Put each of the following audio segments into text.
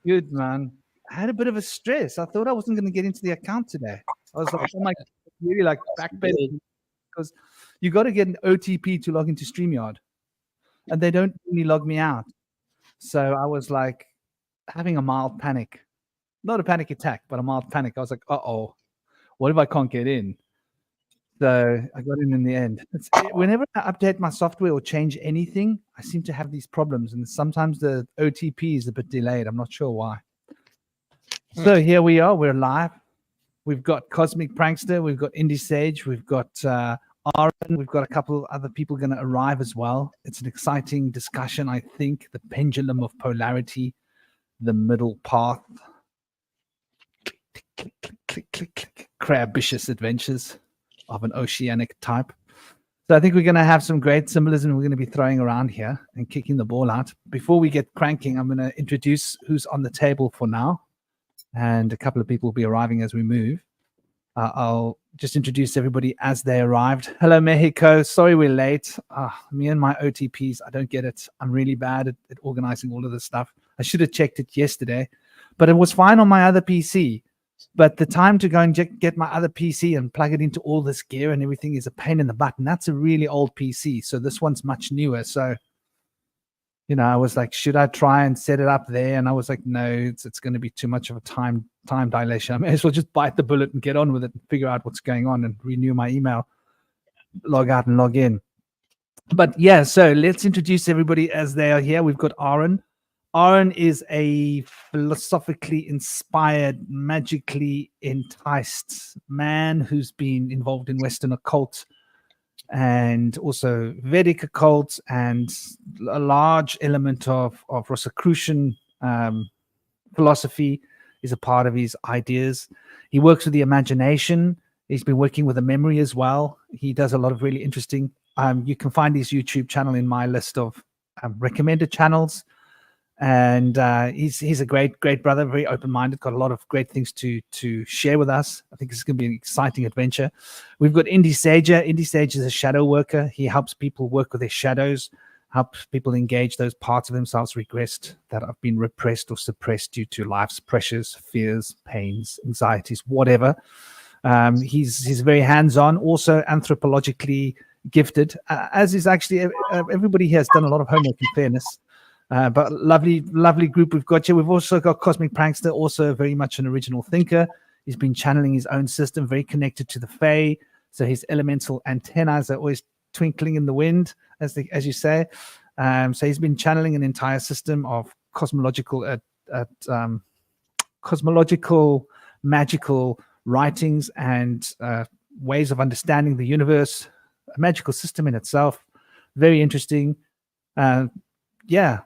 Good, man. I had a bit of a stress. I thought I wasn't going to get into the account today. I was like, oh my, really like backpedaling because you got to get an OTP to log into StreamYard, and they don't really log me out. So I was like having a mild panic, not a panic attack, but a mild panic. I was like, uh-oh, what if I can't get in? So I got in the end. Whenever I update my software or change anything, I seem to have these problems. And sometimes the OTP is a bit delayed. I'm not sure why. So here we are. We're live. We've got Cosmic Prankster. We've got Indie Sage. We've got Aaron. We've got a couple other people going to arrive as well. It's an exciting discussion, I think. The pendulum of polarity, the middle path. Click, click, click, click, click. Crabicious adventures of an oceanic type. So I think we're going to have some great symbolism we're going to be throwing around here and kicking the ball out. Before we get cranking, I'm going to introduce who's on the table for now. And a couple of people will be arriving as we move. I'll just introduce everybody as they arrived. Hello, Mexico. Sorry we're late. Me and my OTPs, I don't get it. I'm really bad at organizing all of this stuff. I should have checked it yesterday, but it was fine on my other PC. But the time to go and get my other PC and plug it into all this gear and everything is a pain in the butt. And that's a really old PC. So this one's much newer. So, you know, I was like, should I try and set it up there? And I was like, no, it's going to be too much of a time dilation. I may as well just bite the bullet and get on with it and figure out what's going on and renew my email, log out and log in. But yeah, so let's introduce everybody as they are here. We've got Aaron. Aaron is a philosophically inspired, magically enticed man who's been involved in Western occult and also Vedic occult and a large element of Rosicrucian philosophy is a part of his ideas. He works with the imagination. He's been working with the memory as well. He does a lot of really interesting. You can find his YouTube channel in my list of recommended channels. And he's a great brother, very open-minded, got a lot of great things to share with us. I think this is going to be an exciting adventure. We've got Indie Sage. Indie Sage is a shadow worker. He helps people work with their shadows, helps people engage those parts of themselves regressed that have been repressed or suppressed due to life's pressures, fears, pains, anxieties, whatever. He's very hands-on, also anthropologically gifted, as is actually everybody here has done a lot of homework, in fairness. But lovely group we've got here. We've also got Cosmic Prankster, also very much an original thinker. He's been channeling his own system, very connected to the Fae. So his elemental antennas are always twinkling in the wind, as you say. So he's been channeling an entire system of cosmological, magical writings and ways of understanding the universe. A magical system in itself. Very interesting. Yeah.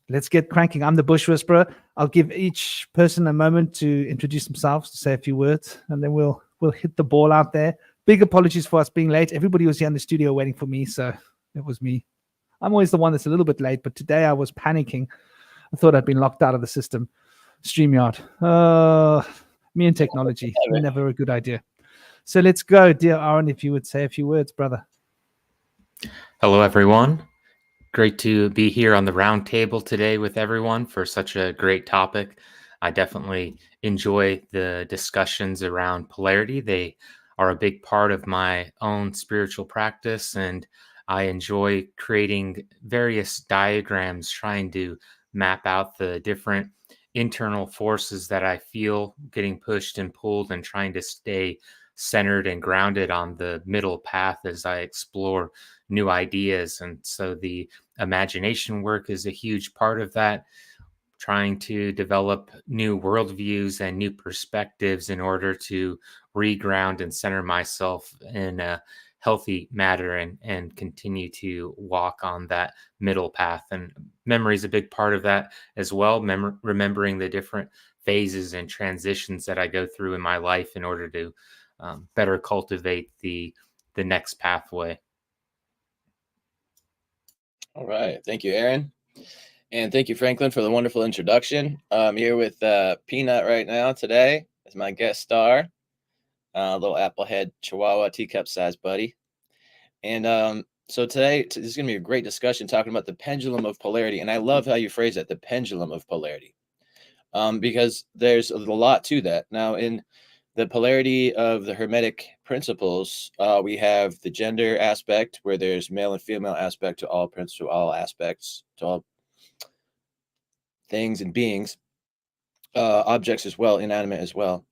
Let's get cranking. I'm the Bush Whisperer. I'll give each person a moment to introduce themselves, to say a few words, and then we'll hit the ball out there. Big apologies for us being late. Everybody was here in the studio waiting for me, so it was me. I'm always the one that's a little bit late, but today I was panicking. I thought I'd been locked out of the system. StreamYard. Me and technology. Never a good idea. So let's go, dear Aaron, if you would say a few words, brother. Hello, everyone. Great to be here on the round table today with everyone for such a great topic. I definitely enjoy the discussions around polarity. They are a big part of my own spiritual practice, and I enjoy creating various diagrams, trying to map out the different internal forces that I feel getting pushed and pulled, and trying to stay centered and grounded on the middle path as I explore new ideas. And so the imagination work is a huge part of that, trying to develop new worldviews and new perspectives in order to reground and center myself in a healthy manner and continue to walk on that middle path. And memory is a big part of that as well, remembering the different phases and transitions that I go through in my life in order to better cultivate the next pathway. All right. Thank you, Aaron. And thank you, Franklin, for the wonderful introduction. I'm here with Peanut right now today as my guest star, little applehead chihuahua teacup-sized buddy. And so today, this is going to be a great discussion talking about the pendulum of polarity. And I love how you phrase that, the pendulum of polarity. because there's a lot to that. Now, in the polarity of the Hermetic principles, we have the gender aspect, where there's male and female aspect to all to all aspects, to all things and beings, objects as well, inanimate as well.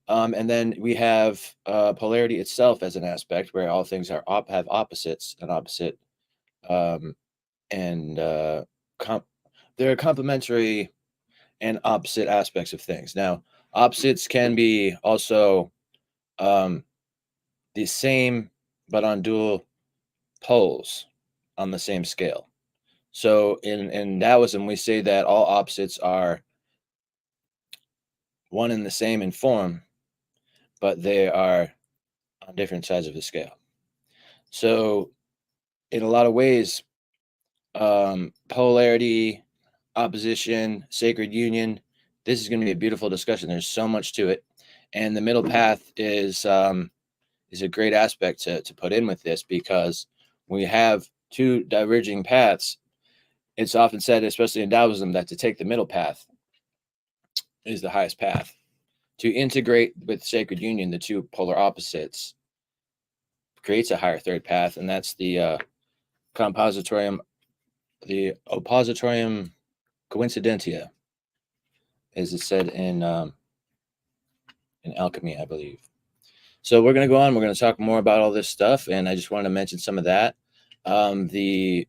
And then we have polarity itself as an aspect, where all things are have opposites and opposite, and there are complementary and opposite aspects of things. Now, opposites can be also the same, but on dual poles on the same scale. So in Taoism, we say that all opposites are one and the same in form, but they are on different sides of the scale. So in a lot of ways, polarity, opposition, sacred union, this is going to be a beautiful discussion. There's so much to it. And the middle path is a great aspect to put in with this, because when we have two diverging paths, it's often said, especially in Taoism, that to take the middle path is the highest path. To integrate with sacred union, the two polar opposites, creates a higher third path, and that's the oppositorium coincidentia, as it's said in alchemy, I believe. So we're going to go on. We're going to talk more about all this stuff, and I just wanted to mention some of that. The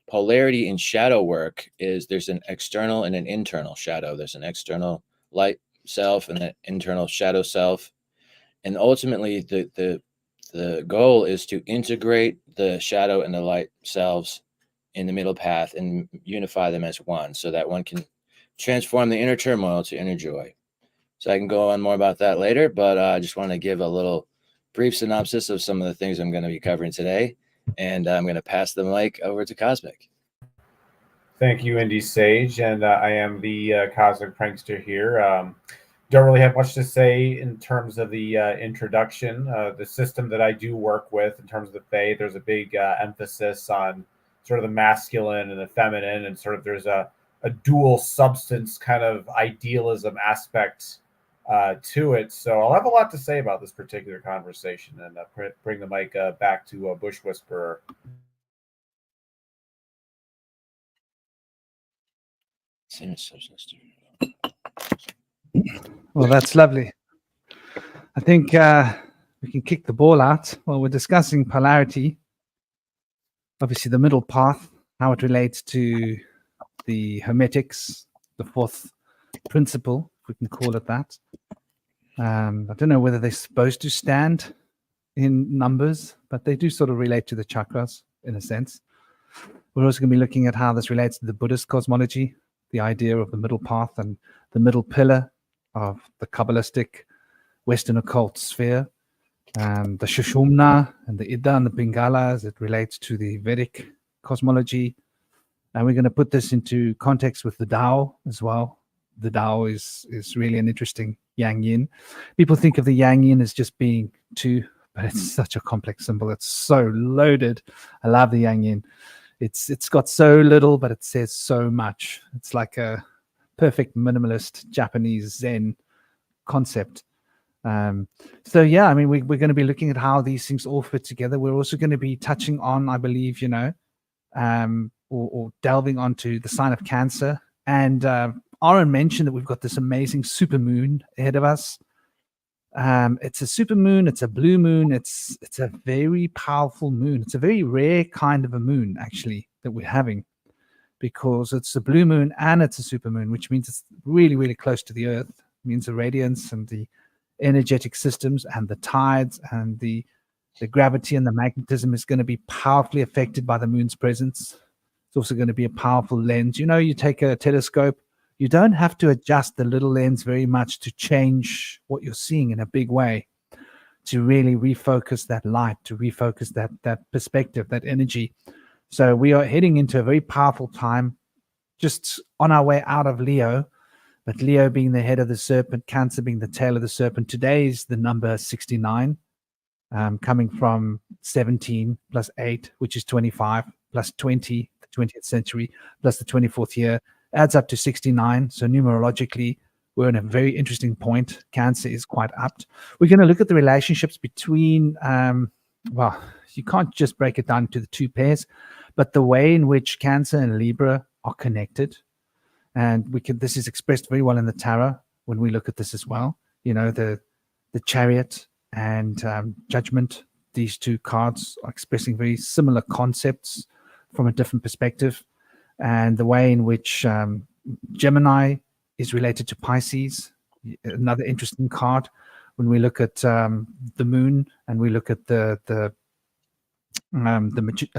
polarity in shadow work is there's an external and an internal shadow. There's an external light self and an internal shadow self, and ultimately the goal is to integrate the shadow and the light selves in the middle path and unify them as one, so that one can transform the inner turmoil to inner joy. So I can go on more about that later, but I just want to give a little brief synopsis of some of the things I'm going to be covering today, and I'm going to pass the mic over to Cosmic. Thank you, Indy Sage, and I am the Cosmic Prankster here. Don't really have much to say in terms of the introduction. The system that I do work with in terms of the Fae, there's a big emphasis on sort of the masculine and the feminine, and sort of there's a dual substance kind of idealism aspect to it. So I'll have a lot to say about this particular conversation, and bring the mic back to Bush Whisperer. Well, that's lovely. I think we can kick the ball out. Well, we're discussing polarity, obviously the middle path, how it relates to the Hermetics, the fourth principle, if we can call it that. I don't know whether they're supposed to stand in numbers, but they do sort of relate to the chakras in a sense. We're also going to be looking at how this relates to the Buddhist cosmology, the idea of the middle path and the middle pillar of the Kabbalistic Western occult sphere, the Shushumna and the Ida and the Pingala as it relates to the Vedic cosmology. And we're going to put this into context with the Tao as well. The Tao is really an interesting Yang-Yin. People think of the Yang-Yin as just being two, but it's such a complex symbol. It's so loaded. I love the Yang-Yin. It's got so little, but it says so much. It's like a perfect minimalist Japanese Zen concept. So yeah, I mean, we're going to be looking at how these things all fit together. We're also going to be touching on, I believe, or delving onto the sign of Cancer. And Aaron mentioned that we've got this amazing super moon ahead of us. It's a super moon. It's a blue moon. It's a very powerful moon. It's a very rare kind of a moon, actually, that we're having, because it's a blue moon and it's a super moon, which means it's really, really close to the Earth. It means the radiance and the energetic systems and the tides and the gravity and the magnetism is going to be powerfully affected by the moon's presence. It's also going to be a powerful lens. You take a telescope, you don't have to adjust the little lens very much to change what you're seeing in a big way, to really refocus that light, to refocus that perspective, that energy. So we are heading into a very powerful time, just on our way out of Leo, but Leo being the head of the serpent, Cancer being the tail of the serpent. Today is the number 69, coming from 17 plus 8, which is 25, plus 20, the 20th century, plus the 24th year, adds up to 69. So numerologically, we're in a very interesting point. Cancer is quite apt. We're going to look at the relationships between, well, you can't just break it down to the two pairs, but the way in which Cancer and Libra are connected. And this is expressed very well in the tarot when we look at this as well. You know, the Chariot and Judgment, these two cards are expressing very similar concepts from a different perspective. And the way in which Gemini is related to Pisces, another interesting card. When we look at the moon and we look at the magician.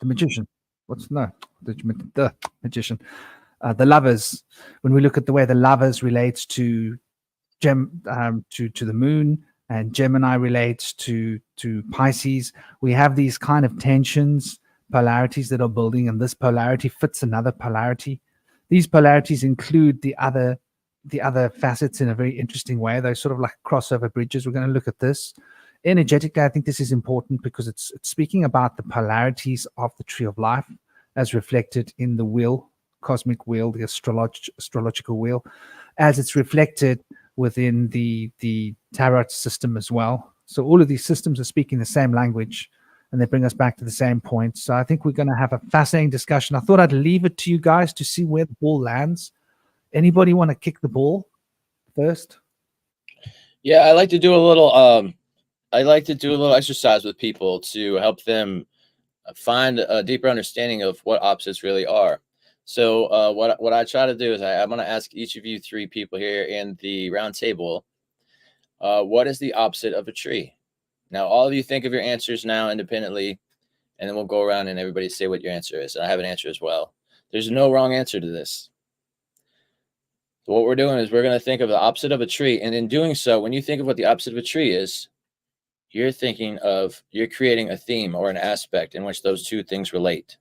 The magician. The lovers. When we look at the way the lovers relates to the moon, and Gemini relates to Pisces, we have these kind of tensions, polarities that are building, and this polarity fits another polarity. These polarities include the other facets in a very interesting way. They're sort of like crossover bridges. We're going to look at this. Energetically, I think this is important because it's speaking about the polarities of the tree of life as reflected in the wheel, cosmic wheel, the astrological wheel, as it's reflected within the tarot system as well. So all of these systems are speaking the same language, and they bring us back to the same point. So I think we're going to have a fascinating discussion. I thought I'd leave it to you guys to see where the ball lands. Anybody want to kick the ball first? Yeah, I like to do a little exercise with people to help them find a deeper understanding of what opposites really are. So what I try to do is I'm going to ask each of you three people here in the round table, what is the opposite of a tree? Now, all of you think of your answers now independently, and then we'll go around and everybody say what your answer is. And I have an answer as well. There's no wrong answer to this. So what we're doing is we're going to think of the opposite of a tree. And in doing so, when you think of what the opposite of a tree is, you're creating a theme or an aspect in which those two things relate.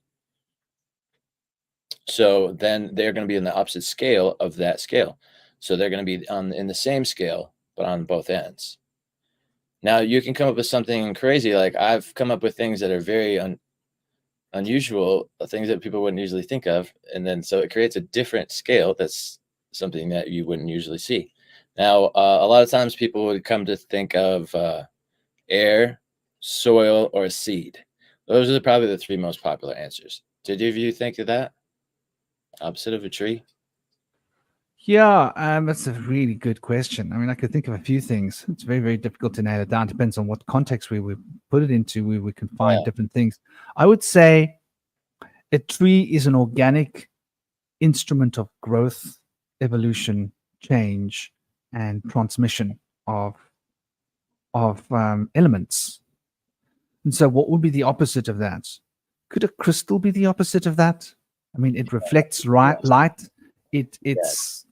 So then they're going to be in the opposite scale of that scale. So they're going to be in the same scale, but on both ends. Now you can come up with something crazy. Like I've come up with things that are very unusual, things that people wouldn't usually think of. And then so it creates a different scale. That's something that you wouldn't usually see. Now, a lot of times people would come to think of air, soil, or a seed. Those are probably the three most popular answers. Did any of you think of that? Opposite of a tree? Yeah, that's a really good question. I mean, I could think of a few things. It's very, very difficult to nail it down. Depends on what context we put it into. We can find different things. I would say a tree is an organic instrument of growth, evolution, change, and transmission of elements. And so what would be the opposite of that? Could a crystal be the opposite of that? I mean, it reflects light. It's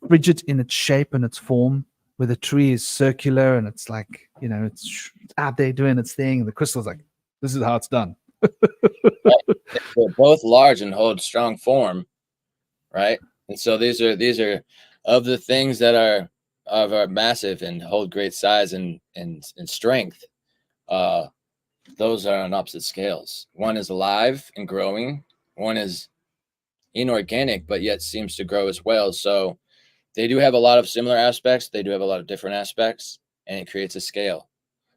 rigid in its shape and its form, where the tree is circular and it's like, you know, it's out there doing its thing. And the crystal's like, this is how it's done. They're both large and hold strong form, right? And so these are of the things that are massive and hold great size and strength. Those are on opposite scales. One is alive and growing. One is inorganic, but yet seems to grow as well. So they do have a lot of similar aspects. They do have a lot of different aspects, and it creates a scale.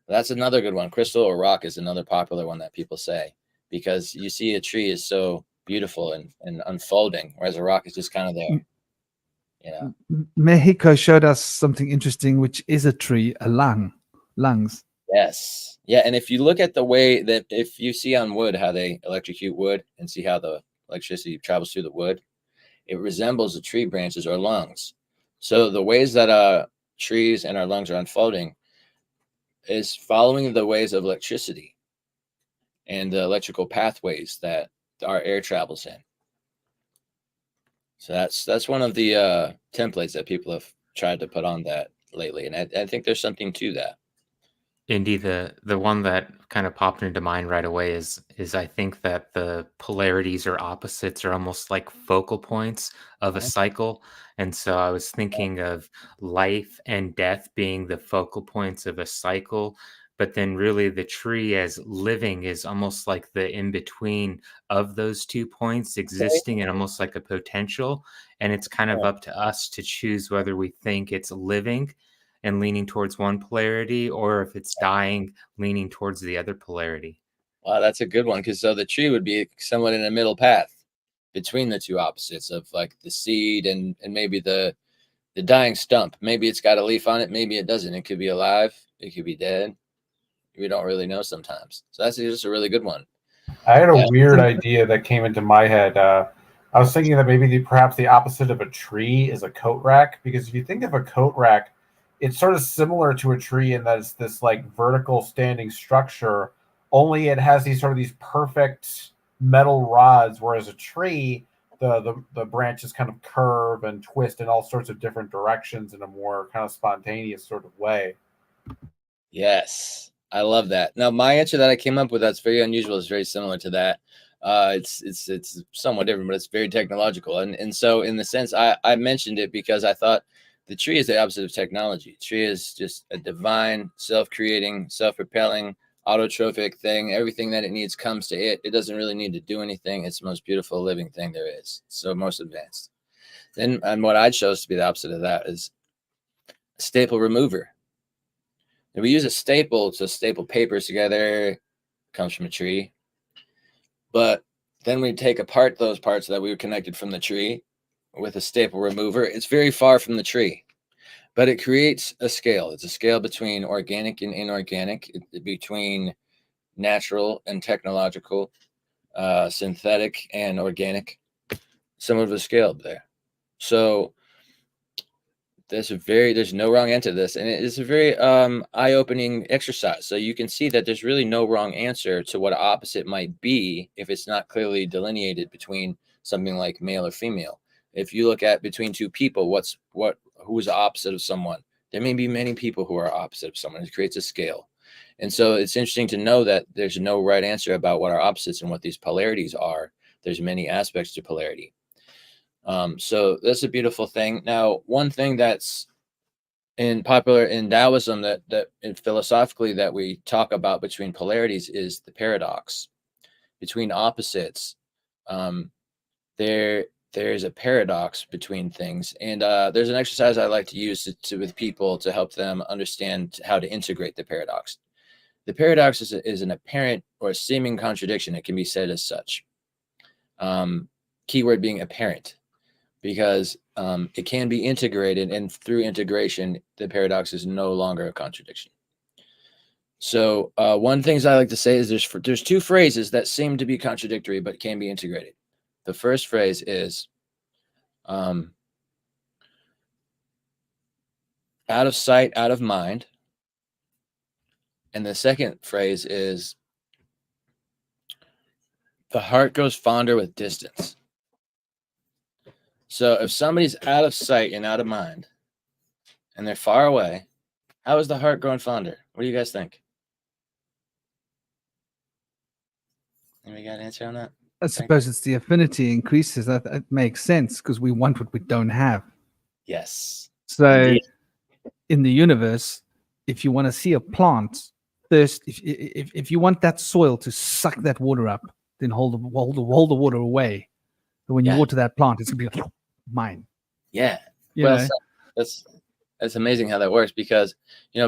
That's another good one. Crystal or rock is another popular one that people say, because you see a tree is so beautiful and unfolding, whereas a rock is just kind of there. You know? Mexico showed us something interesting, which is a tree, lungs. Yes. Yeah. And if you look at the way that, if you see on wood how they electrocute wood and see how the electricity travels through the wood, it resembles the tree branches or lungs. So the ways that trees and our lungs are unfolding is following the ways of electricity and the electrical pathways that our air travels in. So that's one of the templates that people have tried to put on that lately. And I think there's something to that. Indeed, the one that kind of popped into mind right away is I think that the polarities or opposites are almost like focal points of a cycle. And so I was thinking of life and death being the focal points of a cycle, but then really the tree as living is almost like the in between of those 2 points, existing and almost like a potential. And it's kind of up to us to choose whether we think it's living and leaning towards one polarity, or if it's dying, leaning towards the other polarity. Wow, that's a good one. Because so the tree would be somewhat in a middle path between the two opposites of like the seed and maybe the dying stump. Maybe it's got a leaf on it, maybe it doesn't. It could be alive, it could be dead. We don't really know sometimes. So that's just a really good one. I had a weird idea that came into my head. I was thinking that maybe perhaps the opposite of a tree is a coat rack, because if you think of a coat rack, it's sort of similar to a tree in that it's this like vertical standing structure, only it has these perfect metal rods, whereas a tree, the branches kind of curve and twist in all sorts of different directions in a more kind of spontaneous sort of way. Yes, I love that. Now, my answer that I came up with that's very unusual is very similar to that. It's somewhat different, but it's very technological. And so in the sense, I mentioned it because I thought the tree is the opposite of technology. Tree is just a divine, self-creating, self-propelling, autotrophic thing. Everything that it needs comes to it. It doesn't really need to do anything. It's the most beautiful living thing there is. So most advanced. Then, and what I chose to be the opposite of that is a staple remover. And we use a staple to staple papers together. It comes from a tree. But then we take apart those parts that we were connected from the tree with a staple remover. It's very far from the tree, but it creates a scale. It's a scale between organic and inorganic, between natural and technological, synthetic and organic, somewhat of a scale there. So there's no wrong answer to this, and it is a very eye-opening exercise. So you can see that there's really no wrong answer to what opposite might be if it's not clearly delineated between something like male or female. If you look at between two people, who's the opposite of someone? There may be many people who are opposite of someone. It creates a scale. And so it's interesting to know that there's no right answer about what our opposites and what these polarities are. There's many aspects to polarity. So that's a beautiful thing. Now, one thing that's popular in Taoism that philosophically that we talk about between polarities is the paradox between opposites. There's a paradox between things, and there's an exercise I like to use with people to help them understand how to integrate the paradox. The paradox is an apparent or a seeming contradiction. It can be said as such. Keyword being apparent, because it can be integrated, and through integration, the paradox is no longer a contradiction. So one things I like to say is there's two phrases that seem to be contradictory but can be integrated. The first phrase is out of sight, out of mind. And the second phrase is the heart grows fonder with distance. So if somebody's out of sight and out of mind and they're far away, how is the heart growing fonder? What do you guys think? Anybody got an answer on that? I suppose it's the affinity increases. That makes sense because we want what we don't have. Yes. So Indeed. in the universe, if you want to see a plant thirst, if you want that soil to suck that water up, then hold the water away. But when you water that plant, it's gonna be like, mine. Yeah. You Well, know? that's amazing how that works, because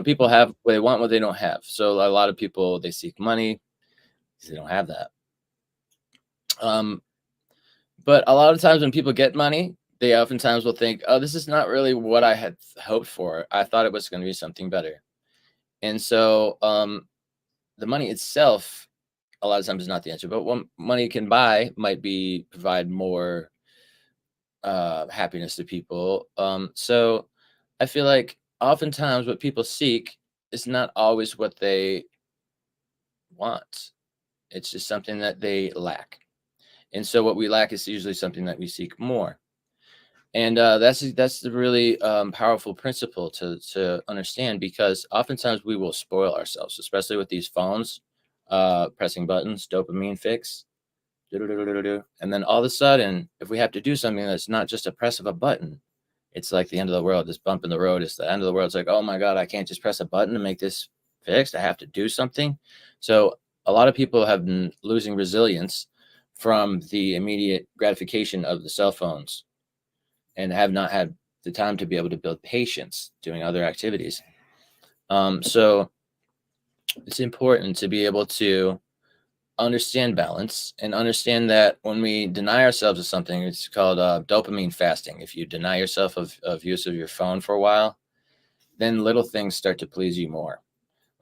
people have they want what they don't have. So a lot of people, they seek money because they don't have that. But a lot of times when people get money, they oftentimes will think, oh, this is not really what I had hoped for. I thought it was going to be something better. And so the money itself, a lot of times, is not the answer. But what money can buy might provide more happiness to people. So I feel like oftentimes what people seek is not always what they want. It's just something that they lack. And so what we lack is usually something that we seek more. And that's the really powerful principle to understand, because oftentimes we will spoil ourselves, especially with these phones, pressing buttons, dopamine fix, and then all of a sudden, if we have to do something that's not just a press of a button, it's like the end of the world. This bump in the road is the end of the world. It's like, oh my God, I can't just press a button to make this fixed. I have to do something. So a lot of people have been losing resilience from the immediate gratification of the cell phones and have not had the time to be able to build patience doing other activities. So it's important to be able to understand balance and understand that when we deny ourselves of something, it's called dopamine fasting. If you deny yourself of use of your phone for a while, then little things start to please you more.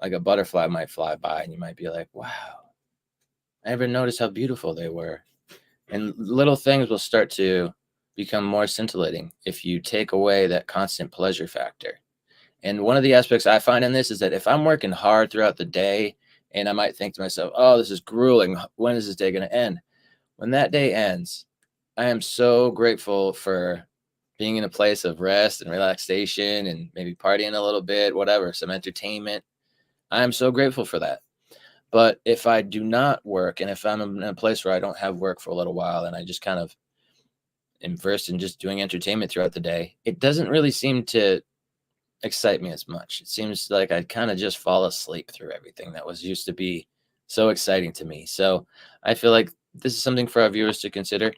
Like a butterfly might fly by and you might be like, wow, I never noticed how beautiful they were. And little things will start to become more scintillating if you take away that constant pleasure factor. And one of the aspects I find in this is that if I'm working hard throughout the day and I might think to myself, oh, this is grueling, when is this day going to end? When that day ends, I am so grateful for being in a place of rest and relaxation and maybe partying a little bit, whatever, some entertainment. I am so grateful for that. But if I do not work, and if I'm in a place where I don't have work for a little while and I just kind of am versed in just doing entertainment throughout the day, it doesn't really seem to excite me as much. It seems like I'd kind of just fall asleep through everything that was used to be so exciting to me. So I feel like this is something for our viewers to consider.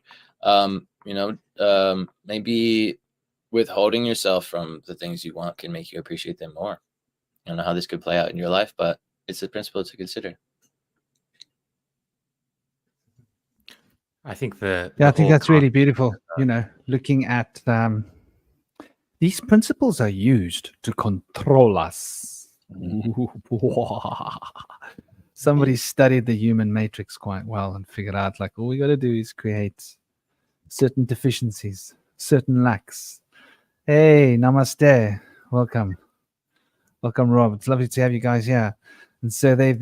Maybe withholding yourself from the things you want can make you appreciate them more. I don't know how this could play out in your life, but it's a principle to consider. I think the Yeah, I think whole that's really beautiful. Looking at these principles are used to control us. Somebody studied the human matrix quite well and figured out like all we got to do is create certain deficiencies, certain lacks. Hey, namaste. Welcome, Rob. It's lovely to have you guys here. And so they've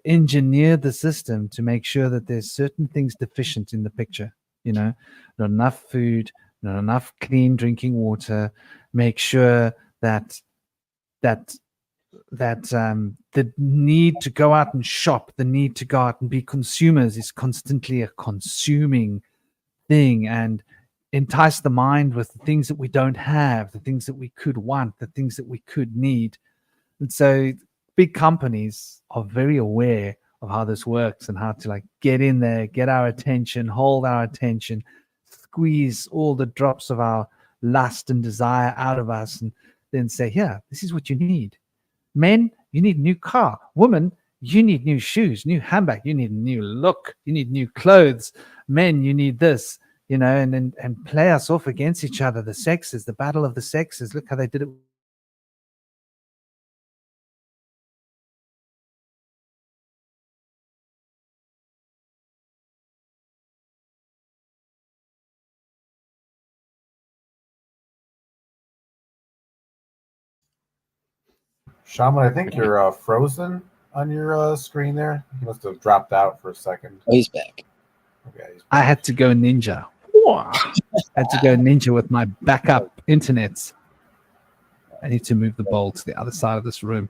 engineered the system to make sure that there's certain things deficient in the picture. Not enough food, not enough clean drinking water. Make sure that the need to go out and shop, the need to go out and be consumers is constantly a consuming thing, and entice the mind with the things that we don't have, the things that we could want, the things that we could need. And so big companies are very aware of how this works and how to like get in there, get our attention, hold our attention, squeeze all the drops of our lust and desire out of us, and then say, yeah, this is what you need. Men, you need a new car. Woman, you need new shoes, new handbag. You need a new look. You need new clothes. Men, you need this, and play us off against each other. The sexes, the battle of the sexes. Look how they did it. Shaman, I think you're frozen on your screen there. You must have dropped out for a second. Oh, he's back. Okay. I had to go ninja. I had to go ninja with my backup internets. I need to move the bowl to the other side of this room.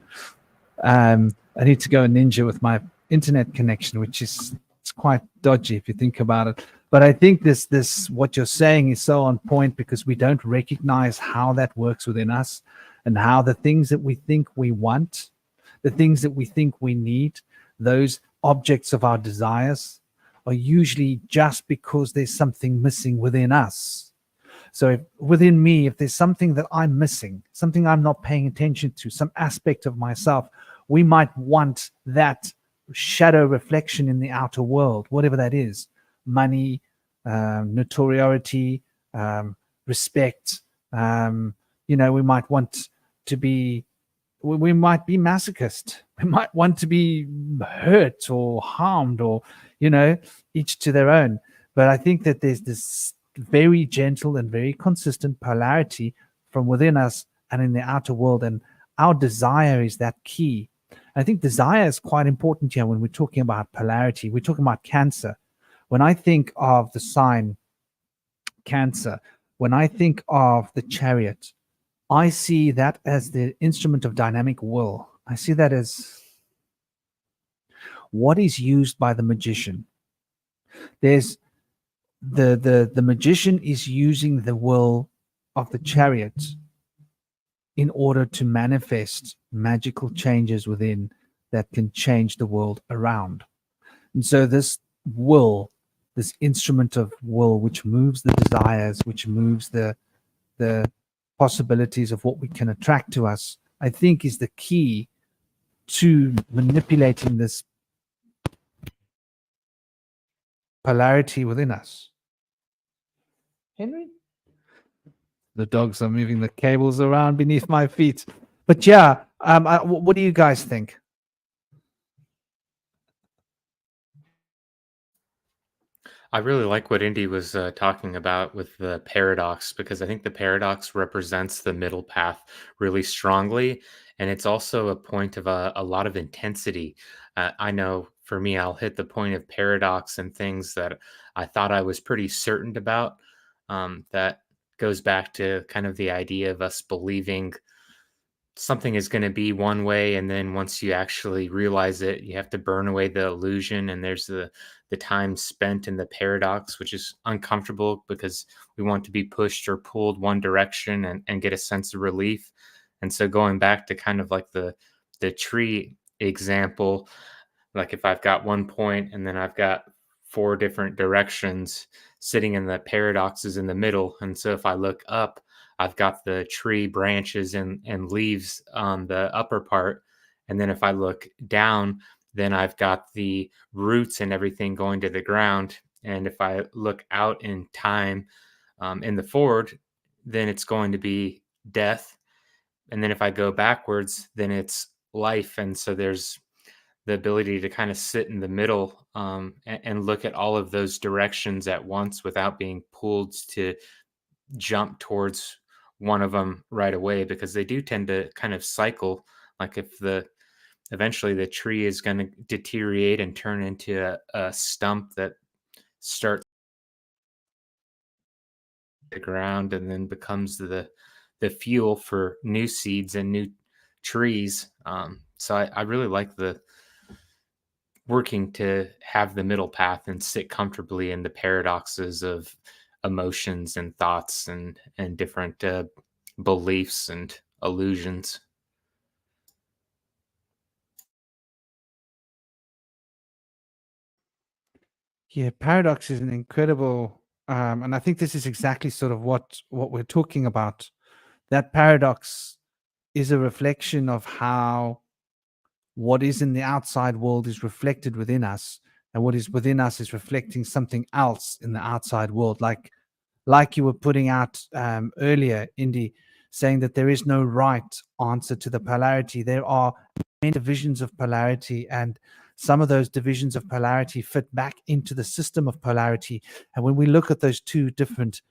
I need to go ninja with my internet connection, which is it's quite dodgy if you think about it. But I think this what you're saying is so on point because we don't recognize how that works within us and how the things that we think we want, the things that we think we need, those objects of our desires are usually just because there's something missing within us. So within me, if there's something that I'm missing, something I'm not paying attention to, some aspect of myself, we might want that shadow reflection in the outer world, whatever that is, money, notoriety, respect. We might want to be, we might be masochist. We might want to be hurt or harmed or, each to their own. But I think that there's this very gentle and very consistent polarity from within us and in the outer world. And our desire is that key. I think desire is quite important here when we're talking about polarity. We're talking about Cancer. When I think of the sign Cancer, when I think of the Chariot, I see that as the instrument of dynamic will. I see that as what is used by the magician. There's the magician is using the will of the Chariot in order to manifest magical changes within that can change the world around. And so this will, this instrument of will, which moves the desires, which moves the possibilities of what we can attract to us, I think is the key to manipulating this polarity within us. Henry? The dogs are moving the cables around beneath my feet. But yeah, what do you guys think? I really like what Indy was talking about with the paradox, because I think the paradox represents the middle path really strongly. And it's also a point of a lot of intensity. I know for me, I'll hit the point of paradox and things that I thought I was pretty certain about. That goes back to kind of the idea of us believing something is going to be one way, and then once you actually realize it, you have to burn away the illusion, and there's the time spent in the paradox, which is uncomfortable because we want to be pushed or pulled one direction and get a sense of relief. And so going back to kind of like the tree example, like if I've got one point and then I've got four different directions, sitting in the paradoxes in the middle. And so if I look up, I've got the tree branches and leaves on the upper part. And then if I look down, then I've got the roots and everything going to the ground. And if I look out in time, in the forward, then it's going to be death. And then if I go backwards, then it's life. And so there's the ability to kind of sit in the middle, and look at all of those directions at once without being pulled to jump towards one of them right away, because they do tend to kind of cycle. Like if eventually the tree is going to deteriorate and turn into a stump that starts the ground and then becomes the fuel for new seeds and new trees. So I really like the working to have the middle path and sit comfortably in the paradoxes of emotions and thoughts and different beliefs and illusions. Yeah, paradox is an incredible, and I think this is exactly sort of what we're talking about. That paradox is a reflection of how what is in the outside world is reflected within us, and what is within us is reflecting something else in the outside world. Like you were putting out earlier, Indy, saying that there is no right answer to the polarity. There are many divisions of polarity, and some of those divisions of polarity fit back into the system of polarity. And when we look at those two different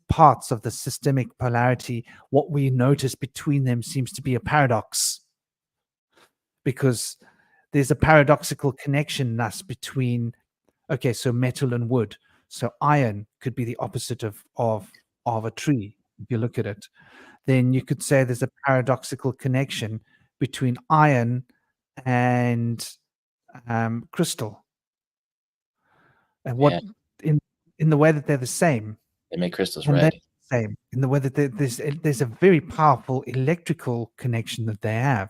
parts of the systemic polarity, what we notice between them seems to be a paradox, because there's a paradoxical connection thus between, okay, so metal and wood. So iron could be the opposite of a tree. If you look at it, then you could say there's a paradoxical connection between iron and crystal, and what in the way that they're the same. They make crystals And red. Same in the way that there's a very powerful electrical connection that they have.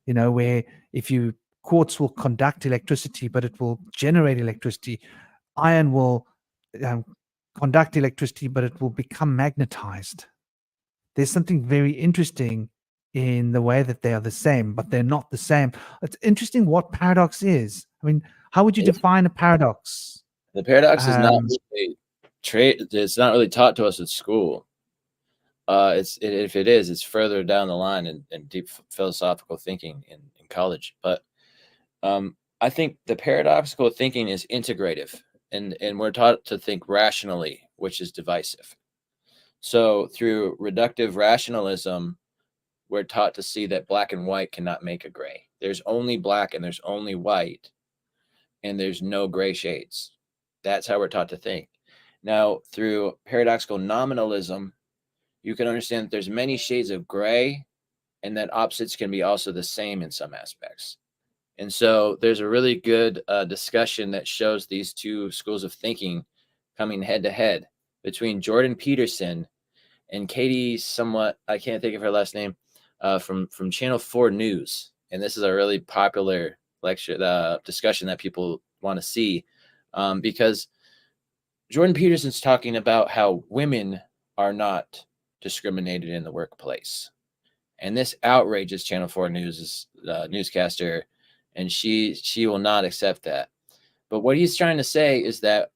You know, where if you quartz will conduct electricity, but it will generate electricity. Iron will conduct electricity, but it will become magnetized. There's something very interesting in the way that they are the same, but they're not the same. It's interesting what paradox is. I mean, how would you define a paradox? The paradox is not really it's not really taught to us at school. If it is, it's further down the line in deep philosophical thinking in college. But I think the paradoxical thinking is integrative, and we're taught to think rationally, which is divisive. So through reductive rationalism, we're taught to see that black and white cannot make a gray. There's only black and there's only white, and there's no gray shades. That's how we're taught to think. Now, through paradoxical nominalism, you can understand that there's many shades of gray, and that opposites can be also the same in some aspects. And so there's a really good discussion that shows these two schools of thinking coming head to head between Jordan Peterson And Katie, somewhat, I can't think of her last name, from Channel 4 News. And this is a really popular lecture discussion that people want to see, because Jordan Peterson's talking about how women are not discriminated in the workplace. And this outrages Channel 4 News' newscaster, and she will not accept that. But what he's trying to say is that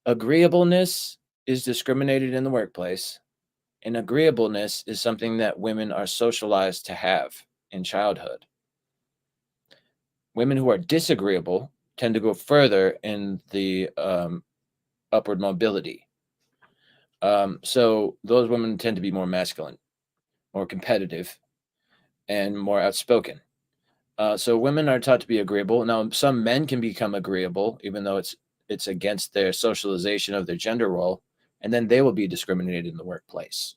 agreeableness is discriminated in the workplace, and agreeableness is something that women are socialized to have in childhood. Women who are disagreeable tend to go further in the upward mobility. So those women tend to be more masculine, more competitive, and more outspoken. So women are taught to be agreeable. Now, some men can become agreeable, even though it's against their socialization of their gender role, and then they will be discriminated in the workplace.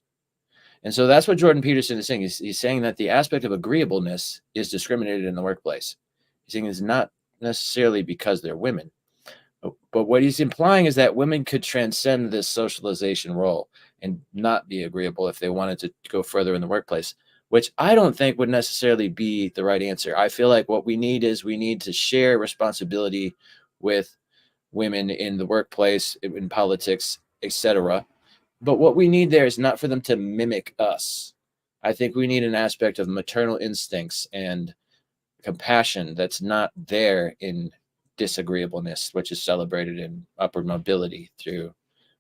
And so that's what Jordan Peterson is saying. He's saying that the aspect of agreeableness is discriminated in the workplace. He's saying it's not necessarily because they're women. But what he's implying is that women could transcend this socialization role and not be agreeable if they wanted to go further in the workplace, which I don't think would necessarily be the right answer. I feel like what we need to share responsibility with women in the workplace, in politics, etc. But what we need there is not for them to mimic us. I think we need an aspect of maternal instincts and compassion that's not there in disagreeableness, which is celebrated in upward mobility through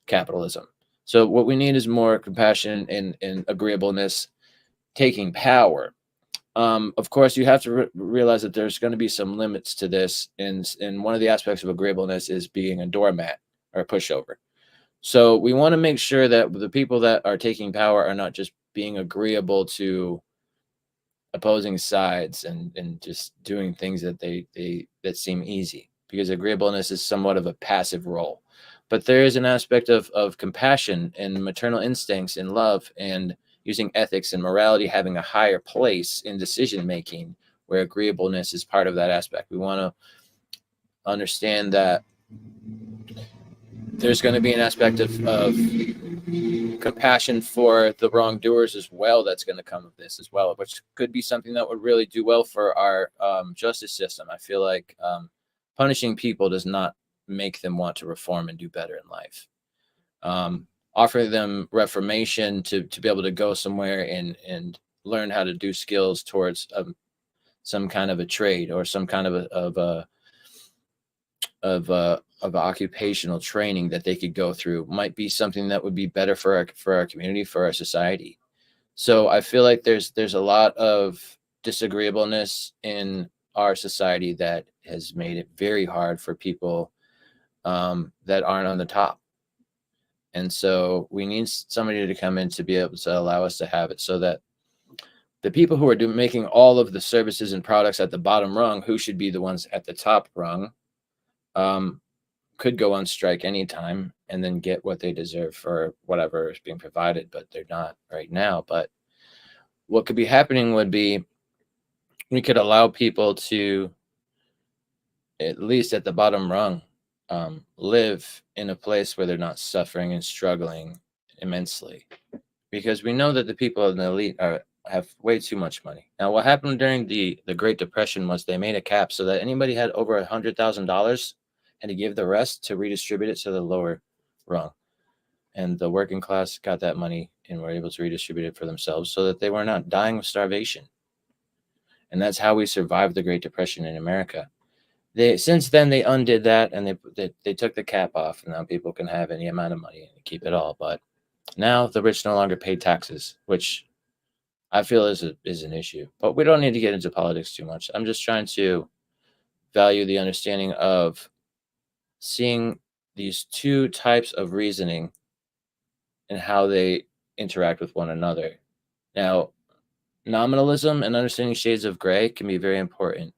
capitalism. So what we need is more compassion and agreeableness taking power. Of course, you have to realize that there's going to be some limits to this, and one of the aspects of agreeableness is being a doormat or a pushover. So we want to make sure that the people that are taking power are not just being agreeable to opposing sides and just doing things that that seem easy, because agreeableness is somewhat of a passive role. But there is an aspect of compassion and maternal instincts and love and using ethics and morality having a higher place in decision making, where agreeableness is part of that aspect. We want to understand that there's going to be an aspect of compassion for the wrongdoers as well that's going to come of this as well, which could be something that would really do well for our justice system. I feel like punishing people does not make them want to reform and do better in life. Offering them reformation to be able to go somewhere and learn how to do skills towards some kind of a trade or some kind of occupational training that they could go through might be something that would be better for our community, for our society. So I feel like there's a lot of disagreeableness in our society that has made it very hard for people that aren't on the top. And so we need somebody to come in to be able to allow us to have it, so that the people who are making all of the services and products at the bottom rung, who should be the ones at the top rung, could go on strike anytime and then get what they deserve for whatever is being provided, but they're not right now. But what could be happening would be we could allow people to, at least at the bottom rung, live in a place where they're not suffering and struggling immensely, because we know that the people in the elite have way too much money. Now, what happened during the Great Depression was they made a cap so that anybody had over $100,000 and to give the rest to redistribute it to the lower rung. And the working class got that money and were able to redistribute it for themselves so that they were not dying of starvation. And that's how we survived the Great Depression in America. Since then, they undid that, and they took the cap off, and now people can have any amount of money and keep it all. But now the rich no longer pay taxes, which I feel is an issue. But we don't need to get into politics too much. I'm just trying to value the understanding of seeing these two types of reasoning and how they interact with one another. Now, nominalism and understanding shades of gray can be very important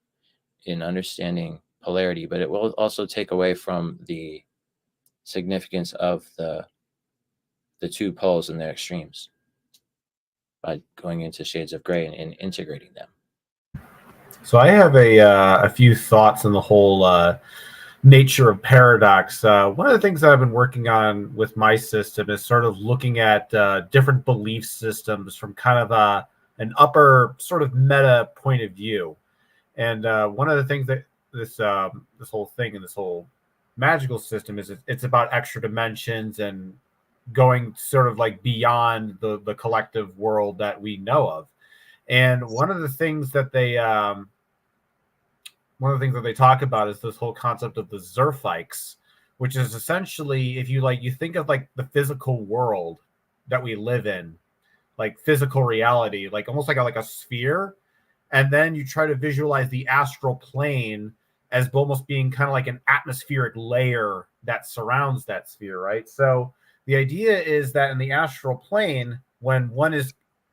in understanding polarity, but it will also take away from the significance of the two poles and their extremes by going into shades of gray and integrating them. So I have a few thoughts on the whole nature of paradox. One of the things that I've been working on with my system is sort of looking at different belief systems from kind of an upper sort of meta point of view. And one of the things that this whole thing and this whole magical system is, it's about extra dimensions and going sort of like beyond the collective world that we know of. And one of the things that they talk about is this whole concept of the Zerfikes, which is essentially, if you think of like the physical world that we live in, like physical reality, like almost like a sphere, and then you try to visualize the astral plane as almost being kind of like an atmospheric layer that surrounds that sphere, right? So the idea is that in the astral plane, when one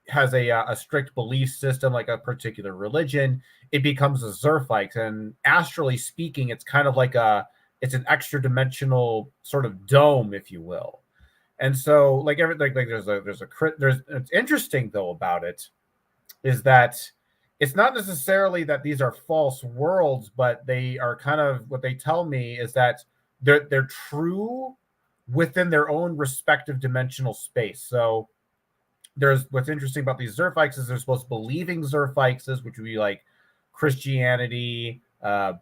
has a strict belief system, like a particular religion, it becomes a Zerfike. And astrally speaking, it's kind of like it's an extra dimensional sort of dome, if you will. And so like it's interesting though about it is that it's not necessarily that these are false worlds, but they are kind of, what they tell me is that they're true within their own respective dimensional space. So there's, what's interesting about these Zerfikes is there's both believing Zerfikes, which would be like Christianity,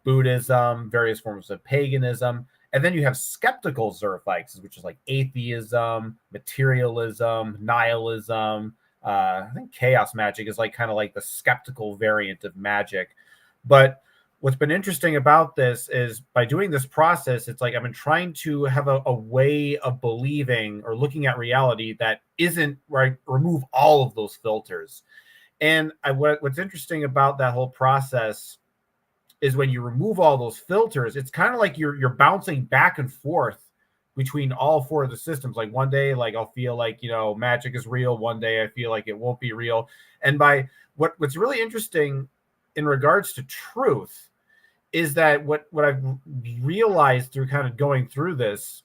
Buddhism, various forms of paganism. And then you have skeptical Zerfikes, which is like atheism, materialism, nihilism. I think chaos magic is like kind of like the skeptical variant of magic. But what's been interesting about this is by doing this process, it's like I've been trying to have a way of believing or looking at reality that isn't, right, remove all of those filters. And what's interesting about that whole process is when you remove all those filters, it's kind of like you're bouncing back and forth between all four of the systems. Like one day, like I'll feel like, magic is real. One day I feel like it won't be real. And by what's really interesting in regards to truth is that what I've realized through kind of going through this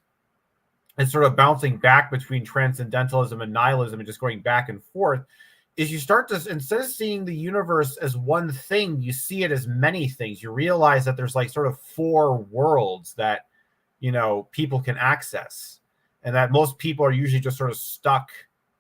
and sort of bouncing back between transcendentalism and nihilism and just going back and forth is you start to, instead of seeing the universe as one thing, you see it as many things. You realize that there's like sort of four worlds that, people can access, and that most people are usually just sort of stuck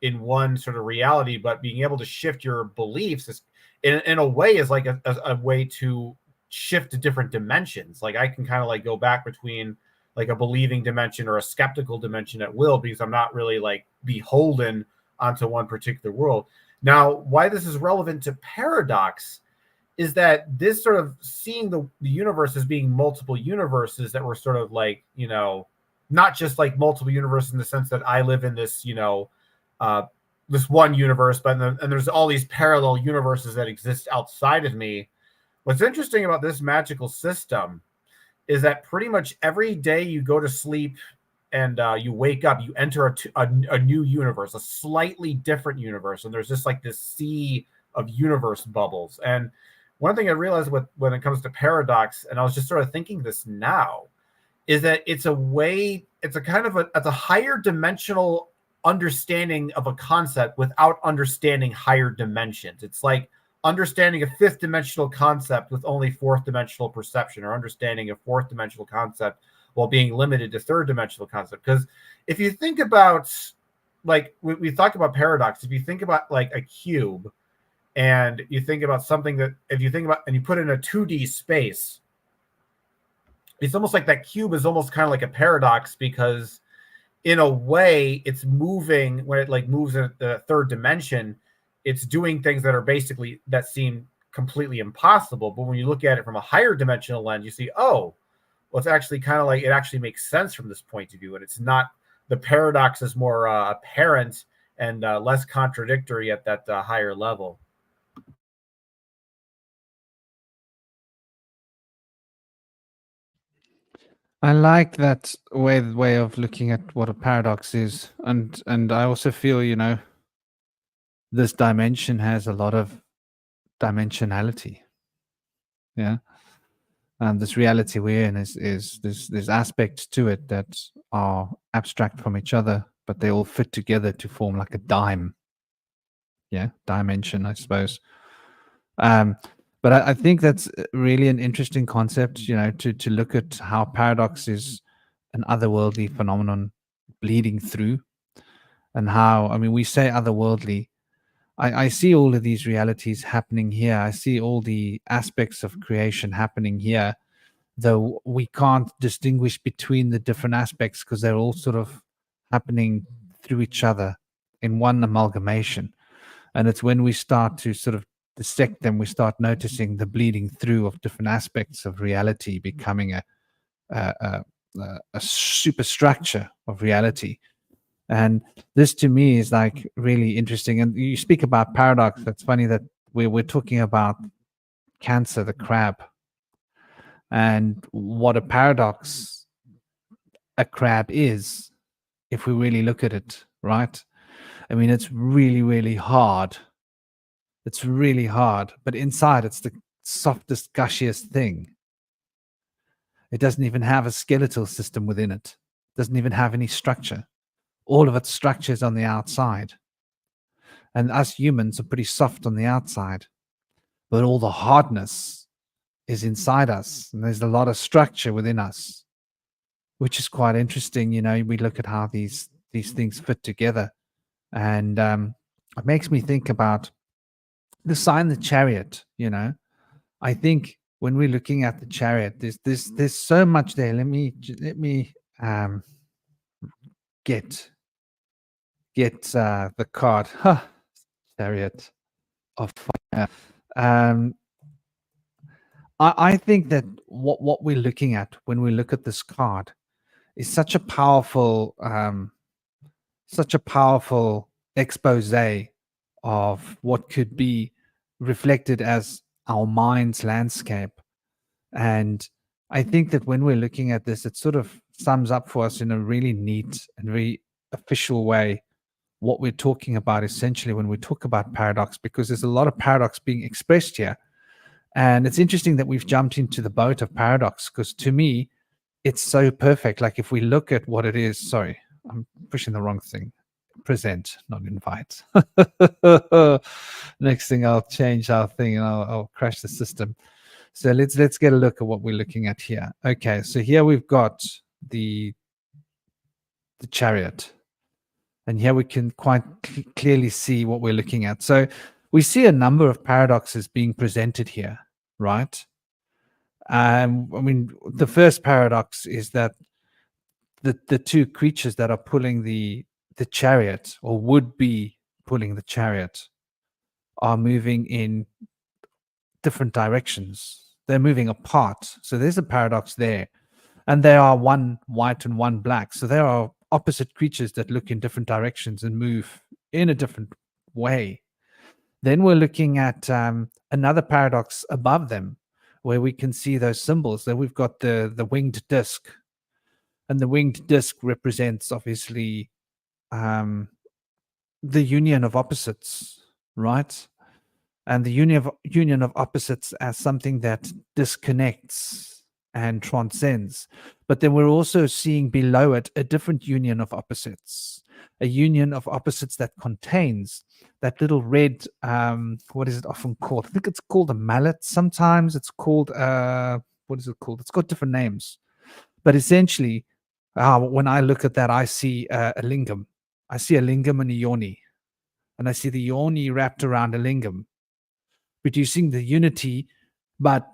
in one sort of reality, but being able to shift your beliefs is, in a way, is like a way to shift to different dimensions. Like I can kind of like go back between like a believing dimension or a skeptical dimension at will, because I'm not really like beholden onto one particular world. Now, why this is relevant to paradox is that this sort of seeing the universe as being multiple universes that were sort of like, not just like multiple universes in the sense that I live in this, this one universe, but and there's all these parallel universes that exist outside of me. What's interesting about this magical system is that pretty much every day you go to sleep and you wake up, you enter a new universe, a slightly different universe. And there's just like this sea of universe bubbles. And one thing I realized when it comes to paradox, and I was just sort of thinking this now, is that it's a kind of a higher dimensional understanding of a concept without understanding higher dimensions. It's like understanding a fifth dimensional concept with only fourth dimensional perception, or understanding a fourth dimensional concept while being limited to third dimensional concept. Because if you think about, like we talk about paradox, if you think about like a cube, and you think about something that, if you think about and you put it in a 2D space, it's almost like that cube is almost kind of like a paradox, because in a way it's moving, when it like moves in the third dimension, it's doing things that are basically, that seem completely impossible. But when you look at it from a higher dimensional lens, you see, oh, well, it's actually kind of like, it actually makes sense from this point of view. And it's not, the paradox is more apparent and less contradictory at that higher level. I like that way of looking at what a paradox is, and I also feel, this dimension has a lot of dimensionality. Yeah, and this reality we're in is there's aspects to it that are abstract from each other, but they all fit together to form like a dimension, I suppose. But I think that's really an interesting concept, to look at how paradox is an otherworldly phenomenon bleeding through, and how, I mean, we say otherworldly. I see all of these realities happening here. I see all the aspects of creation happening here, though we can't distinguish between the different aspects because they're all sort of happening through each other in one amalgamation. And it's when we start to sort of dissect them, we start noticing the bleeding through of different aspects of reality becoming a superstructure of reality. And this to me is like really interesting. And you speak about paradox. That's funny that we're talking about Cancer, the crab, and what a paradox a crab is, if we really look at it, right? I mean, it's really, really hard. It's really hard, but inside it's the softest, gushiest thing. It doesn't even have a skeletal system within it. It doesn't even have any structure. All of its structure is on the outside. And us humans are pretty soft on the outside, but all the hardness is inside us. And there's a lot of structure within us, which is quite interesting. We look at how these things fit together. And it makes me think about the sign, the Chariot. I think when we're looking at the Chariot, there's so much there. Let me get the card. Chariot of fire. I think that what we're looking at when we look at this card is such a powerful expose of what could be reflected as our mind's landscape. And I think that when we're looking at this, it sort of sums up for us in a really neat and very official way what we're talking about essentially when we talk about paradox, because there's a lot of paradox being expressed here. And it's interesting that we've jumped into the boat of paradox, because to me, it's so perfect. Like if we look at what it is, sorry, I'm pushing the wrong thing. Present, not invite. Next thing I'll change our thing and I'll crash the system. So let's get a look at what we're looking at here. Okay, so here we've got the Chariot. And here we can quite clearly see what we're looking at. So we see a number of paradoxes being presented here, right? I mean, the first paradox is that the two creatures that are pulling the Chariot, or would be pulling the Chariot, are moving in different directions. They're moving apart. So there's a paradox there. And they are one white and one black. So there are opposite creatures that look in different directions and move in a different way. Then we're looking at another paradox above them, where we can see those symbols. Then we've got the winged disc. And the winged disc represents, obviously, the union of opposites, right? And the union of opposites as something that disconnects and transcends. But then we're also seeing below it a different union of opposites, a union of opposites that contains that little red, what is it often called? I think it's called a mallet. Sometimes it's called, what is it called? It's got different names. But essentially, when I look at that, I see a lingam. I see a lingam and a yoni. And I see the yoni wrapped around a lingam, producing the unity, but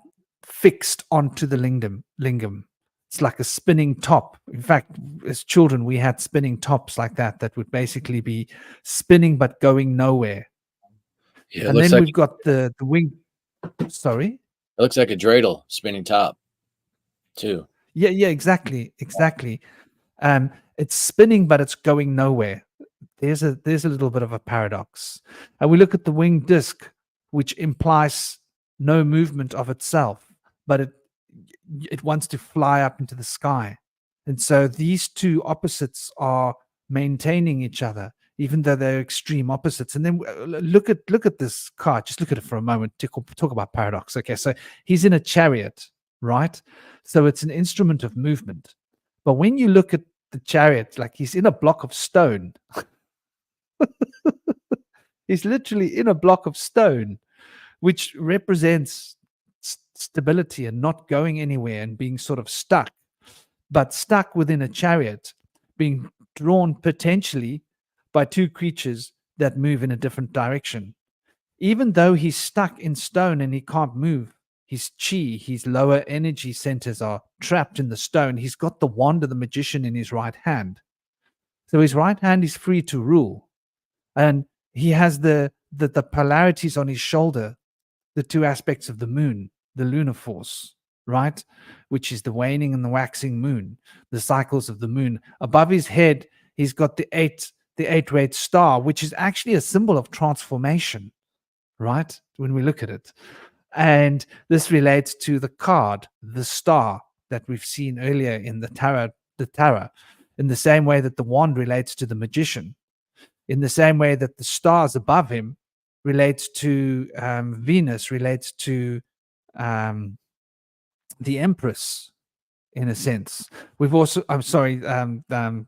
fixed onto the lingam. It's like a spinning top. In fact, as children, we had spinning tops like that would basically be spinning but going nowhere. Yeah, and then we've got the wing. Sorry? It looks like a dreidel spinning top, too. Yeah, exactly. It's spinning, but it's going nowhere. There's a little bit of a paradox. And we look at the winged disc, which implies no movement of itself, but it wants to fly up into the sky. And so these two opposites are maintaining each other, even though they're extreme opposites. And then look at this card. Just look at it for a moment to talk about paradox. Okay, so he's in a chariot, right? So it's an instrument of movement. But when you look at the chariot, like he's in a block of stone. He's literally in a block of stone, which represents stability and not going anywhere and being sort of stuck, but stuck within a chariot, being drawn potentially by two creatures that move in a different direction. Even though he's stuck in stone and he can't move, his chi, his lower energy centers are trapped in the stone. He's got the wand of the magician in his right hand. So his right hand is free to rule. And he has the polarities on his shoulder, the two aspects of the moon, the lunar force, right? Which is the waning and the waxing moon, the cycles of the moon. Above his head, he's got the eight-rayed star, which is actually a symbol of transformation, right? When we look at it. And this relates to the card, the star that we've seen earlier in the tarot, in the same way that the wand relates to the magician, in the same way that the stars above him relates to Venus, relates to the Empress, in a sense. We've also, the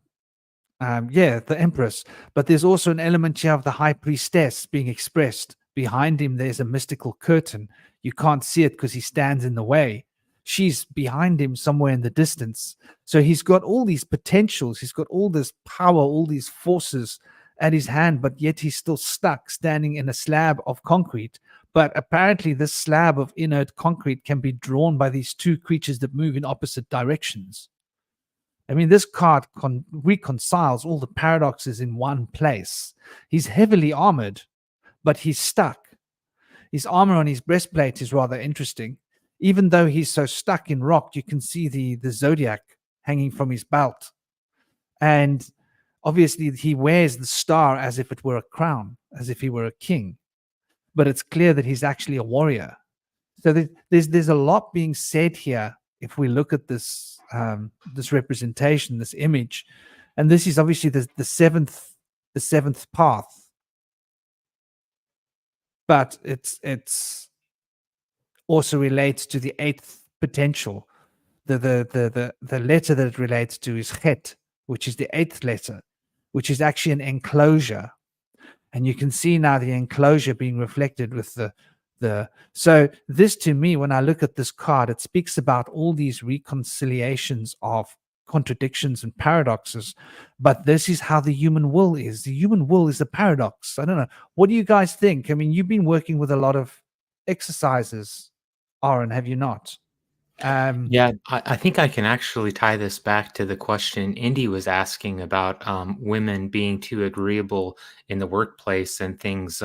Empress, but there's also an element here of the High Priestess being expressed. Behind him, there's a mystical curtain. You can't see it because he stands in the way. She's behind him somewhere in the distance. So he's got all these potentials. He's got all this power, all these forces at his hand, but yet he's still stuck standing in a slab of concrete. But apparently this slab of inert concrete can be drawn by these two creatures that move in opposite directions. I mean, this card reconciles all the paradoxes in one place. He's heavily armored, but he's stuck. His armor on his breastplate is rather interesting. Even though he's so stuck in rock, you can see the zodiac hanging from his belt. And obviously he wears the star as if it were a crown, as if he were a king. But it's clear that he's actually a warrior. So there's a lot being said here if we look at this this representation, this image. And this is obviously the seventh path. But it's also relates to the eighth potential. The letter that it relates to is Het, which is the eighth letter, which is actually an enclosure. And you can see now the enclosure being reflected with so this, to me, when I look at this card, it speaks about all these reconciliations of contradictions and paradoxes. But this is how the human will is. The human will is a paradox. I don't know. What do you guys think? I mean, you've been working with a lot of exercises, Aaron, have you not? Yeah, I think I can actually tie this back to the question Indy was asking about women being too agreeable in the workplace and things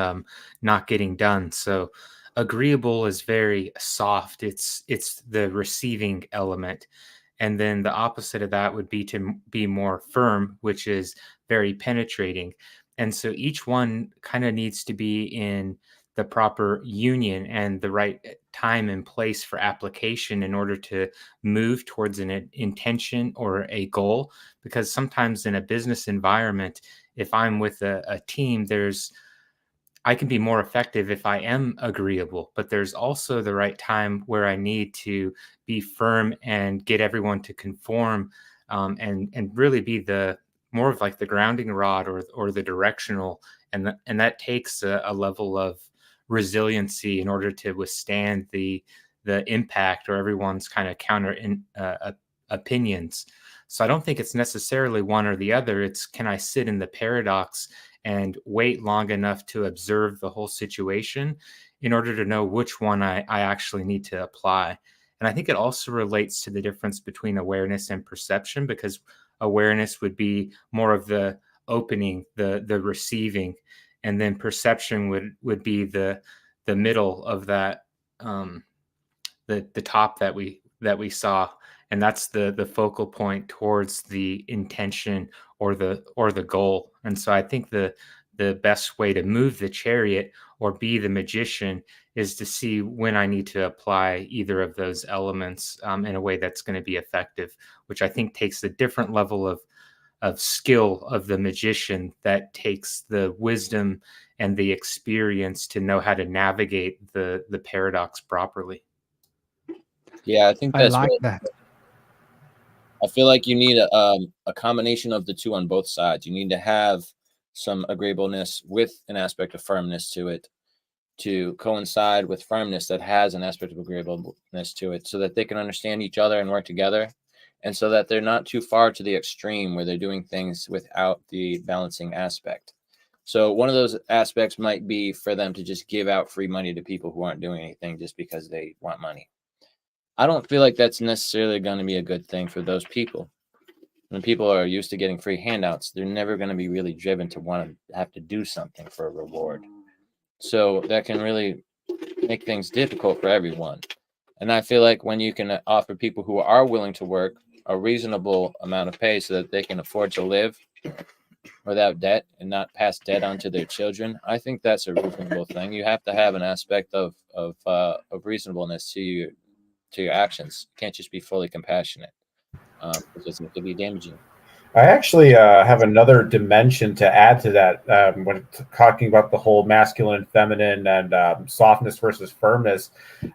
not getting done. So agreeable is very soft. It's the receiving element. And then the opposite of that would be to be more firm, which is very penetrating. And so each one kind of needs to be in the proper union and the right time and place for application in order to move towards an intention or a goal. Because sometimes in a business environment, if I'm with a team, I can be more effective if I am agreeable, but there's also the right time where I need to be firm and get everyone to conform and really be the more of like the grounding rod or the directional. And that takes a level of resiliency in order to withstand the impact or everyone's kind of counter opinions. So I don't think it's necessarily one or the other. It's, can I sit in the paradox and wait long enough to observe the whole situation in order to know which one I actually need to apply. And I think it also relates to the difference between awareness and perception, because awareness would be more of the opening, the receiving, and then perception would be the middle of that, the top that we saw. And that's the focal point towards the intention or the goal. And so I think the best way to move the chariot or be the magician is to see when I need to apply either of those elements in a way that's going to be effective, which I think takes a different level of skill of the magician that takes the wisdom and the experience to know how to navigate the paradox properly. Yeah, I think I that's like really, that. I feel like you need a combination of the two on both sides. You need to have some agreeableness with an aspect of firmness to it. to coincide with firmness that has an aspect of agreeableness to it, so that they can understand each other and work together, and so that they're not too far to the extreme where they're doing things without the balancing aspect. So one of those aspects might be for them to just give out free money to people who aren't doing anything just because they want money. I don't feel like that's necessarily going to be a good thing for those people. When people are used to getting free handouts, they're never going to be really driven to want to have to do something for a reward. So that can really make things difficult for everyone. And I feel like when you can offer people who are willing to work a reasonable amount of pay so that they can afford to live without debt and not pass debt on to their children, I think that's a reasonable thing. You have to have an aspect of reasonableness to your actions. You can't just be fully compassionate, because it could be damaging. I actually have another dimension to add to that when talking about the whole masculine and feminine and softness versus firmness.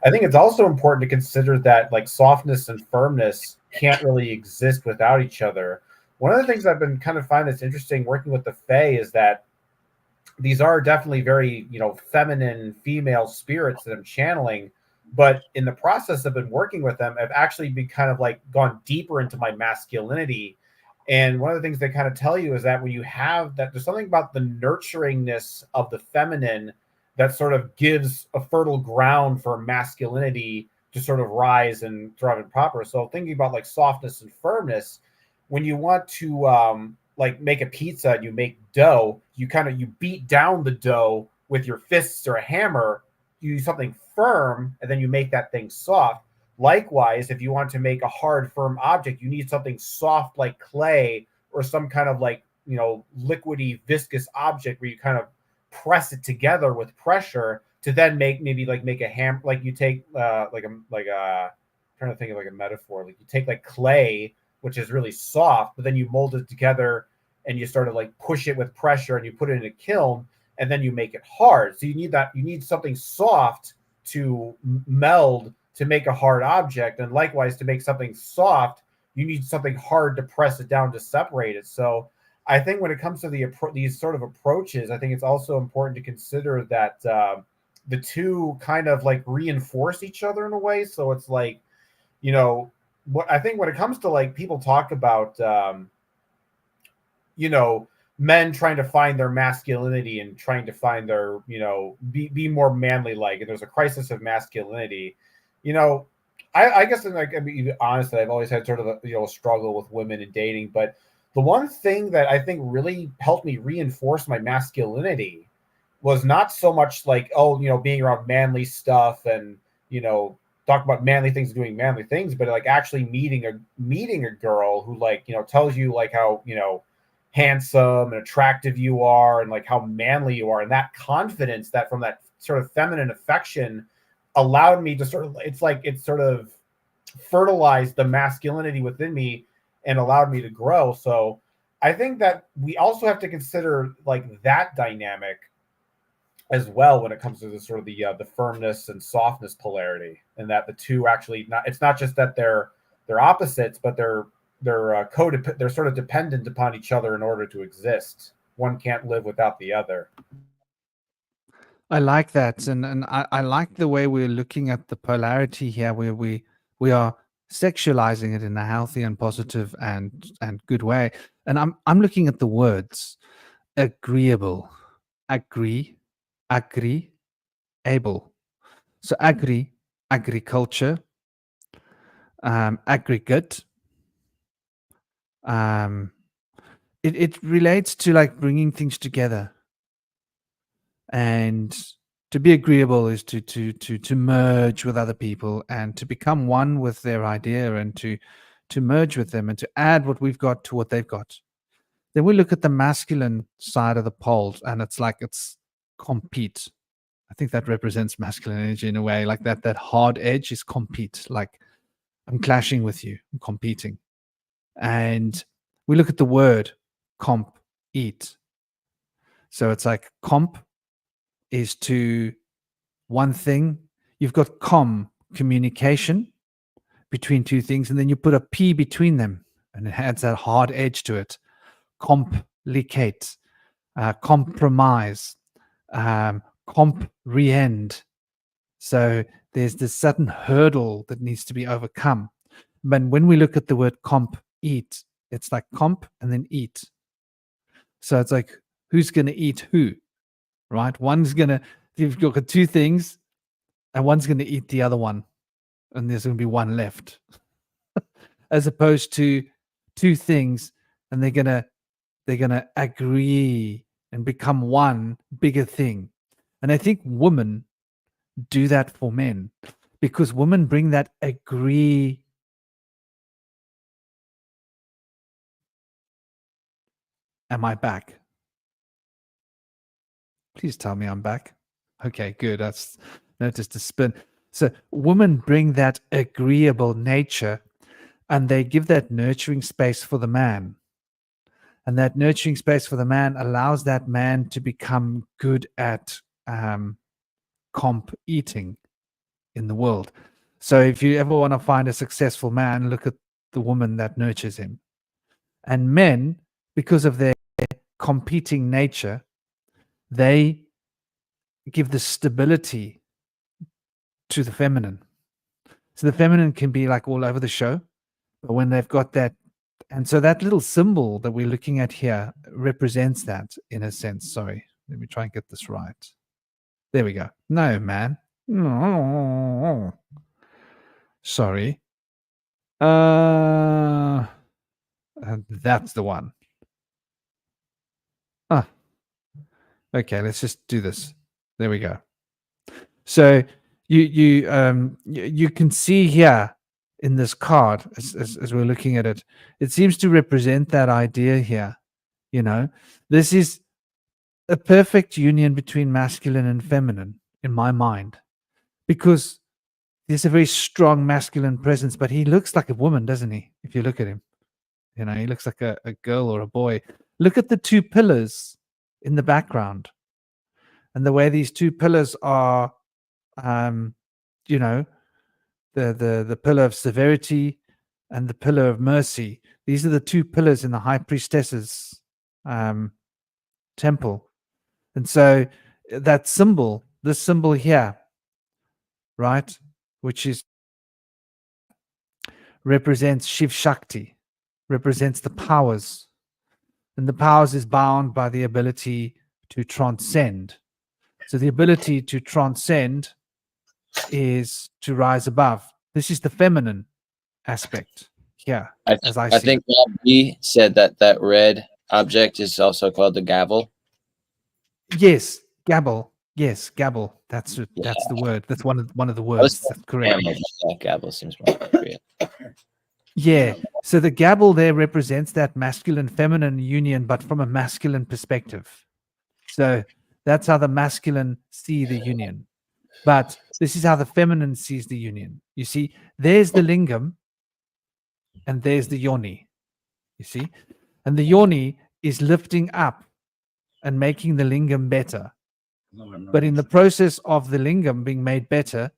I think it's also important to consider that like softness and firmness can't really exist without each other. One of the things I've been kind of find that's interesting working with the Fae is that these are definitely very, feminine female spirits that I'm channeling. But in the process of been working with them, I've actually been kind of like gone deeper into my masculinity. And one of the things they kind of tell you is that when you have that, there's something about the nurturingness of the feminine that sort of gives a fertile ground for masculinity to sort of rise and thrive and proper. So thinking about like softness and firmness, when you want to like make a pizza and you make dough, you beat down the dough with your fists or a hammer, you use something firm, and then you make that thing soft. Likewise, if you want to make a hard, firm object, you need something soft like clay or some kind of like, liquidy, viscous object where you kind of press it together with pressure to then make a ham. Like you take trying to think of like a metaphor. Like you take like clay, which is really soft, but then you mold it together and you sort of like push it with pressure and you put it in a kiln and then you make it hard. So you need something soft to meld to make a hard object, and likewise to make something soft you need something hard to press it down to separate it. So I think when it comes to these sort of approaches, I think it's also important to consider that the two kind of like reinforce each other in a way. So it's like, what I think when it comes to like people talk about men trying to find their masculinity and trying to find their, be more manly like, and there's a crisis of masculinity. I guess I'm like, be honest that I've always had sort of a struggle with women and dating, but the one thing that I think really helped me reinforce my masculinity was not so much like, being around manly stuff and, talk about manly things and doing manly things, but like actually meeting a girl who like, tells you like how, handsome and attractive you are and like how manly you are. And that confidence that from that sort of feminine affection allowed me to sort of fertilized the masculinity within me and allowed me to grow. So I think that we also have to consider like that dynamic as well when it comes to the sort of the firmness and softness polarity, and that the two actually it's not just that they're opposites, but they're sort of dependent upon each other in order to exist. One can't live without the other. I like that, and I like the way we're looking at the polarity here, where we are sexualizing it in a healthy and positive and good way. And I'm looking at the words agreeable, agree, able. So agriculture, aggregate. It relates to like bringing things together. And to be agreeable is to merge with other people and to become one with their idea and to merge with them and to add what we've got to what they've got. Then we look at the masculine side of the poles, and it's compete. I think that represents masculine energy in a way, like that hard edge is compete. Like I'm clashing with you, I'm competing. And we look at the word comp, eat. So it's like comp is to one thing. You've got communication between two things, and then you put a P between them, and it adds that hard edge to it. Complicate, compromise, comprehend. So there's this sudden hurdle that needs to be overcome. But when we look at the word eat, it's like comp and then eat. So it's like, who's going to eat who, right? You've got two things, and one's going to eat the other one, and there's going to be one left. As opposed to two things, and they're gonna agree and become one bigger thing. And I think women do that for men, because women bring that agree. Am I back? Please tell me I'm back. Okay, good. That's noticed a spin. So women bring that agreeable nature, and they give that nurturing space for the man. And that nurturing space for the man allows that man to become good at eating in the world. So if you ever want to find a successful man, look at the woman that nurtures him. And men, because of their competing nature, they give the stability to the feminine. So the feminine can be like all over the show, but when they've got that, and so that little symbol that we're looking at here represents that in a sense. Sorry, let me try and get this right. There we go. No, man. Sorry. That's the one. Okay, let's just do this. There we go. So you can see here in this card, as we're looking at it, it seems to represent that idea here. This is a perfect union between masculine and feminine in my mind, because there's a very strong masculine presence, but he looks like a woman, doesn't he? If you look at him, he looks like a girl or a boy. Look at the two pillars in the background, and the way these two pillars are, the pillar of severity and the pillar of mercy. These are the two pillars in the high priestess's temple. And so that symbol, this symbol here, right, which is represents Shiv Shakti, represents the powers. And the powers is bound by the ability to transcend. So the ability to transcend is to rise above. This is the feminine aspect here, I think Bob B said that red object is also called the gavel. Yes, gavel. Yes, gavel. That's the word. That's one of the words. That's correct. Gavel seems more appropriate. Yeah. So the gavel there represents that masculine-feminine union, but from a masculine perspective. So that's how the masculine see the union. But this is how the feminine sees the union. You see, there's the lingam and there's the yoni. You see? And the yoni is lifting up and making the lingam better. But in the process of the lingam being made better,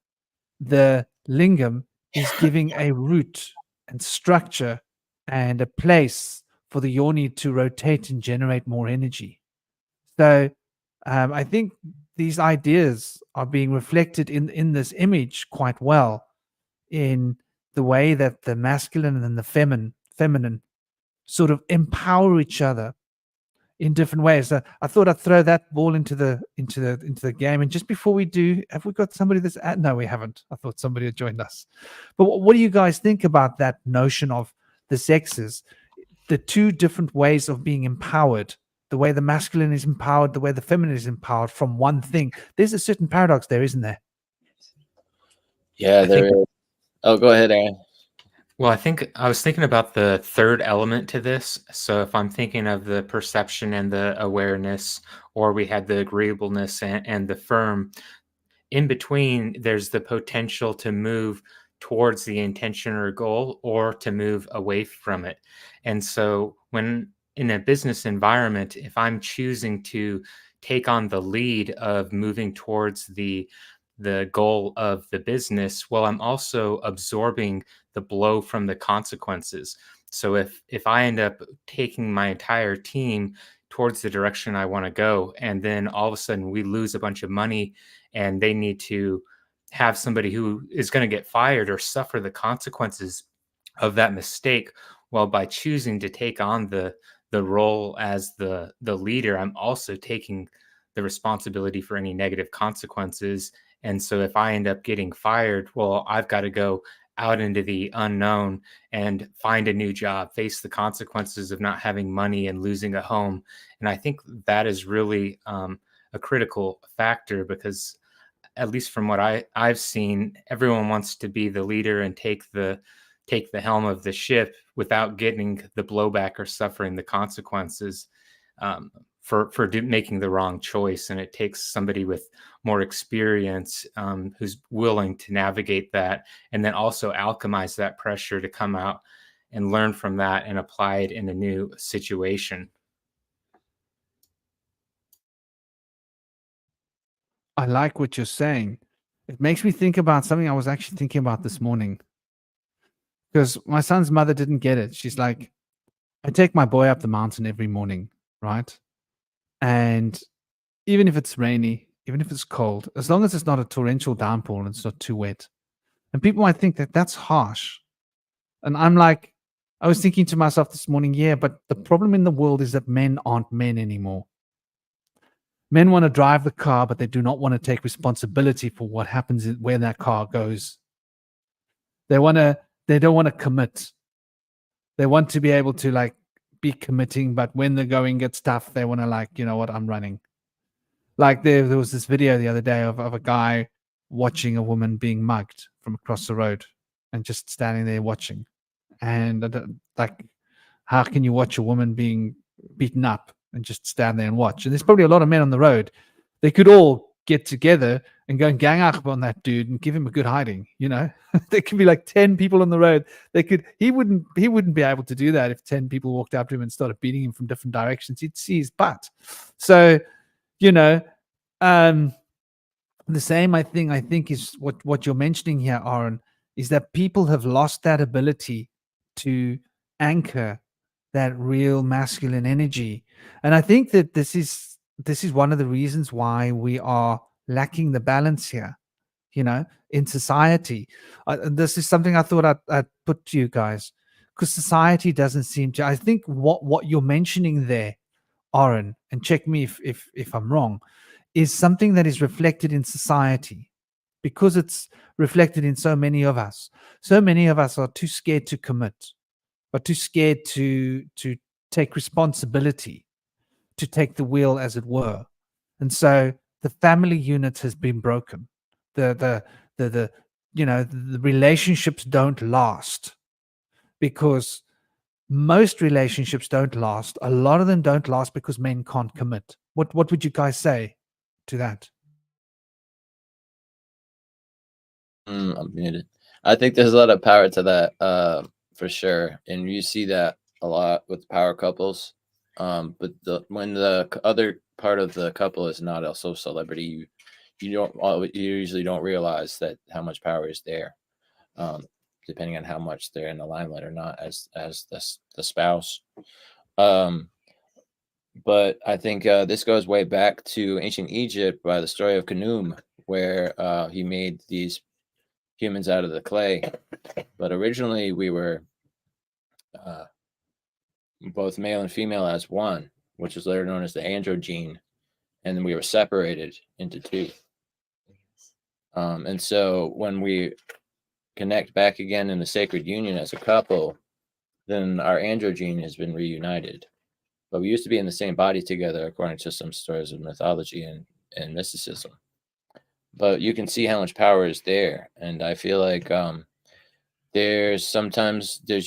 the lingam is giving a root and structure and a place for the yoni to rotate and generate more energy. So I think these ideas are being reflected in this image quite well, in the way that the masculine and the feminine sort of empower each other in different ways. So I thought I'd throw that ball into the game. And just before we do, have we got somebody that's at? No, we haven't. I thought somebody had joined us. But what do you guys think about that notion of the sexes, the two different ways of being empowered? The way the masculine is empowered, the way the feminine is empowered from one thing. There's a certain paradox there, isn't there? Yeah, there is. Oh, go ahead, Aaron. Well, I was thinking about the third element to this. So if I'm thinking of the perception and the awareness, or we had the agreeableness and the firm, in between, there's the potential to move towards the intention or goal, or to move away from it. And so when in a business environment, if I'm choosing to take on the lead of moving towards the goal of the business, well, I'm also absorbing the blow from the consequences. So if I end up taking my entire team towards the direction I want to go. And then all of a sudden we lose a bunch of money, and they need to have somebody who is going to get fired or suffer the consequences of that mistake. Well, by choosing to take on the role as the leader, I'm also taking the responsibility for any negative consequences. And so if I end up getting fired, well, I've got to go out into the unknown and find a new job, face the consequences of not having money and losing a home. And I think that is really a critical factor, because at least from what I've seen, everyone wants to be the leader and take the helm of the ship without getting the blowback or suffering the consequences for making the wrong choice. And it takes somebody with more experience who's willing to navigate that, and then also alchemize that pressure to come out and learn from that and apply it in a new situation. I like what you're saying. It makes me think about something I was actually thinking about this morning. Because my son's mother didn't get it. She's like, I take my boy up the mountain every morning, right? And even if it's rainy, even if it's cold, as long as it's not a torrential downpour and it's not too wet. And people might think that that's harsh. And I'm like, I was thinking to myself this morning, yeah, but the problem in the world is that men aren't men anymore. Men want to drive the car, but they do not want to take responsibility for what happens where that car goes. They don't want to commit. They want to be able to like be committing, but when the going gets tough, they want to like, you know what, I'm running. Like there was this video the other day of a guy watching a woman being mugged from across the road and just standing there watching. And like, how can you watch a woman being beaten up and just stand there and watch? And there's probably a lot of men on the road. They could all get together and go and gang up on that dude and give him a good hiding. You know, there could be like 10 people on the road. He wouldn't be able to do that if 10 people walked up to him and started beating him from different directions. He'd see his butt. So, you know, the same I think is what you're mentioning here, Aaron, is that people have lost that ability to anchor that real masculine energy. And I think that this is one of the reasons why we are lacking the balance here, you know, in society. This is something I thought I'd put to you guys, because society doesn't seem to. I think what you're mentioning there, Aaron, and check me if I'm wrong, is something that is reflected in society, because it's reflected in so many of us. So many of us are too scared to commit, but too scared to take responsibility, to take the wheel, as it were. And so the family unit has been broken. The relationships don't last, because most relationships don't last. A lot of them don't last because men can't commit. What would you guys say to that? I'm muted. I think there's a lot of power to that, for sure, and you see that a lot with power couples. But when the other part of the couple is not also celebrity, you usually don't realize that how much power is there, depending on how much they're in the limelight or not as the spouse. But I think this goes way back to ancient Egypt by the story of Khnum, where he made these humans out of the clay. But originally we were both male and female as one, which is later known as the andro gene, and then we were separated into two. And so when we connect back again in the sacred union as a couple, then our andro gene has been reunited. But we used to be in the same body together, according to some stories of mythology and mysticism. But you can see how much power is there, and I feel like there's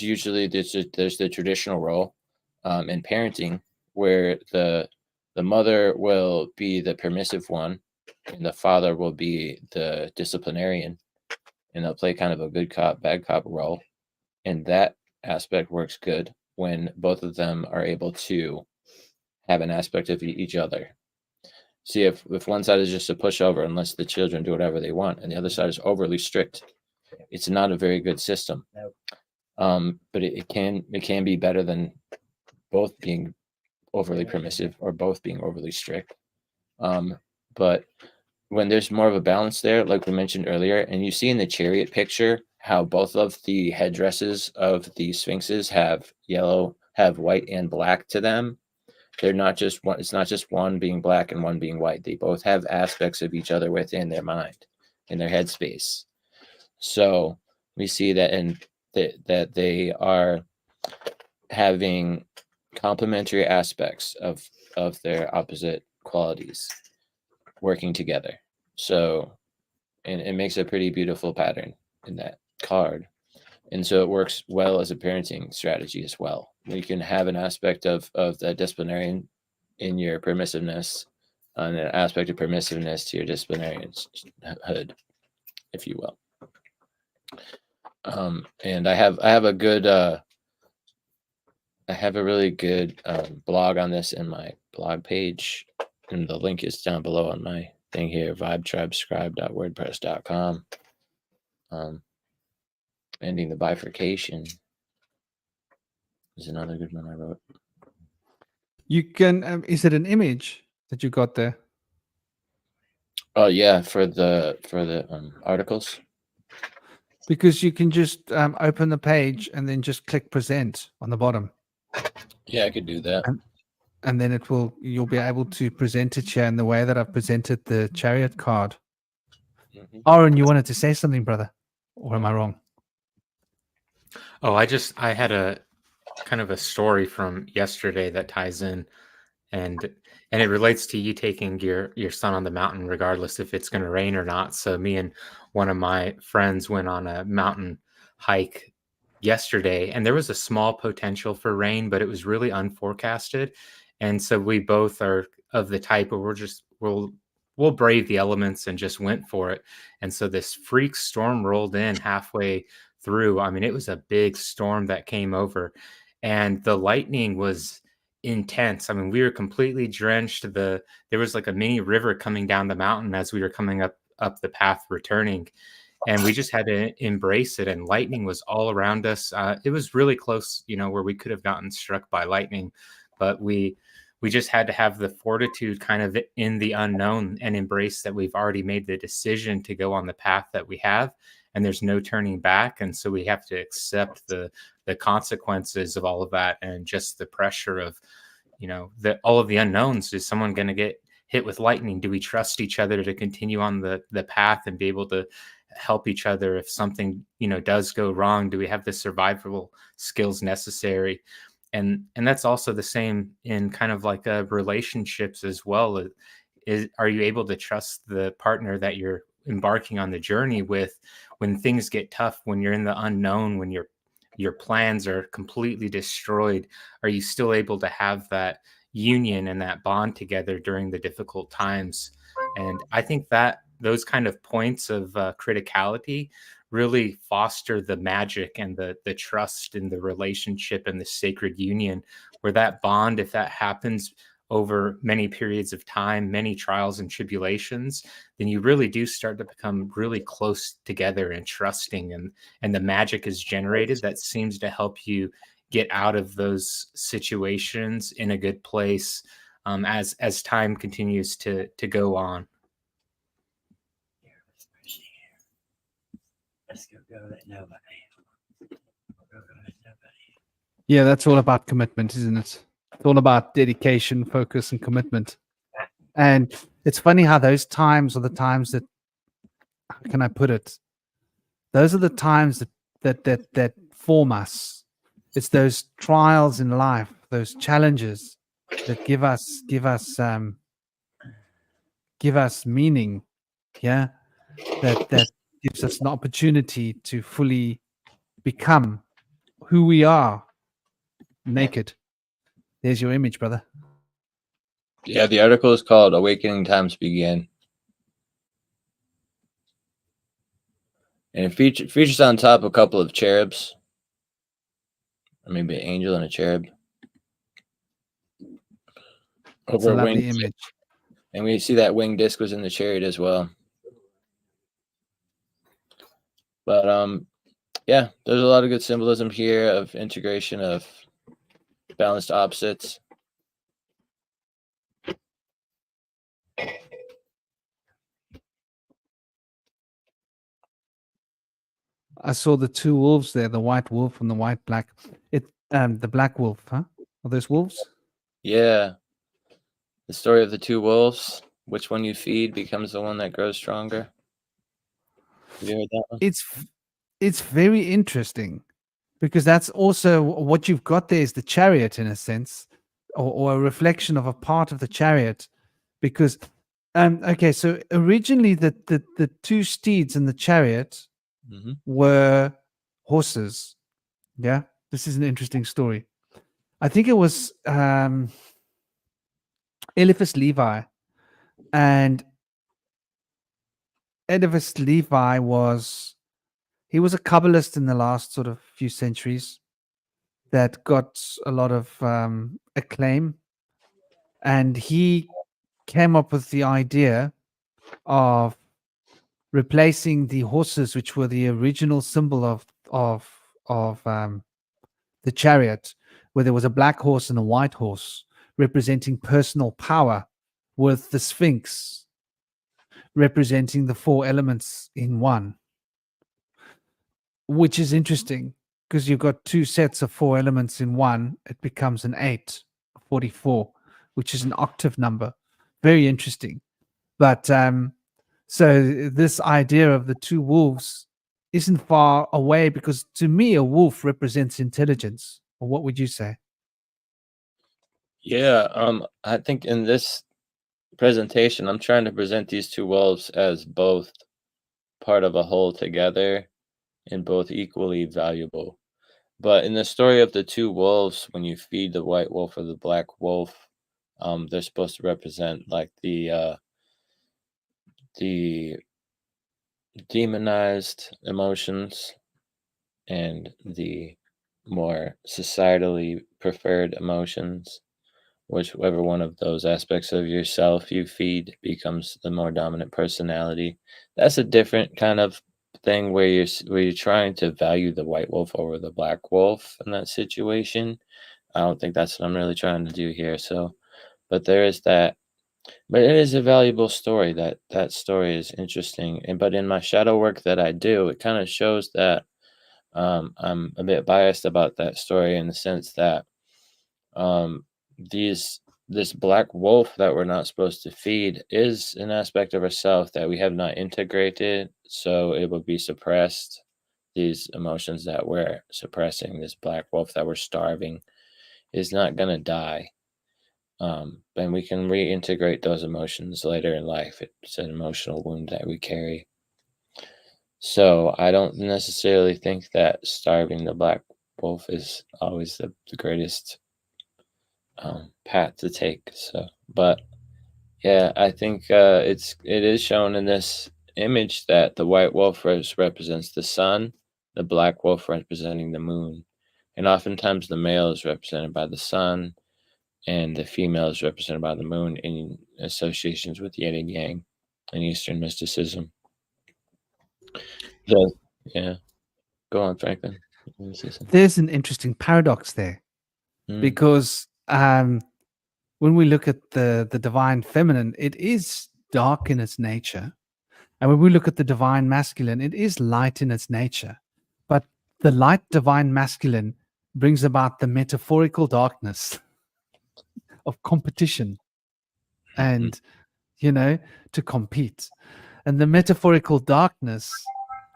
usually the traditional role in parenting, where the mother will be the permissive one and the father will be the disciplinarian, and they'll play kind of a good cop bad cop role, and that aspect works good when both of them are able to have an aspect of each other. See, if one side is just a pushover and lets the children do whatever they want, and the other side is overly strict, it's not a very good system. But it can be better than both being overly permissive or both being overly strict. But when there's more of a balance there, like we mentioned earlier, and you see in the chariot picture how both of the headdresses of the sphinxes have white and black to them. They're not just one, it's not just one being black and one being white. They both have aspects of each other within their mind, in their headspace. So we see that that they are having complementary aspects of their opposite qualities working together. So, and it makes a pretty beautiful pattern in that card. And so it works well as a parenting strategy as well. You can have an aspect of the disciplinarian in your permissiveness and an aspect of permissiveness to your disciplinarianhood, if you will. And I have a good I have a really good blog on this in my blog page, and the link is down below on my thing here, vibetribescribe.wordpress.com. Ending the bifurcation is another good one I wrote. You can, is it an image that you got there? Oh yeah, for the articles. Because you can just open the page and then just click present on the bottom. Yeah, I could do that. And then you'll be able to present it here in the way that I've presented the chariot card. Mm-hmm. Aaron, you wanted to say something, brother? Or am I wrong? Oh, I had a kind of a story from yesterday that ties in, and it relates to you taking your son on the mountain, regardless if it's going to rain or not. So me and one of my friends went on a mountain hike yesterday, and there was a small potential for rain, but it was really unforecasted. And so we both are of the type where we'll brave the elements and just went for it. And so this freak storm rolled in halfway through. I mean, it was a big storm that came over, and the lightning was intense. I mean, we were completely drenched. There was like a mini river coming down the mountain as we were coming up the path returning, and we just had to embrace it. And lightning was all around us. It was really close, where we could have gotten struck by lightning, but we just had to have the fortitude kind of in the unknown and embrace that we've already made the decision to go on the path that we have, and there's no turning back. And so we have to accept the consequences of all of that, and just the pressure of, all of the unknowns. Is someone going to get hit with lightning? Do we trust each other to continue on the path and be able to help each other if something, does go wrong? Do we have the survival skills necessary? And that's also the same in kind of like relationships as well. Are you able to trust the partner that you're embarking on the journey with when things get tough, when you're in the unknown, when your plans are completely destroyed? Are you still able to have that union and that bond together during the difficult times? And I think that those kind of points of criticality really foster the magic and the trust in the relationship and the sacred union, where that bond, if that happens over many periods of time, many trials and tribulations, then you really do start to become really close together and trusting, and the magic is generated that seems to help you get out of those situations in a good place as time continues to go on. Let's go let nobody. Yeah, that's all about commitment, isn't it? It's all about dedication, focus, and commitment. And it's funny how those times are the times that, how can I put it? Those are the times that form us. It's those trials in life, those challenges that give us meaning. Yeah, that gives us an opportunity to fully become who we are naked. There's your image, brother. Yeah, the article is called Awakening Times Begin. And it features on top a couple of cherubs. Or maybe an angel and a cherub. It's a lovely image. And we see that winged disc was in the chariot as well. But yeah, there's a lot of good symbolism here of integration of balanced opposites. I saw the two wolves there, the white wolf and the white black. The black wolf, huh? Are those wolves? Yeah. The story of the two wolves. Which one you feed becomes the one that grows stronger. Have you heard that one? It's very interesting because that's also what you've got there is the chariot in a sense, or a reflection of a part of the chariot. Because okay, so originally the two steeds in the chariot Mm-hmm. were horses. Yeah, this is an interesting story. I think it was Eliphas Levi, and Eliphas Levi was a Kabbalist in the last sort of few centuries that got a lot of acclaim, and he came up with the idea of replacing the horses, which were the original symbol of the chariot, where there was a black horse and a white horse representing personal power, with the Sphinx representing the four elements in one, which is interesting because you've got two sets of four elements in one. It becomes an 8, 44, which is an octave number. Very interesting. But so this idea of the two wolves isn't far away, because to me, a wolf represents intelligence. Or what would you say? Yeah. I think in this presentation, I'm trying to present these two wolves as both part of a whole together and both equally valuable. But in the story of the two wolves, when you feed the white wolf or the black wolf, they're supposed to represent like the demonized emotions and the more societally preferred emotions. Whichever one of those aspects of yourself you feed becomes the more dominant personality. That's a different kind of thing where you're trying to value the white wolf over the black wolf in that situation. I don't think that's what I'm really trying to do here. So, but there is that. But it is a valuable story. That story is interesting. And but in my shadow work that I do, it kind of shows that I'm a bit biased about that story in the sense that um, this black wolf that we're not supposed to feed is an aspect of ourself that we have not integrated, so it will be suppressed. These emotions that we're suppressing, this black wolf that we're starving, is not going to die. And we can reintegrate those emotions later in life. It's an emotional wound that we carry. So I don't necessarily think that starving the black wolf is always the greatest path to take. So, but yeah, I think it is shown in this image that the white wolf represents the sun, the black wolf representing the moon, and oftentimes the male is represented by the sun, and the female is represented by the moon in associations with yin and yang in Eastern mysticism. Yeah, go on, Franklin. There's an interesting paradox there, because when we look at the divine feminine, it is dark in its nature. And when we look at the divine masculine, it is light in its nature. But the light divine masculine brings about the metaphorical darkness of competition and, to compete. And the metaphorical darkness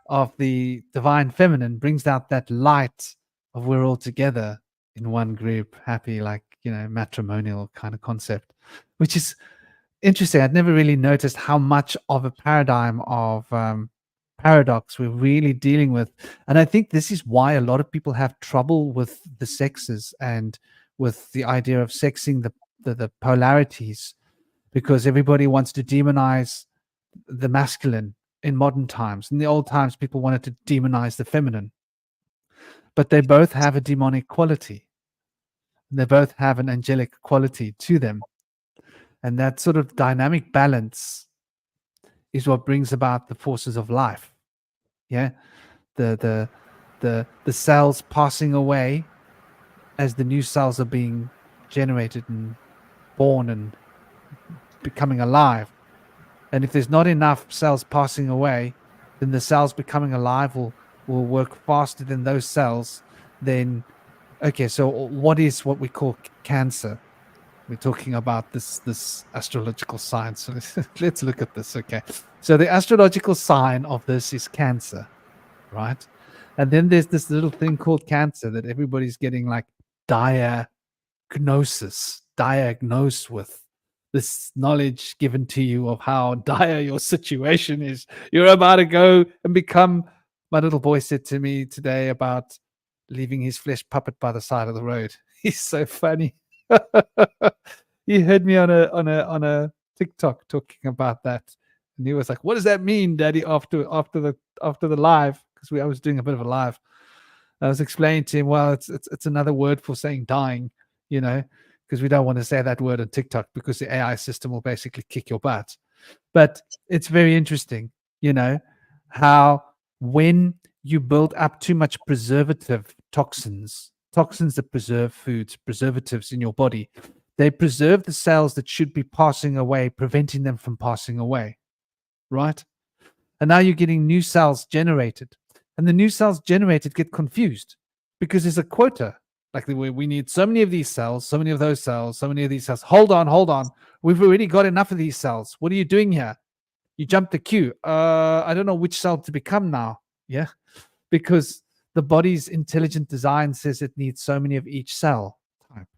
of the divine feminine brings out that light of we're all together in one group, happy, like, matrimonial kind of concept, which is interesting. I'd never really noticed how much of a paradigm of paradox we're really dealing with. And I think this is why a lot of people have trouble with the sexes and with the idea of sexing the polarities, because everybody wants to demonize the masculine in modern times. In the old times, people wanted to demonize the feminine, but they both have a demonic quality. They both have an angelic quality to them. And that sort of dynamic balance is what brings about the forces of life. Yeah. The cells passing away as the new cells are being generated and born and becoming alive. And if there's not enough cells passing away, then the cells becoming alive will work faster than those cells. Then, okay, so what is what we call cancer? We're talking about this astrological sign. So let's look at this. Okay, so the astrological sign of this is Cancer, right? And then there's this little thing called Cancer that everybody's getting like diagnosed with. This knowledge given to you of how dire your situation is. You're about to go and become. My little boy said to me today about leaving his flesh puppet by the side of the road. He's so funny. He heard me on a TikTok talking about that, and he was like, "What does that mean, Daddy?" After the live, because I was doing a bit of a live, I was explaining to him, well, it's another word for saying dying, because we don't want to say that word on TikTok because the AI system will basically kick your butt. But it's very interesting, how when you build up too much preservative toxins that preserve foods, preservatives in your body, they preserve the cells that should be passing away, preventing them from passing away, right? And now you're getting new cells generated. And the new cells generated get confused because there's a quota. Like we need so many of these cells, so many of those cells, so many of these cells. Hold on. We've already got enough of these cells. What are you doing here? You jumped the queue. I don't know which cell to become now. Yeah. Because the body's intelligent design says it needs so many of each cell type.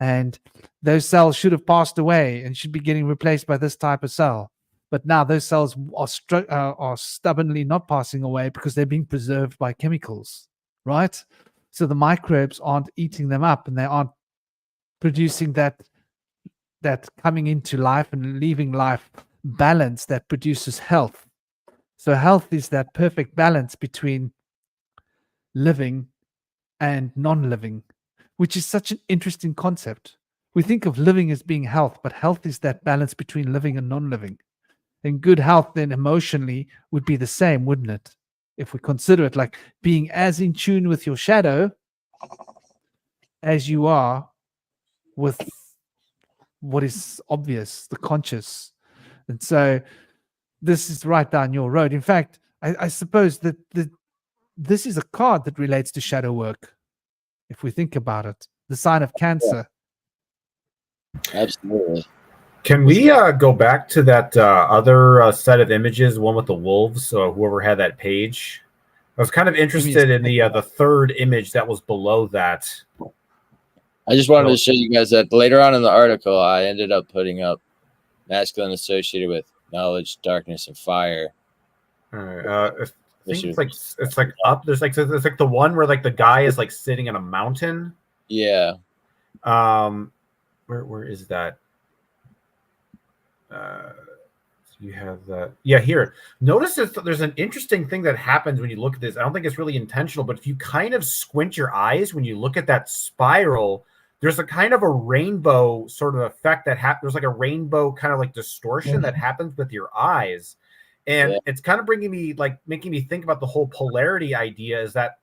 And those cells should have passed away and should be getting replaced by this type of cell. But now those cells are stubbornly not passing away because they're being preserved by chemicals, right? So the microbes aren't eating them up, and they aren't producing that coming into life and leaving life balance that produces health. So health is that perfect balance between living and non-living, which is such an interesting concept. We think of living as being health, but health is that balance between living and non-living. And good health then emotionally would be the same, wouldn't it? If we consider it like being as in tune with your shadow as you are with what is obvious, the conscious. And so this is right down your road. In fact, I suppose that this is a card that relates to shadow work. If we think about it, the sign of Cancer. Absolutely. Can we go back to that other set of images, one with the wolves? So whoever had that page, I was kind of interested in the third image that was below that. I just wanted to show you guys that later on in the article, I ended up putting up masculine associated with knowledge, darkness, and fire. All right. I think it's like up. There's like the one where like the guy is like sitting in a mountain. Yeah. Where is that? You have that. Yeah, here. Notice there's an interesting thing that happens when you look at this. I don't think it's really intentional, but if you kind of squint your eyes when you look at that spiral, there's a kind of a rainbow sort of effect that happens. There's like a rainbow kind of like distortion that happens with your eyes. And it's kind of making me think about the whole polarity idea, is that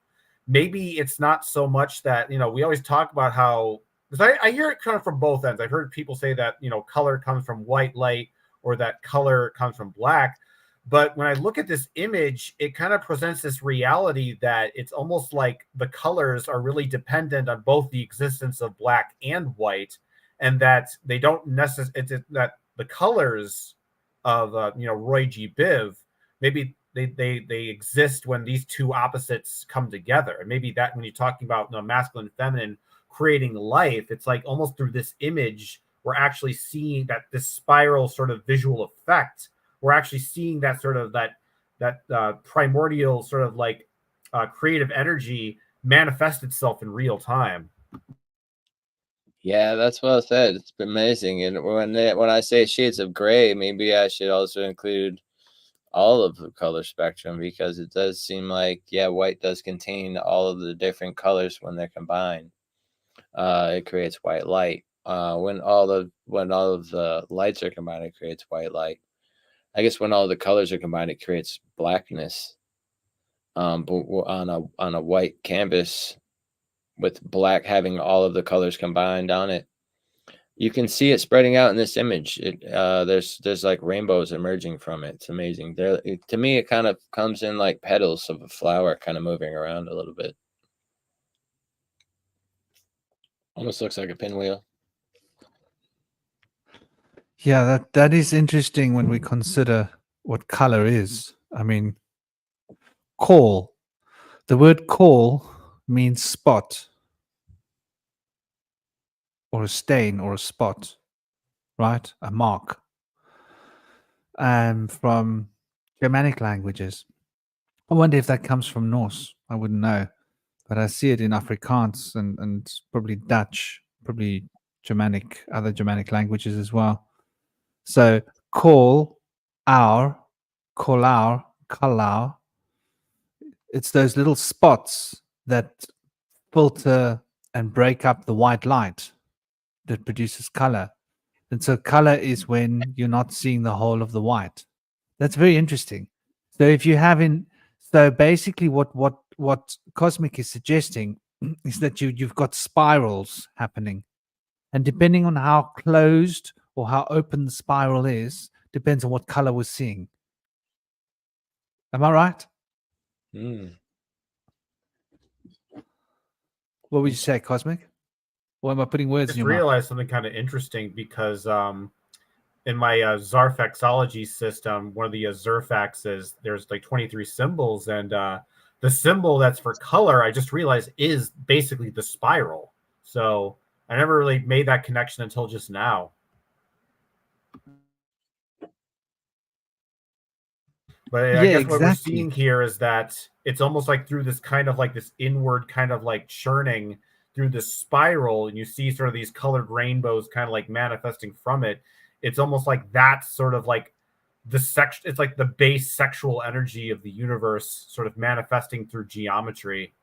maybe it's not so much that, we always talk about how, because I hear it kind of from both ends. I've heard people say that, color comes from white light or that color comes from black. But when I look at this image, it kind of presents this reality that it's almost like the colors are really dependent on both the existence of black and white, and that they don't necessarily, that the colors of, Roy G. Biv, maybe they exist when these two opposites come together. And maybe that when you're talking about masculine and feminine creating life, it's like almost through this image, we're actually seeing that this spiral sort of visual effect. We're actually seeing that sort of that primordial sort of like creative energy manifest itself in real time. Yeah, that's well said. It's amazing. And when I say shades of gray, maybe I should also include all of the color spectrum, because it does seem like, white does contain all of the different colors when they're combined. It creates white light. When all of the lights are combined, it creates white light. I guess when all the colors are combined, it creates blackness. But on a white canvas with black having all of the colors combined on it, You can see it spreading out in this image. There's like rainbows emerging from it. It's amazing. To me, it kind of comes in like petals of a flower, kind of moving around a little bit. Almost looks like a pinwheel. Yeah, that is interesting when we consider what color is. I mean, call. The word call means spot or a stain or a spot, right? A mark. From Germanic languages. I wonder if that comes from Norse. I wouldn't know. But I see it in Afrikaans and probably Dutch, probably Germanic, other Germanic languages as well. So call our, kalau. It's those little spots that filter and break up the white light that produces color. And so color is when you're not seeing the whole of the white. That's very interesting. So if you so basically what Cosmic is suggesting is that you've got spirals happening. And depending on how closed or how open the spiral is, depends on what color we're seeing. Am I right? What would you say, Cosmic? Or am I putting words in Just your mouth? realized something kind of interesting because in my Zarfaxology system, one of the Zerfaxes, there's like 23 symbols, and the symbol that's for color, I just realized, is basically the spiral. So I never really made that connection until just now. But I guess what we're seeing here is that it's almost like through this kind of like this inward kind of like churning through this spiral, and you see sort of these colored rainbows kind of like manifesting from it. It's almost like that's sort of like it's like the base sexual energy of the universe sort of manifesting through geometry.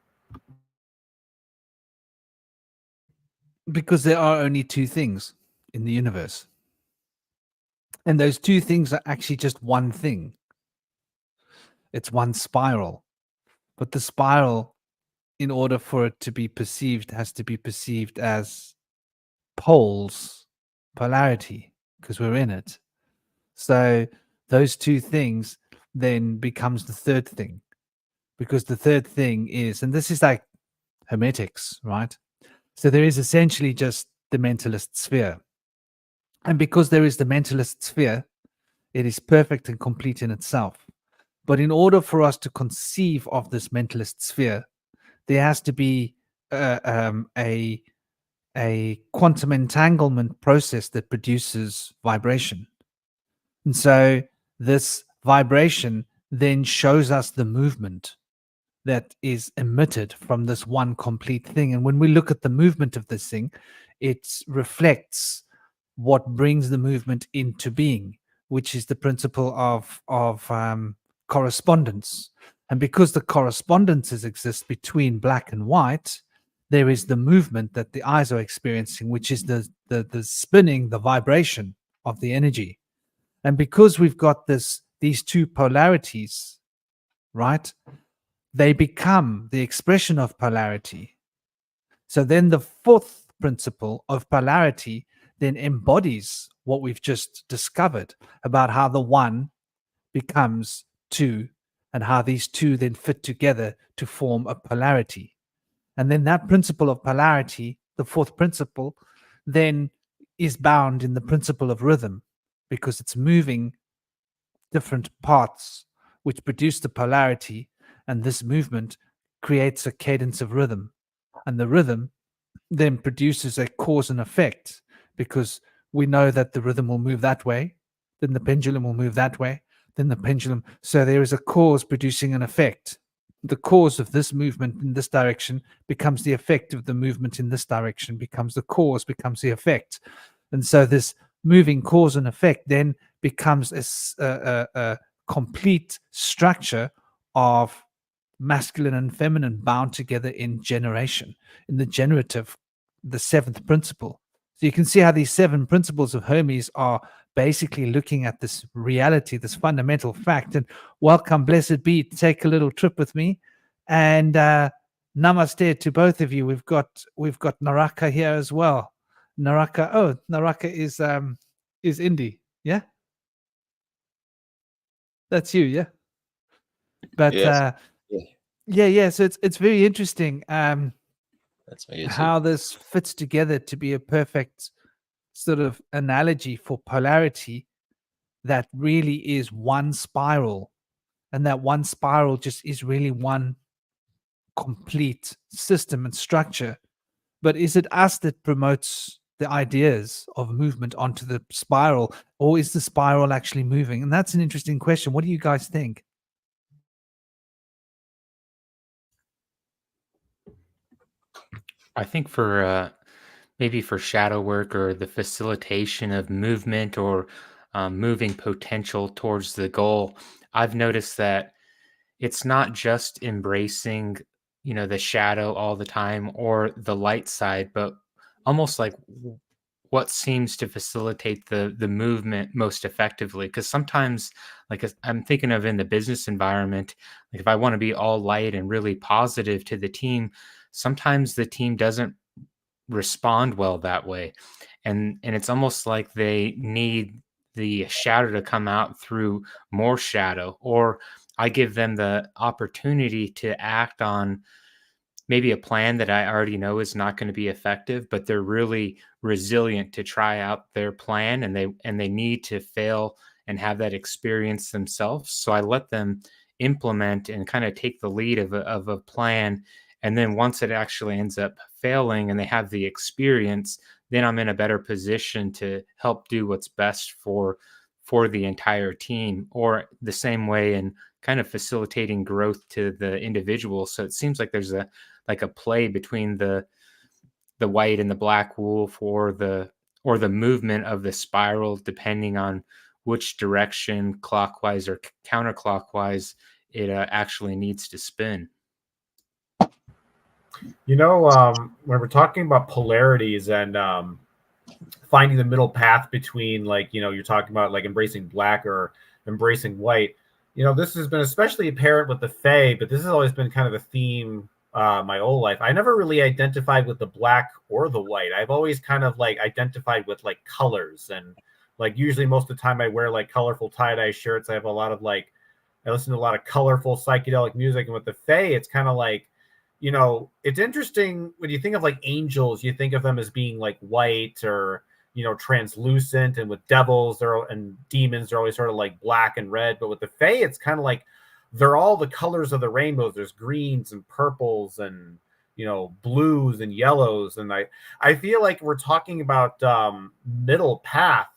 Because there are only two things in the universe. And those two things are actually just one thing. It's one spiral. But the spiral, in order for it to be perceived, has to be perceived as poles, polarity, because we're in it. So those two things then becomes the third thing. Because the third thing is, and this is like Hermetics, right? So there is essentially just the mentalist sphere. And because there is the mentalist sphere, it is perfect and complete in itself. But in order for us to conceive of this mentalist sphere, there has to be a quantum entanglement process that produces vibration. And so this vibration then shows us the movement that is emitted from this one complete thing. And when we look at the movement of this thing, it reflects what brings the movement into being, which is the principle of correspondence. And because the correspondences exist between black and white, there is the movement that the eyes are experiencing, which is the spinning, the vibration of the energy. And because we've got these two polarities, right, they become the expression of polarity. So then the fourth principle of polarity then embodies what we've just discovered about how the one becomes two and how these two then fit together to form a polarity. And then that principle of polarity, the fourth principle, then is bound in the principle of rhythm, because it's moving different parts which produce the polarity, and this movement creates a cadence of rhythm. And the rhythm then produces a cause and effect, because we know that the rhythm will move that way, then the pendulum will move that way, then the pendulum. So there is a cause producing an effect. The cause of this movement in this direction becomes the effect of the movement in this direction, becomes the cause, becomes the effect. And so this moving cause and effect then becomes a complete structure of masculine and feminine bound together in generation, in the generative, the seventh principle. So you can see how these seven principles of Hermes are basically looking at this reality, this fundamental fact. And welcome, blessed be, take a little trip with me. And namaste to both of you. We've got Naraka here as well. Naraka. Oh, Naraka is Indy. Yeah, that's you. Yeah, but Yes. Yeah, yeah. So it's very interesting that's me too. how this fits together to be a perfect sort of analogy for polarity that really is one spiral, and that one spiral just is really one complete system and structure. But is it us that promotes the ideas of movement onto the spiral, or is the spiral actually moving? And that's an interesting question. What do you guys think? I think for maybe for shadow work or the facilitation of movement or moving potential towards the goal, I've noticed that it's not just embracing, the shadow all the time or the light side, but almost like what seems to facilitate the movement most effectively. Because sometimes, I'm thinking of in the business environment, like if I want to be all light and really positive to the team, sometimes the team doesn't respond well that way, and it's almost like they need the shadow to come out through more shadow, or I give them the opportunity to act on maybe a plan that I already know is not going to be effective, but they're really resilient to try out their plan, and they need to fail and have that experience themselves. So I let them implement and kind of take the lead of a plan. And then once it actually ends up failing and they have the experience, then I'm in a better position to help do what's best for the entire team, or the same way in kind of facilitating growth to the individual. So it seems like there's a play between the white and the black wolf, or the movement of the spiral, depending on which direction, clockwise or counterclockwise, it actually needs to spin. When we're talking about polarities and finding the middle path between, you're talking about like embracing black or embracing white, this has been especially apparent with the Fae, but this has always been kind of a theme my whole life. I never really identified with the black or the white. I've always kind of like identified with like colors, and like usually most of the time I wear like colorful tie-dye shirts. I have a lot of I listen to a lot of colorful psychedelic music, and with the Fae, it's kind of like, it's interesting when you think of like angels, you think of them as being like white or, translucent, and with devils and demons, they're always sort of like black and red. But with the Fae, it's kind of like they're all the colors of the rainbows. There's greens and purples and, blues and yellows. And I feel like we're talking about middle path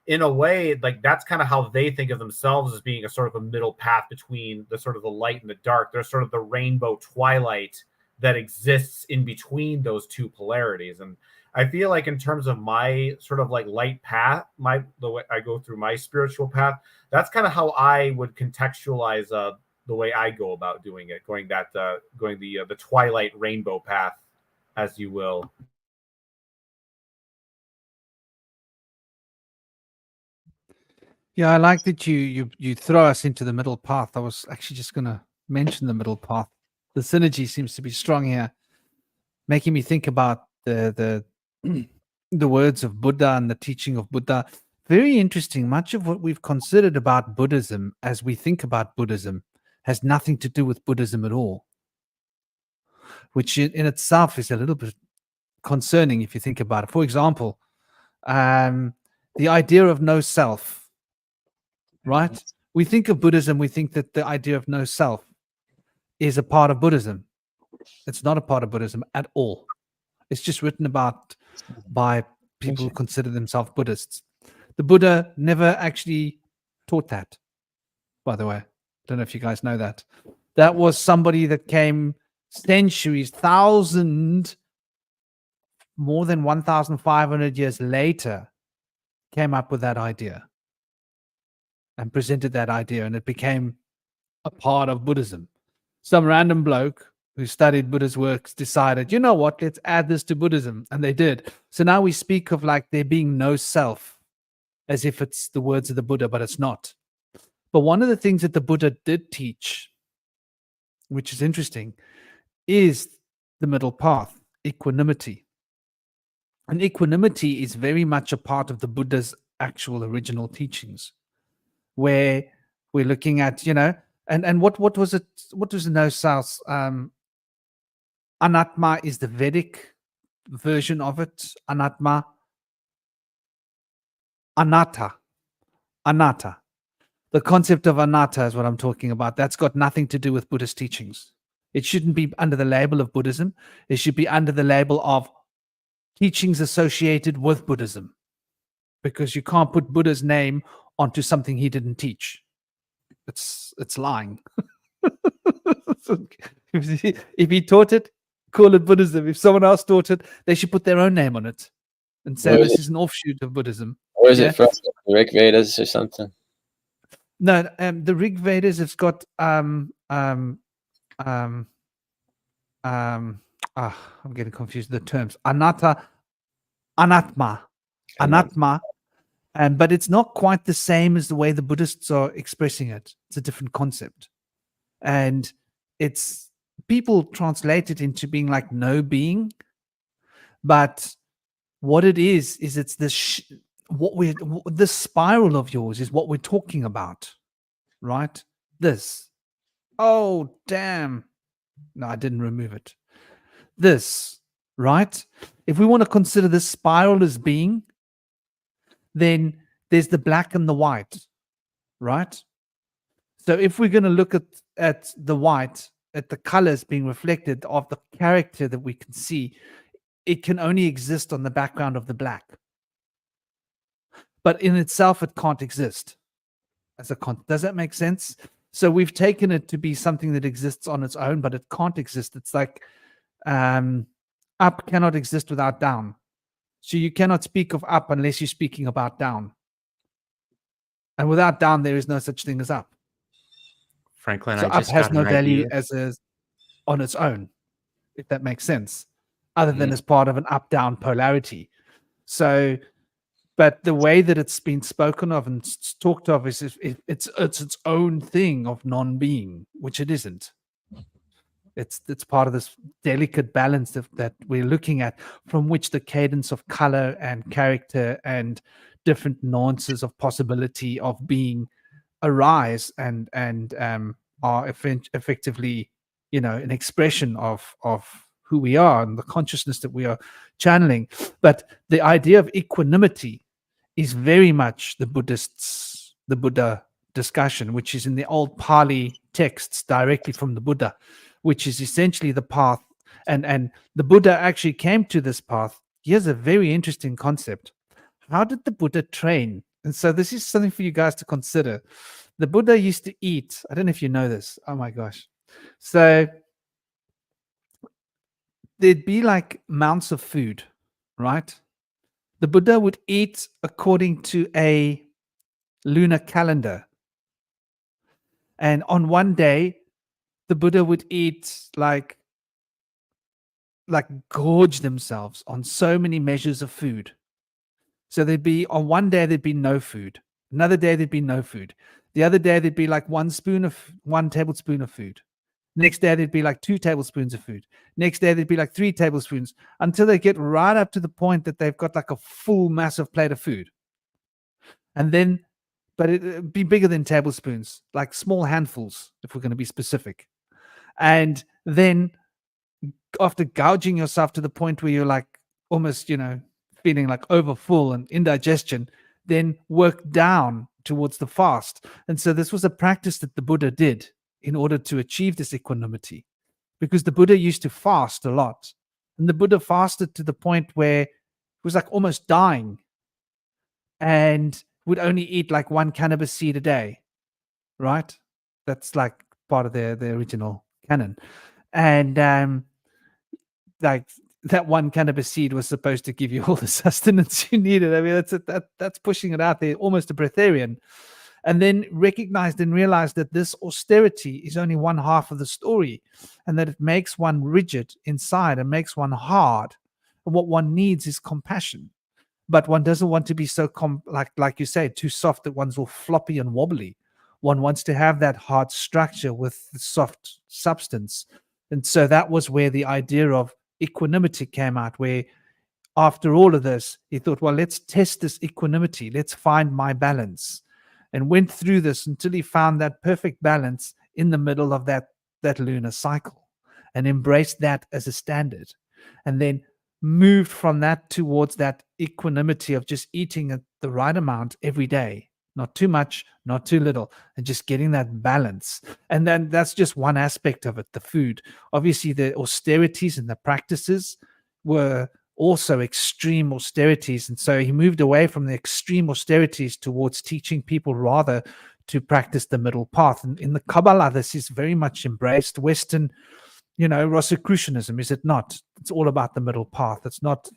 in a way. Like that's kind of how they think of themselves, as being a sort of a middle path between the sort of the light and the dark. They're sort of the rainbow twilight that exists in between those two polarities. And I feel like in terms of my sort of like light path, the way I go through my spiritual path, that's kind of how I would contextualize the way I go about doing it, going the twilight rainbow path, as you will. Yeah, I like that you throw us into the middle path. I was actually just going to mention the middle path. The synergy seems to be strong here, making me think about the the words of Buddha and the teaching of Buddha. Very interesting. Much of what we've considered about Buddhism, as we think about Buddhism, has nothing to do with Buddhism at all, which in itself is a little bit concerning if you think about it. For example, the idea of no self, right? We think of Buddhism, we think that the idea of no self is a part of Buddhism. It's not a part of Buddhism at all. It's just written about by people who consider themselves Buddhists. The Buddha never actually taught that, by the way. I don't know if you guys know that. That was somebody that came centuries, more than 1,500 years later, came up with that idea and presented that idea, and it became a part of Buddhism. Some random bloke who studied Buddha's works decided, you know what, let's add this to Buddhism. And they did. So now we speak of like there being no self, as if it's the words of the Buddha, but it's not. But one of the things that the Buddha did teach, which is interesting, is the middle path, equanimity. And equanimity is very much a part of the Buddha's actual original teachings, where we're looking at, and what was it? What was the no south? Anatma is the Vedic version of it. Anatta. The concept of anatta is what I'm talking about. That's got nothing to do with Buddhist teachings. It shouldn't be under the label of Buddhism. It should be under the label of teachings associated with Buddhism, because you can't put Buddha's name onto something he didn't teach. It's lying. If he taught it, call it Buddhism. If someone else taught it, they should put their own name on it and say this is an offshoot of Buddhism. Or is it from the Rig Vedas or something? No, the Rig Vedas have got I'm getting confused with the terms. Anatma, but it's not quite the same as the way the Buddhists are expressing it. It's a different concept, and it's people translate it into being like no being, but what it is it's this this spiral of yours is what we're talking about, right? This. Oh damn! No, I didn't remove it. This, right? If we want to consider this spiral as being, then there's the black and the white, right? So if we're going to look at the white, at the colors being reflected of the character that we can see, it can only exist on the background of the black. But in itself, it can't exist as a does that make sense? So we've taken it to be something that exists on its own, but it can't exist. It's like up cannot exist without down. So you cannot speak of up unless you're speaking about down. And without down, there is no such thing as up. Franklin, so I up just has got no an value idea. on its own, if that makes sense, other than as part of an up-down polarity. So, but the way that it's been spoken of and talked of is it's its own thing of non-being, which it isn't. It's part of this delicate balance that we're looking at, from which the cadence of color and character and different nuances of possibility of being arise and are effectively, an expression of who we are and the consciousness that we are channeling. But the idea of equanimity is very much the Buddha discussion, which is in the old Pali texts directly from the Buddha, which is essentially the path. And the Buddha actually came to this path. Here's a very interesting concept. How did the Buddha train? And so this is something for you guys to consider. The Buddha used to eat. I don't know if you know this. Oh my gosh. So there'd be like mounts of food, right? The Buddha would eat according to a lunar calendar. And on one day, the Buddha would eat like gorge themselves on so many measures of food. So there'd be, on one day, there'd be no food. Another day, there'd be no food. The other day, there'd be like one tablespoon of food. Next day, there'd be like 2 tablespoons of food. Next day, there'd be like 3 tablespoons, until they get right up to the point that they've got like a full, massive plate of food. And then, but it'd be bigger than tablespoons, like small handfuls, if we're going to be specific. And then after gouging yourself to the point where you're like almost, feeling like overfull and indigestion, then work down towards the fast. And so this was a practice that the Buddha did in order to achieve this equanimity, because the Buddha used to fast a lot. And the Buddha fasted to the point where it was like almost dying, and would only eat like 1 cannabis seed a day, right? That's like part of the original canon. And like that 1 cannabis seed was supposed to give you all the sustenance you needed. I mean, that's pushing it out there, almost a breatharian. And then recognized and realized that this austerity is only one half of the story, and that it makes one rigid inside and makes one hard. And what one needs is compassion. But one doesn't want to be so, like you say, too soft that one's all floppy and wobbly. One wants to have that hard structure with the soft substance. And so that was where the idea of equanimity came out, where after all of this, he thought, well, let's test this equanimity. Let's find my balance. And went through this until he found that perfect balance in the middle of that lunar cycle and embraced that as a standard. And then moved from that towards that equanimity of just eating at the right amount every day. Not too much, not too little, and just getting that balance. And then that's just one aspect of it, the food. Obviously, the austerities and the practices were also extreme austerities. And so he moved away from the extreme austerities towards teaching people rather to practice the middle path. And in the Kabbalah, this is very much embraced. Western, Rosicrucianism, is it not? It's all about the middle path. It's not,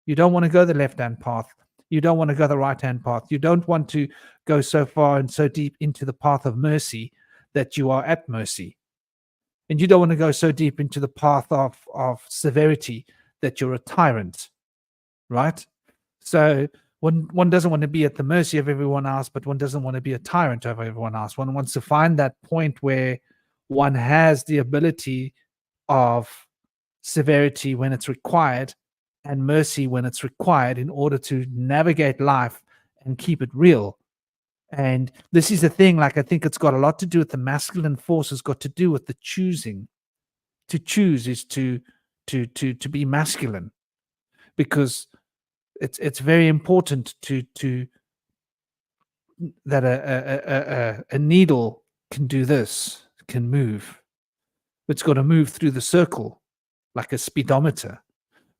you don't want to go the left-hand path. You don't want to go the right-hand path. You don't want to go so far and so deep into the path of mercy that you are at mercy. And you don't want to go so deep into the path of severity that you're a tyrant, right? So one doesn't want to be at the mercy of everyone else, but one doesn't want to be a tyrant over everyone else. One wants to find that point where one has the ability of severity when it's required and mercy when it's required in order to navigate life and keep it real. And this is the thing, like, I think it's got a lot to do with the masculine force. Has got to do with the choosing. To choose is to be masculine, because it's very important that a needle can do this, can move. It's got to move through the circle like a speedometer,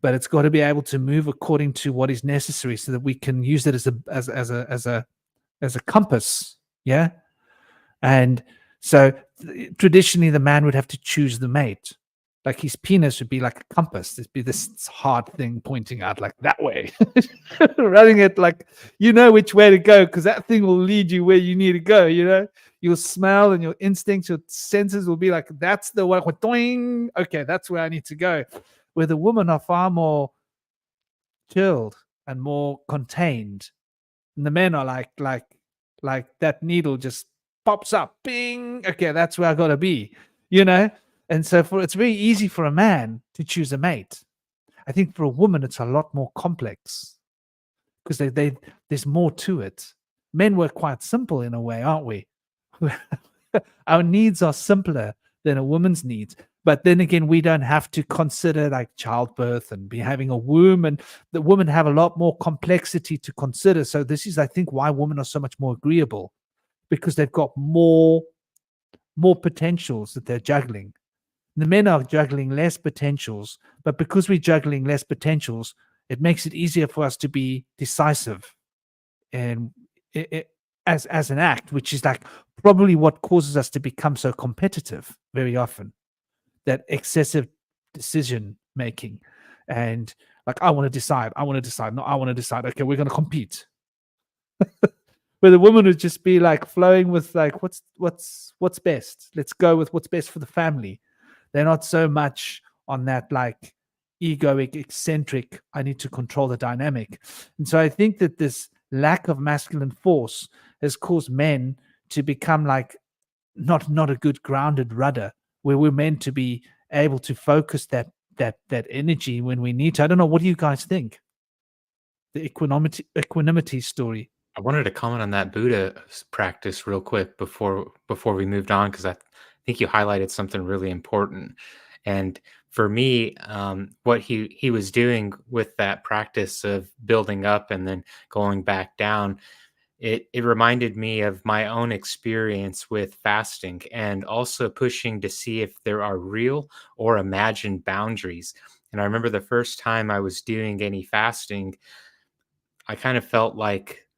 but it's got to be able to move according to what is necessary so that we can use it as a compass. Yeah. And so traditionally the man would have to choose the mate. Like his penis would be like a compass. There'd be this hard thing pointing out like that way, running it like, which way to go, because that thing will lead you where you need to go. Your smell and your instincts, your senses will be like, that's the way. Okay, that's where I need to go. Where the women are far more chilled and more contained, and the men are like that needle just pops up, bing. Okay, that's where I gotta be. And so it's very easy for a man to choose a mate. I think for a woman, it's a lot more complex because there's more to it. Men were quite simple in a way, aren't we? Our needs are simpler than a woman's needs. But then again, we don't have to consider like childbirth and be having a womb, and the women have a lot more complexity to consider. So this is, I think, why women are so much more agreeable, because they've got more potentials that they're juggling. The men are juggling less potentials, but because we're juggling less potentials, it makes it easier for us to be decisive, and as an act, which is like probably what causes us to become so competitive very often. That excessive decision making, and like, I want to decide. No, I want to decide. Okay, we're going to compete. Where the woman would just be like flowing with like, what's best. Let's go with what's best for the family. They're not so much on that like egoic, eccentric, I need to control the dynamic. And so I think that this lack of masculine force has caused men to become like not a good grounded rudder, where we're meant to be able to focus that energy when we need to. I don't know. What do you guys think? The equanimity story. I wanted to comment on that Buddha practice real quick before we moved on, because I think you highlighted something really important. And for me, what he was doing with that practice of building up and then going back down, it reminded me of my own experience with fasting, and also pushing to see if there are real or imagined boundaries. And I remember the first time I was doing any fasting, I kind of felt like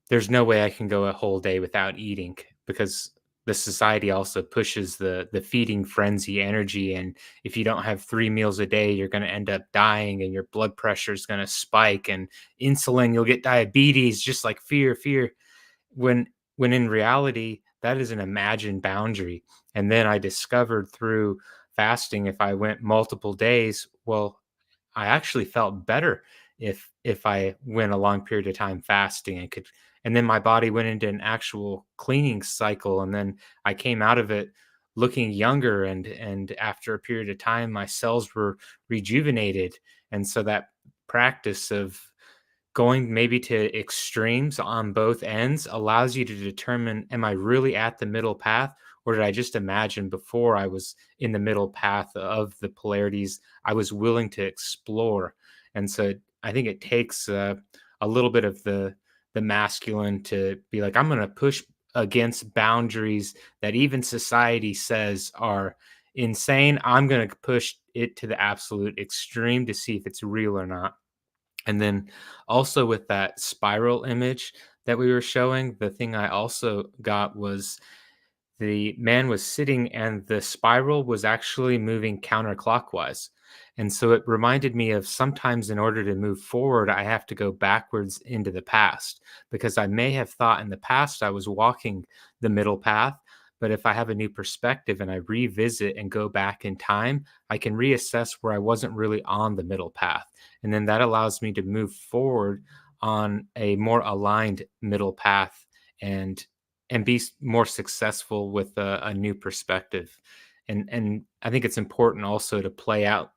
there's no way I can go a whole day without eating, because the society also pushes the feeding frenzy energy. And if you don't have 3 meals a day, you're going to end up dying, and your blood pressure is going to spike, and insulin, you'll get diabetes, just like fear. When in reality, that is an imagined boundary. And then I discovered through fasting, if I went multiple days, well, I actually felt better if I went a long period of time fasting, and then my body went into an actual cleaning cycle, and then I came out of it looking younger, and after a period of time, my cells were rejuvenated. And so that practice of going maybe to extremes on both ends allows you to determine, am I really at the middle path, or did I just imagine before I was in the middle path of the polarities I was willing to explore? And so I think it takes a little bit of the masculine to be like, I'm going to push against boundaries that even society says are insane. I'm going to push it to the absolute extreme to see if it's real or not. And then also with that spiral image that we were showing, the thing I also got was the man was sitting and the spiral was actually moving counterclockwise. And so it reminded me of sometimes in order to move forward, I have to go backwards into the past, because I may have thought in the past I was walking the middle path. But if I have a new perspective and I revisit and go back in time, I can reassess where I wasn't really on the middle path. And then that allows me to move forward on a more aligned middle path and be more successful with a new perspective. And I think it's important also to play out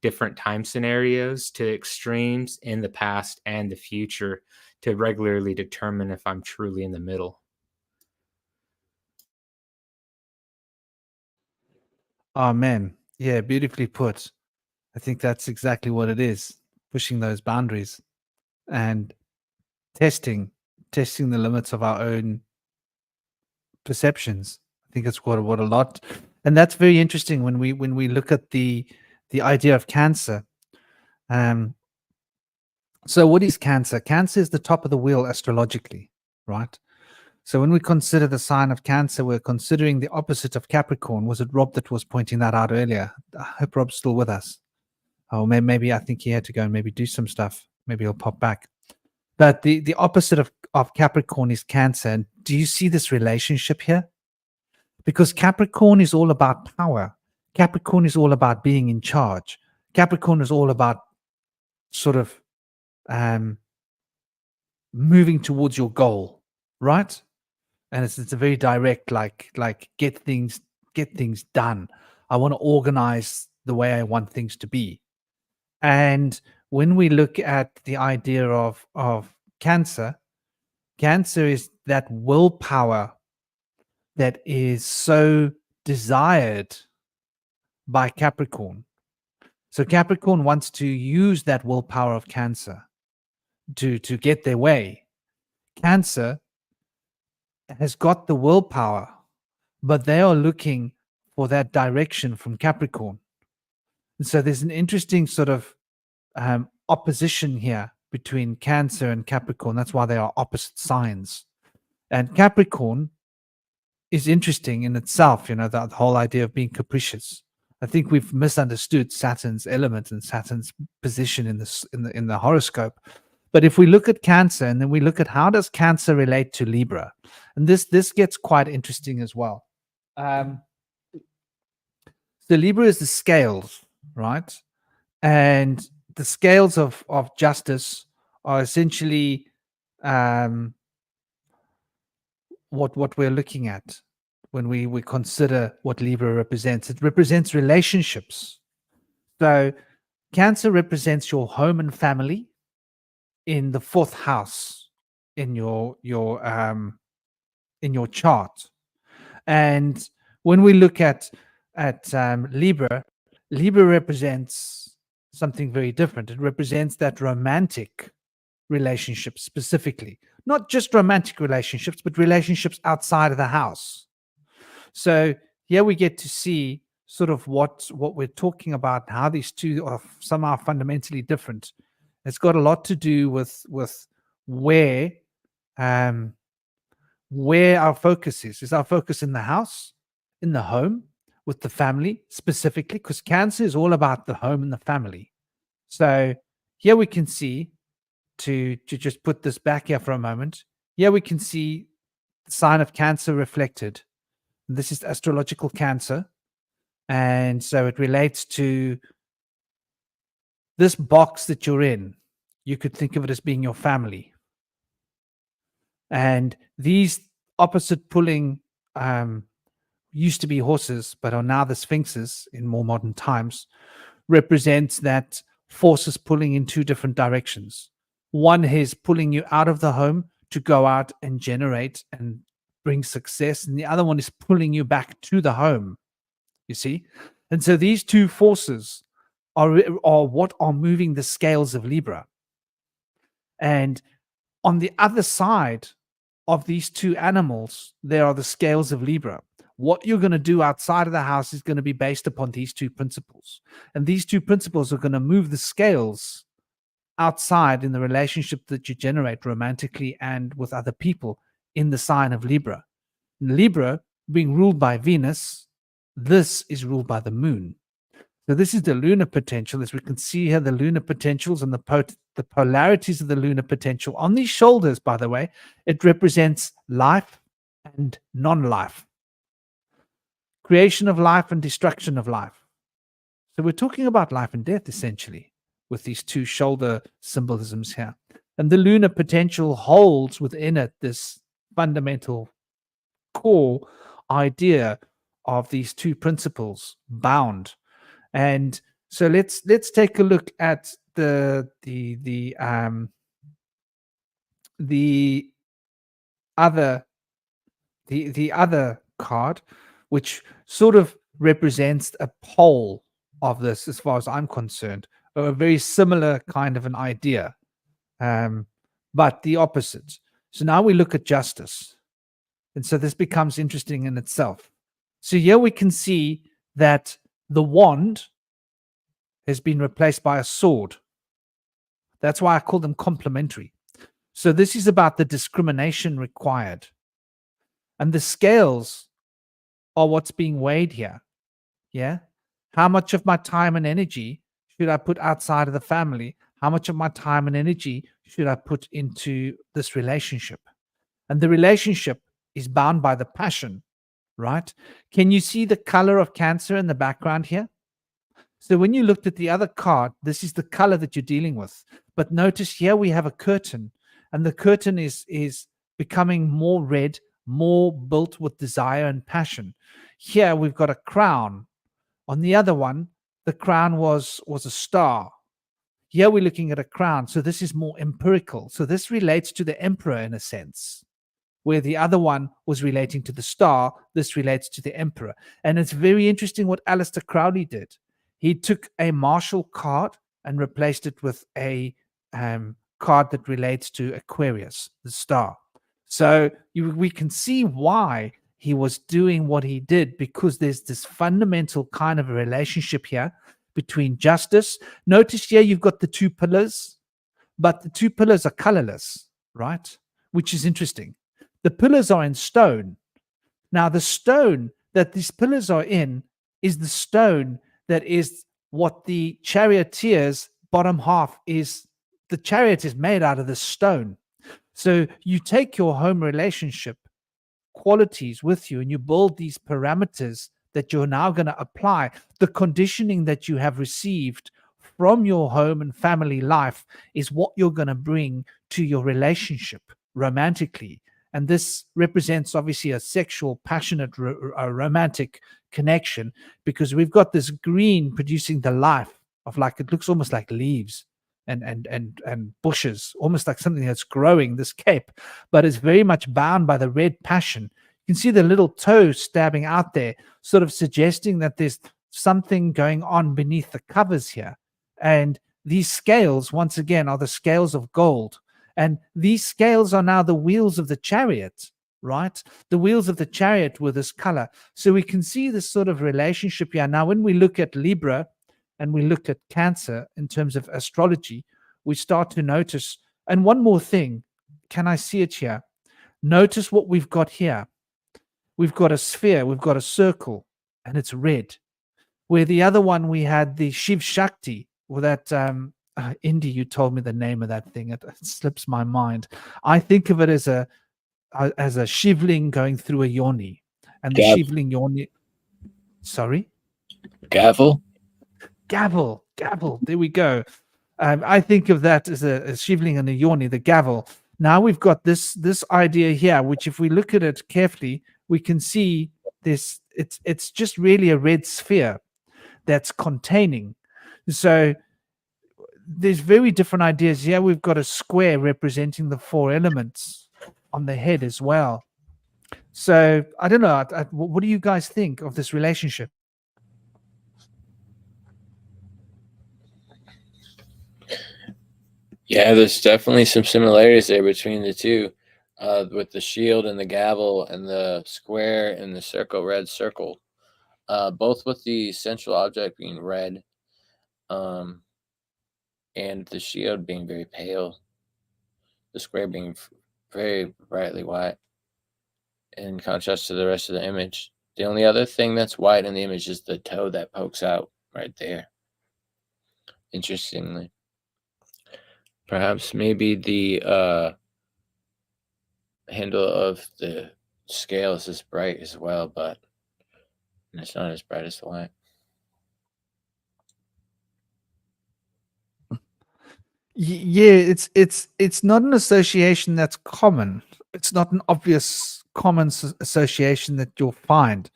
different time scenarios to extremes in the past and the future to regularly determine if I'm truly in the middle. Amen. Yeah, beautifully put. I think that's exactly what it is, pushing those boundaries and testing the limits of our own perceptions. I think it's what a lot, and that's very interesting when we look at the idea of Cancer. So what is Cancer? Cancer is the top of the wheel astrologically, right? So when we consider the sign of Cancer, we're considering the opposite of Capricorn. Was it Rob that was pointing that out earlier? I hope Rob's still with us. Oh, maybe I think he had to go and maybe do some stuff. Maybe he'll pop back. But the opposite of Capricorn is Cancer. And do you see this relationship here? Because Capricorn is all about power. Capricorn is all about being in charge. Capricorn is all about sort of moving towards your goal, right? And it's a very direct, like get things done. I want to organize the way I want things to be. And when we look at the idea of Cancer is that willpower that is so desired by Capricorn. So Capricorn wants to use that willpower of Cancer to get their way. Cancer has got the willpower, but they are looking for that direction from Capricorn. And so there's an interesting sort of opposition here between Cancer and Capricorn. That's why they are opposite signs. And Capricorn is interesting in itself, the whole idea of being capricious. I think we've misunderstood Saturn's element and Saturn's position in the horoscope. But if we look at Cancer and then we look at how does Cancer relate to Libra, and this gets quite interesting as well. So Libra is the scales, right? And the scales of justice are essentially what we're looking at when we consider what Libra represents. It represents relationships. So Cancer represents your home and family in the fourth house in your chart. And when we look at Libra represents something very different. It represents that romantic relationship specifically, not just romantic relationships, but relationships outside of the house. So here we get to see sort of what we're talking about, how these two are somehow fundamentally different. It's got a lot to do with where our focus is. Is our focus in the house, in the home, with the family specifically? Because Cancer is all about the home and the family. So here we can see, to just put this back here for a moment, here we can see the sign of Cancer reflected. This is astrological Cancer. And so it relates to this box that you're in. You could think of it as being your family. And these opposite pulling used to be horses, but are now the sphinxes in more modern times, represents that forces pulling in two different directions. One is pulling you out of the home to go out and generate and bring success, and the other one is pulling you back to the home. You see? And so these two forces are what are moving the scales of Libra. And on the other side of these two animals, there are the scales of Libra. What you're going to do outside of the house is going to be based upon these two principles. And these two principles are going to move the scales outside in the relationship that you generate romantically and with other people in the sign of Libra. Libra being ruled by Venus, this is ruled by the moon. So this is the lunar potential. As we can see here, the lunar potentials and the polarities of the lunar potential. On these shoulders, by the way, it represents life and non-life. Creation of life and destruction of life. So we're talking about life and death, essentially, with these two shoulder symbolisms here. And the lunar potential holds within it this fundamental core idea of these two principles bound. And so let's take a look at the other card, which sort of represents a pole of this, as far as I'm concerned, or a very similar kind of an idea, but the opposite. So now we look at justice, and so this becomes interesting in itself. So here we can see that the wand has been replaced by a sword. That's why I call them complementary. So this is about the discrimination required. And the scales are what's being weighed here. Yeah? How much of my time and energy should I put outside of the family? How much of my time and energy should I put into this relationship? And the relationship is bound by the passion, right? Can you see the color of Cancer in the background here? So when you looked at the other card, this is the color that you're dealing with. But notice here we have a curtain, and the curtain is becoming more red, more built with desire and passion. Here we've got a crown. On the other one, the crown was a star. Here we're looking at a crown. So this is more empirical. So this relates to the emperor in a sense. Where the other one was relating to the star, this relates to the emperor. And it's very interesting what Aleister Crowley did. He took a martial card and replaced it with a card that relates to Aquarius, the star. So we can see why he was doing what he did, because there's this fundamental kind of a relationship here between justice. Notice here you've got the two pillars, but the two pillars are colorless, right? Which is interesting. The pillars are in stone. Now, the stone that these pillars are in is the stone that is what the charioteer's bottom half is. The chariot is made out of this stone. So you take your home relationship qualities with you and you build these parameters that you're now going to apply. The conditioning that you have received from your home and family life is what you're going to bring to your relationship romantically. And this represents obviously a sexual, passionate, romantic connection, because we've got this green producing the life of, like, it looks almost like leaves and bushes, almost like something that's growing, this cape, but it's very much bound by the red passion. You can see the little toe stabbing out there, sort of suggesting that there's something going on beneath the covers here. And these scales, once again, are the scales of gold. And these scales are now the wheels of the chariot, right? The wheels of the chariot with this color. So we can see this sort of relationship here. Now, when we look at Libra and we look at Cancer in terms of astrology, we start to notice. And one more thing, can I see it here? Notice what we've got here. We've got a sphere, we've got a circle, and it's red. Where the other one, we had the Shiv Shakti, or that Indy, you told me the name of that thing. It slips my mind. I think of it as a shivling going through a yoni, and the shivling yoni. Sorry, Gavel. There we go. I think of that as a shivling and a yoni, the gavel. Now we've got this idea here, which, if we look at it carefully, we can see this. It's just really a red sphere that's containing. So there's very different ideas. Yeah, we've got a square representing the 4 elements on the head as well. So I don't know. What do you guys think of this relationship? Yeah, there's definitely some similarities there between the two, with the shield and the gavel and the square and the circle, red circle, both with the central object being red, and the shield being very pale, the square being very brightly white, in contrast to the rest of the image. The only other thing that's white in the image is the toe that pokes out right there. Interestingly, perhaps maybe the handle of the scales is bright as well, but it's not as bright as the white. Yeah, it's not an association that's common. It's not an obvious common association that you'll find.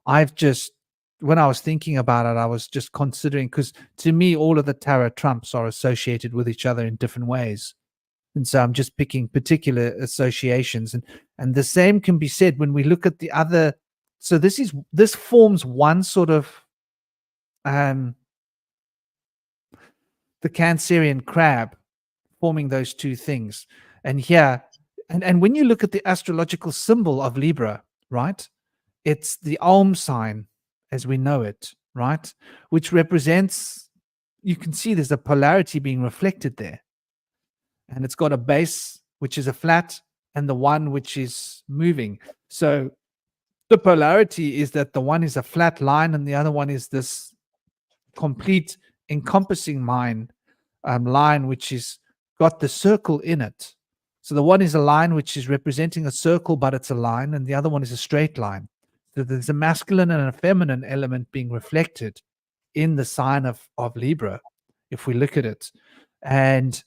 I've just, when I was thinking about it, I was just considering, because to me all of the tarot trumps are associated with each other in different ways, and so I'm just picking particular associations, and the same can be said when we look at the other. So this forms one sort of the Cancerian crab, forming those two things. And here, and when you look at the astrological symbol of Libra, right, it's the Om sign as we know it, right, which represents, you can see there's a polarity being reflected there. And it's got a base, which is a flat, and the one which is moving. So the polarity is that the one is a flat line and the other one is this complete encompassing line which is got the circle in it. So the one is a line which is representing a circle, but it's a line, and the other one is a straight line. So there's a masculine and a feminine element being reflected in the sign of Libra, if we look at it. And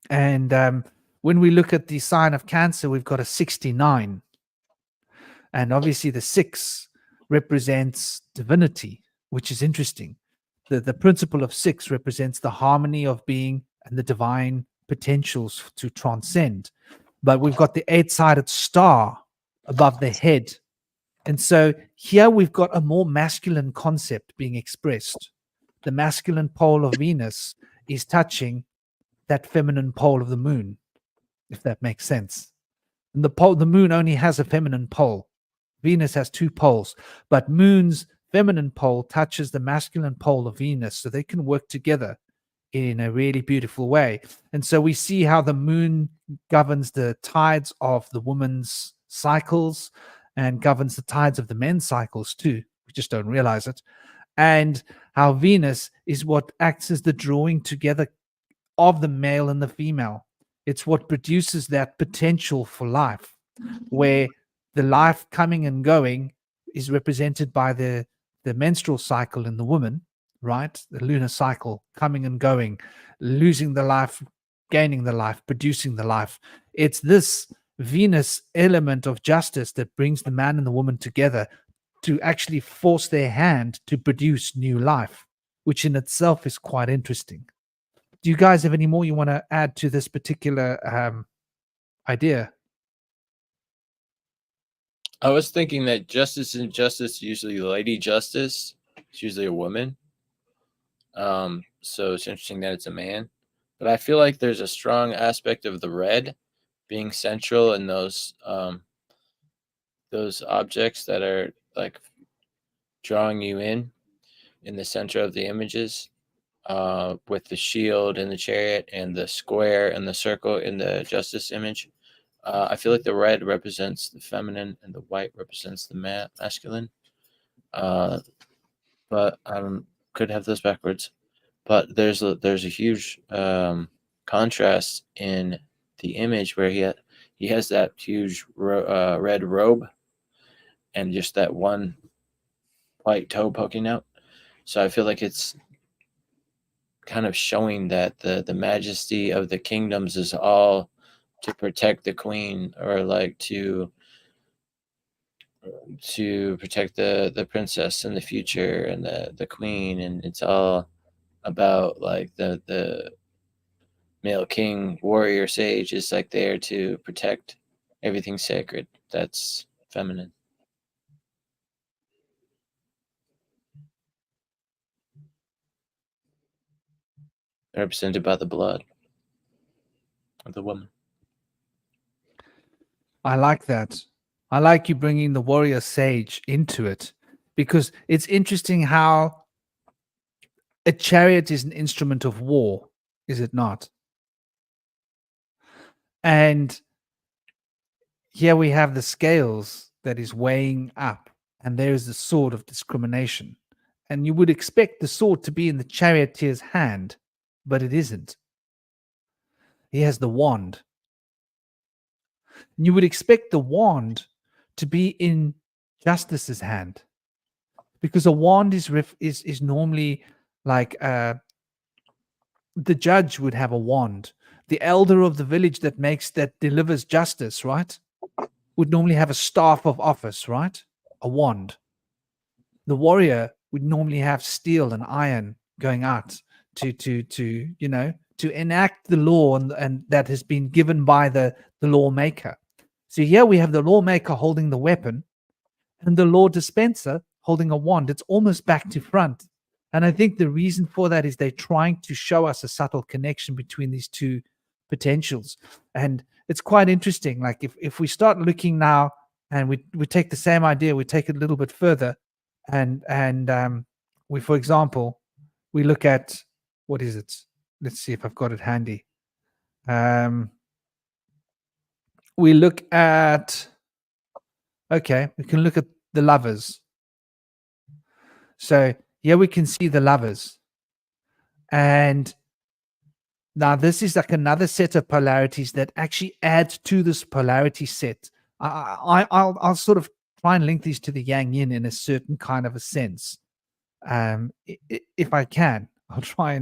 when we look at the sign of Cancer, we've got a 69. And obviously the 6 represents divinity, which is interesting. The principle of 6 represents the harmony of being and the divine potentials to transcend. But we've got the 8-sided star above the head. And so here we've got a more masculine concept being expressed. The masculine pole of Venus is touching that feminine pole of the moon, if that makes sense. And the moon only has a feminine pole. Venus has 2 poles, but moon's feminine pole touches the masculine pole of Venus, so they can work together in a really beautiful way. And so we see how the moon governs the tides of the woman's cycles and governs the tides of the men's cycles too. We just don't realize it. And how Venus is what acts as the drawing together of the male and the female. It's what produces that potential for life, where the life coming and going is represented by the menstrual cycle in the woman, right? The lunar cycle coming and going, losing the life, gaining the life, producing the life. It's this Venus element of justice that brings the man and the woman together to actually force their hand to produce new life, which in itself is quite interesting. Do you guys have any more you want to add to this particular idea? I was thinking that justice and justice, usually Lady Justice, it's usually a woman. So it's interesting that it's a man. But I feel like there's a strong aspect of the red being central in those objects that are like drawing you in the center of the images, with the shield and the chariot and the square and the circle in the justice image. I feel like the red represents the feminine and the white represents the masculine. But I could have those backwards. But there's a huge contrast in the image where he has that huge red robe and just that one white toe poking out. So I feel like it's kind of showing that the majesty of the kingdoms is all to protect the queen, or like to protect the princess in the future and the queen, and it's all about like the male king warrior sage is like there to protect everything sacred that's feminine. Represented by the blood of the woman. I like that. I like you bringing the warrior sage into it, because it's interesting how a chariot is an instrument of war, is it not? And here we have the scales that is weighing up, and there is the sword of discrimination. And you would expect the sword to be in the charioteer's hand, but it isn't. He has the wand. And you would expect the wand to be in justice's hand, because a wand is normally like the judge would have a wand. The elder of the village that delivers justice, right, would normally have a staff of office, right? A wand. The warrior would normally have steel and iron going out to enact the law and that has been given by the lawmaker. So here we have the lawmaker holding the weapon and the law dispenser holding a wand. It's almost back to front. And I think the reason for that is they're trying to show us a subtle connection between these two potentials. And it's quite interesting. Like if we start looking now and we take the same idea, we take it a little bit further, and we, for example, we look at, what is it? Let's see if I've got it handy. We look at, okay, we can look at the lovers. So here we can see the lovers. And now this is like another set of polarities that actually add to this polarity set. I'll sort of try and link these to the Yang-Yin in a certain kind of a sense. If I can, I'll try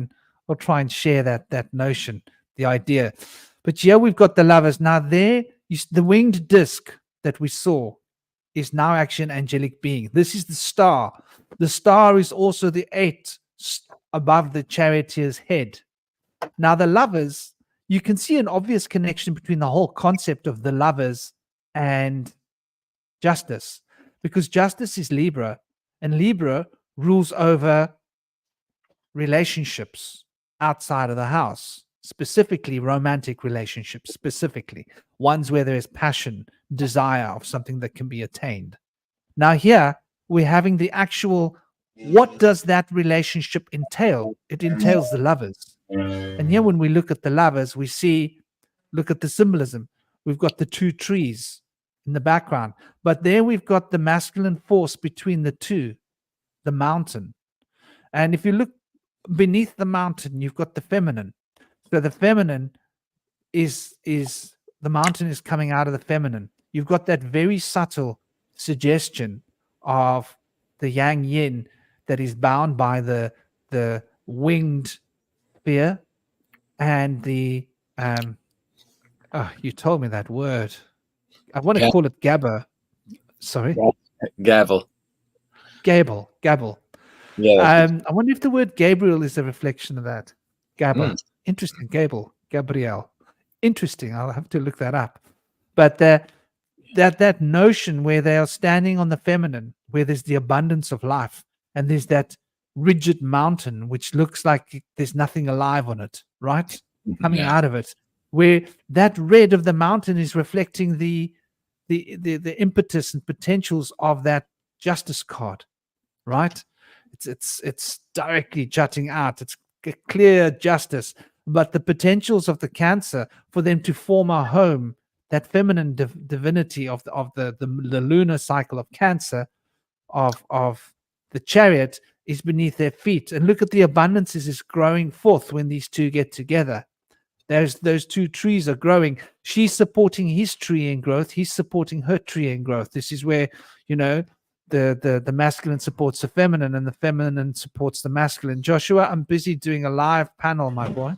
and share that notion, the idea. But here we've got the lovers. Now there, the winged disc that we saw is now actually an angelic being. This is the star. The star is also the 8 above the charioteer's head. Now the lovers, you can see an obvious connection between the whole concept of the lovers and justice, because justice is Libra, and Libra rules over relationships outside of the house, specifically romantic relationships, specifically ones where there is passion, desire of something that can be attained. Now here we're having the actual, what does that relationship entail? It entails the lovers. And here when we look at the lovers, we see, look at the symbolism. We've got the 2 trees in the background, but there we've got the masculine force between the two, the mountain. And if you look beneath the mountain, you've got the feminine. So the feminine is the mountain is coming out of the feminine. You've got that very subtle suggestion of the Yang-Yin that is bound by the winged sphere and the you told me that word. I want to call it Gabber. Sorry. Gavel. Gable. Yeah. I wonder if the word Gabriel is a reflection of that. Gabber. Interesting. Gabriel. Interesting. I'll have to look that up. But that notion where they are standing on the feminine, where there's the abundance of life, and there's that rigid mountain which looks like there's nothing alive on it, right? Coming out of it, where that red of the mountain is reflecting the impetus and potentials of that justice card, right? It's directly jutting out. It's a clear justice, but the potentials of the Cancer for them to form a home, that feminine divinity of the lunar cycle of Cancer, of the Chariot, is beneath their feet. And look at the abundances is growing forth when these two get together. Those 2 trees are growing. She's supporting his tree in growth. He's supporting her tree in growth. This is where, the masculine supports the feminine and the feminine supports the masculine. Joshua, I'm busy doing a live panel, my boy.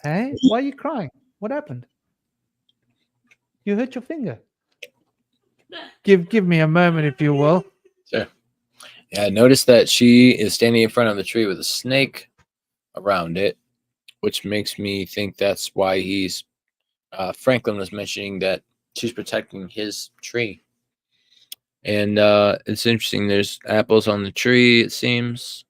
Hey, why are you crying? What happened? You hurt your finger. Give me a moment, if you will. Sure. Yeah, I noticed that she is standing in front of the tree with a snake around it, which makes me think that's why he's Franklin was mentioning that she's protecting his tree. And it's interesting, there's apples on the tree, it seems.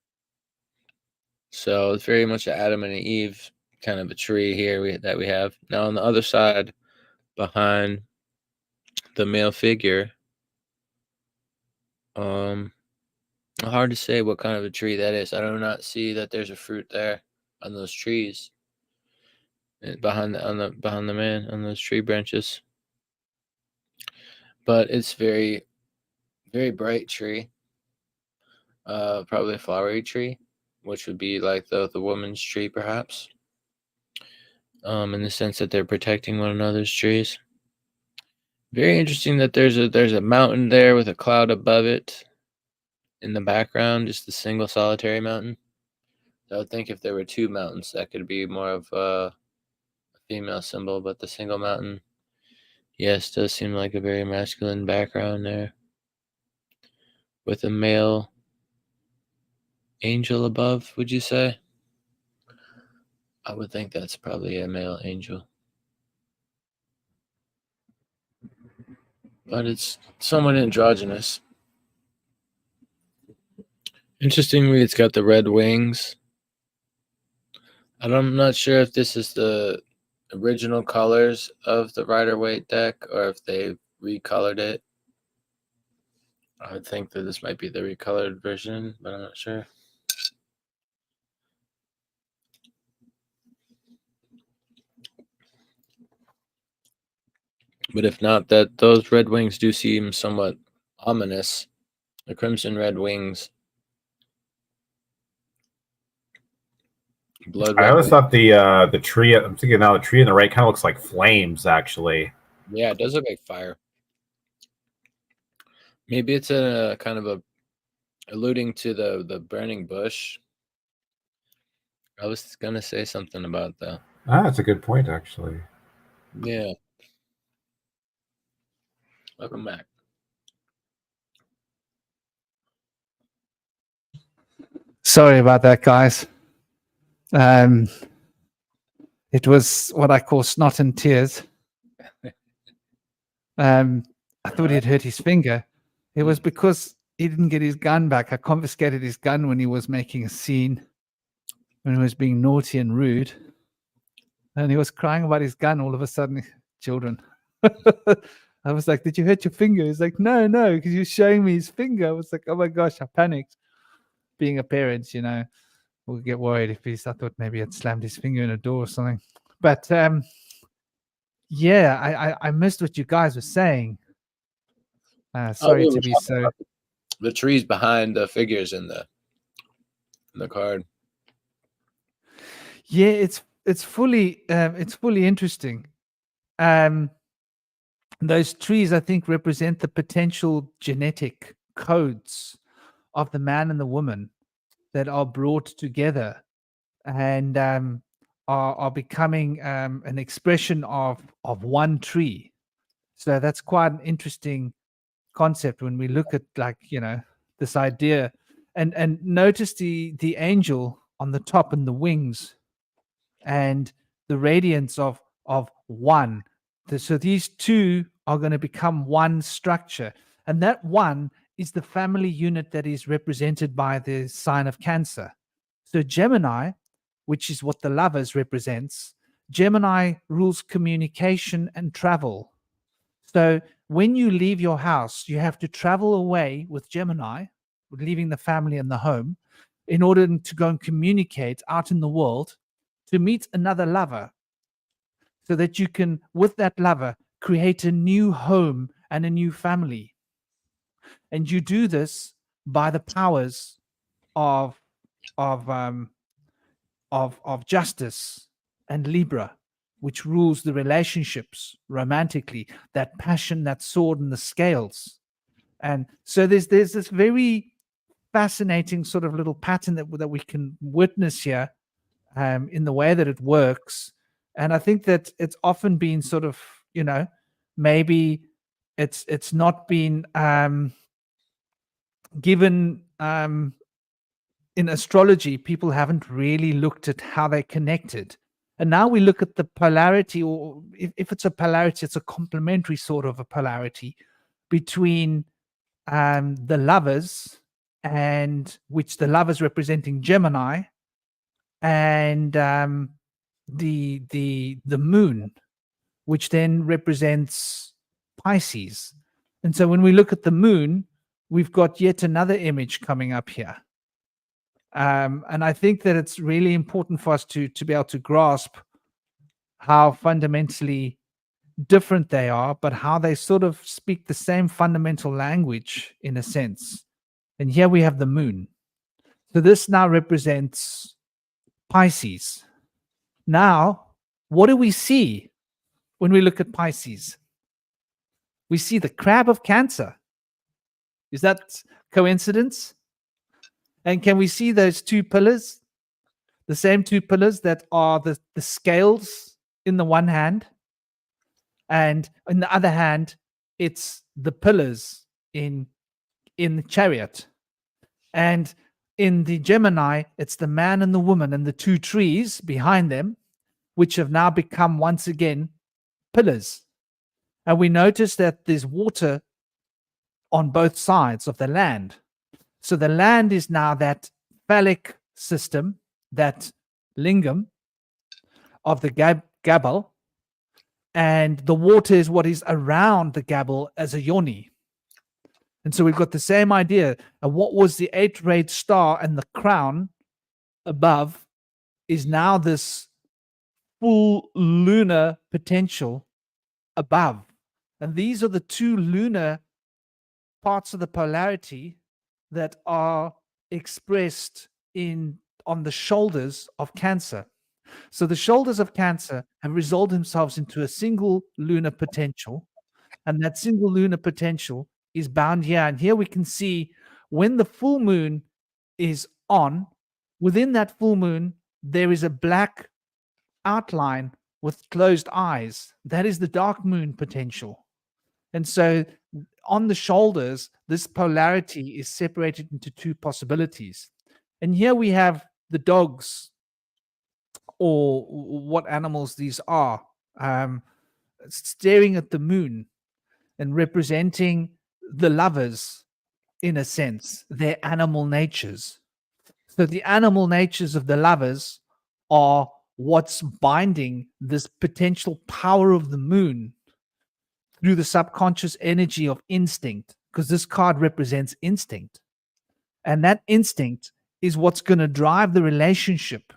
So it's very much an Adam and Eve kind of a tree here that we have. Now on the other side, behind the male figure, hard to say what kind of a tree that is. I do not see that there's a fruit there on those trees. Behind the man on those tree branches. But it's very, very bright tree. Probably a flowery tree, which would be like the woman's tree, perhaps. In the sense that they're protecting one another's trees. Very interesting that there's a mountain there with a cloud above it in the background, just a single solitary mountain. So I would think if there were two mountains, that could be more of a female symbol, but the single mountain, yes, does seem like a very masculine background there with a male angel above, would you say? I would think that's probably a male angel. But it's somewhat androgynous. Interestingly, it's got the red wings. And I'm not sure if this is the original colors of the Rider-Waite deck or if they recolored it. I would think that this might be the recolored version, but I'm not sure. But if not, that those red wings do seem somewhat ominous. The crimson red wings. Blood I red always wings. thought the tree. I'm thinking now the tree on the right kind of looks like flames, actually. Yeah, it does look like fire. Maybe it's a kind of a alluding to the burning bush. I was gonna say something about that. Ah, that's a good point, actually. Yeah. Welcome back. Sorry about that, guys. It was what I call snot and tears. I thought he'd hurt his finger. It was because he didn't get his gun back. I confiscated his gun when he was making a scene, when he was being naughty and rude. And he was crying about his gun all of a sudden. Children. I was like, did you hurt your finger? He's like, no, because he was showing me his finger. I was like, oh my gosh, I panicked. Being a parent, we'll get worried if I thought maybe he'd slammed his finger in a door or something. But yeah, I missed what you guys were saying. Sorry to be so. The trees behind the figures in the card. Yeah, it's fully interesting. Those trees, I think, represent the potential genetic codes of the man and the woman that are brought together and are becoming an expression of one tree. So that's quite an interesting concept when we look at this idea. And notice the angel on the top and the wings and the radiance of one. So these two are going to become one structure, and that one is the family unit that is represented by the sign of Cancer. So Gemini, which is what the lovers represents, Gemini rules communication and travel. So when you leave your house, you have to travel away with Gemini, leaving the family and the home, in order to go and communicate out in the world to meet another lover, so that you can, with that lover, create a new home and a new family. And you do this by the powers of justice and Libra, which rules the relationships romantically, that passion, that sword, and the scales. And so there's this very fascinating sort of little pattern that we can witness here in the way that it works. And I think that it's often been sort of, maybe it's not been given in astrology, people haven't really looked at how they're connected. And now we look at the polarity, or if it's a polarity, it's a complementary sort of a polarity between the lovers, and which the lovers representing Gemini, and the moon, which then represents Pisces. And so when we look at the moon, we've got yet another image coming up here. And I think that it's really important for us to be able to grasp how fundamentally different they are, but how they sort of speak the same fundamental language in a sense. And here we have the moon. So this now represents Pisces. Now, what do we see when we look at Pisces? We see the crab of Cancer. Is that coincidence? And can we see those two pillars? The same two pillars that are the scales in the one hand, and in the other hand, it's the pillars in the chariot. And in the Gemini, it's the man and the woman and the two trees behind them, which have now become once again pillars. And we notice that there's water on both sides of the land. So the land is now that phallic system, that lingam of the gabal, and the water is what is around the gabal as a yoni. And so we've got the same idea. And what was the 8-rayed star and the crown above is now this full lunar potential above. And these are the two lunar parts of the polarity that are expressed on the shoulders of Cancer. So the shoulders of Cancer have resolved themselves into a single lunar potential, and that single lunar potential is bound here. And here we can see when the full moon is on, within that full moon, there is a black outline with closed eyes. That is the dark moon potential. And so on the shoulders, this polarity is separated into two possibilities. And here we have the dogs, or what animals these are, staring at the moon and representing the lovers, in a sense, their animal natures. So the animal natures of the lovers are what's binding this potential power of the moon through the subconscious energy of instinct, because this card represents instinct. And that instinct is what's going to drive the relationship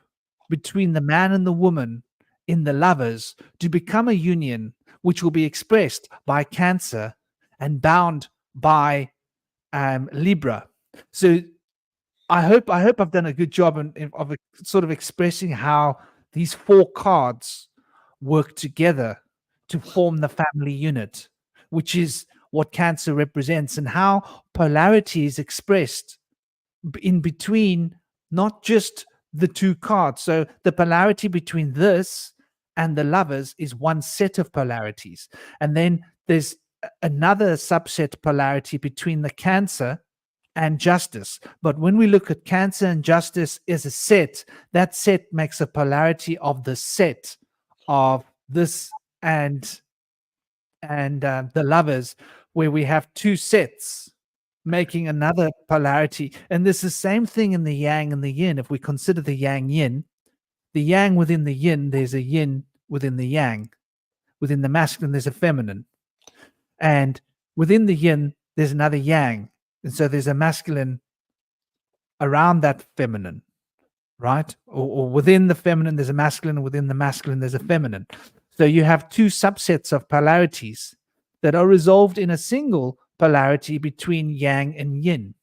between the man and the woman in the lovers to become a union, which will be expressed by Cancer and bound by Libra. So I hope I've done a good job of sort of expressing how these four cards work together to form the family unit, which is what Cancer represents, and how polarity is expressed in between, not just the two cards. So the polarity between this and the lovers is one set of polarities. And then there's another subset polarity between the Cancer and Justice. But when we look at Cancer and Justice as a set, that set makes a polarity of the set of this and the lovers, where we have two sets making another polarity. And there's the same thing in the Yang and the Yin. If we consider the Yang-Yin, the Yang within the Yin, there's a Yin within the Yang. Within the masculine, there's a feminine. And within the Yin, there's another Yang. And so there's a masculine around that feminine, right? Or within the feminine, there's a masculine, and within the masculine, there's a feminine. So you have two subsets of polarities that are resolved in a single polarity between Yang and Yin,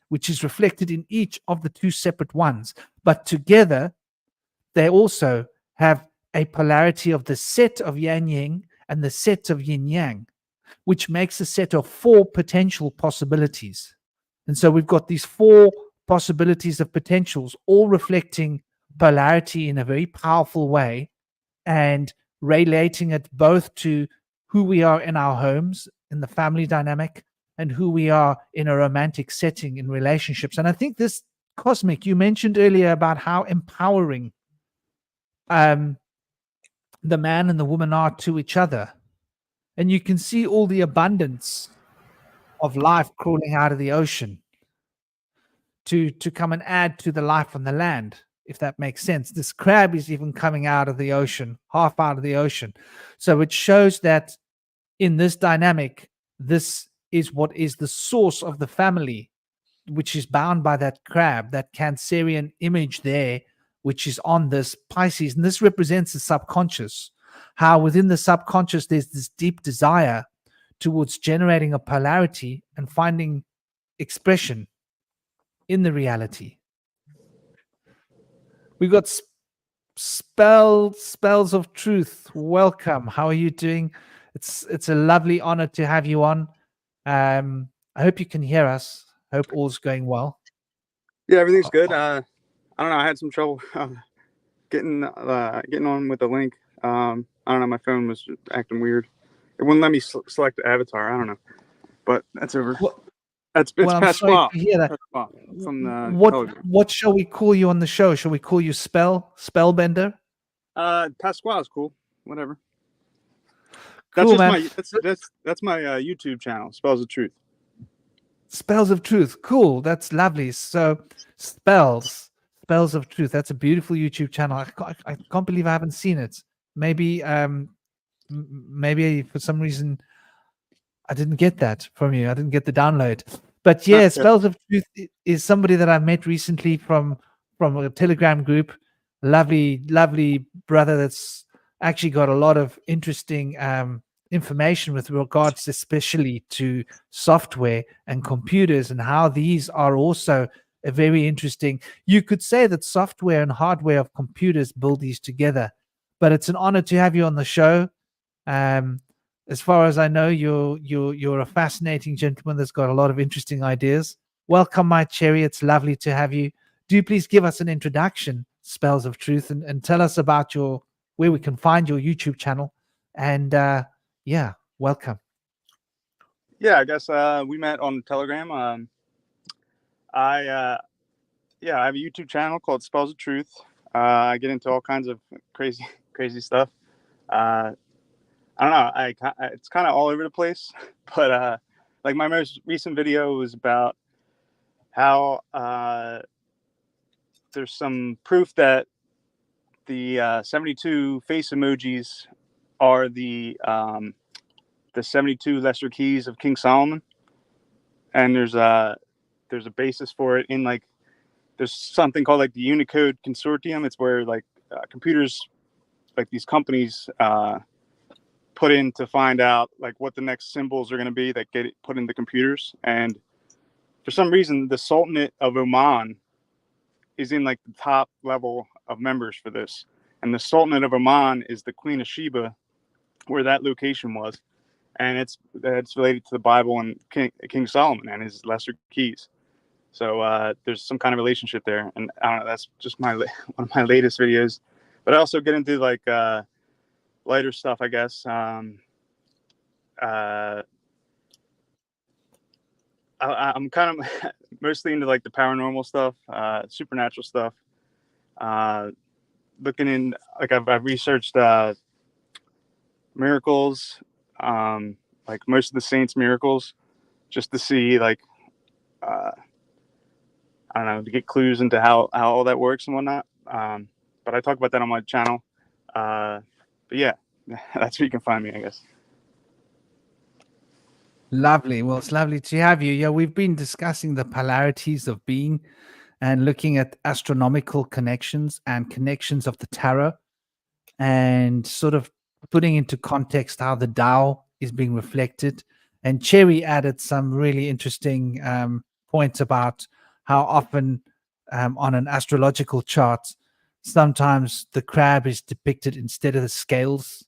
which is reflected in each of the two separate ones. But together, they also have a polarity of the set of Yang-Yin and the set of Yin-Yang, which makes a set of four potential possibilities. And so we've got these four possibilities of potentials, all reflecting polarity in a very powerful way, and relating it both to who we are in our homes, in the family dynamic, and who we are in a romantic setting in relationships. And I think this cosmic, you mentioned earlier about how empowering the man and the woman are to each other. And you can see all the abundance of life crawling out of the ocean to come and add to the life on the land, if that makes sense. This crab is even coming out of the ocean, half out of the ocean. So it shows that in this dynamic, this is what is the source of the family, which is bound by that crab, that Cancerian image there, which is on this Pisces. And this represents the subconscious, how within the subconscious there's this deep desire towards generating a polarity and finding expression in the reality. We got spells of truth. Welcome. How are you doing? It's a lovely honor to have you on. I hope you can hear us. Hope all's going well. Yeah, everything's good. I don't know. I had some trouble getting on with the link. I don't know. My phone was acting weird. It wouldn't let me select the avatar. I don't know, but that's over. It's Pasquale. To hear that. From the what shall we call you on the show? Shall we call you Spellbender? Pasquale's cool. Whatever. Cool, That's my YouTube channel, Spells of Truth. Spells of Truth. Cool. That's lovely. So Spells of Truth. That's a beautiful YouTube channel. I can't believe I haven't seen it. Maybe for some reason I didn't get that from you. I didn't get the download. But yeah, Spells of Truth is somebody that I met recently from a Telegram group. Lovely brother that's actually got a lot of interesting information with regards especially to software and computers, and how these are also a very interesting. You could say that software and hardware of computers build these together. But it's an honor to have you on the show. As far as I know, you're a fascinating gentleman that's got a lot of interesting ideas. Welcome, my cherry. It's lovely to have you. Do please give us an introduction, Spells of Truth, and tell us about where we can find your YouTube channel. And yeah, welcome. Yeah, I guess we met on Telegram. I have a YouTube channel called Spells of Truth. I get into all kinds of crazy stuff. I don't know. It's kind of all over the place, but like my most recent video was about how there's some proof that the 72 face emojis are the 72 lesser keys of King Solomon, and there's a basis for it in like there's something called like the Unicode Consortium. It's where like computers, like these companies, put in to find out like what the next symbols are going to be that get put into computers. And for some reason, the Sultanate of Oman is in like the top level of members for this. And the Sultanate of Oman is the Queen of Sheba, where that location was. And it's related to the Bible and King Solomon and his lesser keys. So there's some kind of relationship there. And I don't know, that's just one of my latest videos. But I also get into like lighter stuff, I guess. I'm kind of mostly into like the paranormal stuff, supernatural stuff. Looking in, like I've researched miracles, like most of the saints' miracles, just to see like I don't know, to get clues into how all that works and whatnot. But I talk about that on my channel. But yeah, that's where you can find me, I guess. Lovely. Well, it's lovely to have you. Yeah, we've been discussing the polarities of being and looking at astronomical connections and connections of the tarot, and sort of putting into context how the Tao is being reflected. And Cherry added some really interesting points about how often on an astrological chart, sometimes the crab is depicted instead of the scales.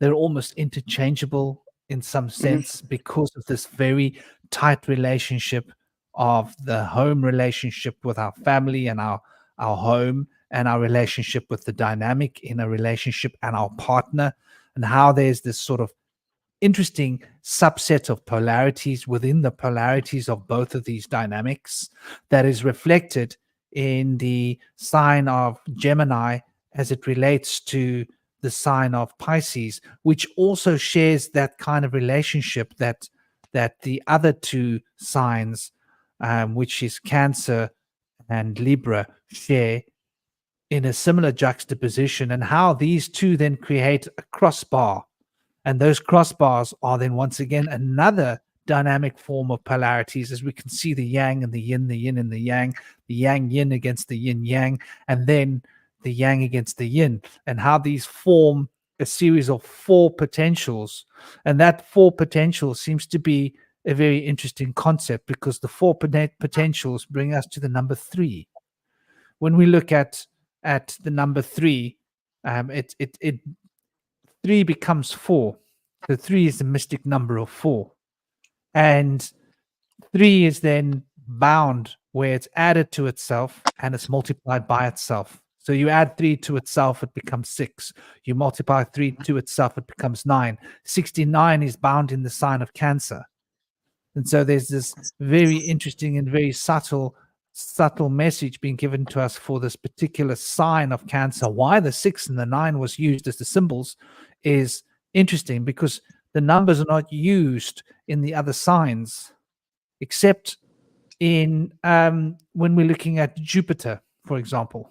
They're almost interchangeable in some sense because of this very tight relationship of the home relationship with our family and our home, and our relationship with the dynamic in a relationship and our partner, and how there's this sort of interesting subset of polarities within the polarities of both of these dynamics that is reflected in the sign of Gemini as it relates to the sign of Pisces, which also shares that kind of relationship that the other two signs, which is Cancer and Libra, share in a similar juxtaposition, and how these two then create a crossbar. And those crossbars are then once again another dynamic form of polarities, as we can see the yang and the yin and the yang-yin against the yin-yang, and then the yang against the yin, and how these form a series of 4 potentials. And that 4 potentials seems to be a very interesting concept, because the 4 potentials bring us to the number 3. When we look at the number 3, 3 becomes 4. So 3 is the mystic number of 4. And 3 is then bound where it's added to itself and it's multiplied by itself. So you add 3 to itself, it becomes 6. You multiply 3 to itself, it becomes 9. 69 is bound in the sign of Cancer. And so there's this very interesting and very subtle message being given to us for this particular sign of Cancer. Why the 6 and the 9 was used as the symbols is interesting, because the numbers are not used in the other signs, except in when we're looking at Jupiter, for example.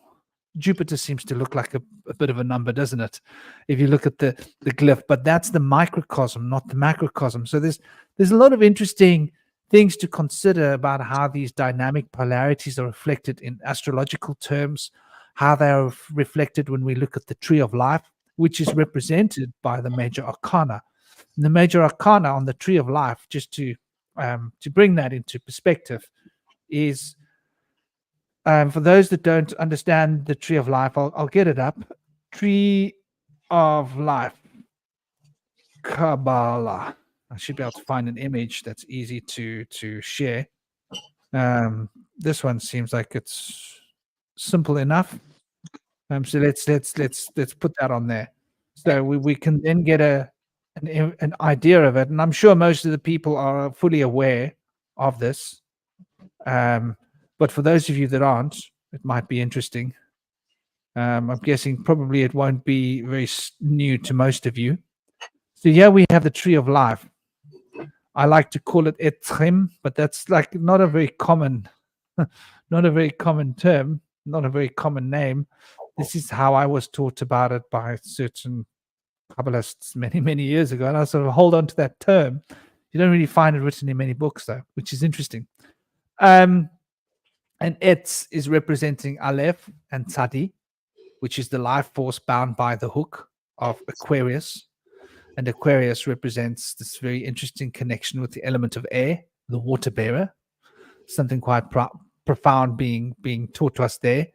Jupiter seems to look like a bit of a number, doesn't it? If you look at the glyph, but that's the microcosm, not the macrocosm. So there's a lot of interesting things to consider about how these dynamic polarities are reflected in astrological terms, how they are reflected when we look at the tree of life, which is represented by the major arcana. And the major arcana on the tree of life, just to bring that into perspective, is for those that don't understand the tree of life, I'll get it up. Tree of life, Kabbalah. I should be able to find an image that's easy to share. This one seems like it's simple enough. So let's put that on there, so we can then get an idea of it. And I'm sure most of the people are fully aware of this. But for those of you that aren't, it might be interesting. I'm guessing probably it won't be very new to most of you. So here we have the tree of life. I like to call it etrim, but that's like not a very common term, not a very common name. This is how I was taught about it by certain Kabbalists many years ago, and I sort of hold on to that term. You don't really find it written in many books, though, which is interesting. And Etz is representing Aleph and Tzadi, which is the life force bound by the hook of Aquarius. And Aquarius represents this very interesting connection with the element of air, the water bearer. Something quite profound being taught to us there.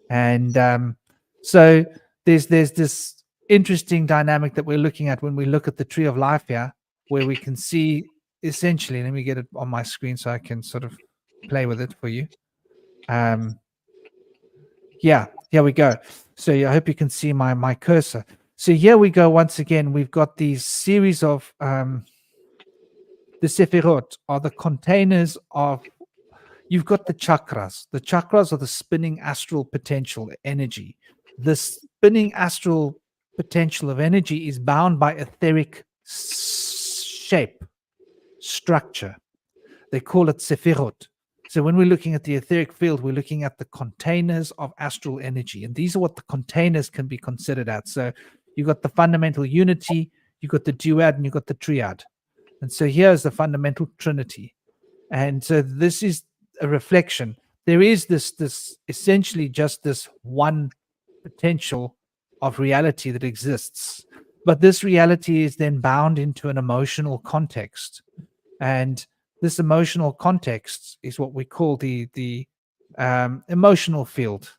And so there's this interesting dynamic that we're looking at when we look at the tree of life here, where we can see essentially, let me get it on my screen so I can sort of play with it for you. Yeah, here we go. So I hope you can see my cursor. So here we go. Once again, we've got these series of the Sephirot are the containers of, you've got the chakras. The chakras are the spinning astral potential energy. The spinning astral potential of energy is bound by etheric shape, structure. They call it Sephirot. So when we're looking at the etheric field, we're looking at the containers of astral energy. And these are what the containers can be considered at. So you've got the fundamental unity, you've got the duad, and you've got the triad. And so here's the fundamental trinity. And so this is a reflection. There is this essentially just this one potential of reality that exists. But this reality is then bound into an emotional context. And this emotional context is what we call the emotional field.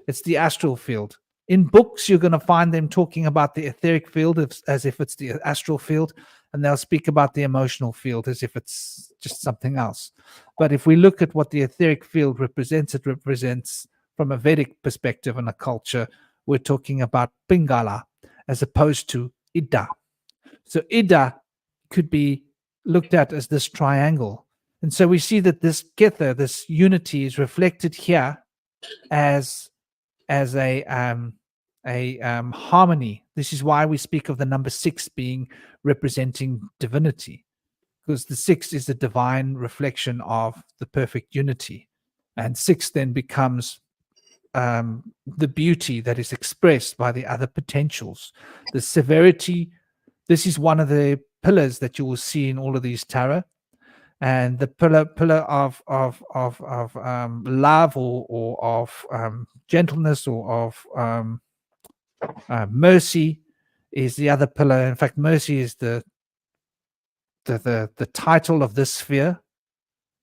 It's the astral field. In books, you're going to find them talking about the etheric field as if it's the astral field, and they'll speak about the emotional field as if it's just something else. But if we look at what the etheric field represents, it represents, from a Vedic perspective and a culture, we're talking about Pingala as opposed to Ida. So Ida could be looked at as this triangle. And so we see that this kether, this unity, is reflected here as a harmony. This is why we speak of the number 6 being representing divinity, because the 6 is the divine reflection of the perfect unity. And 6 then becomes the beauty that is expressed by the other potentials. The severity, this is one of the pillars that you will see in all of these tarot. And the pillar of love or of gentleness or of mercy is the other pillar. In fact, mercy is the title of this sphere,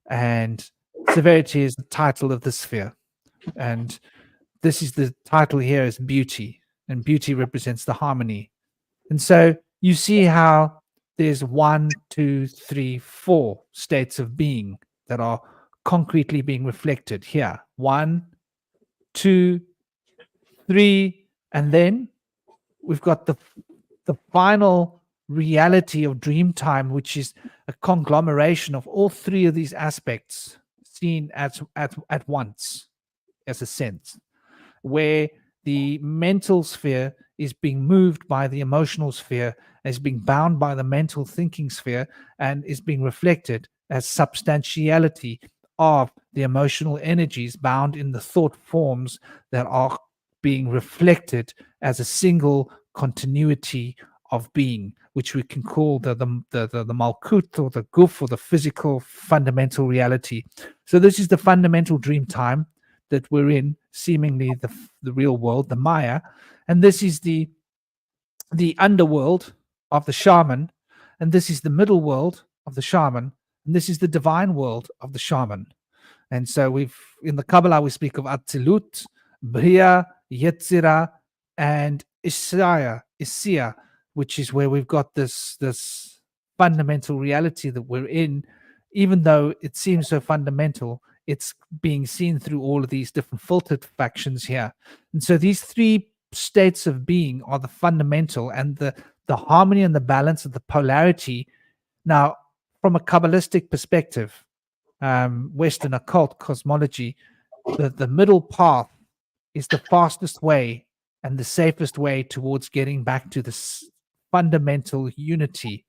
and severity is the title of this sphere. And this is the title here is beauty, and beauty represents the harmony. And so you see how there's 1, 2, 3, 4 states of being that are concretely being reflected here. 1, 2, 3, and then we've got the final reality of dream time, which is a conglomeration of all 3 of these aspects seen at once, as a sense, where the mental sphere is being moved by the emotional sphere, is being bound by the mental thinking sphere, and is being reflected as substantiality of the emotional energies bound in the thought forms that are being reflected as a single continuity of being, which we can call the malkut or the guf, or the physical fundamental reality. So this is the fundamental dream time that we're in, seemingly the real world, the Maya, and this is the underworld of the shaman, and this is the middle world of the shaman, and this is the divine world of the shaman. And so in the Kabbalah we speak of Atzilut, Bria, Yetzira, and Isia, which is where we've got this fundamental reality that we're in. Even though it seems so fundamental, it's being seen through all of these different filtered factions here. And so these 3 states of being are the fundamental, and the harmony and the balance of the polarity. Now, from a Kabbalistic perspective, Western occult cosmology, the middle path is the fastest way and the safest way towards getting back to this fundamental unity,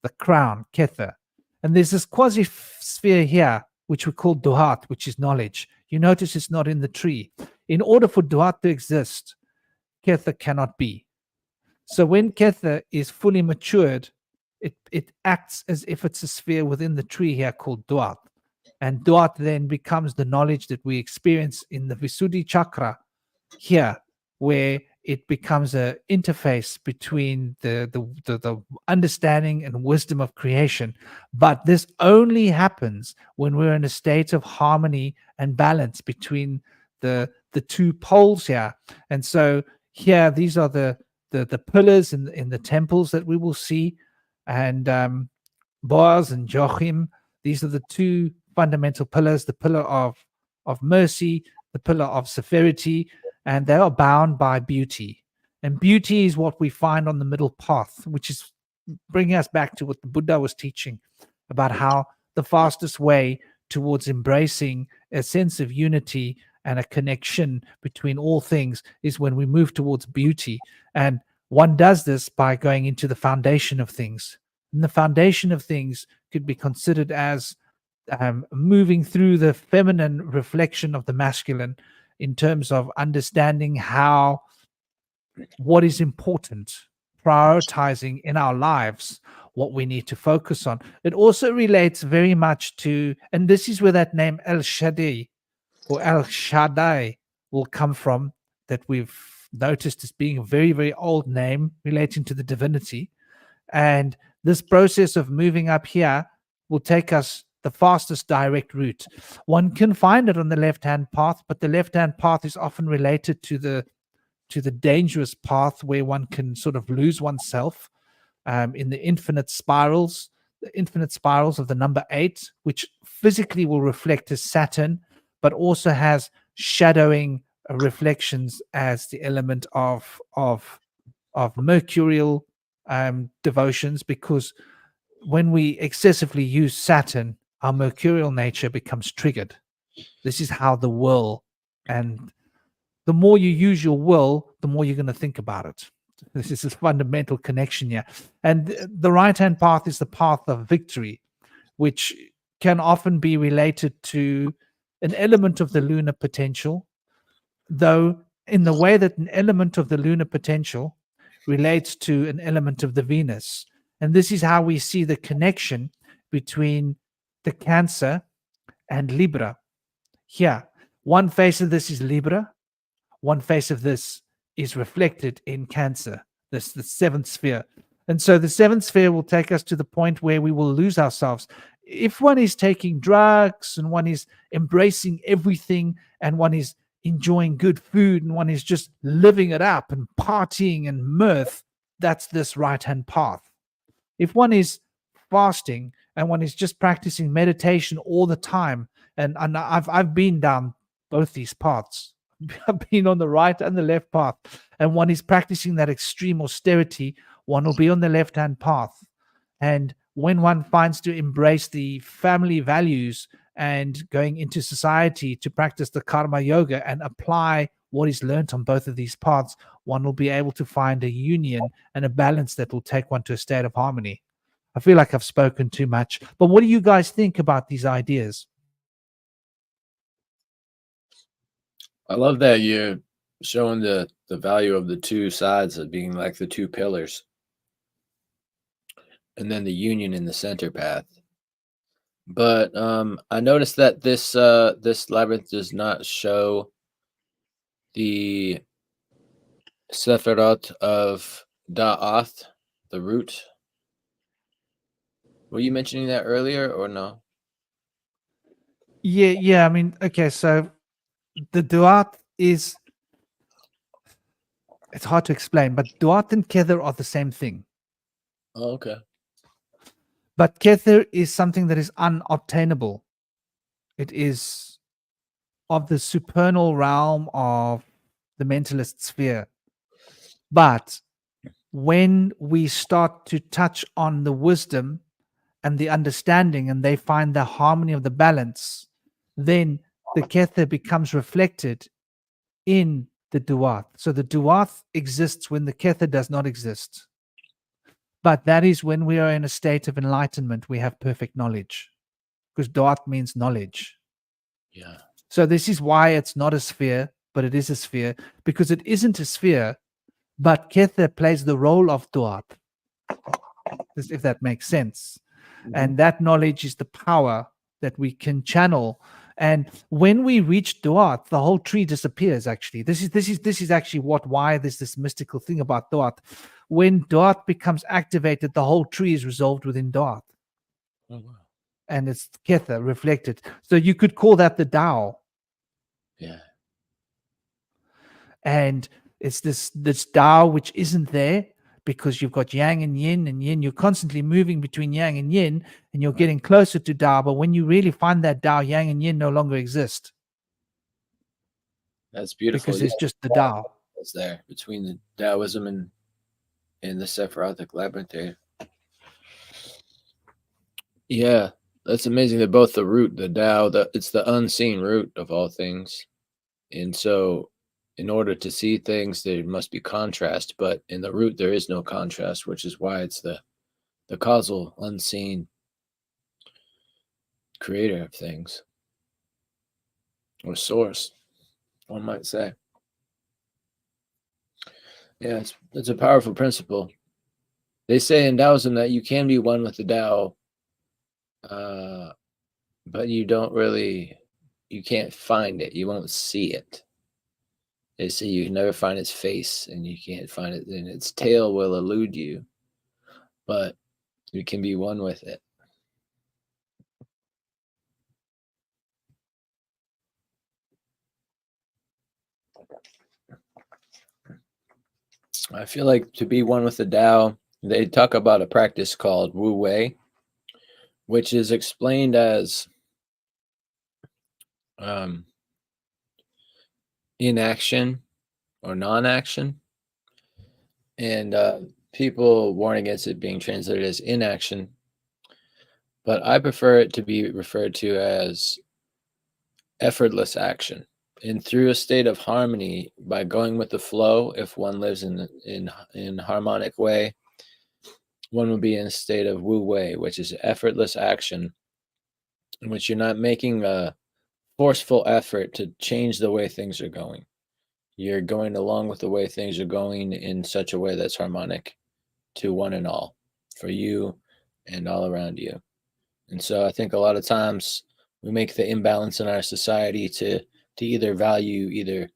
the crown, Kether. And there's this quasi-sphere here, which we call Duhat, which is knowledge. You notice it's not in the tree. In order for Duhat to exist, Kether cannot be. So when Kether is fully matured, it acts as if it's a sphere within the tree here called Duat. And Duat then becomes the knowledge that we experience in the Visuddhi chakra here, where it becomes an interface between the understanding and wisdom of creation. But this only happens when we're in a state of harmony and balance between the 2 poles here. And so here, these are the pillars in the temples that we will see, and Boaz and Joachim. These are the 2 fundamental pillars: the pillar of mercy, the pillar of severity, and they are bound by beauty. And beauty is what we find on the middle path, which is bringing us back to what the Buddha was teaching about how the fastest way towards embracing a sense of unity and a connection between all things is when we move towards beauty. And one does this by going into the foundation of things. And the foundation of things could be considered as moving through the feminine reflection of the masculine, in terms of understanding what is important, prioritizing in our lives what we need to focus on. It also relates very much to, and this is where that name El Shaddai or El Shaddai will come from, that we've noticed as being a very, very old name relating to the divinity. And this process of moving up here will take us the fastest direct route. One can find it on the left-hand path, but the left-hand path is often related to the dangerous path where one can sort of lose oneself in the infinite spirals of the number 8, which physically will reflect as Saturn, but also has shadowing reflections as the element of mercurial devotions, because when we excessively use Saturn, our mercurial nature becomes triggered. This is how the will, and the more you use your will, the more you're going to think about it. This is a fundamental connection here. And the right-hand path is the path of victory, which can often be related to an element of the lunar potential, though in the way that an element of the lunar potential relates to an element of the Venus. And this is how we see the connection between the Cancer and Libra. Here, one face of this is Libra, one face of this is reflected in Cancer, the seventh sphere. And so the seventh sphere will take us to the point where we will lose ourselves. If one is taking drugs and one is embracing everything and one is enjoying good food and one is just living it up and partying and mirth, that's this right-hand path. If one is fasting and one is just practicing meditation all the time, and I've been down both these paths. I've been on the right and the left path, and one is practicing that extreme austerity, one will be on the left-hand path. And when one finds to embrace the family values and going into society to practice the karma yoga and apply what is learnt on both of these paths, one will be able to find a union and a balance that will take one to a state of harmony. I feel like I've spoken too much, but what do you guys think about these ideas? I love that you're showing the value of the two sides of being like the two pillars, and then the union in the center path. But I noticed that this labyrinth does not show the Sephirot of Da'ath, the root. Were you mentioning that earlier or no? Yeah. I mean, okay, so the Duat is, it's hard to explain, but Duat and Kether are the same thing. Oh, okay. But Kether is something that is unobtainable. It is of the supernal realm of the mentalist sphere. But when we start to touch on the wisdom and the understanding, and they find the harmony of the balance, then the Kether becomes reflected in the Duat. So the Duat exists when the Kether does not exist. But that is when we are in a state of enlightenment, we have perfect knowledge, because Duat means knowledge. Yeah. So this is why it's not a sphere, but it is a sphere, because it isn't a sphere, but Kether plays the role of Duat, if that makes sense. And that knowledge is the power that we can channel. And when we reach Duat, the whole tree disappears. Actually, this is actually why there's this mystical thing about Duat. When Duat becomes activated, the whole tree is resolved within Duat. Oh, wow. And it's Kether reflected. So you could call that the Tao. Yeah. And it's this Tao which isn't there, because you've got Yang and Yin and Yin. You're constantly moving between Yang and Yin, and you're getting closer to Tao. But when you really find that Tao, Yang and Yin no longer exist. That's beautiful. Because it's just the Tao. It's there between the Taoism and the Sephirotic labyrinth there. Yeah, that's amazing. They're both the root, the Tao. It's the unseen root of all things. And so in order to see things, there must be contrast, but in the root there is no contrast, which is why it's the causal, unseen creator of things, or source, one might say. Yeah, it's a powerful principle. They say in Taoism that you can be one with the Tao, but you can't find it. You won't see it. They say you can never find its face, and you can't find it, and its tail will elude you, but you can be one with it. I feel like to be one with the Tao, they talk about a practice called Wu Wei, which is explained as inaction or non-action, and people warn against it being translated as inaction, but I prefer it to be referred to as effortless action. And through a state of harmony, by going with the flow, if one lives in harmonic way, one would be in a state of wu wei, which is effortless action, in which you're not making a forceful effort to change the way things are going. You're going along with the way things are going in such a way that's harmonic to one and all, for you and all around you. And so I think a lot of times we make the imbalance in our society to either value either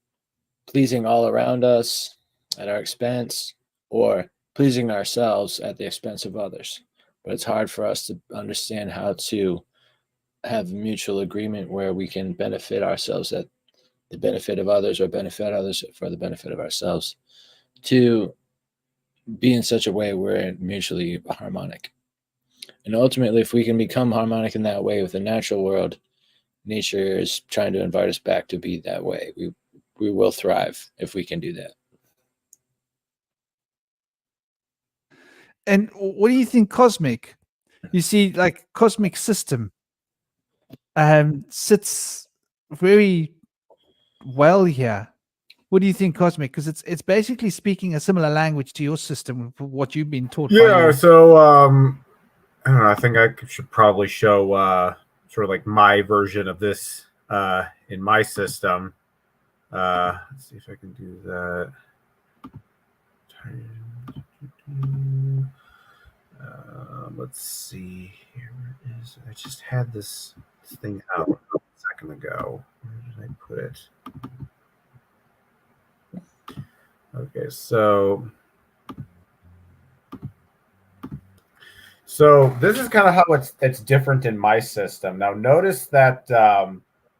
pleasing all around us at our expense or pleasing ourselves at the expense of others. But it's hard for us to understand how to have mutual agreement where we can benefit ourselves at the benefit of others or benefit others for the benefit of ourselves, to be in such a way we're mutually harmonic. And ultimately, if we can become harmonic in that way with the natural world, nature is trying to invite us back to be that way. We will thrive if we can do that. And what do you think cosmic? You see, like cosmic system sits very well here. What do you think cosmic? Because it's basically speaking a similar language to your system, what you've been taught. Yeah, so I don't know, I think I should probably show sort of like my version of this in my system. Let's see if I can do that. Let's see. Here it is. I just had this thing out a second ago. Where did I put it? Okay, so this is kind of how it's different in my system. Now, notice that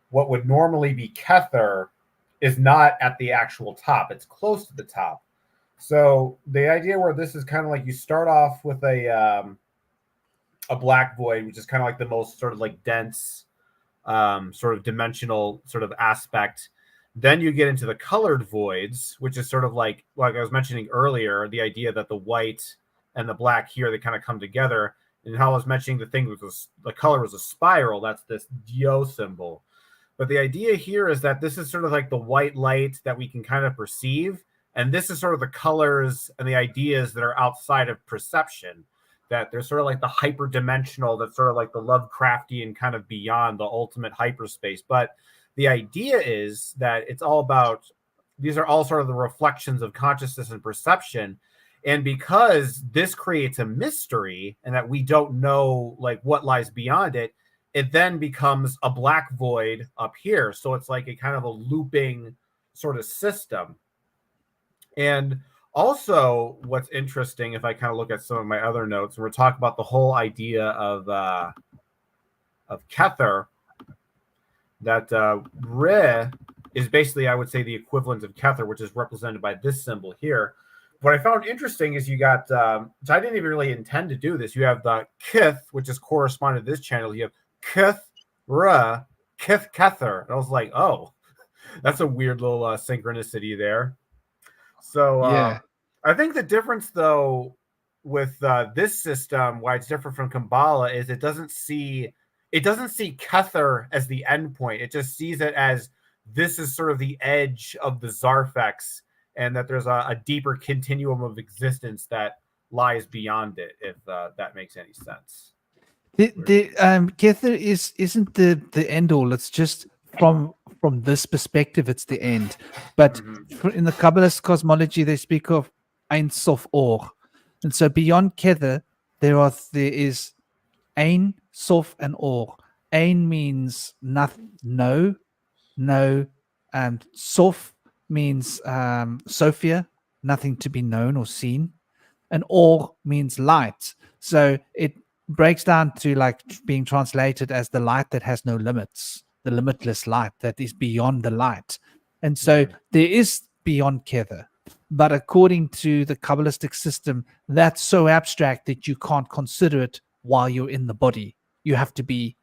what would normally be Kether is not at the actual top. It's close to the top. So the idea where this is kind of like you start off with a black void, which is kind of like the most sort of like dense sort of dimensional sort of aspect. Then you get into the colored voids, which is sort of like I was mentioning earlier, the idea that the white and the black here, they kind of come together. And how I was mentioning the thing with the color was a spiral. That's this Dio symbol. But the idea here is that this is sort of like the white light that we can kind of perceive. And this is sort of the colors and the ideas that are outside of perception, that they're sort of like the hyperdimensional, that's sort of like the Lovecraftian kind of beyond the ultimate hyperspace. But the idea is that it's all about, these are all sort of the reflections of consciousness and perception. And because this creates a mystery and that we don't know like what lies beyond it, it then becomes a black void up here. So it's like a kind of a looping sort of system. And also what's interesting, if I kind of look at some of my other notes, we're talking about the whole idea of Kether, that Re is basically, I would say, the equivalent of Kether, which is represented by this symbol here. What I found interesting is you got, so I didn't even really intend to do this. You have the Kith, which is corresponding to this channel. You have Kith, Re, Kith, Kether. And I was like, oh, that's a weird little synchronicity there. So Yeah. I think the difference, though, with this system, why it's different from Kabbalah, is it doesn't see Kether as the end point. It just sees it as this is sort of the edge of the Zarfex, and that there's a deeper continuum of existence that lies beyond it, if that makes any sense. The Kether isn't the end all. It's just from this perspective, it's the end. But in the Kabbalist cosmology, they speak of Ein Sof Or, and so beyond Kether, there is Ein, Sof, and Or. Ein means nothing, no, and Sof means Sophia, nothing to be known or seen, and Or means light. So it breaks down to like being translated as the light that has no limits, the limitless light that is beyond the light. And so there is beyond Kether, but according to the Kabbalistic system, that's so abstract that you can't consider it while you're in the body. You have to be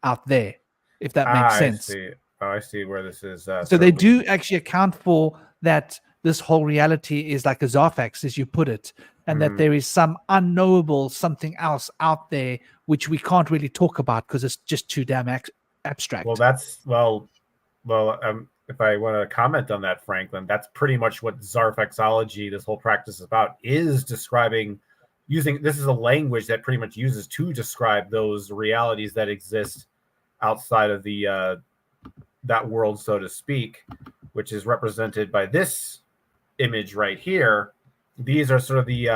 out there, if that makes sense. I see where this is. So they do actually account for that. This whole reality is like a Zarfax, as you put it. and that there is some unknowable something else out there which we can't really talk about because it's just too damn abstract. Well, if I want to comment on that, Franklin, that's pretty much what Zarfexology, this whole practice is about, is describing. This is a language that pretty much uses to describe those realities that exist outside of the that world, so to speak, which is represented by this image right here. These are sort of the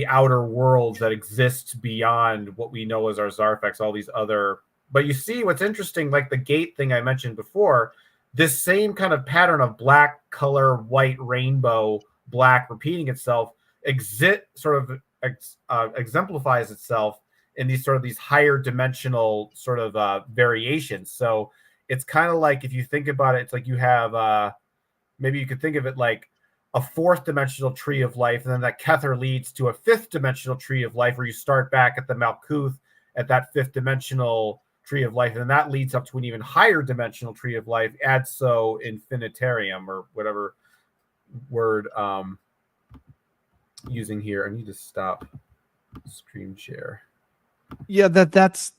outer worlds that exist beyond what we know as our Zarfex, all these other. But you see what's interesting, like the gate thing I mentioned before, this same kind of pattern of black color, white, rainbow, black repeating itself exemplifies itself in these higher dimensional sort of variations. So it's kind of like, if you think about it, it's like you have maybe you could think of it like a fourth dimensional tree of life, and then that Kether leads to a fifth dimensional tree of life, where you start back at the Malkuth at that fifth dimensional tree of life, and then that leads up to an even higher dimensional tree of life, adso infinitarium, or whatever word using here. I need to stop screen share. Yeah, that's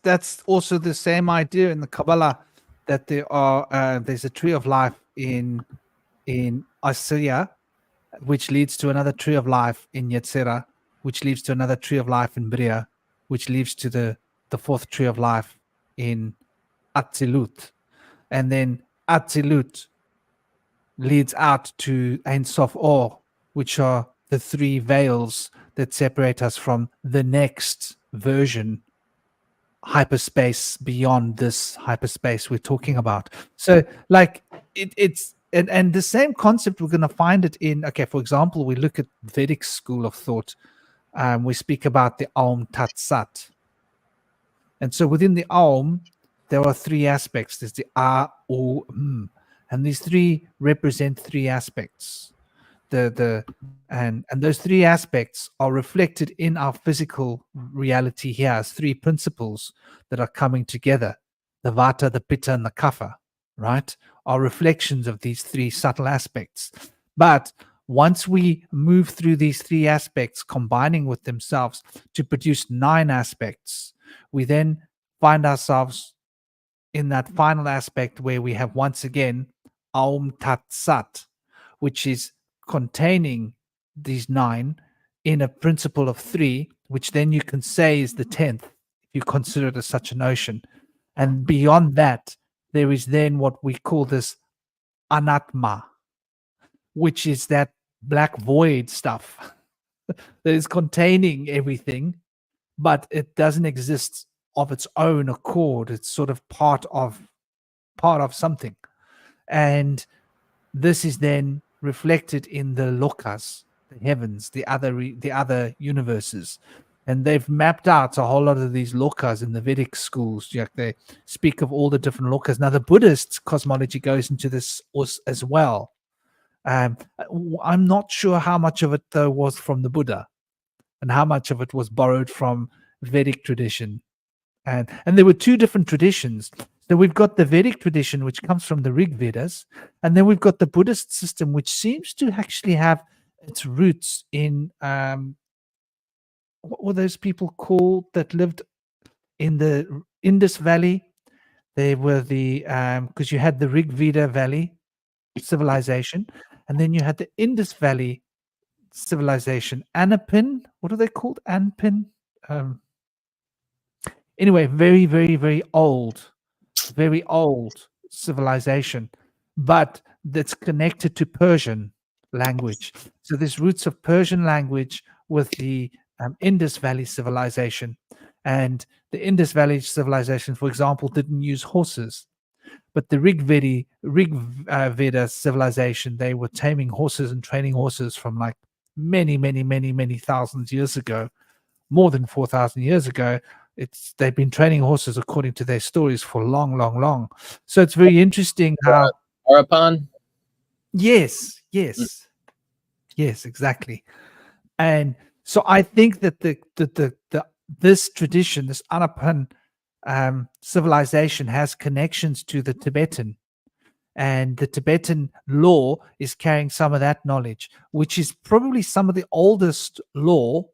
also the same idea in the Kabbalah, that there's a tree of life in Asiya, which leads to another tree of life in Yetzirah, which leads to another tree of life in Bria, which leads to the fourth tree of life in Atzilut. And then Atzilut leads out to Ein Sof Or, which are the three veils that separate us from the next version, hyperspace beyond this hyperspace we're talking about. So like it's and the same concept, we're going to find it in, for example, we look at Vedic school of thought. We speak about the Aum Tat Sat. And so within the Aum, there are three aspects. There's the A, O, M. And these three represent three aspects. And those three aspects are reflected in our physical reality here as three principles that are coming together. The Vata, the Pitta, and the Kapha, right, are reflections of these three subtle aspects. But once we move through these three aspects, combining with themselves to produce 9 aspects, we then find ourselves in that final aspect where we have once again Aum Tat Sat, which is containing these 9 in a principle of 3, which then you can say is the 10th, if you consider it as such a notion. And beyond that, there is then what we call this Anatma, which is that black void stuff that is containing everything, but it doesn't exist of its own accord. It's sort of part of something. And this is then reflected in the lokas, the heavens, the other universes. And they've mapped out a whole lot of these lokas in the Vedic schools. They speak of all the different lokas. Now, the Buddhist cosmology goes into this as well. I'm not sure how much of it, though, was from the Buddha and how much of it was borrowed from Vedic tradition. And there were 2 different traditions. So we've got the Vedic tradition, which comes from the Rig Vedas, and then we've got the Buddhist system, which seems to actually have its roots in what were those people called that lived in the Indus Valley? They were the because you had the Rig Veda Valley civilization, and then you had the Indus Valley civilization. Anapin, what are they called? Anpin. Anyway, very, very, very old civilization, but that's connected to Persian language. So there's roots of Persian language with the Indus Valley civilization. And the Indus Valley civilization, for example, didn't use horses. But the Rig Veda civilization, they were taming horses and training horses from like many, many, many, many thousands years ago, more than 4,000 years ago. They've been training horses according to their stories for long, long, long. So it's very interesting how Arapan? Yes, exactly. And so I think that this tradition, this Anapan civilization, has connections to the Tibetan, And the Tibetan law is carrying some of that knowledge, which is probably some of the oldest law.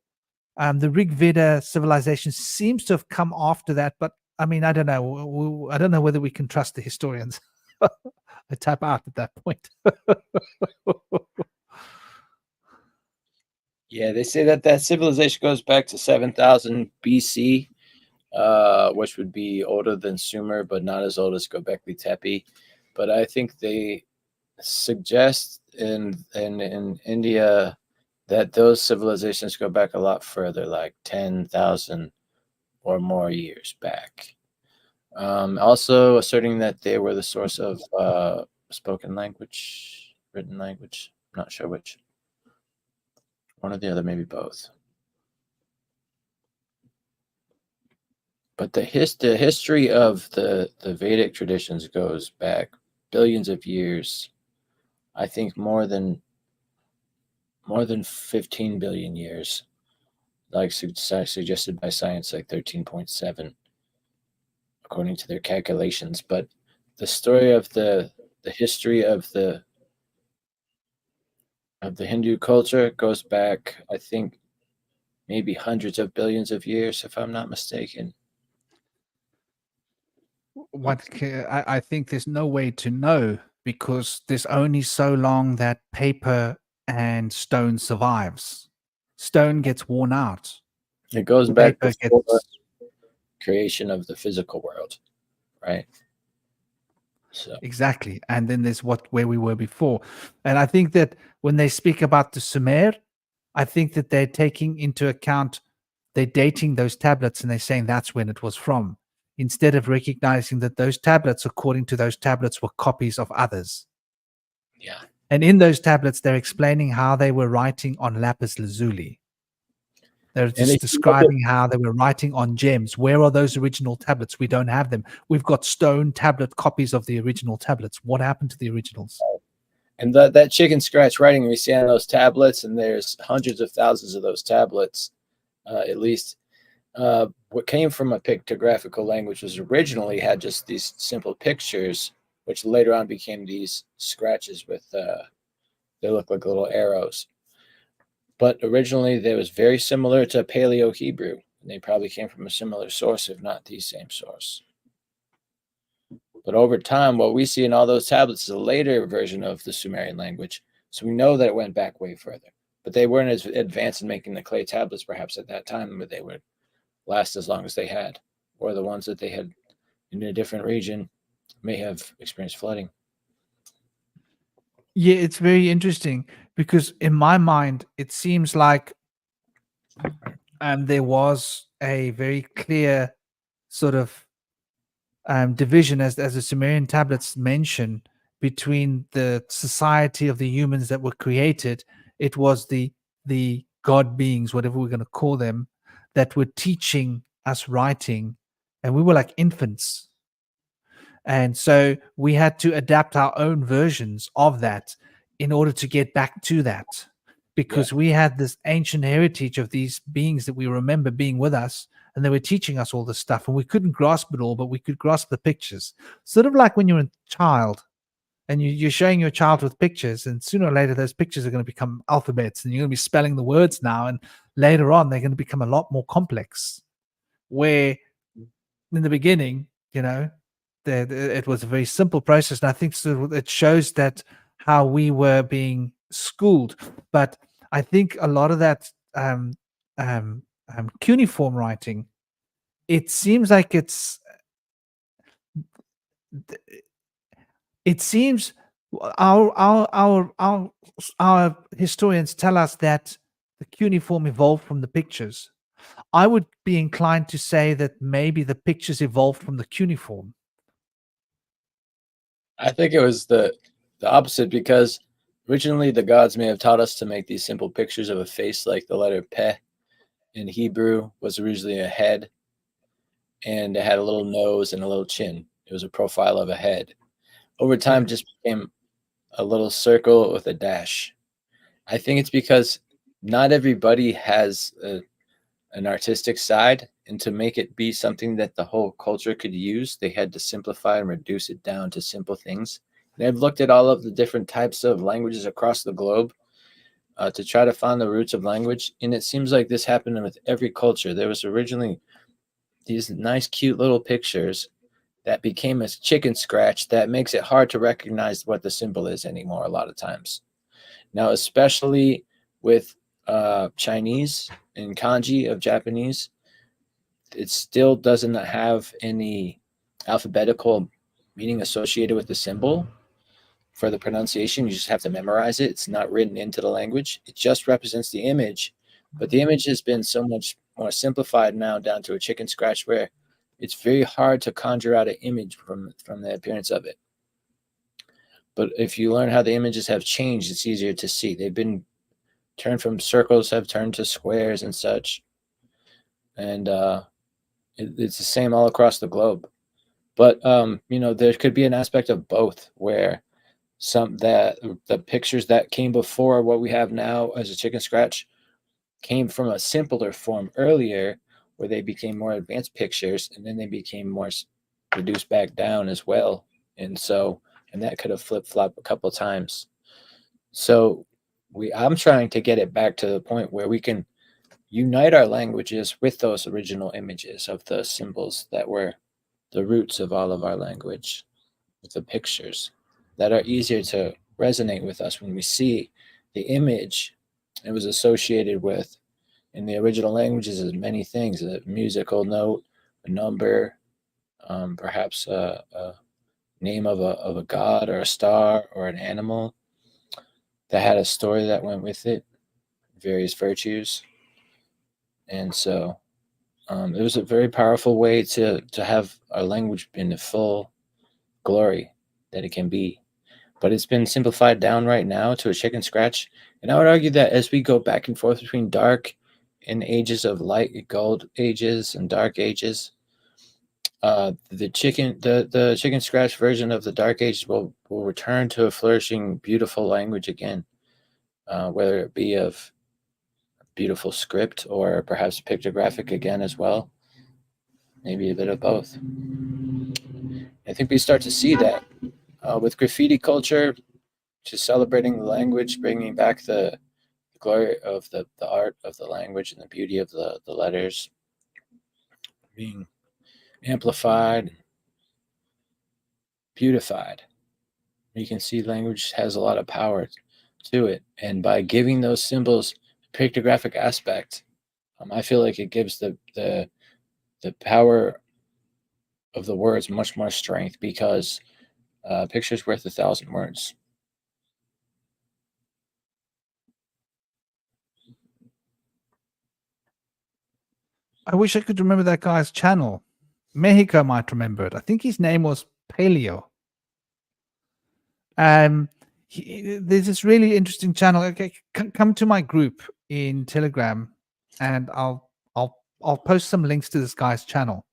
The Rig Veda civilization seems to have come after that, but I mean, I don't know. I don't know whether we can trust the historians. I tap out at that point. Yeah, they say that civilization goes back to 7,000 BC, which would be older than Sumer, but not as old as Göbekli Tepe. But I think they suggest in India that those civilizations go back a lot further, like 10,000 or more years back. Also asserting that they were the source of spoken language, written language. I'm not sure which. One or the other, maybe both. But the history of the Vedic traditions goes back billions of years. I think more than 15 billion years, like suggested by science, like 13.7, according to their calculations. But the story of the history of the Hindu culture goes back, I think, maybe hundreds of billions of years, if I'm not mistaken. I think there's no way to know, because there's only so long that paper and stone survives. Stone gets worn out. It goes back Paper before gets creation of the physical world, right? So exactly, and then there's where we were before. And I think that when they speak about the Sumer, I think that they're taking into account, they're dating those tablets and they're saying that's when it was from, instead of recognizing that those tablets, according to those tablets, were copies of others. yeah. And in those tablets, they're explaining how they were writing on lapis lazuli. They're just describing how they were writing on gems. Where are those original tablets? We don't have them. We've got stone tablet copies of the original tablets. What happened to the originals? And that chicken scratch writing we see on those tablets, and there's hundreds of thousands of those tablets, at least. What came from a pictographical language was originally had just these simple pictures, which later on became these scratches with, they look like little arrows. But originally, they was very similar to Paleo Hebrew, and they probably came from a similar source, if not the same source. But over time, what we see in all those tablets is a later version of the Sumerian language. So we know that it went back way further. But they weren't as advanced in making the clay tablets perhaps at that time, but they would last as long as they had. Or the ones that they had in a different region may have experienced flooding. Yeah, it's very interesting, because in my mind, it seems like there was a very clear sort of division, as the Sumerian tablets mention, between the society of the humans that were created. It was the god beings, whatever we're going to call them, that were teaching us writing, and we were like infants. And so we had to adapt our own versions of that in order to get back to that, because we had this ancient heritage of these beings that we remember being with us, and they were teaching us all this stuff, and we couldn't grasp it all, but we could grasp the pictures. Sort of like when you're a child and you're showing your child with pictures, and sooner or later those pictures are going to become alphabets, and you're going to be spelling the words now, and later on they're going to become a lot more complex. Where in the beginning, it was a very simple process, and I think it shows that how we were being schooled. But I think a lot of that cuneiform writing, it seems like it seems our historians tell us that the cuneiform evolved from the pictures. I would be inclined to say that maybe the pictures evolved from the cuneiform. I think it was the opposite, because originally the gods may have taught us to make these simple pictures of a face, like the letter Peh in Hebrew was originally a head, and it had a little nose and a little chin. It was a profile of a head. Over time, just became a little circle with a dash. I think it's because not everybody has an artistic side, and to make it be something that the whole culture could use, they had to simplify and reduce it down to simple things. And I've looked at all of the different types of languages across the globe to try to find the roots of language. And it seems like this happened with every culture. There was originally these nice, cute little pictures that became a chicken scratch that makes it hard to recognize what the symbol is anymore a lot of times. Now, especially with Chinese and kanji of Japanese, it still doesn't have any alphabetical meaning associated with the symbol for the pronunciation. You just have to memorize it. It's not written into the language. It just represents the image, but the image has been so much more simplified now down to a chicken scratch where it's very hard to conjure out an image from the appearance of it. But if you learn how the images have changed, it's easier to see. They've been turned from circles, have turned to squares and such. And it's the same all across the globe. But, there could be an aspect of both where the pictures that came before what we have now as a chicken scratch came from a simpler form earlier where they became more advanced pictures, and then they became more reduced back down as well. And that could have flip-flopped a couple of times. So I'm trying to get it back to the point where we can unite our languages with those original images of the symbols that were the roots of all of our language, with the pictures that are easier to resonate with us when we see the image it was associated with in the original languages as many things: a musical note, a number, perhaps a name of a god or a star or an animal that had a story that went with it, various virtues. And so it was a very powerful way to have our language in the full glory that it can be. But it's been simplified down right now to a chicken scratch. And I would argue that as we go back and forth between dark and ages of light, gold ages and dark ages, the chicken scratch version of the dark ages will return to a flourishing, beautiful language again, whether it be of beautiful script or perhaps pictographic again as well. Maybe a bit of both. I think we start to see that with graffiti culture, just celebrating the language, bringing back the glory of the art of the language and the beauty of the letters being amplified, beautified. You can see language has a lot of power to it. And by giving those symbols a pictographic aspect, I feel like it gives the power of the words much more strength, because picture's worth 1,000 words. I wish I could remember that guy's channel. Mexico might remember it. I think his name was Paleo. There's this really interesting channel. Okay, come to my group in Telegram, and I'll post some links to this guy's channel.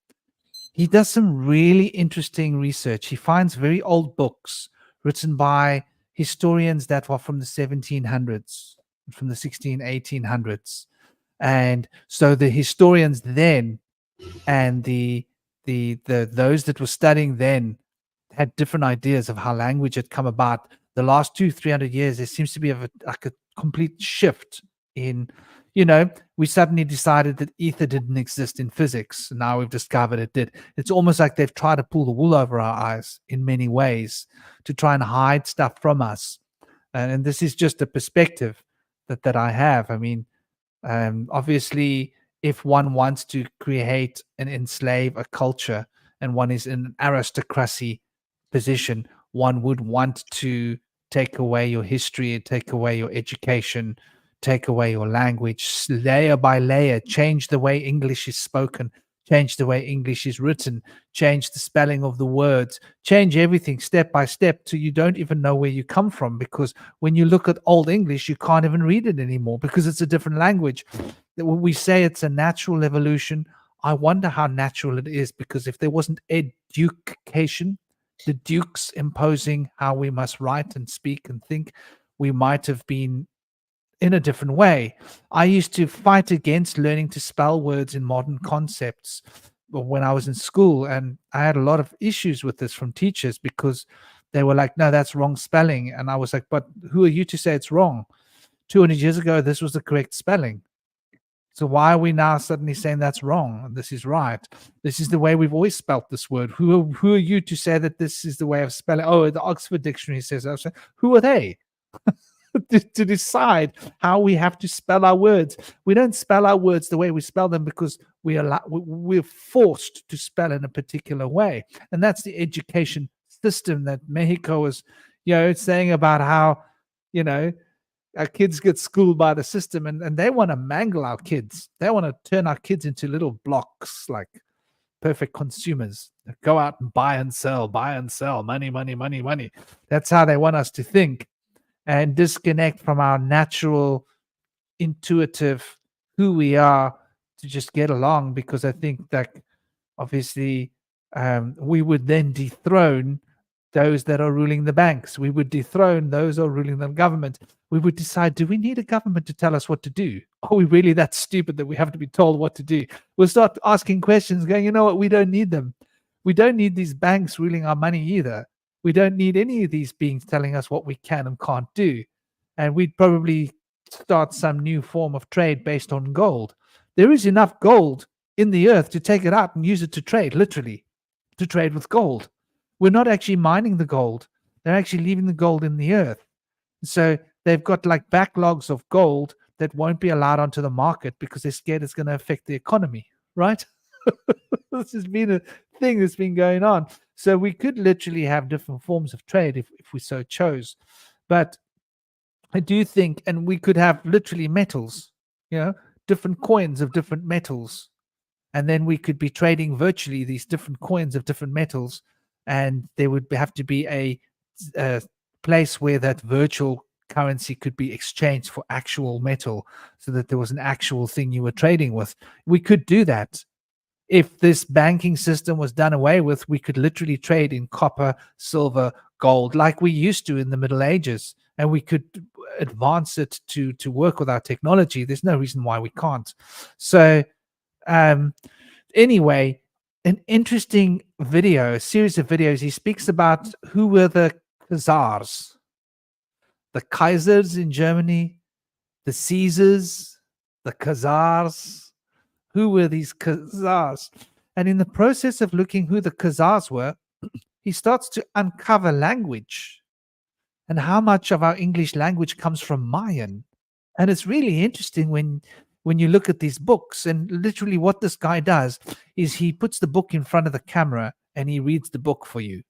He does some really interesting research. He finds very old books written by historians that were from the 1700s, from the 1800s. And so the historians then and the those that were studying then had different ideas of how language had come about. The last 200-300 years, there seems to be a complete shift in, we suddenly decided that ether didn't exist in physics. Now we've discovered it did. It's almost like they've tried to pull the wool over our eyes in many ways to try and hide stuff from us. And this is just a perspective that I have. I mean, obviously, if one wants to create and enslave a culture and one is in an aristocracy position, one would want to take away your history, take away your education, take away your language, layer by layer, change the way English is spoken, change the way English is written, change the spelling of the words, change everything step by step till you don't even know where you come from. Because when you look at Old English, you can't even read it anymore because it's a different language. When we say it's a natural evolution, I wonder how natural it is, because if there wasn't education, the dukes imposing how we must write and speak and think, we might have been in a different way. I used to fight against learning to spell words in modern concepts when I was in school, and I had a lot of issues with this from teachers, because they were like, no, that's wrong spelling. And I was like, but who are you to say it's wrong? 200 years ago, this was the correct spelling. So why are we now suddenly saying that's wrong and this is right? This is the way we've always spelt this word. Who are you to say that this is the way of spelling? Oh, the Oxford Dictionary says that. Who are they to decide how we have to spell our words? We don't spell our words the way we spell them because we're forced to spell in a particular way. And that's the education system that Mexico is, saying about how, our kids get schooled by the system, and they want to mangle our kids. They want to turn our kids into little blocks, like perfect consumers. Go out and buy and sell, money, money, money, money. That's how they want us to think and disconnect from our natural, intuitive, who we are to just get along. Because I think that obviously we would then dethrone those that are ruling the banks. We would dethrone those who are ruling the government. We would decide, do we need a government to tell us what to do? Are we really that stupid that we have to be told what to do? We'll start asking questions going, you know what, we don't need them. We don't need these banks ruling our money either. We don't need any of these beings telling us what we can and can't do. And we'd probably start some new form of trade based on gold. There is enough gold in the earth to take it out and use it to trade, literally, to trade with gold. We're not actually mining the gold. They're actually leaving the gold in the earth. So they've got like backlogs of gold that won't be allowed onto the market because they're scared it's going to affect the economy, right? This has been a thing that's been going on. So we could literally have different forms of trade if we so chose. But I do think, and we could have literally metals, different coins of different metals. And then we could be trading virtually these different coins of different metals. And there would have to be a place where that virtual currency could be exchanged for actual metal so that there was an actual thing you were trading with. We could do that. If this banking system was done away with, we could literally trade in copper, silver, gold, like we used to in the Middle Ages. And we could advance it to work with our technology. There's no reason why we can't. So anyway, an interesting video, a series of videos. He speaks about who were the Khazars, the Kaisers in Germany, the Caesars, the Khazars. Who were these Khazars? And in the process of looking who the Khazars were, he starts to uncover language and how much of our English language comes from Mayan. And it's really interesting when you look at these books, and literally what this guy does is he puts the book in front of the camera and he reads the book for you.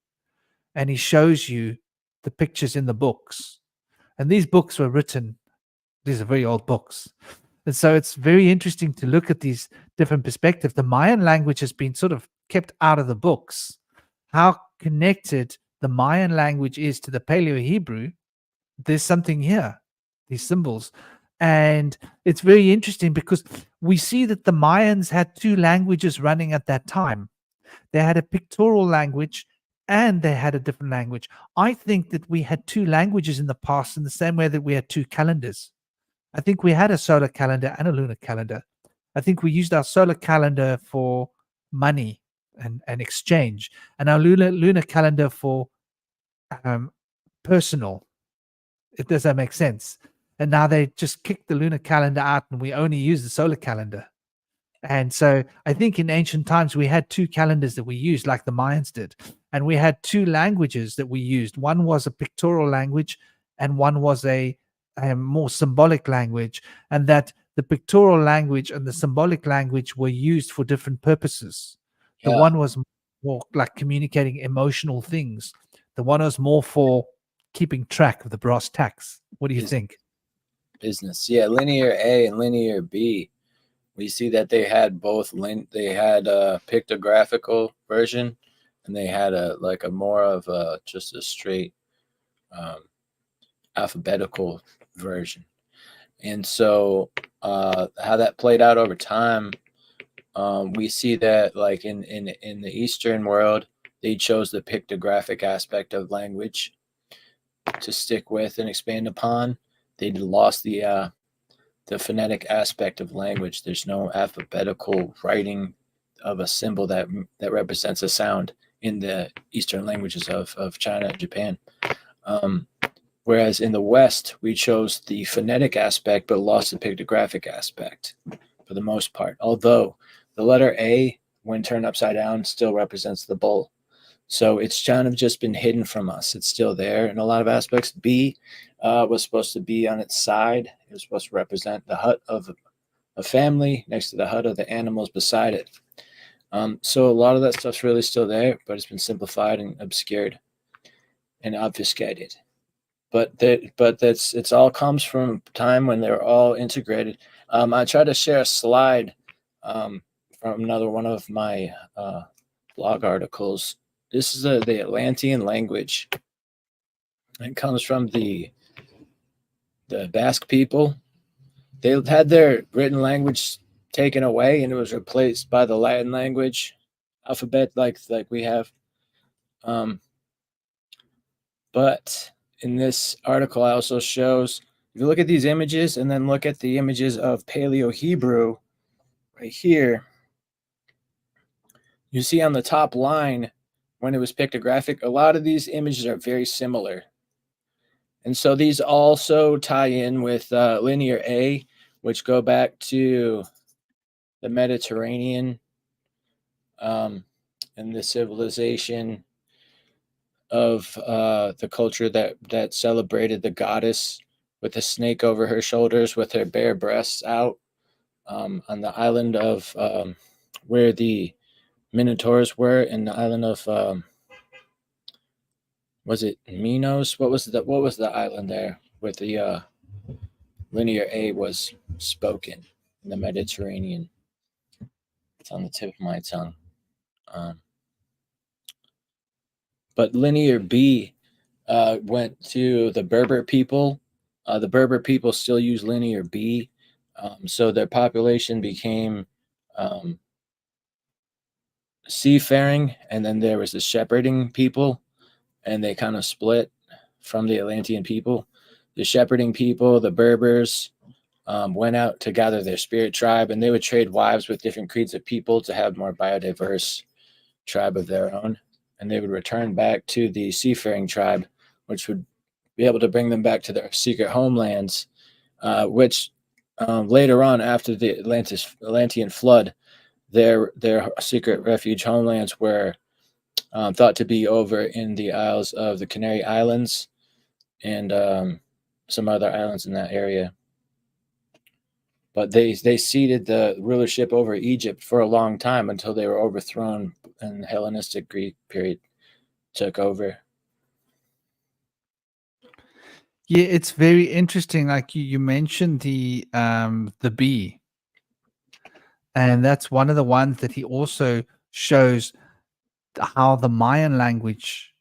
And he shows you the pictures in the books. And these books were written, these are very old books. And so it's very interesting to look at these different perspectives. The Mayan language has been sort of kept out of the books. How connected the Mayan language is to the Paleo-Hebrew, there's something here, these symbols. And it's very interesting because we see that the Mayans had two languages running at that time. They had a pictorial language and they had a different language. I think that we had two languages in the past in the same way that we had two calendars. I think we had a solar calendar and a lunar calendar. I think we used our solar calendar for money and exchange, and our lunar calendar for personal. Does that make sense? And now they just kicked the lunar calendar out and we only use the solar calendar. And so I think in ancient times we had two calendars that we used, like the Mayans did. And we had two languages that we used. One was a pictorial language and one was a more symbolic language. And that the pictorial language and the symbolic language were used for different purposes. The one was more like communicating emotional things. The one was more for keeping track of the brass tacks. What do you think? Business. Yeah, linear A and linear B. We see that they had both. They had a pictographical version, and they had a more of just a straight alphabetical version. And so how that played out over time, we see that like in the Eastern world, they chose the pictographic aspect of language to stick with and expand upon. They lost the phonetic aspect of language. There's no alphabetical writing of a symbol that represents a sound in the Eastern languages of China and Japan. Whereas in the West, we chose the phonetic aspect, but lost the pictographic aspect for the most part. Although the letter A, when turned upside down, still represents the bull. So it's kind of just been hidden from us. It's still there in a lot of aspects. B was supposed to be on its side. It was supposed to represent the hut of a family next to the hut of the animals beside it. So a lot of that stuff's really still there, but it's been simplified and obscured and obfuscated. But it's all comes from a time when they're all integrated. I tried to share a slide from another one of my blog articles. This is the Atlantean language. It comes from the Basque people. They had their written language taken away, and it was replaced by the Latin language alphabet, like we have. But in this article, I also shows, if you look at these images and then look at the images of Paleo Hebrew right here, you see on the top line, when it was pictographic, a lot of these images are very similar. And so these also tie in with linear A, which go back to the Mediterranean and the civilization of the culture that celebrated the goddess with a snake over her shoulders with her bare breasts out on the island of where the Minotaurs were, in the island of was it Minos? What was the island there with the linear A was spoken in the Mediterranean? It's on the tip of my tongue. But linear B went to the Berber people. The Berber people still use linear B. So their population became seafaring, and then there was the shepherding people, and they kind of split from the Atlantean people. The shepherding people, the Berbers, went out to gather their spirit tribe, and they would trade wives with different creeds of people to have more biodiverse tribe of their own. And they would return back to the seafaring tribe, which would be able to bring them back to their secret homelands, which later on, after the Atlantean flood, their secret refuge homelands were thought to be over in the Isles of the Canary Islands and some other islands in that area. But they ceded the rulership over Egypt for a long time until they were overthrown and the Hellenistic Greek period took over. Yeah, it's very interesting. Like you mentioned the bee, and that's one of the ones that he also shows how the Mayan language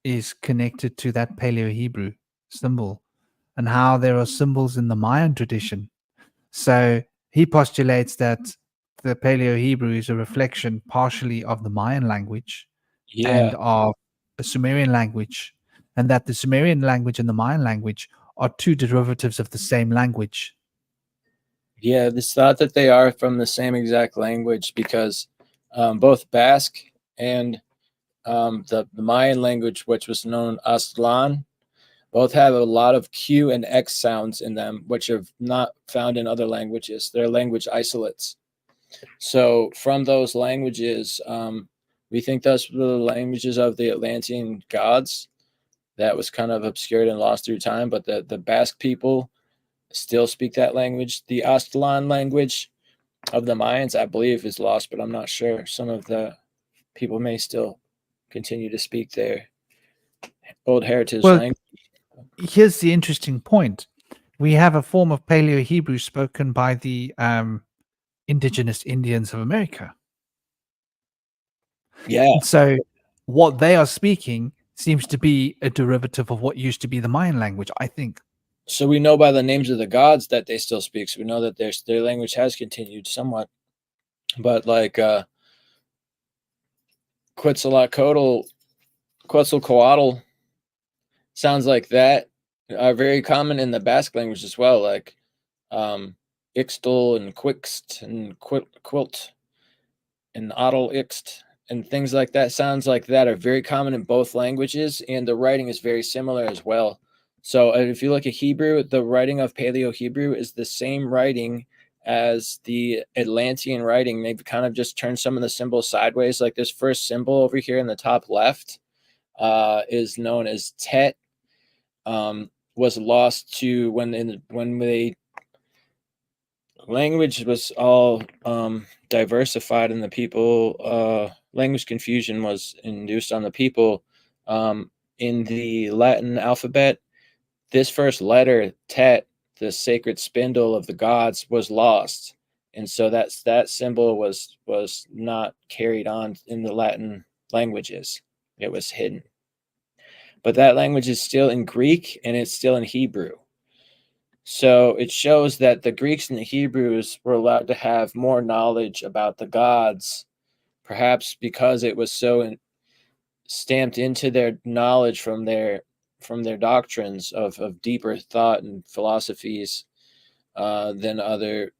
is connected to that Paleo Hebrew symbol, and how there are symbols in the Mayan tradition. So he postulates that the Paleo Hebrew is a reflection partially of the Mayan language and of the Sumerian language, and that the Sumerian language and the Mayan language are two derivatives of the same language. Yeah, it's thought that they are from the same exact language because both Basque and the Mayan language, which was known Aztlan, both have a lot of Q and X sounds in them, which are not found in other languages. They're language isolates. So from those languages, we think those were the languages of the Atlantean gods that was kind of obscured and lost through time. But the Basque people still speak that language. The Aztlan language of the Mayans, I believe, is lost, but I'm not sure. Some of the people may still continue to speak their old heritage language. Here's the interesting point. We have a form of Paleo Hebrew spoken by the indigenous Indians of America. Yeah. And so what they are speaking seems to be a derivative of what used to be the Mayan language, I think. So we know by the names of the gods that they still speak. So we know that their language has continued somewhat. But like Quetzalcoatl sounds like that are very common in the Basque language as well, like Ixtal and Quixt and Quilt and Ottel Ixt. and things like that, sounds like that, are very common in both languages, and the writing is very similar as well. So if you look at Hebrew, the writing of Paleo-Hebrew is the same writing as the Atlantean writing. They've kind of just turned some of the symbols sideways. Like this first symbol over here in the top left is known as Tet. Was lost to when they language was all diversified, and the people language confusion was induced on the people. In the Latin alphabet, this first letter, Tet, the sacred spindle of the gods, was lost, and so that symbol was not carried on in the Latin languages. It was hidden, but that language is still in Greek and it's still in Hebrew. So it shows that the Greeks and the Hebrews were allowed to have more knowledge about the gods, perhaps because it was so stamped into their knowledge from their doctrines of deeper thought and philosophies than other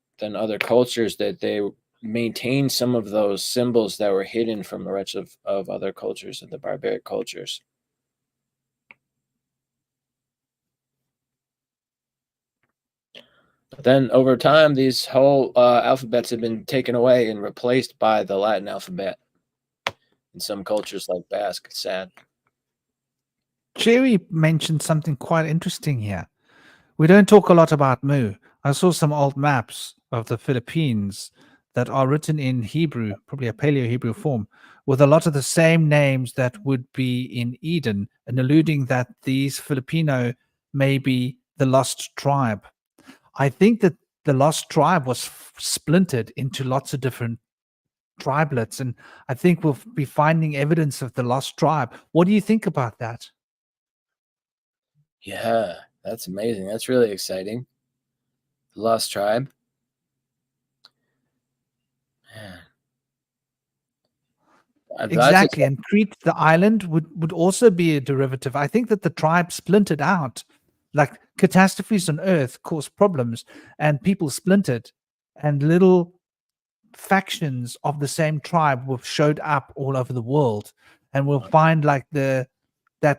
cultures, that they maintained some of those symbols that were hidden from the rest of other cultures, and the barbaric cultures. But then over time, these whole alphabets have been taken away and replaced by the Latin alphabet in some cultures like Basque. It's sad. Jerry mentioned something quite interesting here. We don't talk a lot about Mu. I saw some old maps of the Philippines that are written in Hebrew, probably a Paleo-Hebrew form, with a lot of the same names that would be in Eden, and alluding that these Filipino may be the lost tribe. I think that the lost tribe was splintered into lots of different tribelets, and I think we'll be finding evidence of the lost tribe. What do you think about that? Yeah, that's amazing. That's really exciting. The lost tribe. Man. Exactly. And Crete, the island, would also be a derivative. I think that the tribe splintered out. Like catastrophes on Earth cause problems, and people splintered, and little factions of the same tribe showed up all over the world. And we'll find like that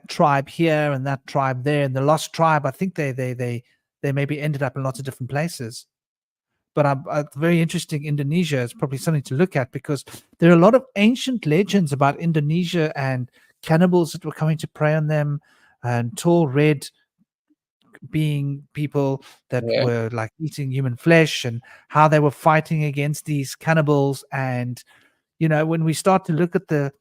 tribe here and that tribe there, and the lost tribe. I think they maybe ended up in lots of different places. But very interesting. Indonesia is probably something to look at, because there are a lot of ancient legends about Indonesia and cannibals that were coming to prey on them, and tall red being people that were like eating human flesh, and how they were fighting against these cannibals. And when we start to look at the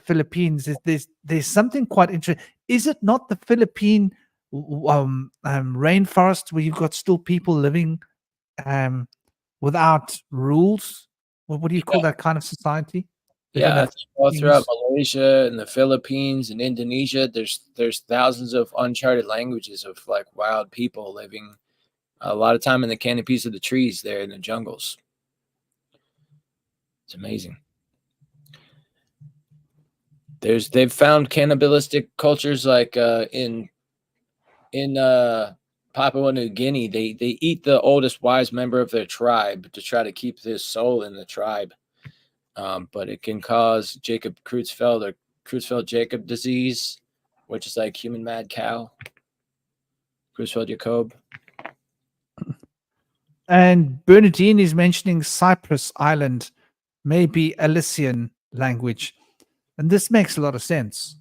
Philippines, there's something quite interesting. Is it not the Philippine rainforest where you've got still people living without rules? What do you call that kind of society? Yeah, all throughout Malaysia and the Philippines and Indonesia, there's thousands of uncharted languages of like wild people living a lot of time in the canopies of the trees there in the jungles. It's amazing. They've found cannibalistic cultures like in Papua New Guinea. They eat the oldest wise member of their tribe to try to keep his soul in the tribe. But it can cause Creutzfeldt-Jakob disease, which is like human mad cow. Creutzfeldt-Jakob. And Bernardine is mentioning Cyprus Island may be Elysian language. And this makes a lot of sense,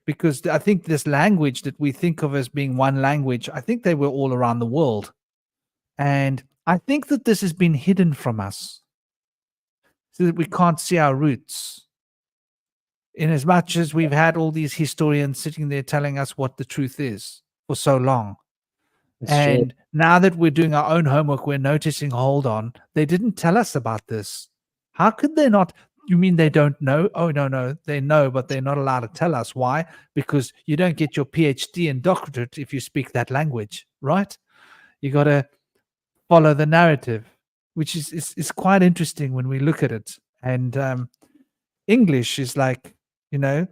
because I think this language that we think of as being one language, I think they were all around the world. And I think that this has been hidden from us, so that we can't see our roots. In as much as we've had all these historians sitting there telling us what the truth is for so long. And now that we're doing our own homework, we're noticing, hold on, they didn't tell us about this. How could they not? You mean they don't know? Oh, no, they know, but they're not allowed to tell us. Why? Because you don't get your PhD and doctorate if you speak that language, right? You got to follow the narrative, which is quite interesting when we look at it. And English is like, isn't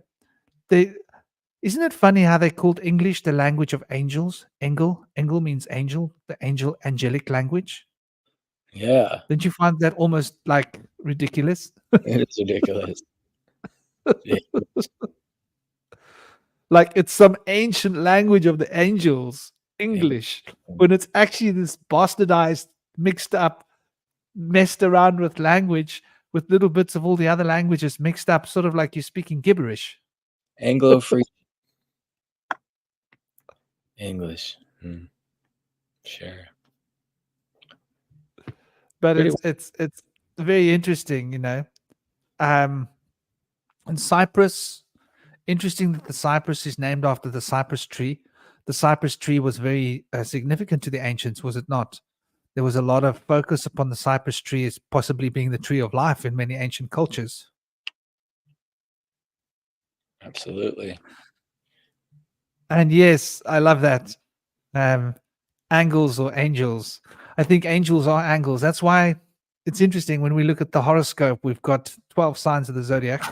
it funny how they called English the language of angels? Engel means angel, the angelic language. Yeah. Don't you find that almost like ridiculous? It is ridiculous. Yeah. Like it's some ancient language of the angels, English, when it's actually this bastardized, mixed up, messed around with language with little bits of all the other languages mixed up, sort of like you're speaking gibberish. Anglo free English. Sure. But Pretty it's very interesting, you know. And Cyprus, interesting that the Cyprus is named after the cypress tree. The cypress tree was very significant to the ancients, was it not? There was a lot of focus upon the cypress tree as possibly being the tree of life in many ancient cultures. Absolutely. And yes, I love that. Angles or angels. I think angels are angles. That's why it's interesting when we look at the horoscope. We've got 12 signs of the zodiac,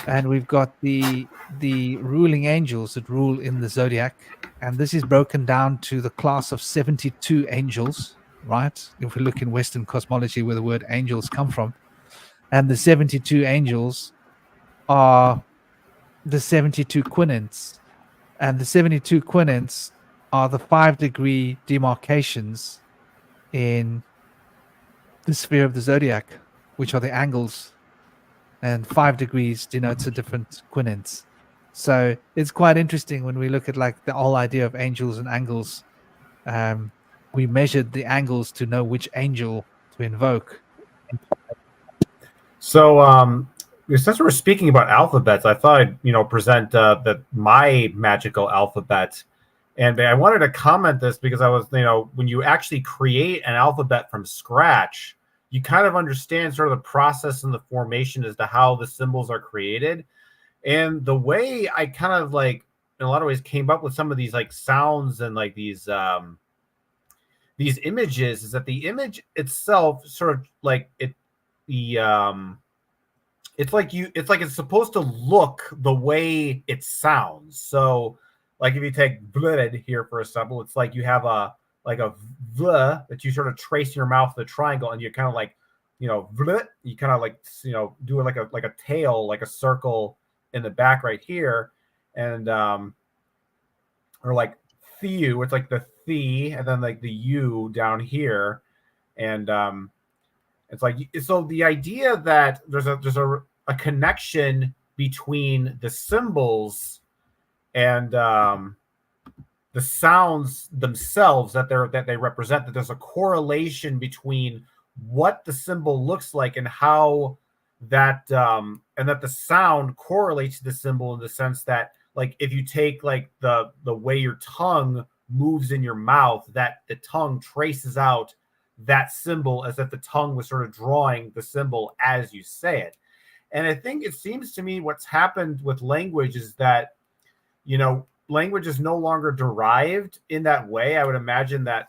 and we've got the ruling angels that rule in the zodiac. And this is broken down to the class of 72 angels, right? If we look in Western cosmology where the word angels come from. And the 72 angels are the 72 quinants. And the 72 quinants are the 5-degree demarcations in the sphere of the zodiac, which are the angles. And 5 degrees denotes a different quinance. So it's quite interesting when we look at like the whole idea of angels and angles. We measured the angles to know which angel to invoke. So, since we're speaking about alphabets, I thought I'd present my magical alphabet, and I wanted to comment this because I was when you actually create an alphabet from scratch, you kind of understand sort of the process and the formation as to how the symbols are created, and the way I kind of like in a lot of ways came up with some of these like sounds and like these images is that the image itself sort of like it. It's like it's supposed to look the way it sounds. So like if you take blood here for example, it's like you have a v that you sort of trace in your mouth with a triangle, and you kind of like bleh, you kind of like do like a tail, like a circle in the back right here, and or like thew, it's like the and then like the u down here, and it's like, so the idea that there's a connection between the symbols and the sounds themselves that they represent, that there's a correlation between what the symbol looks like and how that and that the sound correlates to the symbol in the sense that like if you take like the way your tongue moves in your mouth, that the tongue traces out that symbol as if the tongue was sort of drawing the symbol as you say it. And I think it seems to me what's happened with language is that, language is no longer derived in that way. I would imagine that,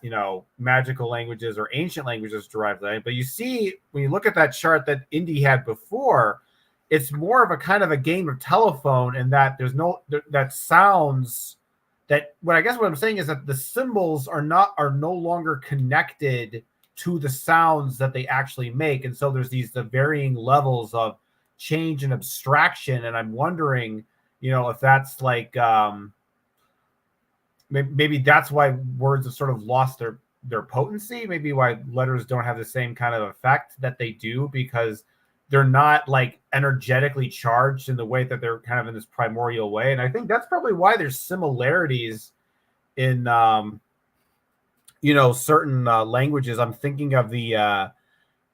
magical languages or ancient languages derived that. But you see, when you look at that chart that Indy had before, it's more of a kind of a game of telephone in that there's that sounds that what I'm saying is that the symbols are no longer connected to the sounds that they actually make. And so there's the varying levels of change and abstraction. And I'm wondering, if that's like, maybe that's why words have sort of lost their potency. Maybe why letters don't have the same kind of effect that they do, because they're not like energetically charged in the way that they're kind of in this primordial way. And I think that's probably why there's similarities in, certain languages. I'm thinking of the, I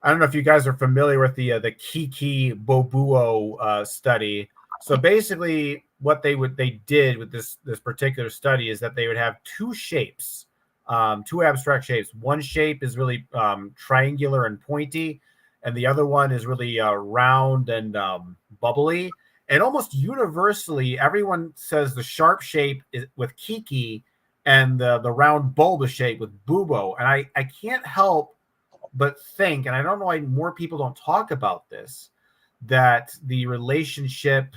don't know if you guys are familiar with the Kiki Bobuo study. So basically what they did with this particular study is that they would have two shapes, two abstract shapes. One shape is really triangular and pointy, and the other one is really round and bubbly. And almost universally, everyone says the sharp shape is with Kiki and the round bulbous shape with Bubo. And I can't help but think, and I don't know why more people don't talk about this, that the relationship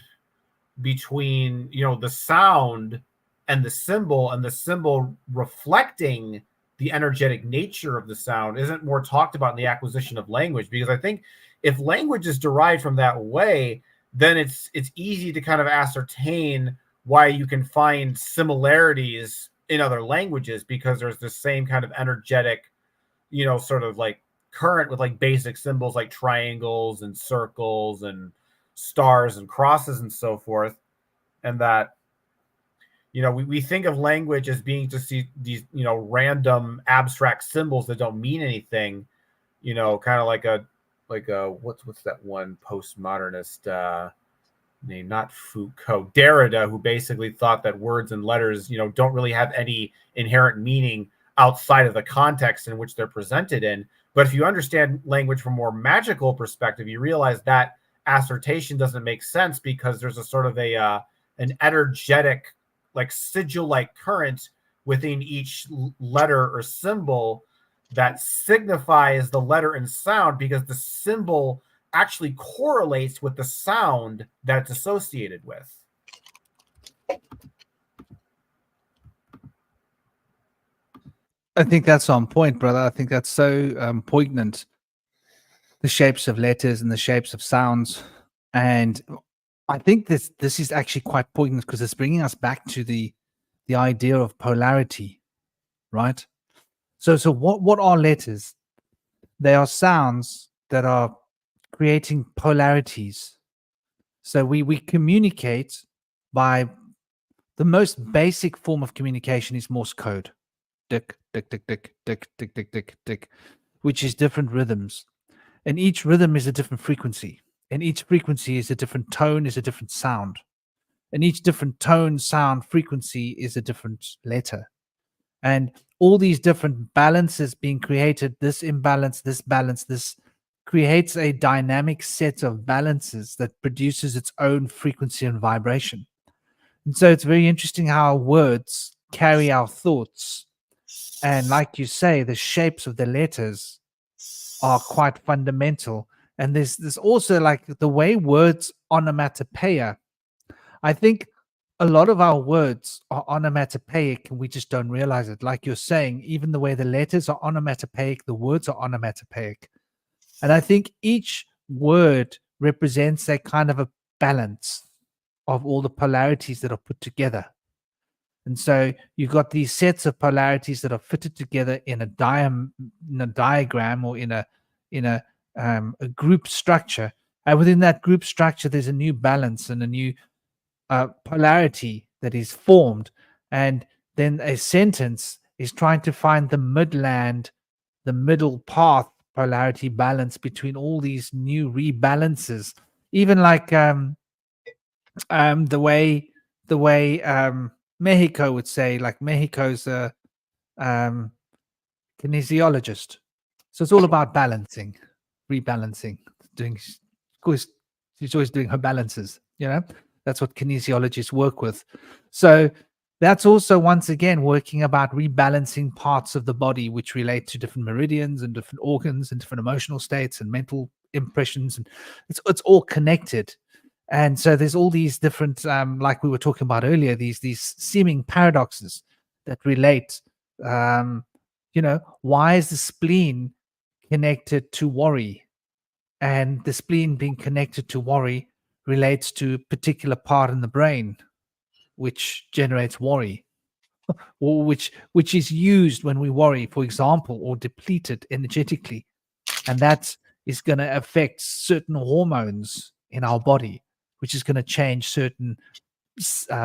between, the sound and the symbol reflecting the energetic nature of the sound isn't more talked about in the acquisition of language. Because I think if language is derived from that way, then it's easy to kind of ascertain why you can find similarities in other languages, because there's the same kind of energetic, sort of like current with like basic symbols like triangles and circles and stars and crosses and so forth. And that, we think of language as being just these random abstract symbols that don't mean anything, kind of like a what's that one postmodernist name, not Foucault, Derrida, who basically thought that words and letters, don't really have any inherent meaning outside of the context in which they're presented in. But if you understand language from a more magical perspective, you realize that assertion doesn't make sense, because there's a sort of an energetic, like sigil-like current within each letter or symbol that signifies the letter and sound, because the symbol actually correlates with the sound that it's associated with. I think that's on point, brother. I think that's so poignant. The shapes of letters and the shapes of sounds. And I think this is actually quite poignant, because it's bringing us back to the idea of polarity, right? So what are letters? They are sounds that are creating polarities. So we communicate by the most basic form of communication is Morse code. Dick, dick, dick, dick, dick, dick, dick, dick, dick, which is different rhythms. And each rhythm is a different frequency. And each frequency is a different tone, is a different sound. And each different tone, sound, frequency is a different letter. And all these different balances being created, this imbalance, this balance, this creates a dynamic set of balances that produces its own frequency and vibration. And so it's very interesting how words carry our thoughts. And like you say, the shapes of the letters are quite fundamental. And there's also like the way words onomatopoeia. I think a lot of our words are onomatopoeic and we just don't realize it. Like you're saying, even the way the letters are onomatopoeic, the words are onomatopoeic. And I think each word represents a kind of a balance of all the polarities that are put together. And so you've got these sets of polarities that are fitted together in a diagram or in a group structure. And within that group structure, there's a new balance and a new polarity that is formed. And then a sentence is trying to find the midland, the middle path polarity balance between all these new rebalances. Even like the way Mexico would say, like Mexico's a kinesiologist. So it's all about balancing, rebalancing, of course, she's always doing her balances, that's what kinesiologists work with. So that's also, once again, working about rebalancing parts of the body which relate to different meridians and different organs and different emotional states and mental impressions. And it's all connected. And so there's all these different, like we were talking about earlier, these seeming paradoxes that relate. Why is the spleen connected to worry? And the spleen being connected to worry relates to a particular part in the brain, which generates worry, or which is used when we worry, for example, or depleted energetically. And that is going to affect certain hormones in our body, which is going to change certain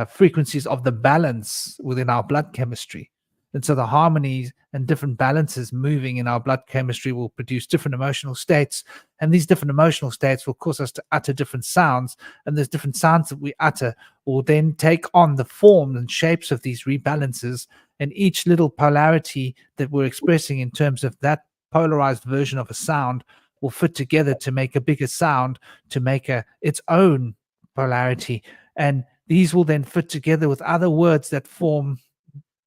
frequencies of the balance within our blood chemistry. And so the harmonies and different balances moving in our blood chemistry will produce different emotional states. And these different emotional states will cause us to utter different sounds. And those different sounds that we utter will then take on the form and shapes of these rebalances. And each little polarity that we're expressing in terms of that polarized version of a sound will fit together to make a bigger sound, to make its own polarity. And these will then fit together with other words that form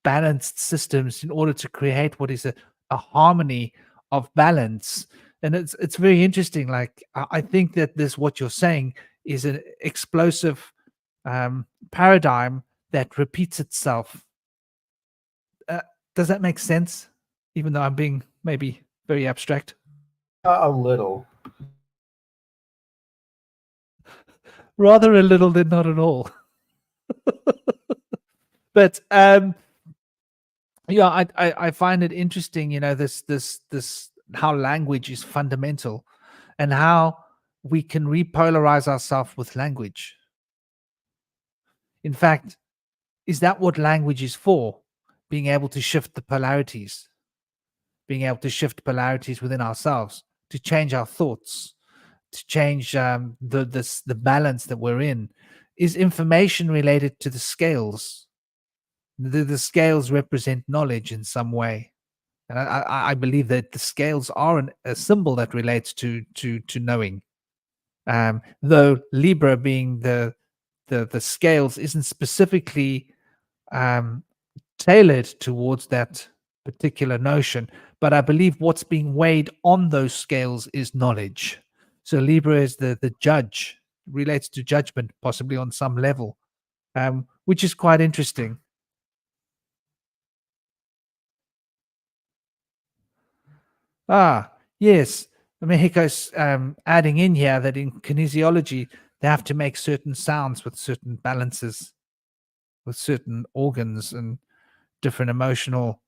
balanced systems in order to create what is a harmony of balance. And it's very interesting. Like, I think that what you're saying is an explosive paradigm that repeats itself. Does that make sense? Even though I'm being maybe very abstract. A little. Rather a little than not at all. But yeah, I find it interesting, this how language is fundamental and how we can repolarize ourselves with language. In fact, is that what language is for? Being able to shift the polarities, being able to shift polarities within ourselves, to change our thoughts, to change the balance that we're in. Is information related to the scales? The scales represent knowledge in some way, and I believe that the scales are a symbol that relates to knowing. Though Libra being the scales isn't specifically tailored towards that particular notion, but I believe what's being weighed on those scales is knowledge. So Libra is the judge, relates to judgment, possibly on some level, which is quite interesting. Yes. Mexico's adding in here that in kinesiology, they have to make certain sounds with certain balances, with certain organs and different emotional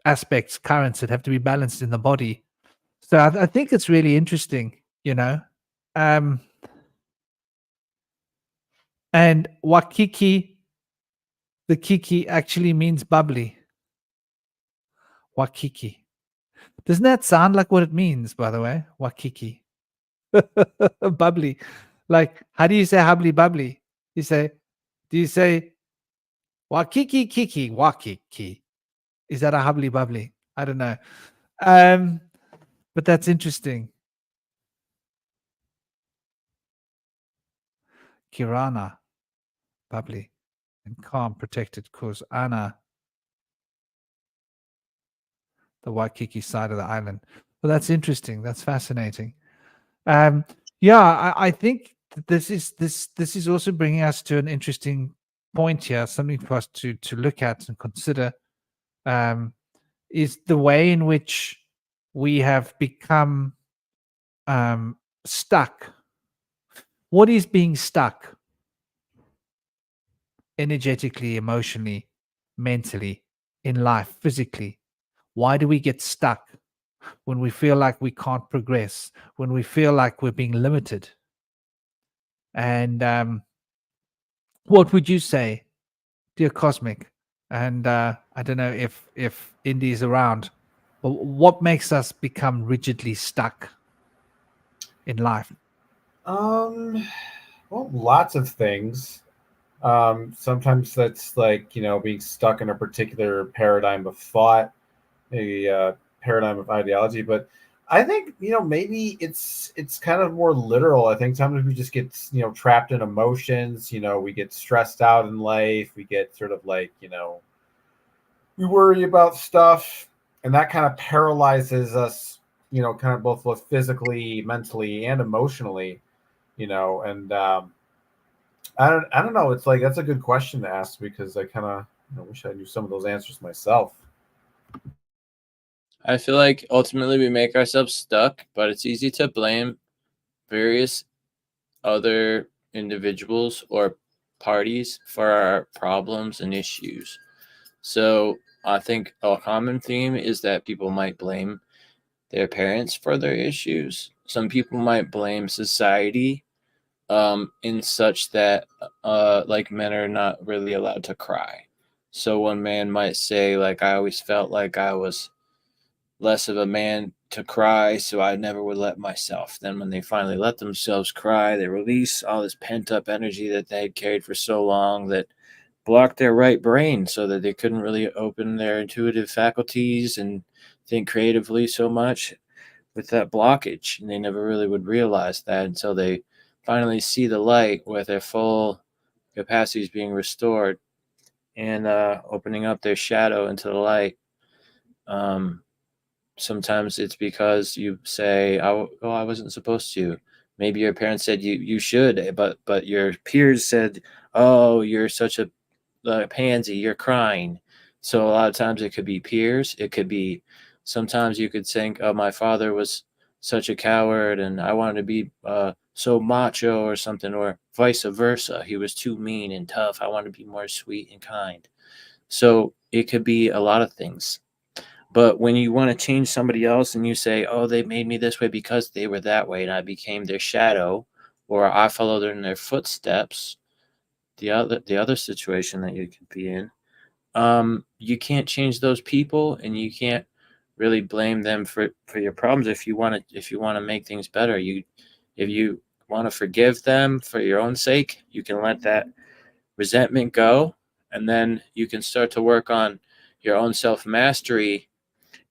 aspects, currents that have to be balanced in the body. So I think it's really interesting, And Wakiki, the Kiki actually means bubbly. Wakiki. Doesn't that sound like what it means, by the way? Wakiki. Bubbly. Like, how do you say hubbly bubbly? Do you say Wakiki kiki wakiki? Is that a hubbly bubbly? I don't know. But that's interesting. Kirana, bubbly, and calm, protected, cause Ana, the Waikiki side of the island. Well, that's interesting. That's fascinating. Yeah, I think this is also bringing us to an interesting point here, something for us to look at and consider. Is the way in which we have become stuck. What is being stuck? Energetically, emotionally, mentally, in life, physically. Why do we get stuck when we feel like we can't progress, when we feel like we're being limited? And what would you say, dear Cosmic? And I don't know if Indy's around, but what makes us become rigidly stuck in life? Well, lots of things. Sometimes that's like, being stuck in a particular paradigm of thought, a paradigm of ideology. But I think, maybe it's kind of more literal. I think sometimes we just get, trapped in emotions. We get stressed out in life. We get sort of like, we worry about stuff, and that kind of paralyzes us, kind of both physically, mentally, and emotionally, and I don't know. It's like, that's a good question to ask, because I kind of wish I knew some of those answers myself. I feel like ultimately we make ourselves stuck, but it's easy to blame various other individuals or parties for our problems and issues. So I think a common theme is that people might blame their parents for their issues. Some people might blame society in such that like men are not really allowed to cry. So one man might say, like, I always felt like I was less of a man to cry, so I never would let myself. Then when they finally let themselves cry, they release all this pent-up energy that they had carried for so long that blocked their right brain, so that they couldn't really open their intuitive faculties and think creatively so much with that blockage. And they never really would realize that until they finally see the light with their full capacities being restored and opening up their shadow into the light. Sometimes it's because you say, "Oh, I wasn't supposed to." Maybe your parents said you should, but your peers said, "Oh, you're such a pansy, you're crying." So a lot of times it could be peers. It could be, sometimes you could think, "Oh, my father was such a coward, and I wanted to be so macho or something, or vice versa. He was too mean and tough. I want to be more sweet and kind. So it could be a lot of things. But when you want to change somebody else and you say, oh, they made me this way because they were that way and I became their shadow, or I followed in their footsteps, the other situation that you could be in, you can't change those people, and you can't really blame them for your problems. If you want to make things better, if you want to forgive them for your own sake, you can let that resentment go, and then you can start to work on your own self-mastery.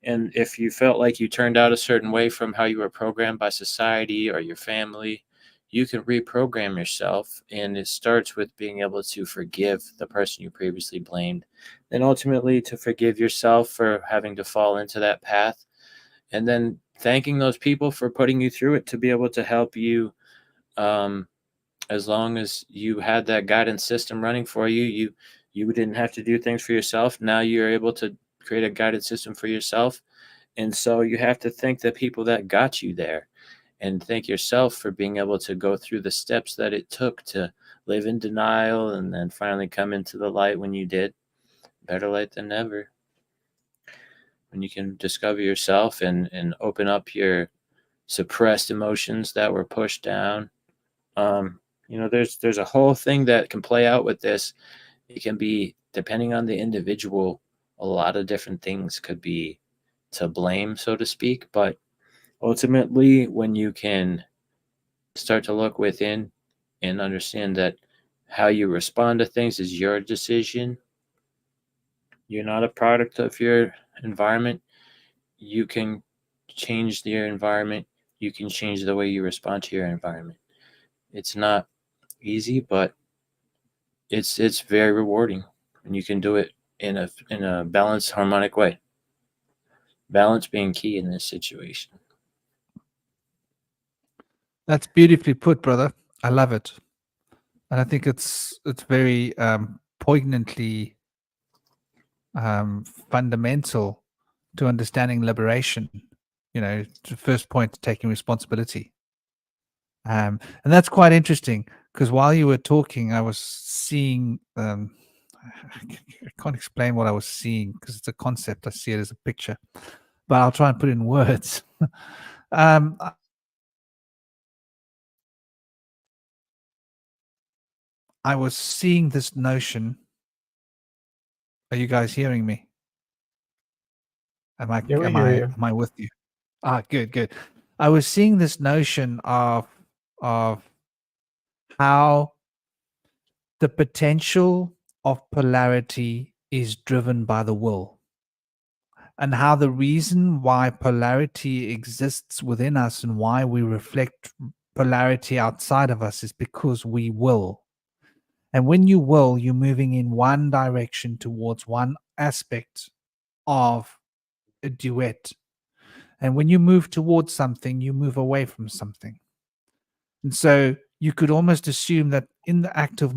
And if you felt like you turned out a certain way from how you were programmed by society or your family, you can reprogram yourself. And it starts with being able to forgive the person you previously blamed, then ultimately to forgive yourself for having to fall into that path, and then thanking those people for putting you through it to be able to help you. As long as you had that guidance system running for you, you didn't have to do things for yourself. Now you're able to create a guided system for yourself. And so you have to thank the people that got you there, and thank yourself for being able to go through the steps that it took to live in denial and then finally come into the light when you did. Better late than never. When you can discover yourself and open up your suppressed emotions that were pushed down. There's a whole thing that can play out with this. It can be, depending on the individual, a lot of different things could be to blame, so to speak. But ultimately, when you can start to look within and understand that how you respond to things is your decision, you're not a product of your environment. You can change your environment. You can change the way you respond to your environment. It's not easy, but it's very rewarding, and you can do it in a balanced, harmonic way. Balance being key in this situation. That's beautifully put, brother. I love it, and I think it's very poignantly fundamental to understanding liberation. The first point, taking responsibility, and that's quite interesting, because while you were talking, I was seeing. I can't explain what I was seeing because it's a concept. I see it as a picture, but I'll try and put it in words. I was seeing this notion. Are you guys hearing me? Am I with you? Good. I was seeing this notion of how the potential of polarity is driven by the will, and how the reason why polarity exists within us and why we reflect polarity outside of us is because we will. And when you will, you're moving in one direction towards one aspect of a duet. And when you move towards something, you move away from something. And so you could almost assume that in the act of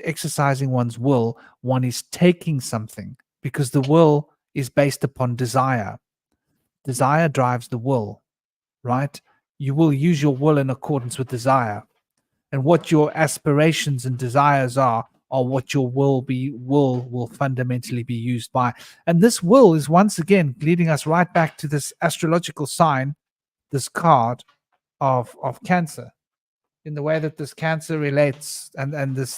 exercising one's will, one is taking something, because the will is based upon desire. Desire drives the will, right? You will use your will in accordance with desire. And what your aspirations and desires are what your will fundamentally be used by. And this will is once again leading us right back to this astrological sign, this card of Cancer, in the way that this Cancer relates, and this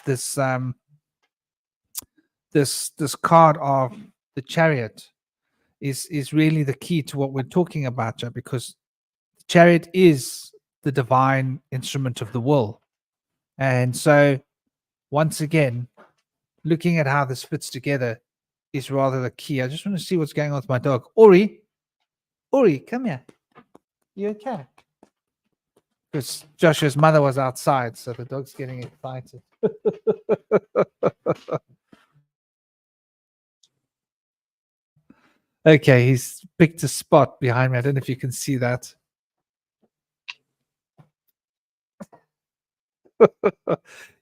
card of the Chariot is really the key to what we're talking about, because the Chariot is the divine instrument of the will. And so, once again, looking at how this fits together is rather the key. I just want to see what's going on with my dog. Ori, come here. You okay? Because Joshua's mother was outside, so the dog's getting excited. Okay, he's picked a spot behind me. I don't know if you can see that.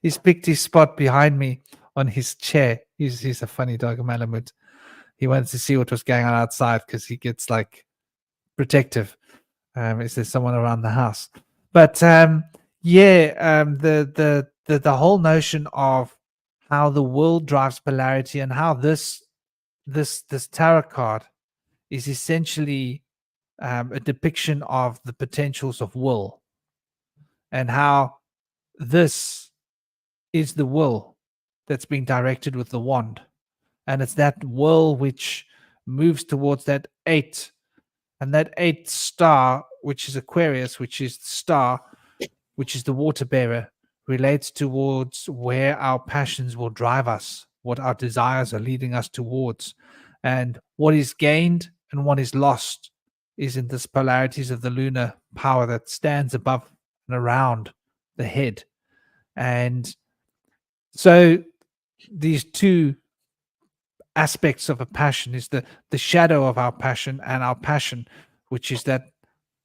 He's picked his spot behind me on his chair. He's a funny dog, Malamud. He wanted to see what was going on outside because he gets like protective. Is there someone around the house? But the whole notion of how the world drives polarity and how this tarot card is essentially a depiction of the potentials of will, and how this is the will that's being directed with the wand, and it's that will which moves towards that 8, and that 8 star, which is Aquarius, which is the star, which is the water bearer, relates towards where our passions will drive us, what our desires are leading us towards, and what is gained and what is lost is in this polarities of the lunar power that stands above and around the head. And so these two aspects of a passion is the shadow of our passion and our passion, which is that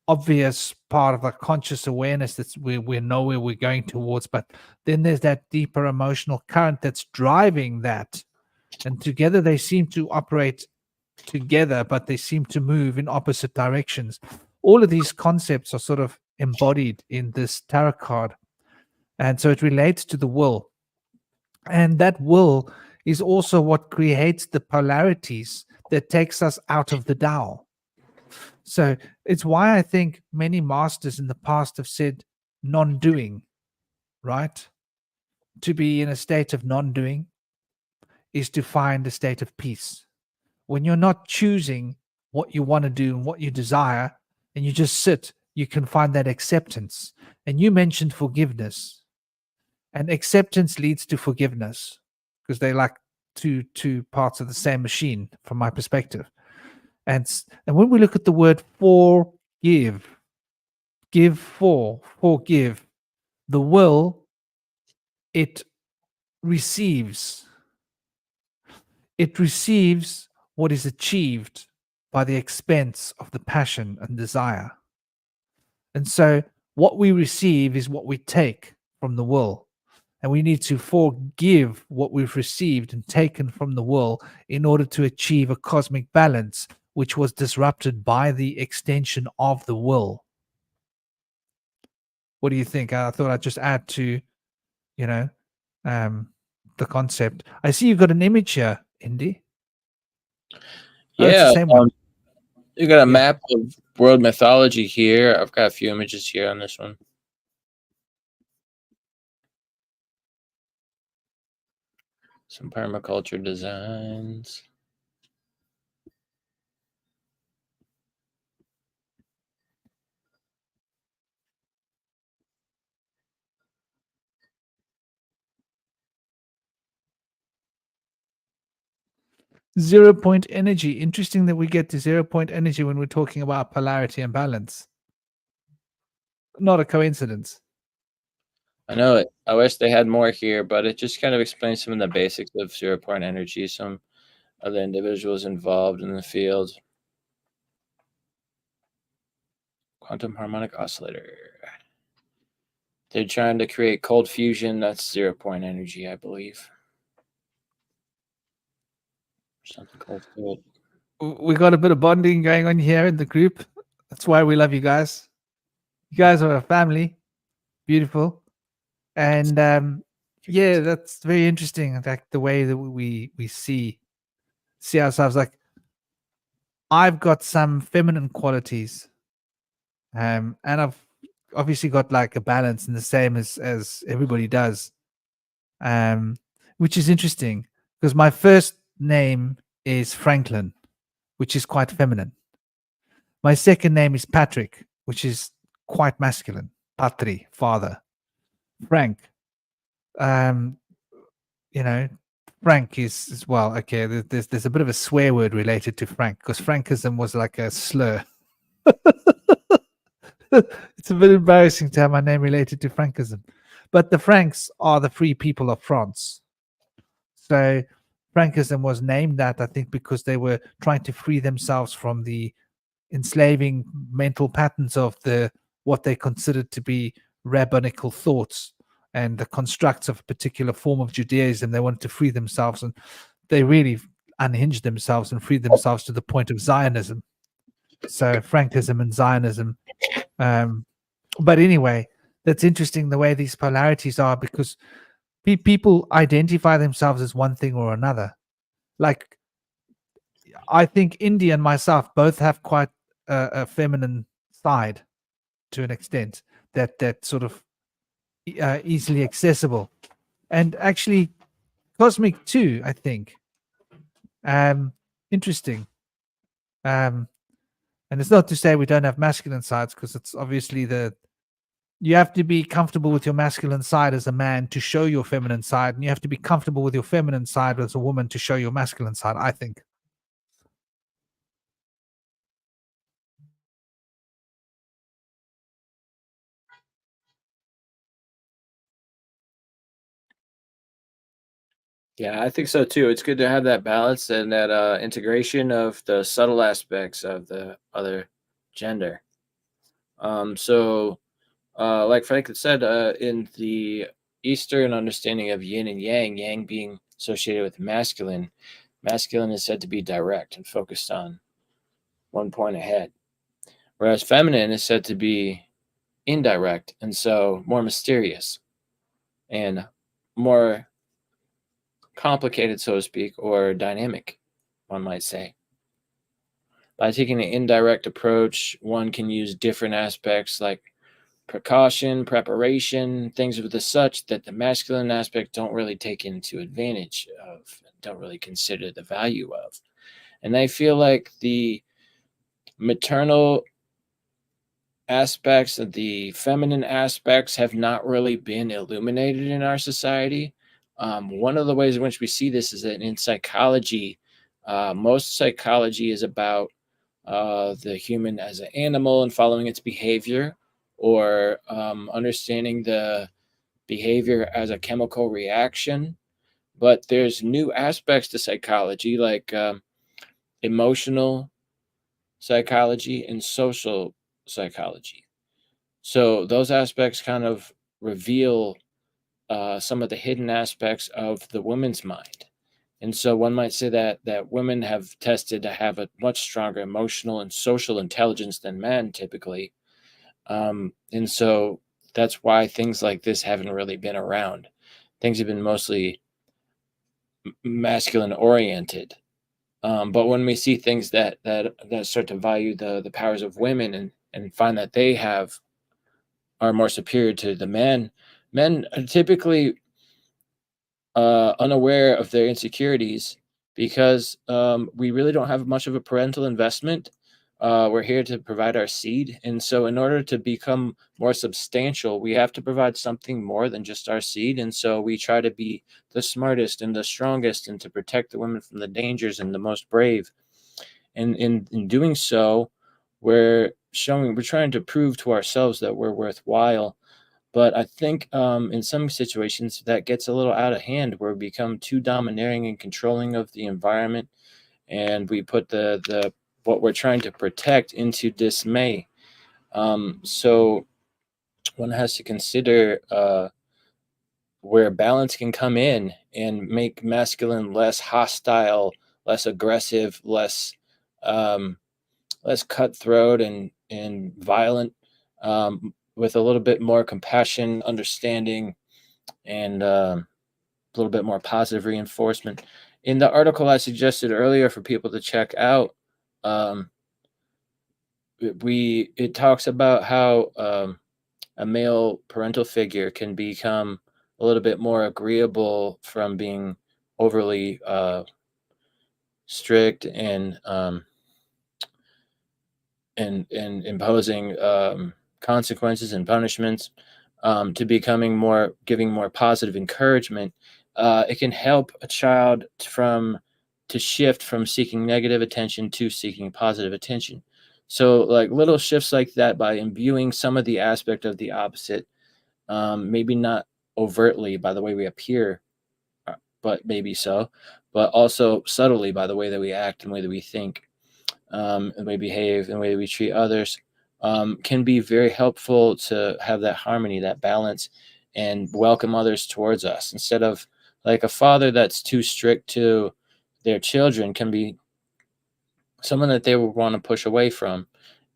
obvious part of the conscious awareness that we know where we're going towards, but then there's that deeper emotional current that's driving that, and together they seem to operate together, but they seem to move in opposite directions. All of these concepts are sort of embodied in this tarot card, and so it relates to the will, and that will is also what creates the polarities that takes us out of the Tao. So it's why I think many masters in the past have said non-doing, right? To be in a state of non-doing is to find a state of peace. When you're not choosing what you want to do and what you desire, and you just sit, you can find that acceptance. And you mentioned forgiveness. And acceptance leads to forgiveness, because they're like two parts of the same machine from my perspective. And when we look at the word forgive, forgive, the will, it receives what is achieved by the expense of the passion and desire. And so what we receive is what we take from the will. And we need to forgive what we've received and taken from the will in order to achieve a cosmic balance, which was disrupted by the extension of the will. What do you think? I thought I'd just add to, the concept. I see you've got an image here, Indy. Yeah, it's the same one. You got a map of world mythology here. I've got a few images here on this one. Some permaculture designs. Zero-point energy. Interesting that we get to zero-point energy when we're talking about polarity and balance. Not a coincidence. I know it. I wish they had more here, but it just kind of explains some of the basics of zero-point energy, some of the individuals involved in the field. Quantum harmonic oscillator. They're trying to create cold fusion. That's zero-point energy, I believe. Something close to it. We got a bit of bonding going on here in the group. That's why we love you guys. You guys are a family. Beautiful. And yeah, that's very interesting. In fact, the way that we see ourselves, like I've got some feminine qualities, and I've obviously got like a balance in the same as everybody does, which is interesting because my first name is Franklin, which is quite feminine. My second name is Patrick, which is quite masculine. Patri, father. Frank, Frank is well, okay. There's a bit of a swear word related to Frank because Frankism was like a slur. It's a bit embarrassing to have my name related to Frankism, but the Franks are the free people of France. So Frankism was named that, I think, because they were trying to free themselves from the enslaving mental patterns of what they considered to be rabbinical thoughts and the constructs of a particular form of Judaism. They wanted to free themselves, and they really unhinged themselves and freed themselves to the point of Zionism. So Frankism and Zionism. But anyway, that's interesting the way these polarities are, because people identify themselves as one thing or another. Like, I think India and myself both have quite a feminine side to an extent that sort of easily accessible, and actually cosmic too, I think. Interesting. And it's not to say we don't have masculine sides, because it's obviously you have to be comfortable with your masculine side as a man to show your feminine side, and you have to be comfortable with your feminine side as a woman to show your masculine side, I think. Yeah, I think so too. It's good to have that balance and that integration of the subtle aspects of the other gender. Like Frank said, in the Eastern understanding of yin and yang, yang being associated with masculine, masculine is said to be direct and focused on one point ahead, whereas feminine is said to be indirect and so more mysterious and more complicated, so to speak, or dynamic, one might say. By taking an indirect approach, one can use different aspects like precaution, preparation, things of the such that the masculine aspect don't really take into advantage of, don't really consider the value of. And I feel like the maternal aspects of the feminine aspects have not really been illuminated in our society. One of the ways in which we see this is that in psychology, most psychology is about the human as an animal and following its behavior, or understanding the behavior as a chemical reaction. But there's new aspects to psychology, like emotional psychology and social psychology. So those aspects kind of reveal some of the hidden aspects of the woman's mind. And so one might say that women have tested to have a much stronger emotional and social intelligence than men typically. And so that's why things like this haven't really been around. Things have been mostly masculine oriented. But when we see things that start to value the powers of women and find that they are more superior to the men are typically unaware of their insecurities, because we really don't have much of a parental investment. We're here to provide our seed. And so in order to become more substantial, we have to provide something more than just our seed. And so we try to be the smartest and the strongest and to protect the women from the dangers and the most brave. And in doing so, we're trying to prove to ourselves that we're worthwhile. But I think in some situations that gets a little out of hand, where we become too domineering and controlling of the environment, and we put the what we're trying to protect into dismay. So one has to consider where balance can come in and make masculine less hostile, less aggressive, less cutthroat and violent, with a little bit more compassion, understanding, and a little bit more positive reinforcement. In the article I suggested earlier for people to check out, it talks about how a male parental figure can become a little bit more agreeable from being overly strict and imposing consequences and punishments, to becoming giving more positive encouragement. It can help a child to shift from seeking negative attention to seeking positive attention. So like little shifts like that, by imbuing some of the aspect of the opposite, maybe not overtly by the way we appear, but maybe so, but also subtly by the way that we act and the way that we think, and the way we behave and the way that we treat others, can be very helpful to have that harmony, that balance, and welcome others towards us. Instead of like a father that's too strict to their children, can be someone that they will want to push away from.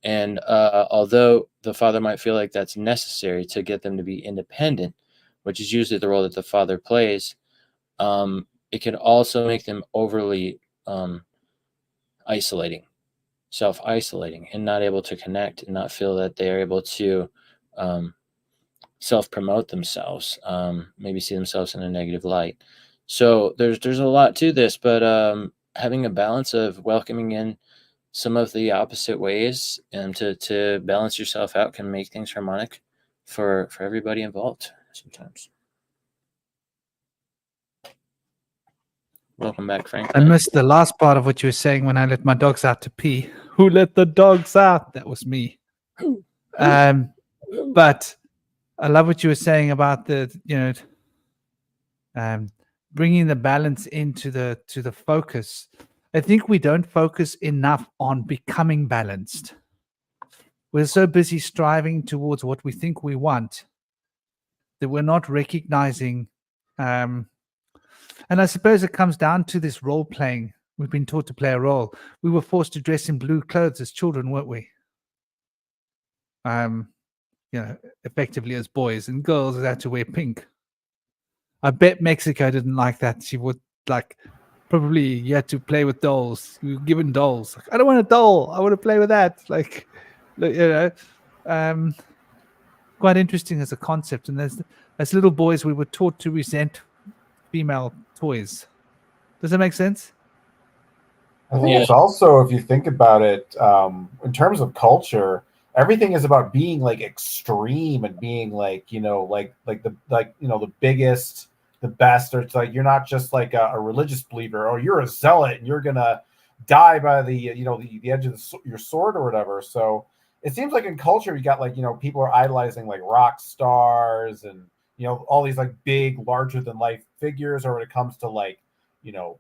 And although the father might feel like that's necessary to get them to be independent, which is usually the role that the father plays, it can also make them overly isolating, self-isolating, and not able to connect, and not feel that they are able to self-promote themselves, maybe see themselves in a negative light. So there's a lot to this, but having a balance of welcoming in some of the opposite ways and to balance yourself out can make things harmonic for everybody involved sometimes. Welcome back, Frank. I missed the last part of what you were saying when I let my dogs out to pee. Who let the dogs out? That was me. But I love what you were saying about the, bringing the balance into the focus. I think we don't focus enough on becoming balanced. We're so busy striving towards what we think we want that we're not recognizing. And I suppose it comes down to this role playing. We've been taught to play a role. We were forced to dress in blue clothes as children, weren't we? Effectively as boys, and girls had to wear pink. I bet Mexico didn't like that. She would probably you had to play with dolls. You were given dolls. I don't want a doll. I want to play with that. Quite interesting as a concept. And as little boys, we were taught to resent female toys. Does that make sense? I think it's also, if you think about it, in terms of culture, everything is about being like extreme and being like the biggest, the best. Or it's like you're not just like a religious believer, or you're a zealot and you're gonna die by the edge of your sword or whatever. So it seems like in culture you got people are idolizing like rock stars and all these like big larger than life figures. Or when it comes to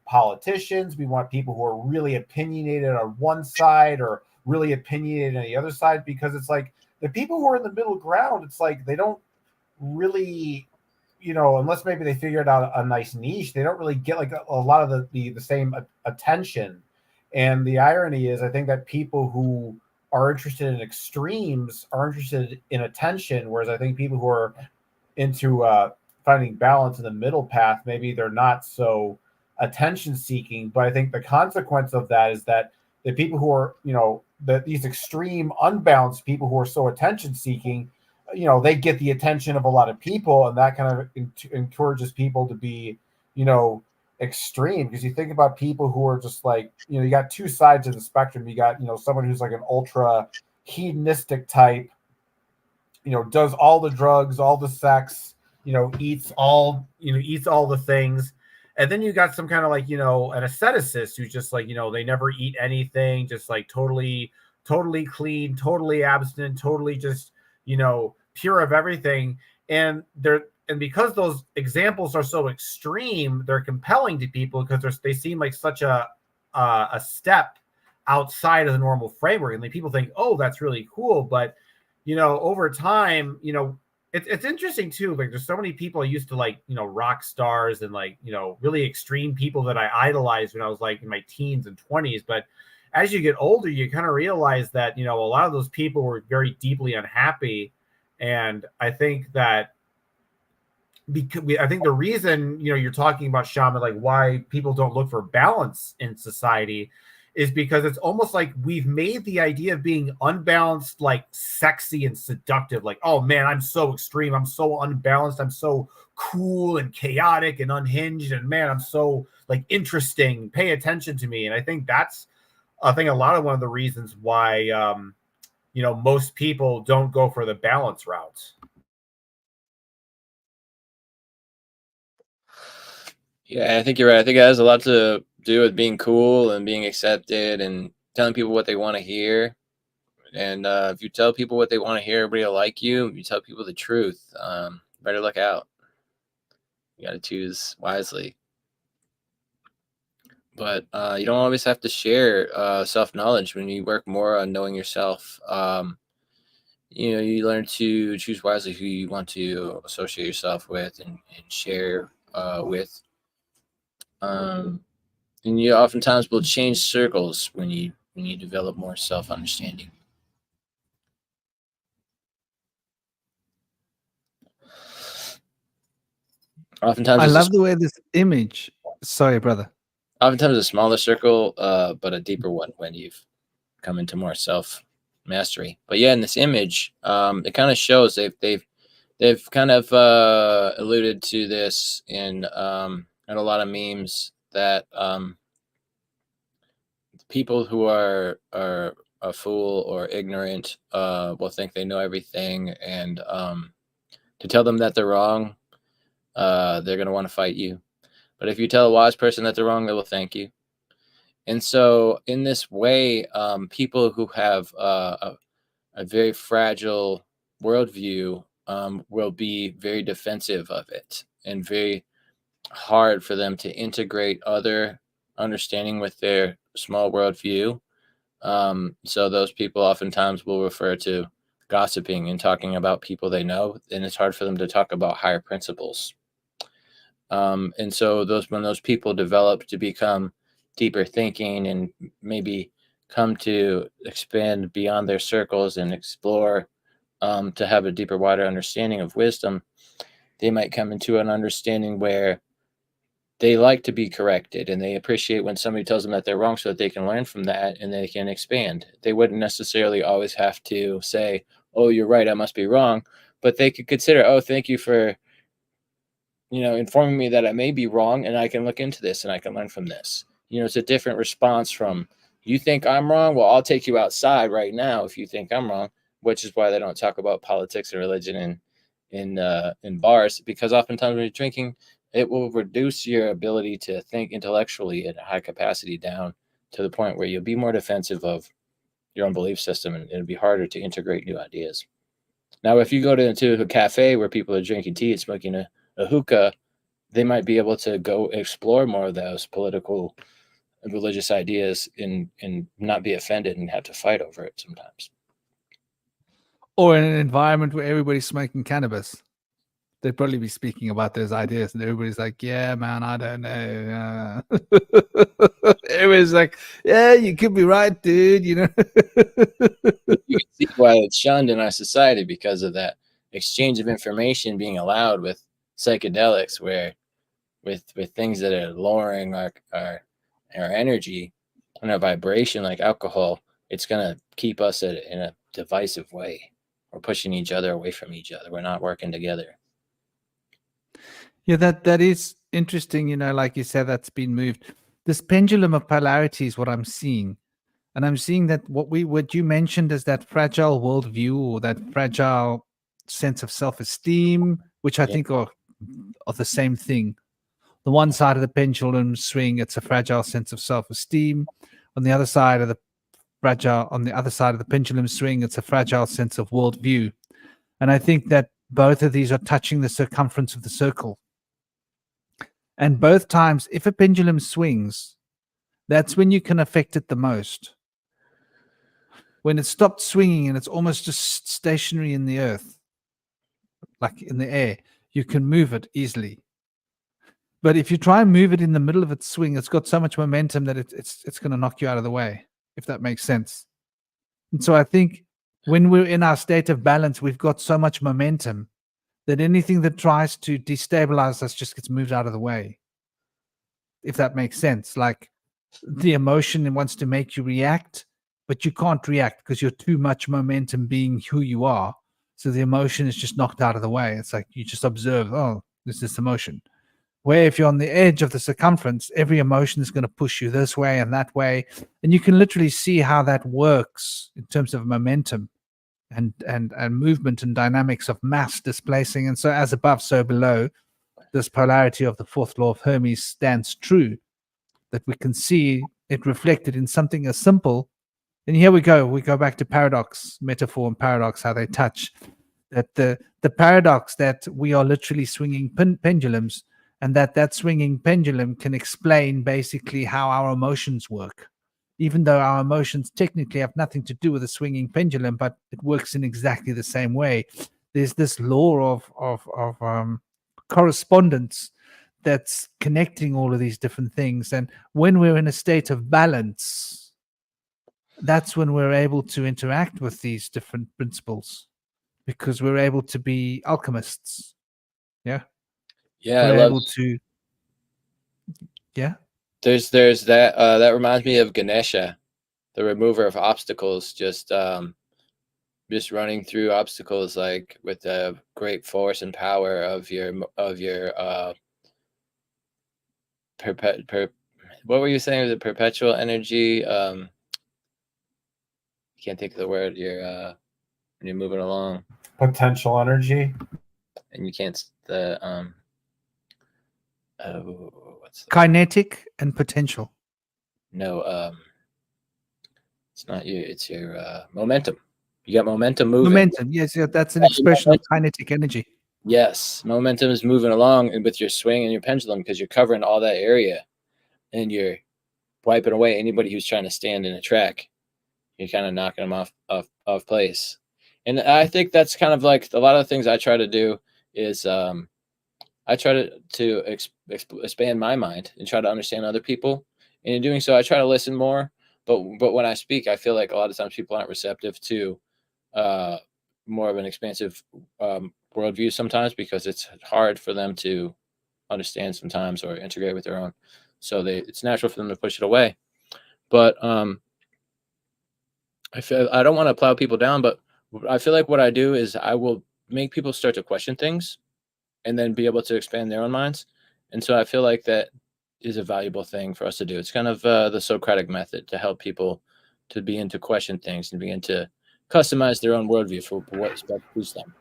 politicians, we want people who are really opinionated on one side or really opinionated on the other side, because it's like the people who are in the middle ground, it's like they don't really, unless maybe they figured out a nice niche, they don't really get like a lot of the same attention. And the irony is, I think that people who are interested in extremes are interested in attention, whereas I think people who are into finding balance in the middle path, maybe they're not so attention seeking. But I think the consequence of that is that the people who are, these extreme unbalanced people who are so attention seeking, they get the attention of a lot of people, and that kind of encourages people to be, extreme. Because you think about people who are just like, you got two sides of the spectrum. You got, someone who's like an ultra hedonistic type, does all the drugs, all the sex, eats all the things. And then you got some kind of like, an asceticist who's just like, they never eat anything, just like totally clean, totally abstinent, totally just, pure of everything. And because those examples are so extreme, they're compelling to people because they seem like such a step outside of the normal framework. And people think, oh, that's really cool. But, over time, it's interesting too. Like there's so many people I used to like, rock stars and like, really extreme people that I idolized when I was like in my teens and 20s. But as you get older, you kind of realize that, a lot of those people were very deeply unhappy. And I think that I think the reason, you're talking about, shaman, like why people don't look for balance in society is because it's almost like we've made the idea of being unbalanced like sexy and seductive. Like, oh man, I'm so extreme, I'm so unbalanced, I'm so cool and chaotic and unhinged, and man, I'm so like interesting, pay attention to me. And I think that's a lot of one of the reasons why most people don't go for the balance routes. Yeah, I think you're right. I think it has a lot to do with being cool and being accepted and telling people what they want to hear. And if you tell people what they want to hear, everybody will like you. If you tell people the truth, better look out. You got to choose wisely. But you don't always have to share self-knowledge when you work more on knowing yourself. You learn to choose wisely who you want to associate yourself with and share with. And you oftentimes will change circles when you develop more self-understanding. Oftentimes, I it's love the way this image. Sorry, brother. oftentimes a smaller circle, but a deeper one when you've come into more self mastery. But yeah, in this image, it kind of shows they've kind of alluded to this in a lot of memes that people who are a fool or ignorant will think they know everything, and to tell them that they're wrong, they're going to want to fight you. But if you tell a wise person that they're wrong, they will thank you. And so in this way, people who have a very fragile worldview will be very defensive of it, and very hard for them to integrate other understanding with their small worldview. So those people oftentimes will refer to gossiping and talking about people they know, and it's hard for them to talk about higher principles. And so when those people develop to become deeper thinking and maybe come to expand beyond their circles and explore to have a deeper, wider understanding of wisdom, they might come into an understanding where they like to be corrected, and they appreciate when somebody tells them that they're wrong so that they can learn from that and they can expand. They wouldn't necessarily always have to say, oh, you're right, I must be wrong. But they could consider, oh, thank you for, informing me that I may be wrong, and I can look into this and I can learn from this. It's a different response from, you think I'm wrong? Well, I'll take you outside right now if you think I'm wrong, which is why they don't talk about politics and religion in bars, because oftentimes when you're drinking, it will reduce your ability to think intellectually at a high capacity down to the point where you'll be more defensive of your own belief system, and it'll be harder to integrate new ideas. Now, if you go into a cafe where people are drinking tea and smoking a hookah, they might be able to go explore more of those political and religious ideas and not be offended and have to fight over it sometimes. Or in an environment where everybody's smoking cannabis, they'd probably be speaking about those ideas, and everybody's like, yeah, man, I don't know. Everybody's like, yeah, you could be right, dude. You can see why it's shunned in our society, because of that exchange of information being allowed with psychedelics, where with things that are lowering our energy and our vibration, like alcohol, it's going to keep us in a divisive way. We're pushing each other away from each other. We're not working together. Yeah, that is interesting. Like you said, that's been moved. This pendulum of polarity is what I'm seeing. And I'm seeing that what you mentioned is that fragile worldview, or that fragile sense of self-esteem, which I think are the same thing. The one side of the pendulum swing, it's a fragile sense of self-esteem. On the other side of the pendulum swing, it's a fragile sense of worldview. And I think that both of these are touching the circumference of the circle. And both times, if a pendulum swings, that's when you can affect it the most. When it stopped swinging and it's almost just stationary in the earth, like in the air, you can move it easily. But if you try and move it in the middle of its swing, it's got so much momentum that it's going to knock you out of the way, if that makes sense. And so I think when we're in our state of balance, we've got so much momentum that anything that tries to destabilize us just gets moved out of the way, if that makes sense. Like the emotion wants to make you react, but you can't react because you're too much momentum being who you are. So the emotion is just knocked out of the way. It's like you just observe, oh, there's this emotion. Where if you're on the edge of the circumference, every emotion is going to push you this way and that way. And you can literally see how that works in terms of momentum and movement and dynamics of mass displacing. And so as above, so below, this polarity of the fourth law of Hermes stands true, that we can see it reflected in something as simple. And here we go back to paradox, metaphor and paradox, how they touch. That the paradox that we are literally swinging pendulums, and that swinging pendulum can explain basically how our emotions work, even though our emotions technically have nothing to do with a swinging pendulum, but it works in exactly the same way. There's this law of correspondence that's connecting all of these different things. And when we're in a state of balance, that's when we're able to interact with these different principles, because we're able to be alchemists. Yeah. Yeah, I we're love. able to. Yeah. There's that. That reminds me of Ganesha, the remover of obstacles. Just running through obstacles like with the great force and power of your what were you saying? The perpetual energy. Can't think of the word. When you're moving along Potential energy. and you can't what's the Kinetic and potential. no it's not you. It's your momentum. You got momentum moving. Momentum. Yes, yeah, that's an That's expression of momentum. kinetic energy. Yes, momentum is moving along and with your swing and your pendulum because you're covering all that area and you're wiping away anybody who's trying to stand in a track. You're kind of knocking them off place. And I think that's kind of like a lot of the things I try to do is I try to expand my mind and try to understand other people. And in doing so, I try to listen more. But when I speak, I feel like a lot of times people aren't receptive to more of an expansive worldview sometimes because it's hard for them to understand sometimes or integrate with their own. So it's natural for them to push it away. But I don't want to plow people down, but I feel like what I do is I will make people start to question things and then be able to expand their own minds. And so I feel like that is a valuable thing for us to do. It's kind of the Socratic method to help people to begin to question things and begin to customize their own worldview for what's best suits them.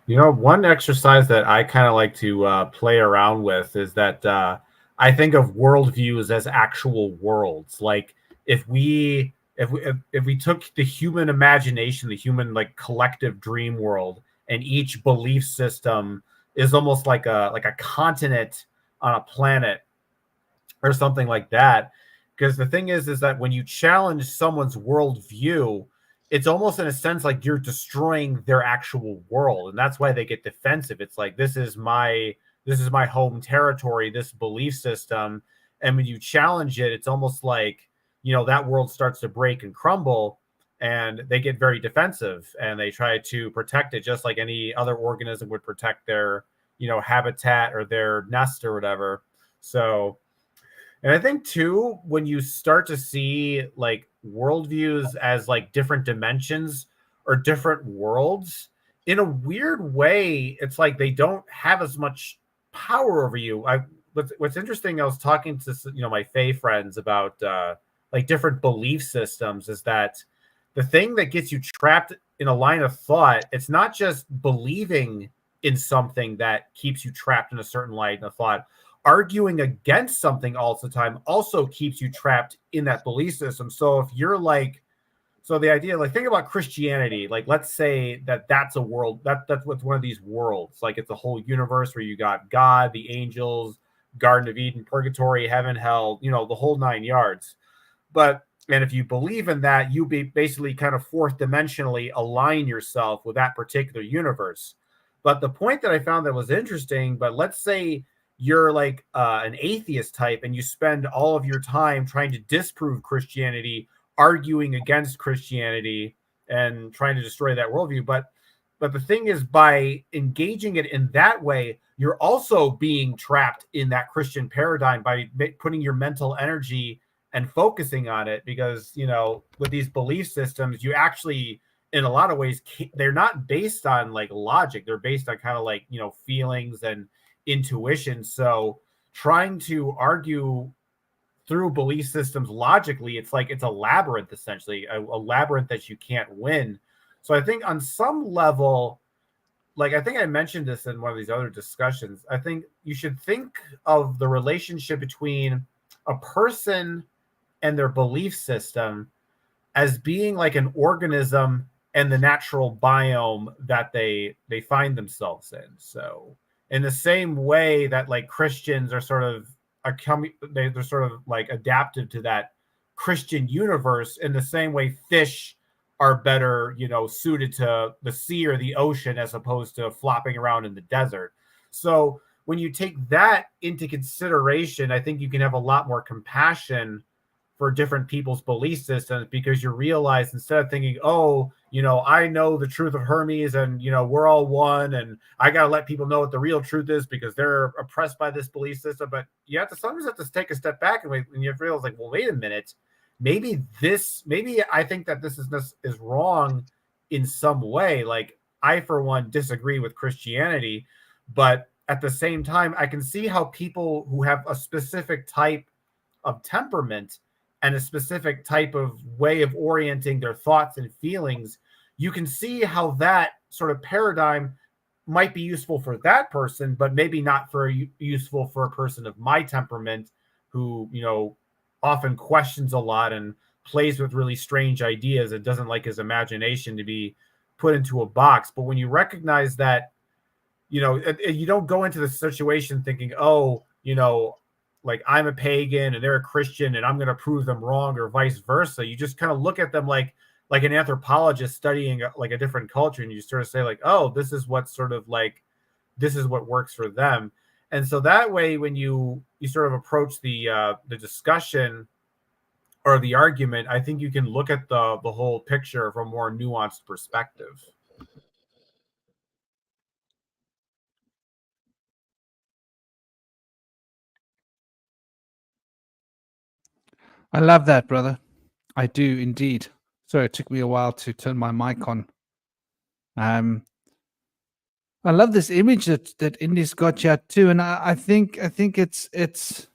You know, one exercise that I kind of like to play around with is that I think of worldviews as actual worlds. Like if we took the human imagination, the human like collective dream world, and each belief system is almost like a continent on a planet or something like that. Because the thing is that when you challenge someone's worldview, it's almost in a sense like you're destroying their actual world, and that's why they get defensive. It's like this is my home territory, this belief system, and when you challenge it, it's almost like that world starts to break and crumble, and they get very defensive and they try to protect it just like any other organism would protect their habitat or their nest or whatever. So. And I think too, when you start to see like worldviews as like different dimensions or different worlds, in a weird way, it's like they don't have as much power over you. What's interesting, I was talking to my Fae friends about like different belief systems, is that the thing that gets you trapped in a line of thought, it's not just believing in something that keeps you trapped in a certain line of thought. Arguing against something all the time also keeps you trapped in that belief system. So if you're like, so the idea, like think about Christianity, like let's say that's a world, that's what's one of these worlds, like it's a whole universe where you got God, the angels, Garden of Eden, purgatory, heaven, hell, the whole 9 yards. And if you believe in that, you basically kind of fourth dimensionally align yourself with that particular universe. But the point that I found that was interesting, but let's say you're like an atheist type and you spend all of your time trying to disprove Christianity, arguing against Christianity and trying to destroy that worldview. But the thing is, by engaging it in that way, you're also being trapped in that Christian paradigm by putting your mental energy and focusing on it, because, with these belief systems, you actually, in a lot of ways, they're not based on like logic. They're based on kind of like, feelings and intuition. So trying to argue through belief systems logically, it's like it's a labyrinth, essentially, a labyrinth that you can't win. So I think on some level, like I think I mentioned this in one of these other discussions, I think you should think of the relationship between a person and their belief system as being like an organism and the natural biome that they find themselves in. So in the same way that like Christians are sort of they're sort of like adapted to that Christian universe, in the same way fish are better, suited to the sea or the ocean as opposed to flopping around in the desert. So when you take that into consideration, I think you can have a lot more compassion for different people's belief systems, because you realize, instead of thinking, oh, I know the truth of Hermes, and we're all one, and I got to let people know what the real truth is because they're oppressed by this belief system. But you sometimes have to take a step back and you realize, like, well, wait a minute, maybe I think that this is wrong in some way. Like, I, for one, disagree with Christianity, but at the same time, I can see how people who have a specific type of temperament and a specific type of way of orienting their thoughts and feelings, you can see how that sort of paradigm might be useful for that person, but maybe not useful for a person of my temperament who, often questions a lot and plays with really strange ideas and doesn't like his imagination to be put into a box. But when you recognize that, you don't go into the situation thinking, oh, like, I'm a pagan and they're a Christian and I'm going to prove them wrong, or vice versa. You just kind of look at them like an anthropologist studying like a different culture, and you sort of say, like, oh, this is what works for them. And so that way, when you sort of approach the discussion or the argument, I think you can look at the whole picture from a more nuanced perspective. I love that, brother. I do indeed. Sorry, it took me a while to turn my mic on. I love this image that Indy's got here too, and I think it's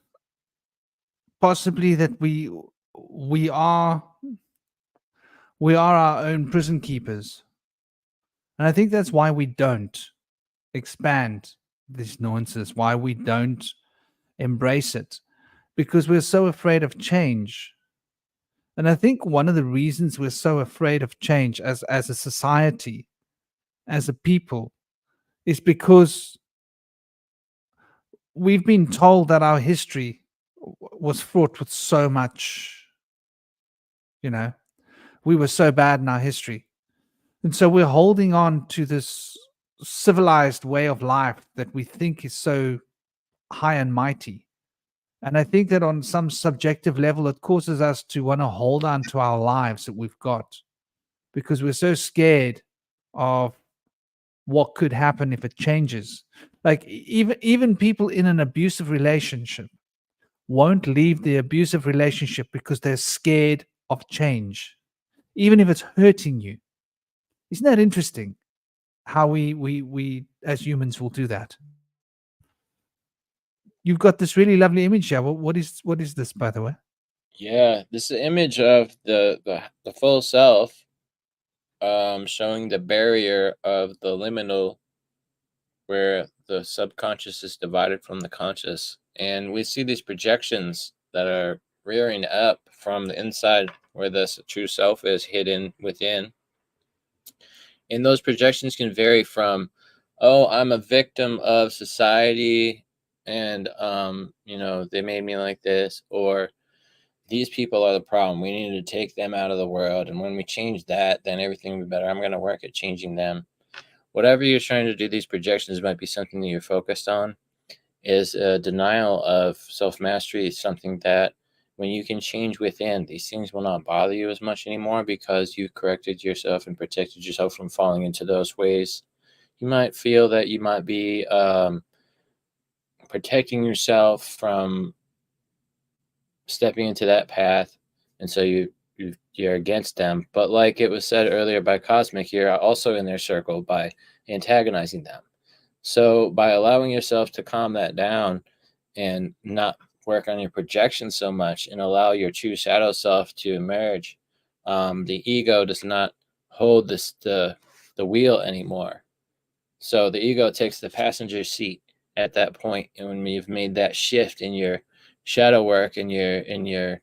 possibly that we are our own prison keepers, and I think that's why we don't expand these nuances, why we don't embrace it, because we're so afraid of change. And I think one of the reasons we're so afraid of change as a society, as a people, is because we've been told that our history was fraught with so much, we were so bad in our history. And so we're holding on to this civilized way of life that we think is so high and mighty. And I think that on some subjective level, it causes us to want to hold on to our lives that we've got because we're so scared of what could happen if it changes. Like even people in an abusive relationship won't leave the abusive relationship because they're scared of change, even if it's hurting you. Isn't that interesting? How we as humans will do that. You've got this really lovely image here. What is this, by the way? Yeah, this is an image of the full self, showing the barrier of the liminal, where the subconscious is divided from the conscious, and we see these projections that are rearing up from the inside, where the true self is hidden within. And those projections can vary from, oh, I'm a victim of society, and they made me like this, or these people are the problem. We need to take them out of the world. And when we change that, then everything will be better. I'm going to work at changing them. Whatever you're trying to do, these projections might be something that you're focused on. Is a denial of self-mastery is something that when you can change within, these things will not bother you as much anymore because you've corrected yourself and protected yourself from falling into those ways. You might feel that you might be protecting yourself from stepping into that path, and so you're against them. But like it was said earlier by Cosmic, you're also in their circle by antagonizing them. So by allowing yourself to calm that down and not work on your projection so much and allow your true shadow self to emerge, the ego does not hold the wheel anymore. So the ego takes the passenger seat at that point, and when you've made that shift in your shadow work and your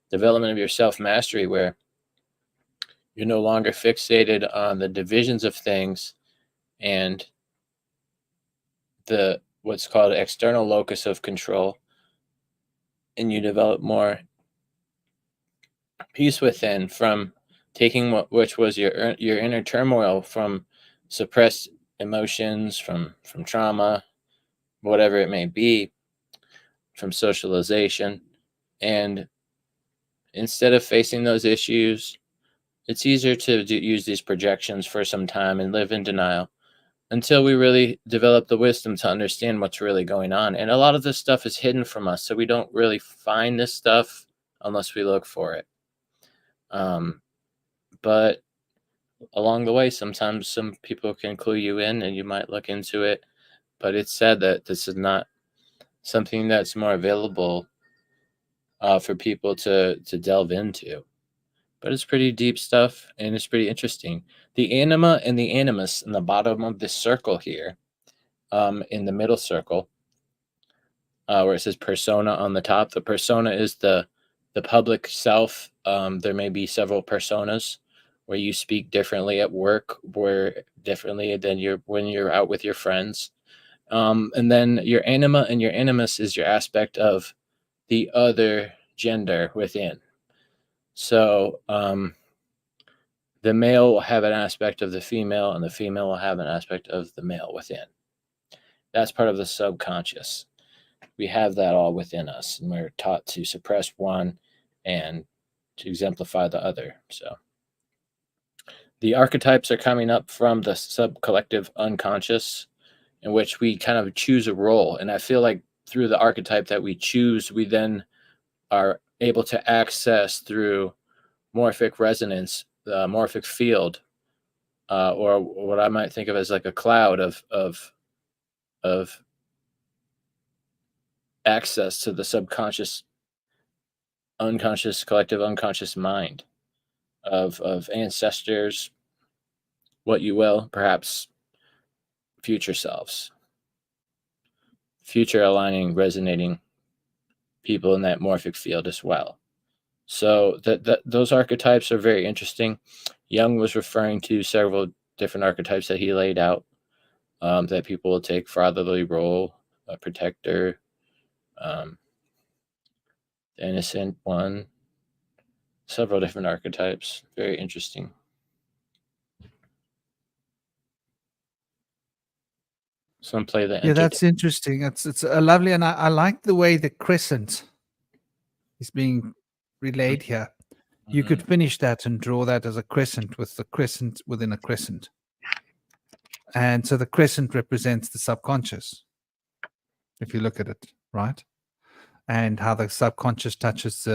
development of your self-mastery, where you're no longer fixated on the divisions of things and the what's called external locus of control, and you develop more peace within from taking which was your inner turmoil from suppressed emotions, from trauma, whatever it may be, from socialization. And instead of facing those issues it's easier to use these projections for some time and live in denial until we really develop the wisdom to understand what's really going on. And a lot of this stuff is hidden from us, so we don't really find this stuff unless we look for it. But along the way, sometimes some people can clue you in and you might look into it. But it's said that this is not something that's more available for people to delve into. But it's pretty deep stuff, and it's pretty interesting. The anima and the animus in the bottom of this circle here, in the middle circle, where it says persona on the top. The persona is the public self. There may be several personas where you speak differently at work, where differently than when you're out with your friends. And then your anima and your animus is your aspect of the other gender within. So the male will have an aspect of the female, and the female will have an aspect of the male within. That's part of the subconscious. We have that all within us, and we're taught to suppress one and to exemplify the other. So the archetypes are coming up from the subcollective unconscious, in which we kind of choose a role. And I feel like through the archetype that we choose, we then are able to access through morphic resonance, the morphic field, or what I might think of as like a cloud of access to the subconscious, unconscious, collective unconscious mind of ancestors, what you will, perhaps future selves, future aligning, resonating people in that morphic field as well. So those archetypes are very interesting. Jung was referring to several different archetypes that he laid out, that people will take: fatherly role, a protector, the innocent one, several different archetypes. Very interesting. Some play the Yeah, that's interesting. It's a lovely, and I like the way the crescent is being relayed here. You could finish that and draw that as a crescent with the crescent within a crescent. And so the crescent represents the subconscious, if you look at it, right? And how the subconscious touches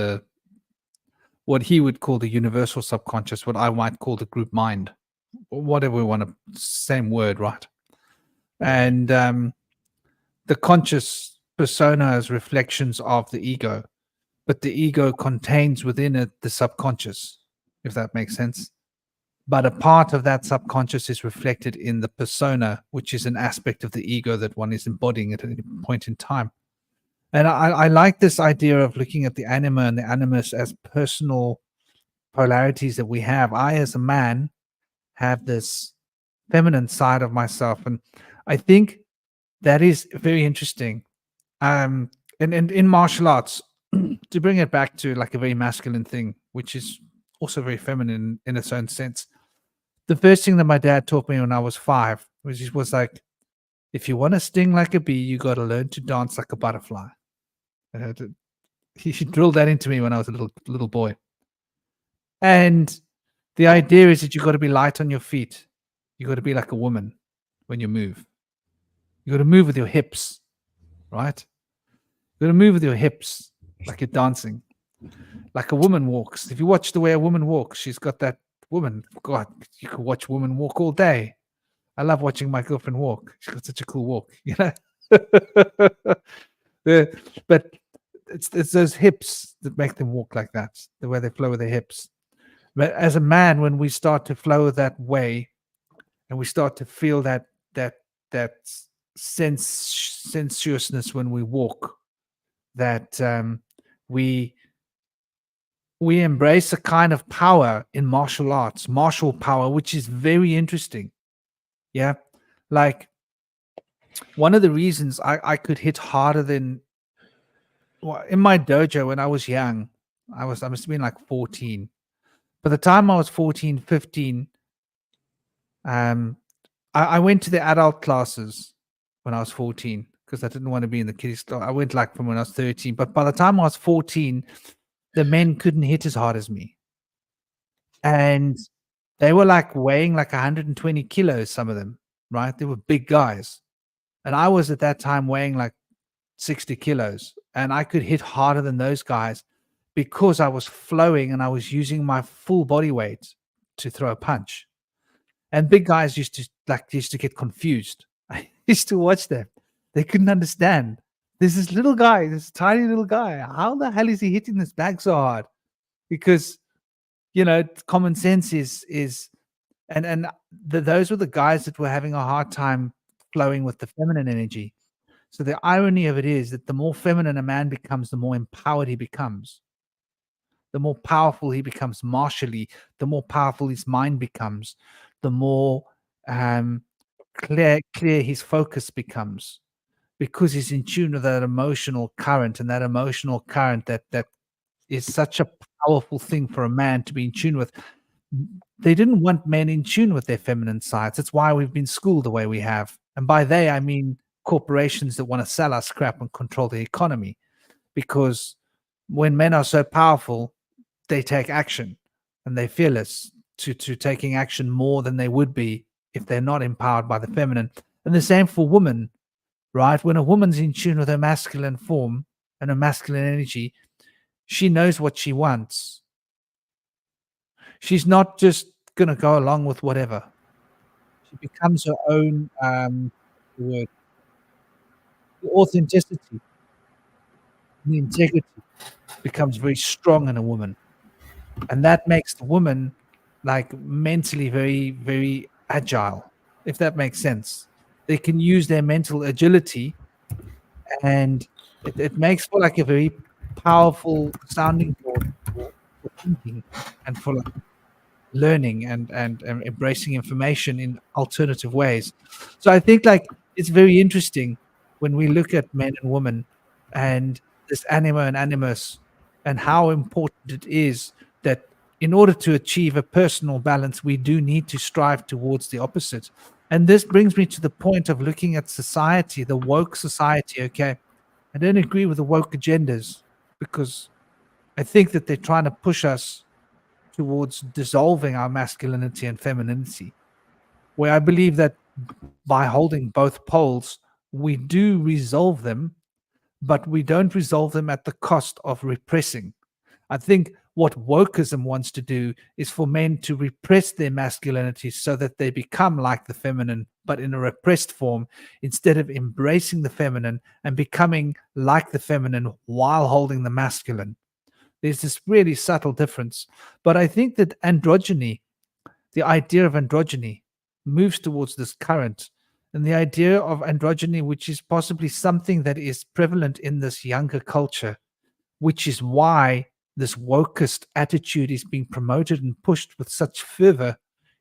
what he would call the universal subconscious, what I might call the group mind, or whatever we want to, same word, right? And the conscious persona is reflections of the ego, but the ego contains within it the subconscious, if that makes sense. But a part of that subconscious is reflected in the persona, which is an aspect of the ego that one is embodying at any point in time. And I like this idea of looking at the anima and the animus as personal polarities that we have. I, as a man, have this feminine side of myself, and I think that is very interesting. And in martial arts, to bring it back to like a very masculine thing, which is also very feminine in its own sense. The first thing that my dad taught me when I was 5 was like, if you want to sting like a bee, you got to learn to dance like a butterfly. He drilled that into me when I was a little boy. And the idea is that you got to be light on your feet. You got to be like a woman when you move. You got to move with your hips, right? You got to move with your hips like you're dancing, like a woman walks. If you watch the way a woman walks, she's got that woman. God, you could watch women walk all day. I love watching my girlfriend walk. She's got such a cool walk, you know. But it's those hips that make them walk like that, the way they flow with their hips. But as a man, when we start to flow that way, and we start to feel that sensuousness when we walk, that we embrace a kind of power in martial arts, martial power, which is very interesting. Yeah, like one of the reasons I could hit harder than, well, in my dojo when I was young, I must have been like 14. By the time I was 14, 15, I went to the adult classes when I was 14 because I didn't want to be in the kiddies class. I went like from when I was 13. But by the time I was 14, the men couldn't hit as hard as me. and they were like weighing like 120 kilos, some of them, right? They were big guys. And I was at that time weighing like 60 kilos, and I could hit harder than those guys because I was flowing and I was using my full body weight to throw a punch. And big guys used to get confused. I used to watch them. They couldn't understand. There's this little guy, this tiny little guy. How the hell is he hitting this bag so hard? Because common sense is and those were the guys that were having a hard time flowing with the feminine energy. So the irony of it is that the more feminine a man becomes, the more empowered he becomes. The more powerful he becomes martially, the more powerful his mind becomes, the more clear his focus becomes, because he's in tune with that emotional current, and that emotional current that is such a powerful thing for a man to be in tune with. They didn't want men in tune with their feminine sides. That's why we've been schooled the way we have. And by they, I mean corporations that want to sell us crap and control the economy. Because when men are so powerful, they take action, and they're fearless to taking action more than they would be if they're not empowered by the feminine. And the same for women, right? When a woman's in tune with her masculine form and her masculine energy, she knows what she wants. She's not just going to go along with whatever. She becomes her own word. The authenticity, the integrity becomes very strong in a woman. And that makes the woman like mentally very, very agile, if that makes sense. They can use their mental agility, and it makes for like a very powerful sounding board for thinking and for like learning and embracing information in alternative ways. So I think like it's very interesting when we look at men and women and this anima and animus, and how important it is that in order to achieve a personal balance, we do need to strive towards the opposite. And this brings me to the point of looking at society, the woke society. Okay, I don't agree with the woke agendas, because I think that they're trying to push us towards dissolving our masculinity and femininity, where I believe that by holding both poles, we do resolve them, but we don't resolve them at the cost of repressing. I think what wokeism wants to do is for men to repress their masculinity so that they become like the feminine, but in a repressed form, instead of embracing the feminine and becoming like the feminine while holding the masculine. There's this really subtle difference. But I think that androgyny, the idea of androgyny, moves towards this current. And the idea of androgyny, which is possibly something that is prevalent in this younger culture, which is why this wokest attitude is being promoted and pushed with such fervor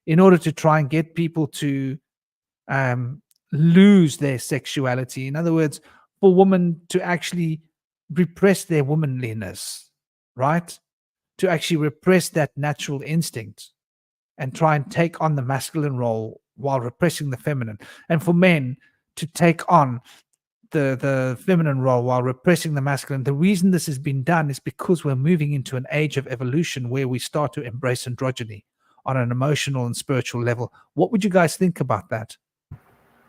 in order to try and get people to lose their sexuality. In other words, for women to actually repress their womanliness, right? To actually repress that natural instinct and try and take on the masculine role while repressing the feminine. And for men to take on the feminine role while repressing the masculine. The reason this has been done is because we're moving into an age of evolution where we start to embrace androgyny on an emotional and spiritual level. What would you guys think about that?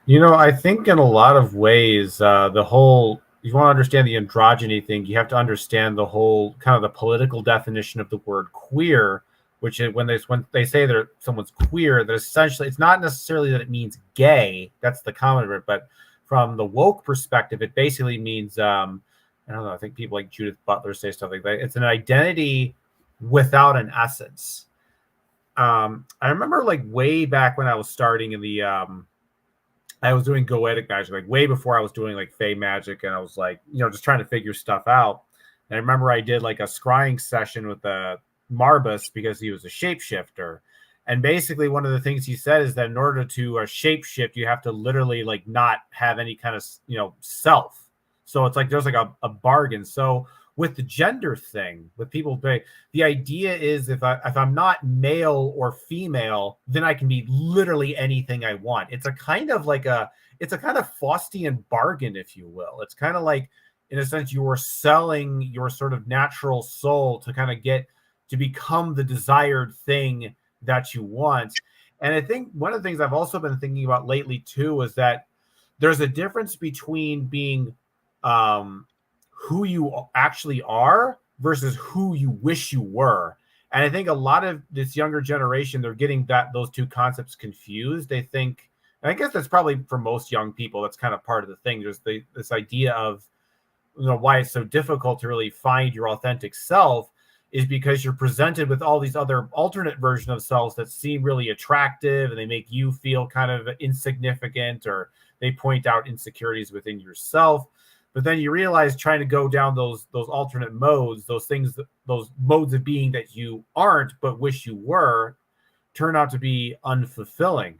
I think in a lot of ways, the whole, if you want to understand the androgyny thing, you have to understand the whole kind of the political definition of the word queer, which is when they say that someone's queer, that essentially it's not necessarily that it means gay. That's the common word, but from the woke perspective, it basically means, I don't know, I think people like Judith Butler say stuff like that. It's an identity without an essence. I remember like way back when I was starting in the, I was doing goetic magic, like way before I was doing like Fey magic. And I was like, just trying to figure stuff out. And I remember I did like a scrying session with Marbus because he was a shapeshifter. And basically, one of the things he said is that in order to shapeshift, you have to literally like not have any kind of self. So it's like there's like a bargain. So with the gender thing, with people, the idea is if I'm not male or female, then I can be literally anything I want. It's a kind of Faustian bargain, if you will. It's kind of like, in a sense, you are selling your sort of natural soul to kind of get to become the desired thing that you want. And I think one of the things I've also been thinking about lately too is that there's a difference between being who you actually are versus who you wish you were. And I think a lot of this younger generation, they're getting those two concepts confused. They think, and I guess that's probably for most young people, that's kind of part of the thing. There's this idea of, why it's so difficult to really find your authentic self is because you're presented with all these other alternate versions of selves that seem really attractive, and they make you feel kind of insignificant, or they point out insecurities within yourself. But then you realize trying to go down those alternate modes, those modes of being that you aren't but wish you were, turn out to be unfulfilling.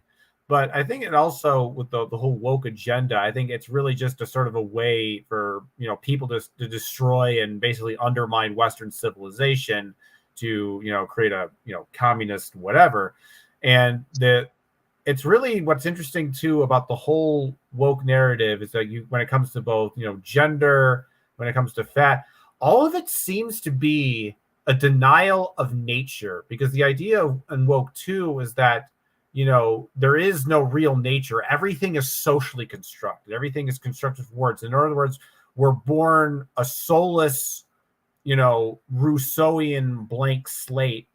But I think it also, with the whole woke agenda, I think it's really just a sort of a way for people to destroy and basically undermine Western civilization to create a communist whatever. And it's really what's interesting too about the whole woke narrative is that when it comes to both gender, when it comes to fat, all of it seems to be a denial of nature, because the idea in woke too is that there is no real nature. Everything is socially constructed. Everything is constructed for words. In other words, we're born a soulless, Rousseauian blank slate,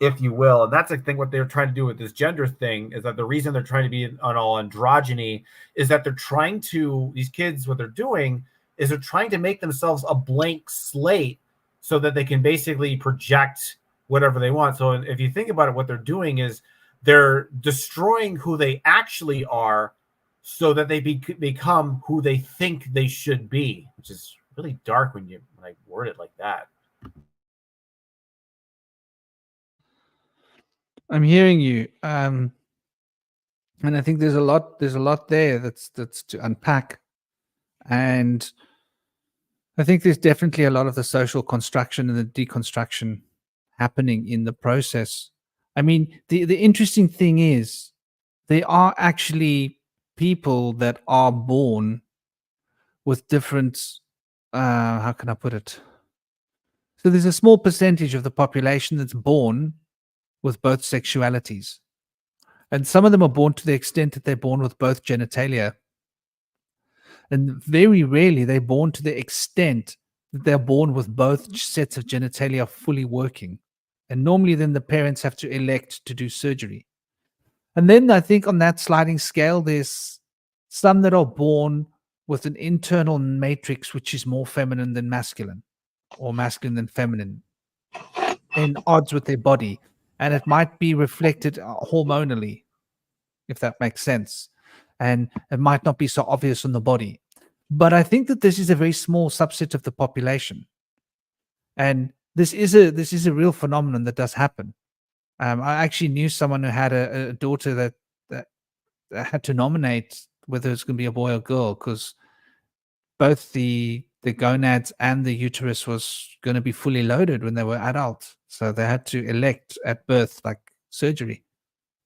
if you will. And that's the thing, what they're trying to do with this gender thing is that the reason they're trying to be on all androgyny is that these kids, what they're doing is they're trying to make themselves a blank slate so that they can basically project whatever they want. So if you think about it, what they're doing is they're destroying who they actually are so that they become who they think they should be, which is really dark when I word it like that. I'm hearing you. And I think there's a lot there that's to unpack. And I think there's definitely a lot of the social construction and the deconstruction happening in the process. I mean, the interesting thing is there are actually people that are born with different, how can I put it? So there's a small percentage of the population that's born with both sexualities. And some of them are born to the extent that they're born with both genitalia. And very rarely they're born to the extent that they're born with both sets of genitalia fully working. And normally then the parents have to elect to do surgery. And then I think on that sliding scale, there's some that are born with an internal matrix which is more feminine than masculine, or masculine than feminine, in odds with their body. And it might be reflected hormonally, if that makes sense. And it might not be so obvious on the body. But I think that this is a very small subset of the population. And this is a real phenomenon that does happen. I actually knew someone who had a daughter that had to nominate whether it's going to be a boy or girl, because both the gonads and the uterus was going to be fully loaded when they were adult. So they had to elect at birth, like surgery,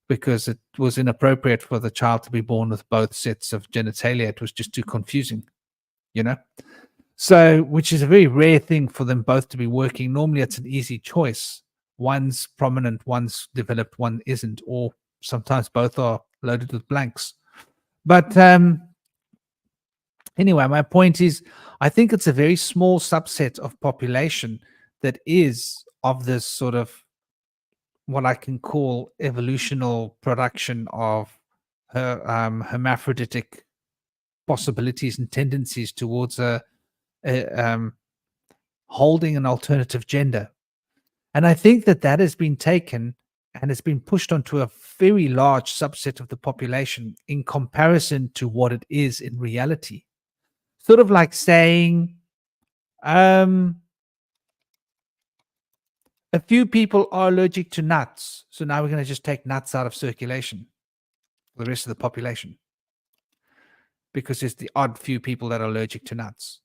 because it was inappropriate for the child to be born with both sets of genitalia. It was just too confusing, So, which is a very rare thing for them both to be working. Normally it's an easy choice. One's prominent, one's developed, one isn't, or sometimes both are loaded with blanks. But anyway, my point is, I think it's a very small subset of population that is of this sort of what I can call evolutional production of hermaphroditic possibilities and tendencies towards holding an alternative gender. And I think that has been taken and it's been pushed onto a very large subset of the population in comparison to what it is in reality. Sort of like saying, a few people are allergic to nuts, so now we're going to just take nuts out of circulation for the rest of the population, because there's the odd few people that are allergic to nuts.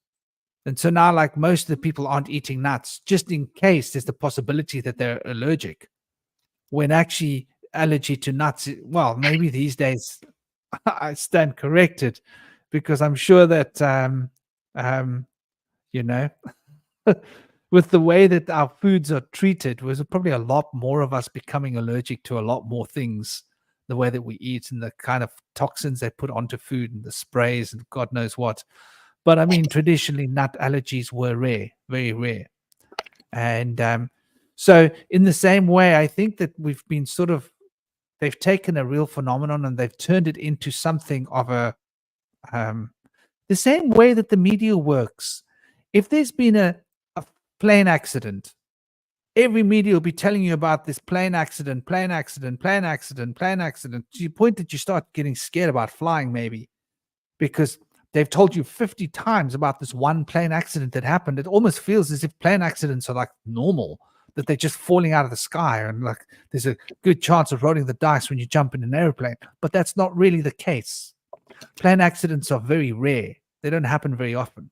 And so now, like, most of the people aren't eating nuts, just in case there's the possibility that they're allergic. When actually allergy to nuts, well, maybe these days I stand corrected, because I'm sure that, with the way that our foods are treated, was probably a lot more of us becoming allergic to a lot more things, the way that we eat and the kind of toxins they put onto food and the sprays and God knows what. But I mean, traditionally, nut allergies were rare, very rare. And so in the same way, I think that we've been they've taken a real phenomenon and they've turned it into something of the same way that the media works. If there's been a plane accident, every media will be telling you about this plane accident, plane accident, plane accident, plane accident, to the point that you start getting scared about flying, maybe, because they've told you 50 times about this one plane accident that happened. It almost feels as if plane accidents are like normal, that they're just falling out of the sky and like there's a good chance of rolling the dice when you jump in an airplane. But that's not really the case. Plane accidents are very rare. They don't happen very often.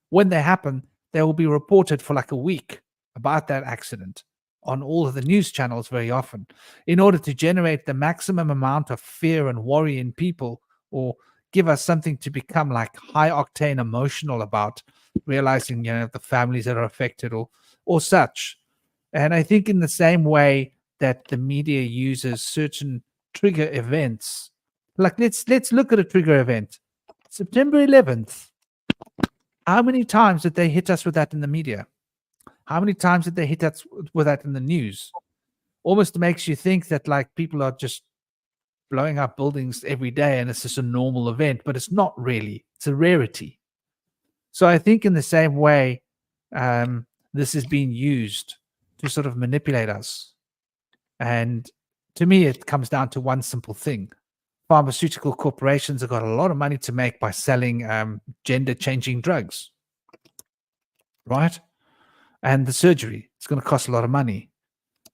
When they happen, they will be reported for like a week about that accident on all of the news channels very often, in order to generate the maximum amount of fear and worry in people, or give us something to become like high octane emotional about, realizing, you know, the families that are affected or such. And I think in the same way that the media uses certain trigger events, like let's look at a trigger event. September 11th. How many times did they hit us with that in the media? How many times did they hit us with that in the news? Almost makes you think that like people are just blowing up buildings every day and it's just a normal event, but it's not really. It's a rarity. So I think in the same way, this is being used to sort of manipulate us. And to me, it comes down to one simple thing. Pharmaceutical corporations have got a lot of money to make by selling gender-changing drugs, right? And the surgery, it's going to cost a lot of money.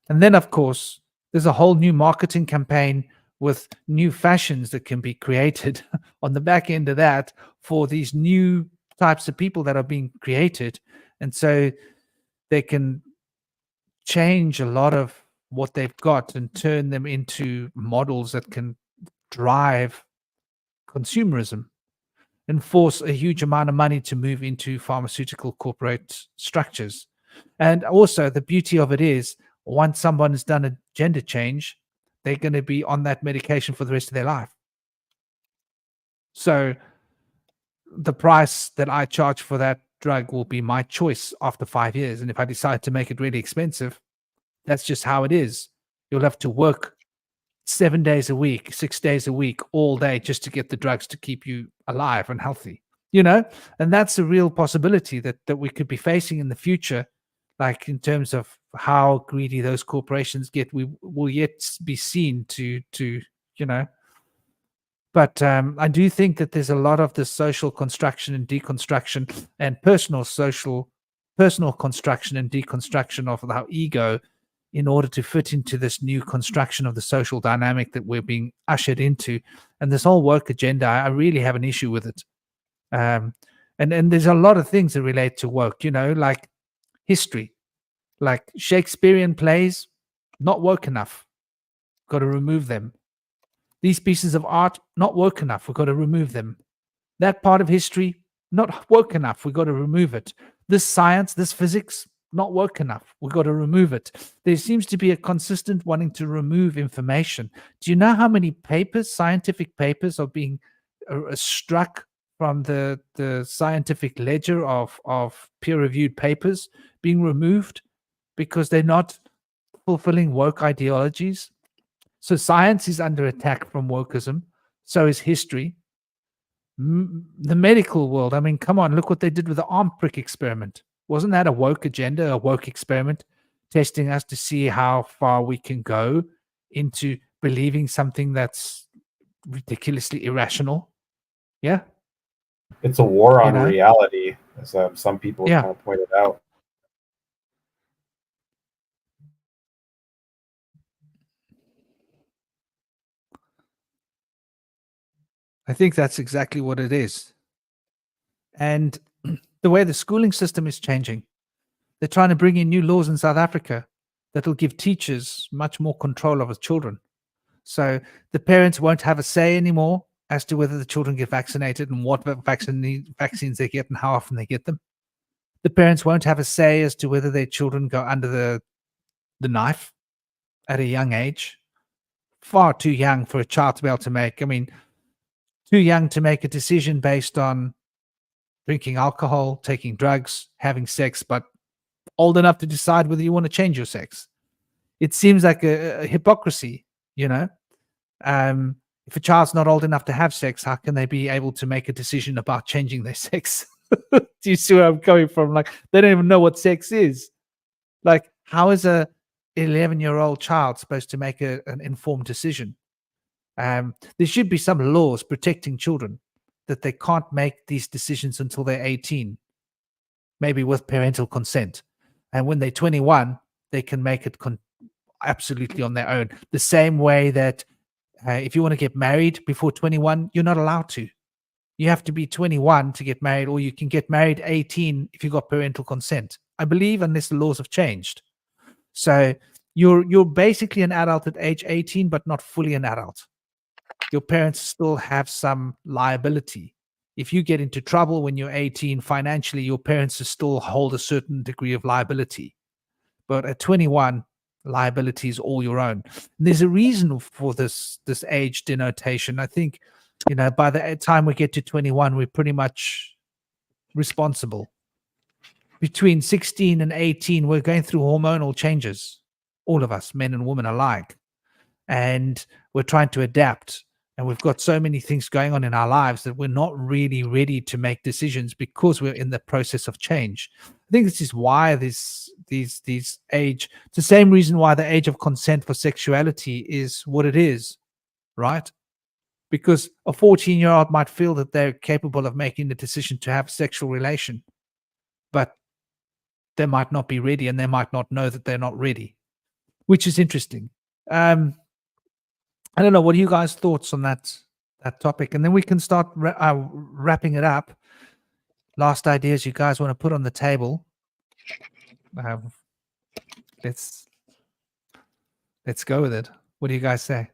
And then, of course, there's a whole new marketing campaign with new fashions that can be created on the back end of that for these new types of people that are being created. And so they can change a lot of what they've got and turn them into models that can drive consumerism and force a huge amount of money to move into pharmaceutical corporate structures. And also the beauty of it is, once someone has done a gender change, they're going to be on that medication for the rest of their life. So the price that I charge for that drug will be my choice after 5 years. And if I decide to make it really expensive, that's just how it is. You'll have to work 7 days a week, 6 days a week, all day just to get the drugs to keep you alive and healthy, you know? And that's a real possibility that we could be facing in the future, like in terms of how greedy those corporations get. We will yet be seen to you know. But I do think that there's a lot of the social construction and deconstruction and personal construction and deconstruction of our ego in order to fit into this new construction of the social dynamic that we're being ushered into. And this whole woke agenda, I really have an issue with it. And there's a lot of things that relate to woke, you know, like history, like Shakespearean plays, not woke enough. Got to remove them. These pieces of art, not woke enough. We've got to remove them. That part of history, not woke enough. We've got to remove it. This science, this physics, not woke enough. We've got to remove it. There seems to be a consistent wanting to remove information. Do you know how many papers, scientific papers, are being struck from the scientific ledger of peer-reviewed papers being removed because they're not fulfilling woke ideologies? So science is under attack from wokeism. So is history. The medical world, I mean, come on, look what they did with the arm prick experiment. Wasn't that a woke agenda, a woke experiment, testing us to see how far we can go into believing something that's ridiculously irrational? Yeah. It's a war on You know? reality, as some people Yeah. kind of pointed out. I think that's exactly what it is. And the way the schooling system is changing, they're trying to bring in new laws in South Africa that will give teachers much more control over children. So the parents won't have a say anymore as to whether the children get vaccinated and what vaccines they get and how often they get them. The parents won't have a say as to whether their children go under the knife at a young age. Far too young for a child to be able to make. I mean, too young to make a decision based on drinking alcohol, taking drugs, having sex, but old enough to decide whether you want to change your sex. It seems like a hypocrisy, you know. If a child's not old enough to have sex, how can they be able to make a decision about changing their sex? Do you see where I'm coming from? Like, they don't even know what sex is. Like, how is a 11-year-old child supposed to make an informed decision? There should be some laws protecting children that they can't make these decisions until they're 18, maybe with parental consent. And when they're 21, they can make it absolutely on their own. The same way that if you want to get married before 21, you're not allowed to. You have to be 21 to get married, or you can get married 18 if you got parental consent, I believe, unless the laws have changed. So you're basically an adult at age 18, but not fully an adult. Your parents still have some liability. If you get into trouble when you're 18 financially, your parents still hold a certain degree of liability. But at 21, liability is all your own. And there's a reason for this age denotation. I think, you know, by the time we get to 21, we're pretty much responsible. Between 16 and 18, we're going through hormonal changes, all of us, men and women alike. And we're trying to adapt. And we've got so many things going on in our lives that we're not really ready to make decisions because we're in the process of change. I think this is why these age, it's the same reason why the age of consent for sexuality is what it is, right? Because a 14-year-old might feel that they're capable of making the decision to have a sexual relation, but they might not be ready, and they might not know that they're not ready, which is interesting. I don't know. What are you guys' thoughts on that topic? And then we can start wrapping it up. Last ideas you guys want to put on the table. Let's go with it. What do you guys say?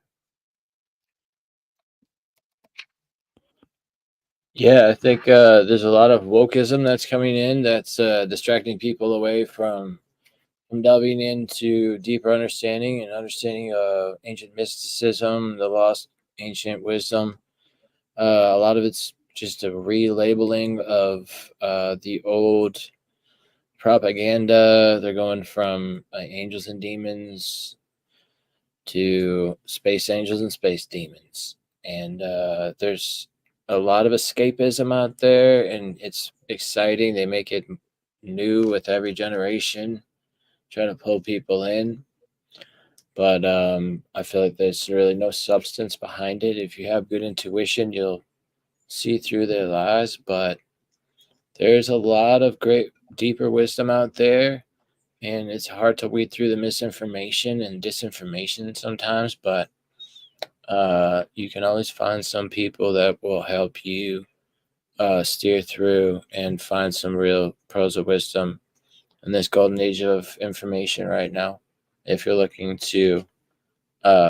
Yeah, I think there's a lot of wokeism that's coming in that's distracting people away from delving into deeper understanding and understanding of ancient mysticism, the lost ancient wisdom. A lot of it's just a relabeling of the old propaganda. They're going from angels and demons to space angels and space demons. And there's a lot of escapism out there, and it's exciting. They make it new with every generation, trying to pull people in, but I feel like there's really no substance behind it. If you have good intuition, you'll see through their lies, but there's a lot of great deeper wisdom out there, and it's hard to weed through the misinformation and disinformation sometimes, but you can always find some people that will help you steer through and find some real pearls of wisdom in this golden age of information right now, if you're looking to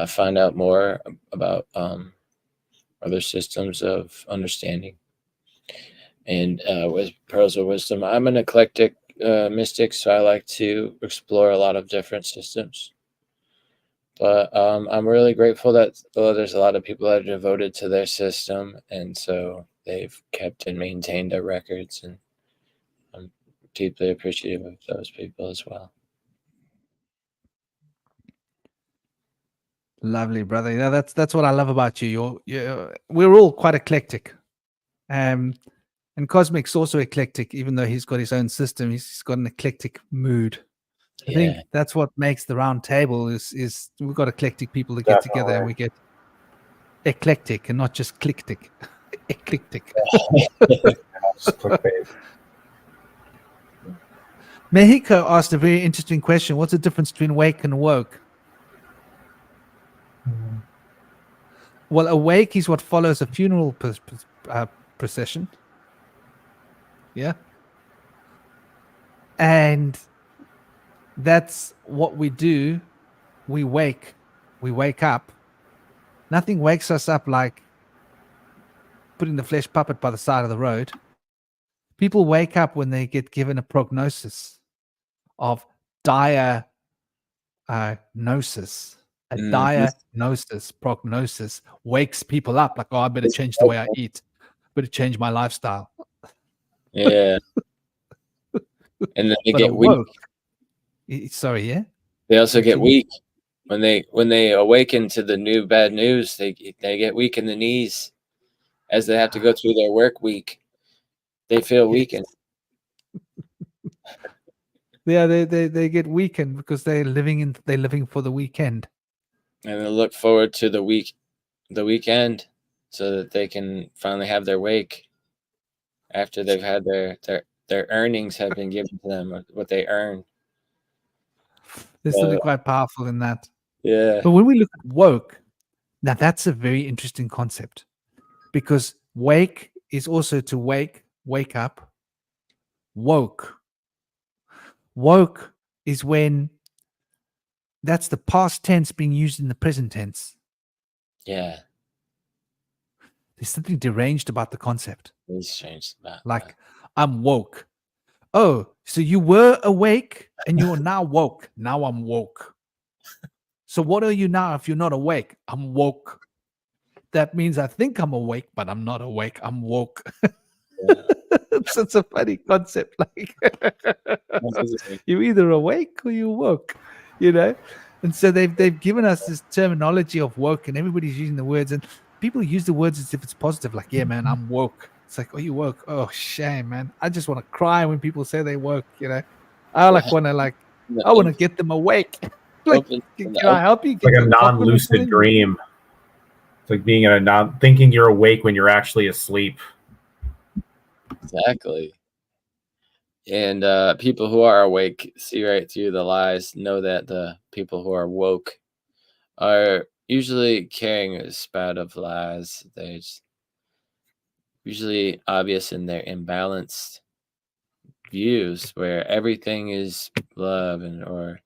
find out more about other systems of understanding. And with pearls of wisdom, I'm an eclectic mystic, so I like to explore a lot of different systems. But I'm really grateful that there's a lot of people that are devoted to their system, and so they've kept and maintained their records, and I'm deeply appreciative of those people as well. Lovely, brother. You know, that's what I love about you. We're all quite eclectic. And Cosmic's also eclectic, even though he's got his own system. He's got an eclectic mood. I think that's what makes the round table is we've got eclectic people that get together, and we get eclectic and not just clicktic. Eclectic. Mexico asked a very interesting question. What's the difference between wake and woke? Well, awake is what follows a funeral procession. Yeah. And that's what we do. We wake up. Nothing wakes us up like putting the flesh puppet by the side of the road. People wake up when they get given a prognosis of dire gnosis. A diagnosis, prognosis wakes people up like, oh, I better change the way I eat, better change my lifestyle. Yeah. And then they But get weak. Sorry, yeah. They also get Continue. weak when they awaken to the new bad news. They get weak in the knees as they have to go through their work week. They feel weakened. Yeah, they get weakened because they're living for the weekend. And they look forward to the weekend so that they can finally have their wake after they've had their earnings have been given to them, what they earn. There's something quite powerful in that. Yeah. But when we look at woke, now that's a very interesting concept, because wake is also to wake up. Woke is when that's the past tense being used in the present tense. Yeah. There's something deranged about the concept. It's strange about Like, that. I'm woke. Oh, so you were awake and you are now woke. Now I'm woke. So what are you now if you're not awake? I'm woke. That means I think I'm awake, but I'm not awake. I'm woke. Yeah. It's such a funny concept. Like, you're either awake or you woke, you know? And so they've given us this terminology of woke, and everybody's using the words, and people use the words as if it's positive. Like, yeah, man, I'm woke. It's like, oh, you woke? Oh, shame, man. I just want to cry when people say they woke, you know? I want to get them awake. Like, can I help you? It's like a non-lucid dream. It's like being in a thinking you're awake when you're actually asleep. Exactly. And people who are awake see right through the lies, know that the people who are woke are usually carrying a spout of lies. They're usually obvious in their imbalanced views, where everything is love or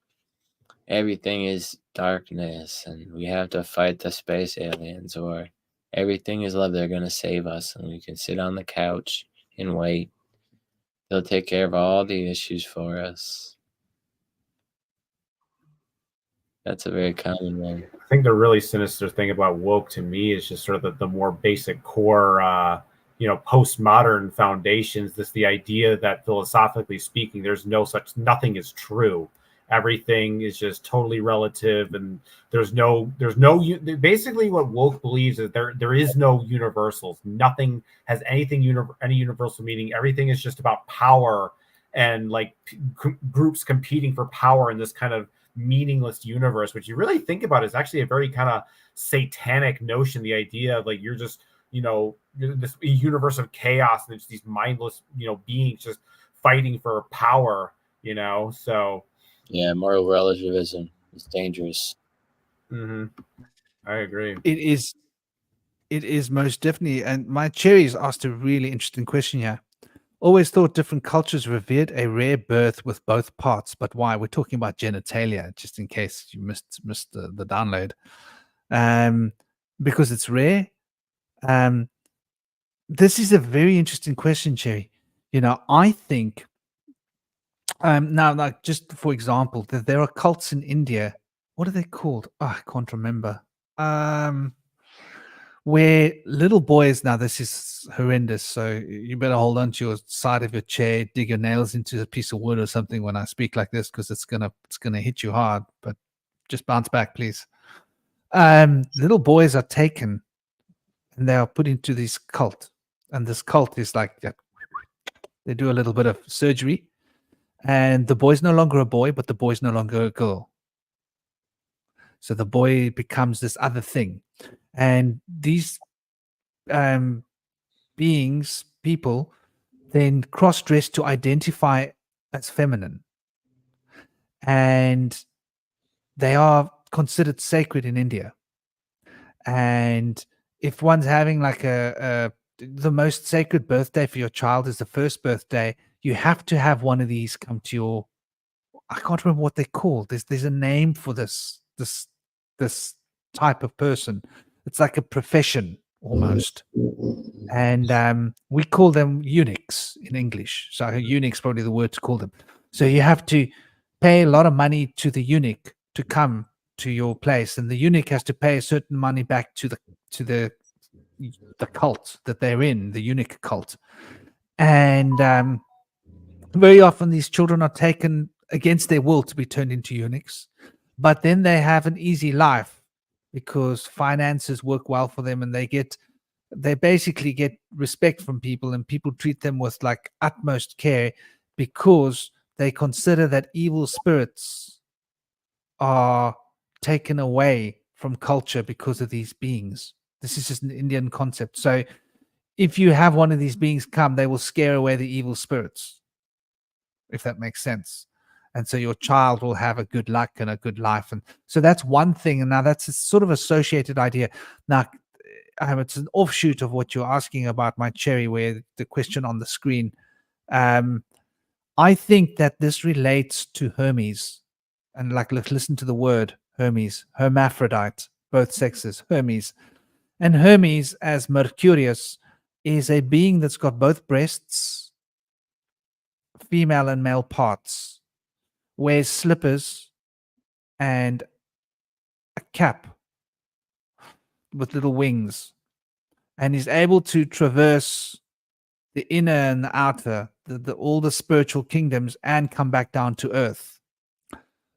everything is darkness and we have to fight the space aliens, or everything is love, they're going to save us and we can sit on the couch and wait. They'll take care of all the issues for us. That's a very common one. I think the really sinister thing about woke to me is just sort of the more basic core, postmodern foundations. The idea that philosophically speaking, nothing is true. Everything is just totally relative, and there's no. Basically, what woke believes is there is no universals. Nothing has any universal meaning. Everything is just about power and like groups competing for power in this kind of meaningless universe, which you really think about is actually a very kind of satanic notion. The idea of like you're just this universe of chaos and it's these mindless beings just fighting for power. So yeah, moral relativism is dangerous. I agree. It is most definitely. And my cherries asked a really interesting question here. Always thought different cultures revered a rare birth with both parts, but why? We're talking about genitalia, just in case you missed the download. Because it's rare. This is a very interesting question, Cherry. I think now, like, just for example, there are cults in India. What are they called? Oh, I can't remember. Where little boys, now this is horrendous, so you better hold on to your side of your chair, dig your nails into a piece of wood or something when I speak like this, because it's gonna hit you hard. But just bounce back, please. Little boys are taken and they are put into this cult, and this cult is like they do a little bit of surgery, and the boy's no longer a boy, but the boy's no longer a girl. So the boy becomes this other thing. And these people, then cross-dress to identify as feminine. And they are considered sacred in India. And if one's having like the most sacred birthday for your child is the first birthday, you have to have one of these come to your, I can't remember what they're called. There's a name for this type of person. It's like a profession almost. And we call them eunuchs in English. So eunuch's probably the word to call them. So you have to pay a lot of money to the eunuch to come to your place, and the eunuch has to pay a certain money back to the cult that they're in, the eunuch cult. And very often these children are taken against their will to be turned into eunuchs, but then they have an easy life because finances work well for them, and they basically get respect from people, and people treat them with like utmost care because they consider that evil spirits are taken away from culture because of these beings. This is just an Indian concept. So if you have one of these beings come, they will scare away the evil spirits, if that makes sense. And so your child will have a good luck and a good life. And so that's one thing. And now that's a sort of associated idea. Now, it's an offshoot of what you're asking about, my cherry, where the question on the screen. I think that this relates to Hermes. And like, let's listen to the word Hermes, hermaphrodite, both sexes, Hermes. And Hermes, as Mercurius, is a being that's got both breasts, female and male parts, wears slippers and a cap with little wings, and is able to traverse the inner and the outer, all the spiritual kingdoms, and come back down to earth.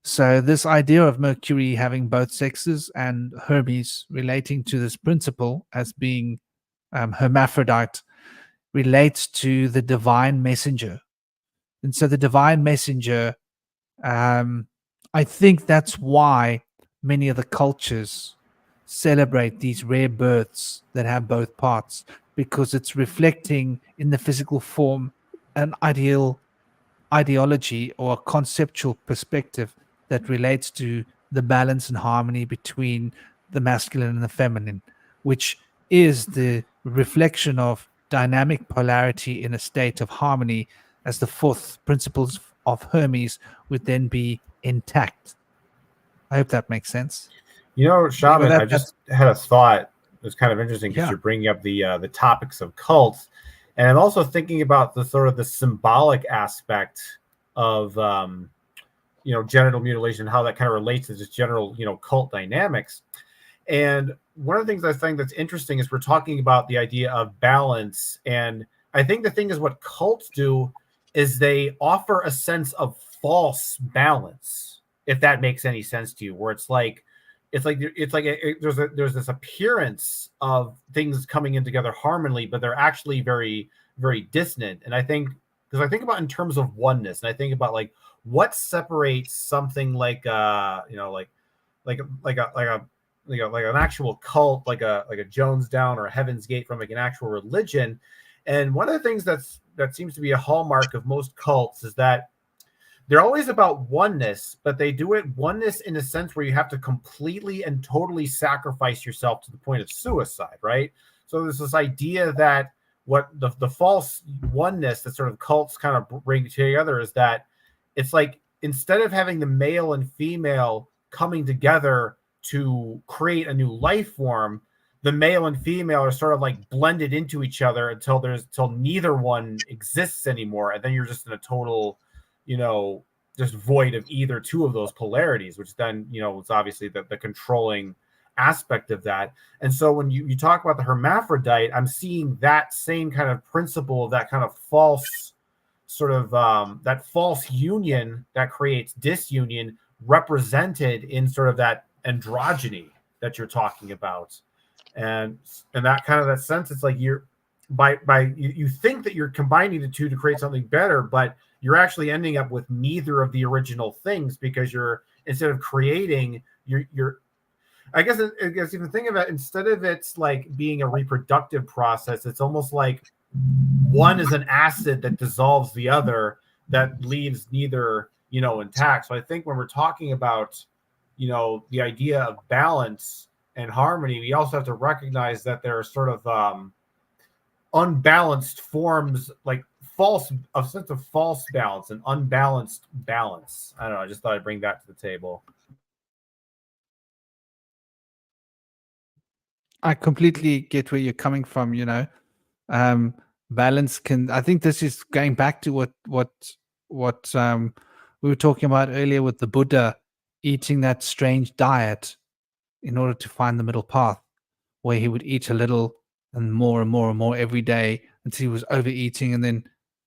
So this idea of Mercury having both sexes and Hermes relating to this principle as being hermaphrodite relates to the divine messenger. And so the divine messenger, I think that's why many of the cultures celebrate these rare births that have both parts, because it's reflecting in the physical form an ideology or a conceptual perspective that relates to the balance and harmony between the masculine and the feminine, which is the reflection of dynamic polarity in a state of harmony, as the fourth principles of Hermes would then be intact. I hope that makes sense. You know, Shaman, Well, I just had a thought. It was kind of interesting because Yeah. you're bringing up the topics of cults, and I'm also thinking about the sort of the symbolic aspect of genital mutilation, how that kind of relates to just general cult dynamics. And one of the things I think that's interesting is we're talking about the idea of balance, and I think the thing is what cults do is they offer a sense of false balance, if that makes any sense to you, where there's this appearance of things coming in together harmoniously, but they're actually very, very dissonant. And I think, because I think about in terms of oneness, and I think about like what separates something like like an actual cult, like a Jonestown or a Heaven's Gate from like an actual religion. And one of the things that seems to be a hallmark of most cults is that they're always about oneness, but they do it oneness in a sense where you have to completely and totally sacrifice yourself to the point of suicide, right? So there's this idea that what the false oneness that sort of cults kind of bring together is that it's like instead of having the male and female coming together to create a new life form, the male and female are sort of like blended into each other until neither one exists anymore, and then you're just in a total just void of either two of those polarities, which then it's obviously the controlling aspect of that. And so when you talk about the hermaphrodite, I'm seeing that same kind of principle, that kind of false sort of that false union that creates disunion represented in sort of that androgyny that you're talking about. And that kind of that sense, it's like you're you think that you're combining the two to create something better, but you're actually ending up with neither of the original things, because you're, instead of creating, I guess if you think of it, instead of it's like being a reproductive process, it's almost like one is an acid that dissolves the other, that leaves neither intact. So I think when we're talking about the idea of balance and harmony, we also have to recognize that there are sort of unbalanced forms, like a sense of false balance and unbalanced balance. I don't know. I just thought I'd bring that to the table. I completely get where you're coming from. You know, balance can. I think this is going back to what we were talking about earlier with the Buddha eating that strange diet in order to find the middle path, where he would eat a little and more and more and more every day until he was overeating, and then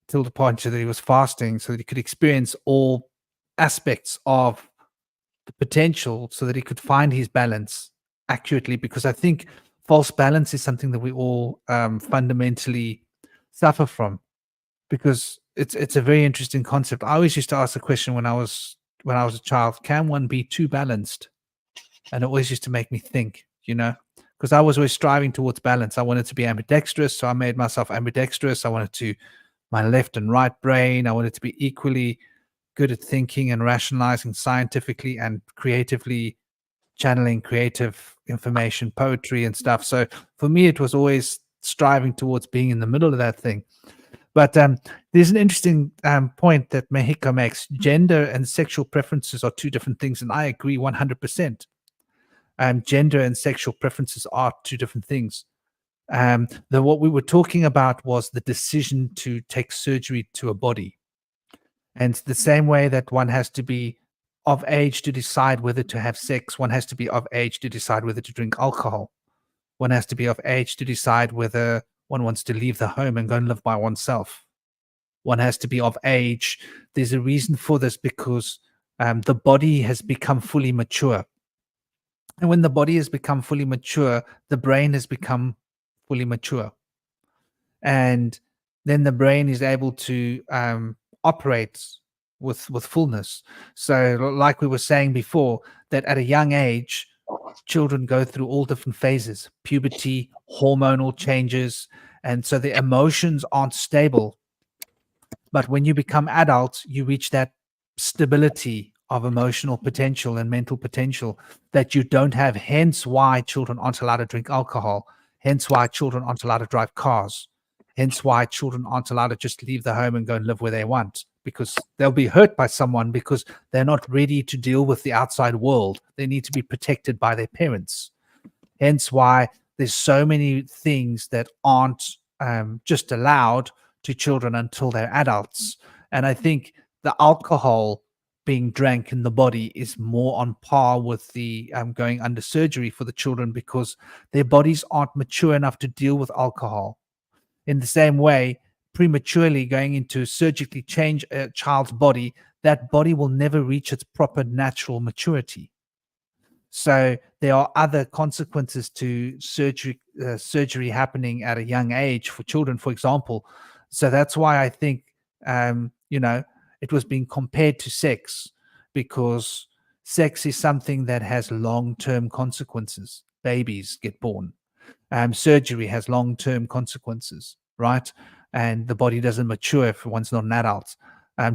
till the point that he was fasting, so that he could experience all aspects of the potential, so that he could find his balance accurately. Because I think false balance is something that we all fundamentally suffer from, because it's a very interesting concept. I always used to ask the question when I was a child: can one be too balanced? And it always used to make me think, because I was always striving towards balance. I wanted to be ambidextrous, so I made myself ambidextrous. I wanted to my left and right brain. I wanted to be equally good at thinking and rationalizing scientifically and creatively, channeling creative information, poetry and stuff. So for me, it was always striving towards being in the middle of that thing. But there's an interesting point that Mexico makes. Gender and sexual preferences are two different things, and I agree 100%. Gender and sexual preferences are two different things. What we were talking about was the decision to take surgery to a body. And the same way that one has to be of age to decide whether to have sex, one has to be of age to decide whether to drink alcohol. One has to be of age to decide whether one wants to leave the home and go and live by oneself. One has to be of age. There's a reason for this, because the body has become fully mature. And when the body has become fully mature, the brain has become fully mature. And then the brain is able to operate with fullness. So like we were saying before, that at a young age, children go through all different phases: puberty, hormonal changes, and so the emotions aren't stable. But when you become adults, you reach that stability of emotional potential and mental potential that you don't have. Hence why children aren't allowed to drink alcohol. Hence why children aren't allowed to drive cars. Hence why children aren't allowed to just leave the home and go and live where they want, because they'll be hurt by someone, because they're not ready to deal with the outside world. They need to be protected by their parents. Hence why there's so many things that aren't just allowed to children until they're adults. And I think the alcohol being drank in the body is more on par with the going under surgery for the children, because their bodies aren't mature enough to deal with alcohol. In the same way, prematurely going into surgically change a child's body, that body will never reach its proper natural maturity. So there are other consequences to surgery happening at a young age for children, for example. So that's why I think, it was being compared to sex, because sex is something that has long-term consequences. Babies get born. Surgery has long-term consequences, right? And the body doesn't mature if one's not an adult.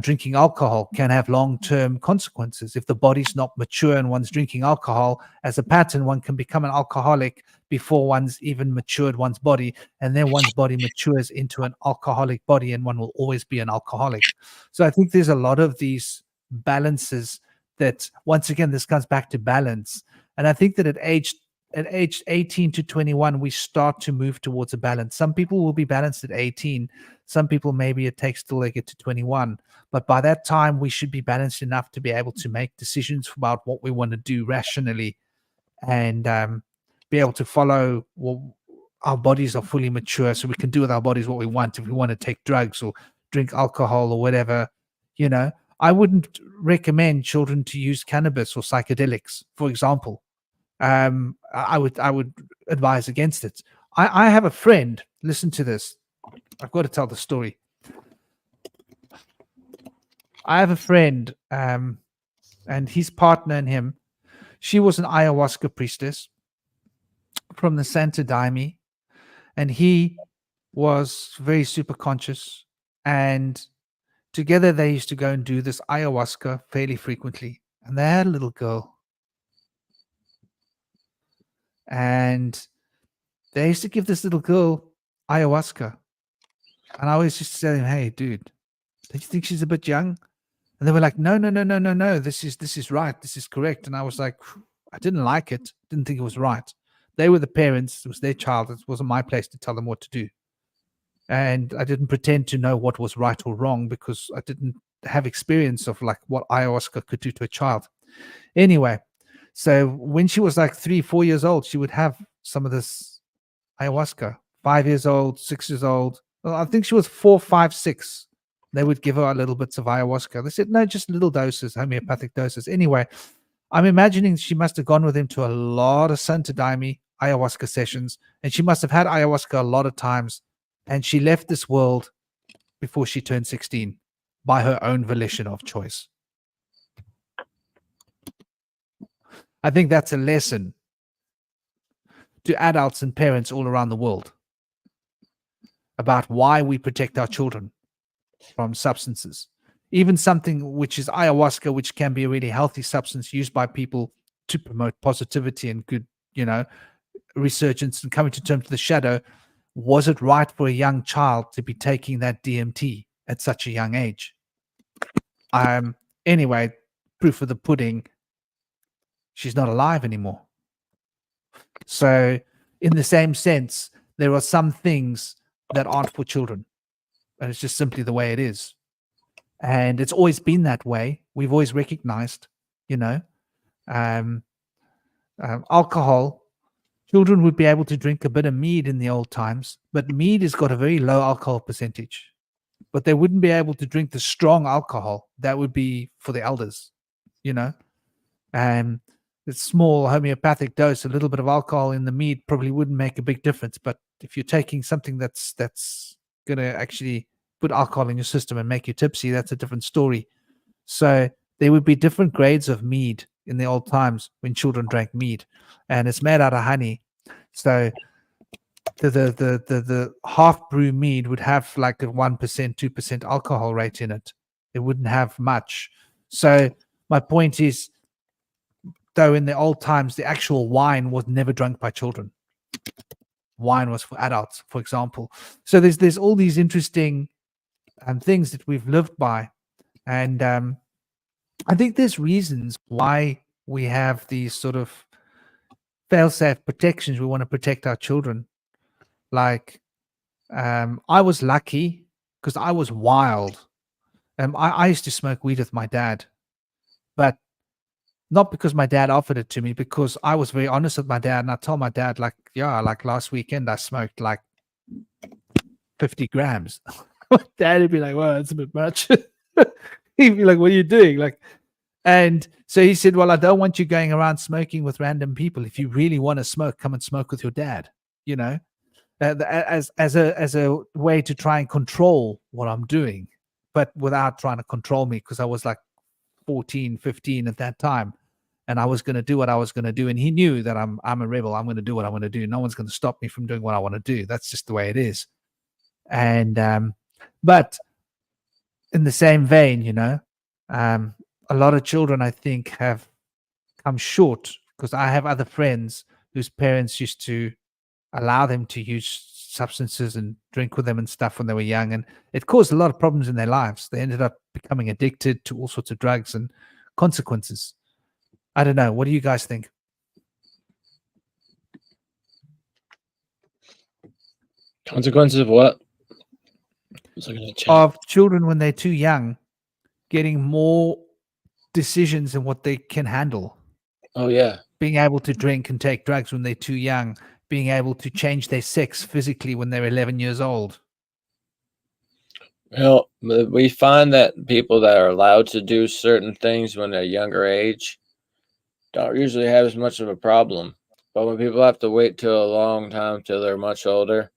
Drinking alcohol can have long-term consequences. If the body's not mature and one's drinking alcohol as a pattern, one can become an alcoholic before one's even matured one's body, and then one's body matures into an alcoholic body, and one will always be an alcoholic. So I think there's a lot of these balances that, once again, this comes back to balance. And I think that at age 18 to 21, we start to move towards a balance. Some people will be balanced at 18. Some people, maybe it takes till they get to 21. But by that time, we should be balanced enough to be able to make decisions about what we want to do rationally, and be able to follow our bodies are fully mature, so we can do with our bodies what we want. If we want to take drugs or drink alcohol or whatever, I wouldn't recommend children to use cannabis or psychedelics, for example. I would advise against it. I have a friend. Listen to this. I've got to tell the story. I have a friend, and his partner and him. She was an ayahuasca priestess from the Santa Daime, and he was very super conscious. And together they used to go and do this ayahuasca fairly frequently. And they had a little girl. And they used to give this little girl ayahuasca. And I always used to tell him, "Hey, dude, don't you think she's a bit young?" And they were like, "No. This is right. This is correct." And I was like, I didn't like it. Didn't think it was right. They were the parents. It was their child. It wasn't my place to tell them what to do. And I didn't pretend to know what was right or wrong because I didn't have experience of like what ayahuasca could do to a child. Anyway, so when she was like 3-4 years old, she would have some of this ayahuasca. 5 years old, 6 years old. Well, I think she was 4, 5, 6. They would give her little bits of ayahuasca. They said, no, just little doses, homeopathic doses. Anyway, I'm imagining she must have gone with him to a lot of Santa Daime ayahuasca sessions, and she must have had ayahuasca a lot of times, and she left this world before she turned 16 by her own volition of choice. I think that's a lesson to adults and parents all around the world about why we protect our children from substances. Even something which is ayahuasca, which can be a really healthy substance used by people to promote positivity and good, resurgence and coming to terms with the shadow. Was it right for a young child to be taking that DMT at such a young age? Anyway, proof of the pudding, she's not alive anymore. So in the same sense, there are some things that aren't for children. And it's just simply the way it is. And it's always been that way. We've always recognized, alcohol. Children would be able to drink a bit of mead in the old times, but mead has got a very low alcohol percentage. But they wouldn't be able to drink the strong alcohol. That would be for the elders, and the small homeopathic dose, a little bit of alcohol in the mead probably wouldn't make a big difference. But if you're taking something that's going to actually put alcohol in your system and make you tipsy, that's a different story. So there would be different grades of mead in the old times when children drank mead, and it's made out of honey. So the half brew mead would have like a 1%, 2% alcohol rate in it. It wouldn't have much. So my point is, though, in the old times, the actual wine was never drunk by children. Wine was for adults, for example. So there's all these interesting things that we've lived by. And I think there's reasons why we have these sort of fail-safe protections. We want to protect our children. Like, I was lucky because I was wild. I used to smoke weed with my dad, but not because my dad offered it to me, because I was very honest with my dad. And I told my dad, like last weekend, I smoked like 50 grams. My dad would be like, well, that's a bit much. He'd be like, what are you doing? And so he said, well, I don't want you going around smoking with random people. If you really want to smoke, come and smoke with your dad, as a way to try and control what I'm doing, but without trying to control me, because I was like 14, 15 at that time. And I was going to do what I was going to do. And he knew that I'm a rebel. I'm going to do what I want to do. No one's going to stop me from doing what I want to do. That's just the way it is. And, but in the same vein, a lot of children, I think, have come short, because I have other friends whose parents used to allow them to use substances and drink with them and stuff when they were young. And it caused a lot of problems in their lives. They ended up becoming addicted to all sorts of drugs and consequences. I don't know. What do you guys think? Consequences of what? Of children when they're too young, getting more decisions than what they can handle. Oh, yeah. Being able to drink and take drugs when they're too young. Being able to change their sex physically when they're 11 years old. Well, we find that people that are allowed to do certain things when they're younger age don't usually have as much of a problem. But when people have to wait till a long time till they're much older,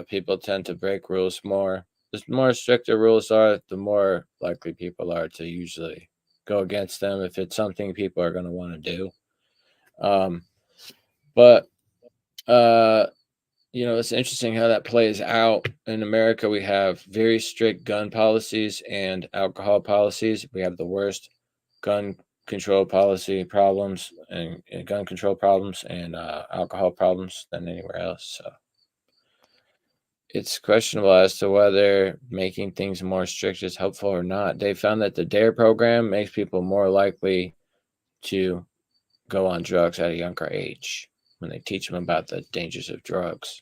people tend to break rules more. The more stricter rules are, the more likely people are to usually go against them if it's something people are going to want to do. But it's interesting how that plays out. In America, we have very strict gun policies and alcohol policies. We have the worst gun control policy problems and gun control problems and alcohol problems than anywhere else. So it's questionable as to whether making things more strict is helpful or not. They found that the DARE program makes people more likely to go on drugs at a younger age when they teach them about the dangers of drugs.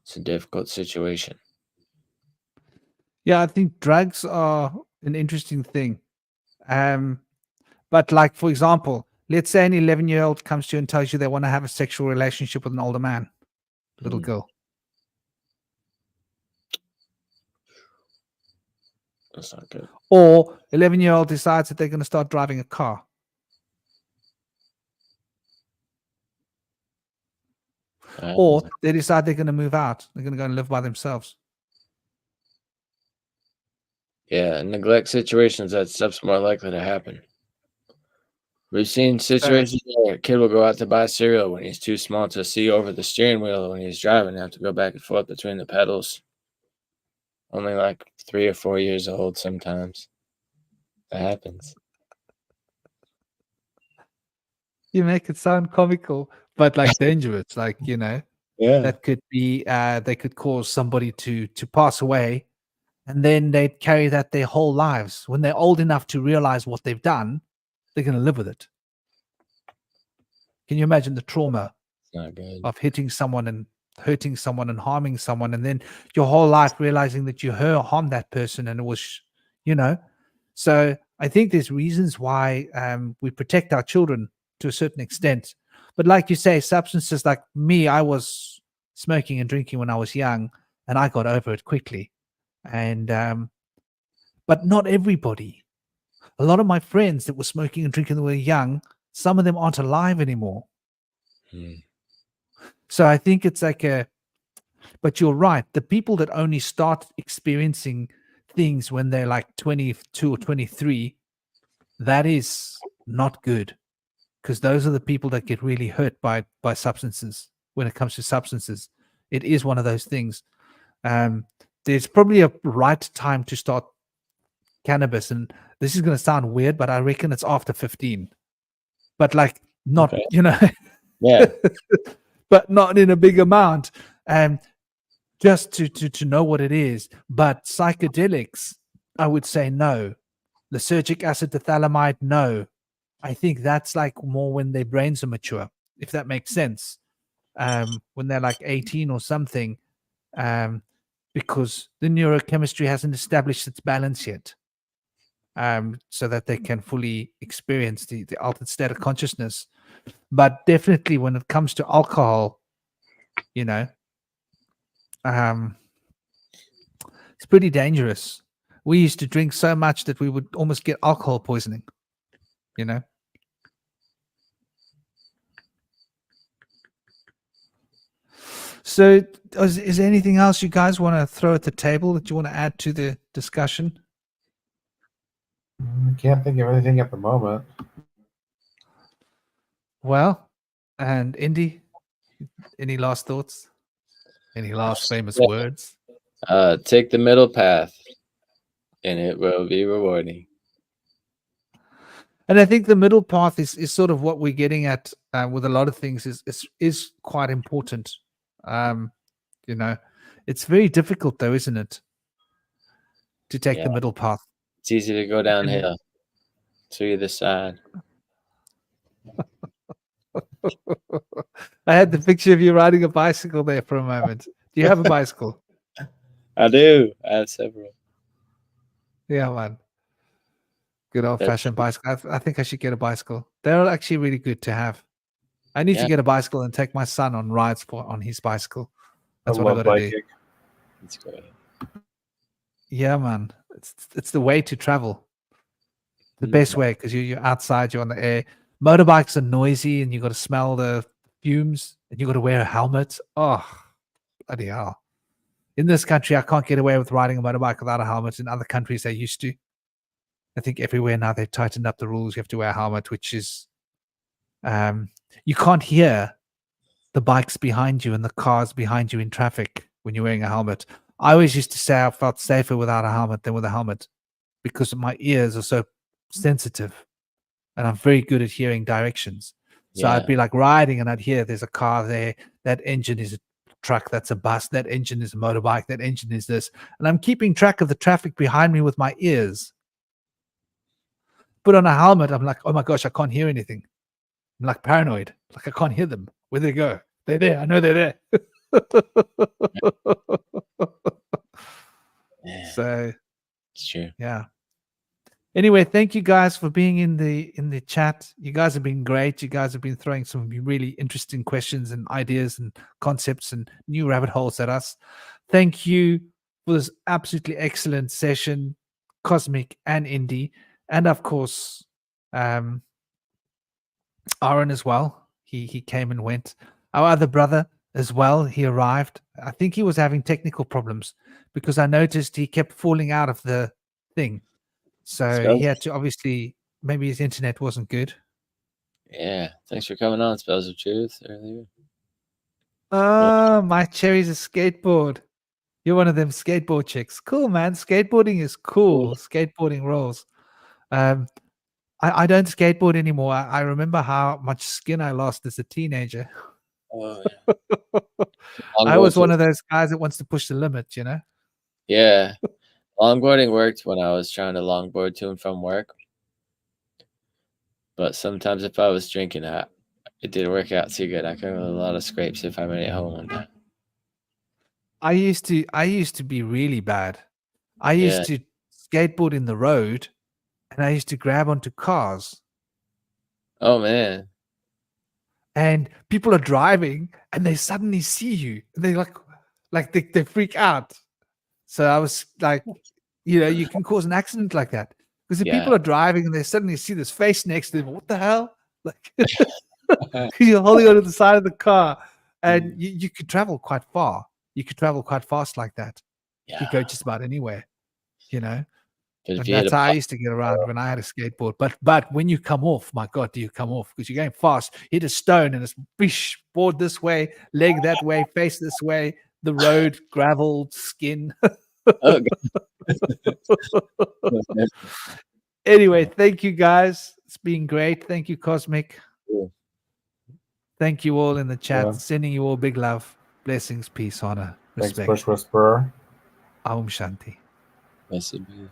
It's a difficult situation. Yeah, I think drugs are an interesting thing. But like, for example, let's say an 11-year-old comes to you and tells you they want to have a sexual relationship with an older man, little girl. That's not good. Or 11-year-old decides that they're going to start driving a car. Or they decide they're going to move out. They're going to go and live by themselves. Yeah, in neglect situations, that stuff's more likely to happen. We've seen situations where a kid will go out to buy cereal when he's too small to see over the steering wheel when he's driving, have to go back and forth between the pedals. Only like 3 or 4 years old sometimes. That happens. You make it sound comical, but like dangerous. Like, you know, Yeah. that could be, they could cause somebody to pass away, and then they'd carry that their whole lives. When they're old enough to realize what they've done, they're going to live with it. Can you imagine the trauma It's not good. of hitting someone and hurting someone and harming someone, and then your whole life realizing that you harmed that person, and it was, you know? So I think there's reasons why we protect our children to a certain extent. But like you say, substances, like me, I was smoking and drinking when I was young, and I got over it quickly. And but not everybody. A lot of my friends that were smoking and drinking when they were young, some of them aren't alive anymore. So I think it's like but you're right. The people that only start experiencing things when they're like 22 or 23, that is not good, because those are the people that get really hurt by substances. When it comes to substances, it is one of those things. There's probably a right time to start cannabis, and this is going to sound weird, but I reckon it's after 15. But like not, Okay. you know, Yeah. but not in a big amount. Just to know what it is. But psychedelics, I would say no. Lysergic acid, dithalamide, no. I think that's like more when their brains are mature, if that makes sense. When they're like 18 or something, because the neurochemistry hasn't established its balance yet, so that they can fully experience the altered state of consciousness. But definitely when it comes to alcohol, you know, it's pretty dangerous. We used to drink so much that we would almost get alcohol poisoning, you know. So is there anything else you guys want to throw at the table that you want to add to the discussion? I can't think of anything at the moment. Well, and Indy, any last thoughts? Any last famous Yeah. words? Take the middle path, and it will be rewarding. And I think the middle path is sort of what we're getting at with a lot of things is quite important. You know, it's very difficult though, isn't it, to take the middle path? It's easy to go downhill to either side. I had the picture of you riding a bicycle there for a moment. Do you have a bicycle? I do. I have several. Yeah, man. Good old-fashioned bicycle. I think I should get a bicycle. They're actually really good to have. I need to get a bicycle and take my son on rides on his bicycle. That's what I got to do. That's great. Yeah, man. It's the way to travel. The best way, because you're outside, you're on the air. Motorbikes are noisy, and you got to smell the fumes, and you got to wear a helmet. Oh, bloody hell! In this country, I can't get away with riding a motorbike without a helmet. In other countries, they used to. I think everywhere now they've tightened up the rules. You have to wear a helmet, which is you can't hear the bikes behind you and the cars behind you in traffic when you're wearing a helmet. I always used to say I felt safer without a helmet than with a helmet, because my ears are so sensitive, and I'm very good at hearing directions. So I'd be like riding, and I'd hear there's a car there, that engine is a truck, that's a bus, that engine is a motorbike, that engine is this, and I'm keeping track of the traffic behind me with my ears. Put on a helmet, I'm like, oh my gosh, I can't hear anything. I'm like paranoid. Like I can't hear them. Where they go? They're there. I know they're there. Yeah, So it's true. yeah. Anyway, thank you guys for being in the chat. You guys have been great. You guys have been throwing some really interesting questions and ideas and concepts and new rabbit holes at us. Thank you for this absolutely excellent session, Cosmic and Indy, and of course, Aaron as well. He came and went. Our other brother as well. He arrived. I think he was having technical problems because I noticed he kept falling out of the thing. So he had to obviously, maybe his internet wasn't good. Yeah, thanks for coming on, Spells of Truth, earlier. Oh, my cherry's a skateboard. You're one of them skateboard chicks. Cool, man. Skateboarding is cool. Skateboarding rolls. I don't skateboard anymore. I remember how much skin I lost as a teenager. Oh, yeah. I was one of those guys that wants to push the limit, you know? Yeah. Longboarding worked when I was trying to longboard to and from work. But sometimes if I was drinking, it didn't work out too good. I got a lot of scrapes if I made it home one time. I used to be really bad. I used to skateboard in the road and I used to grab onto cars. Oh, man. And people are driving and they suddenly see you. And they they freak out. So I was like, you can cause an accident like that. Because if people are driving and they suddenly see this face next to them, what the hell? Like you're holding onto the side of the car. And you could travel quite far. You could travel quite fast like that. Yeah. You could go just about anywhere, And If that's how I used to get around when I had a skateboard. But when you come off, my God, do you come off? Because you're going fast, hit a stone and it's bish, board this way, leg that way, face this way, the road, gravel, skin. Oh, Anyway, thank you guys. It's been great. Thank you, Cosmic. Cool. Thank you all in the chat. Yeah. Sending you all big love, blessings, peace, honor, Thanks, respect. Bush Whisperer. Aum Shanti. Blessed be.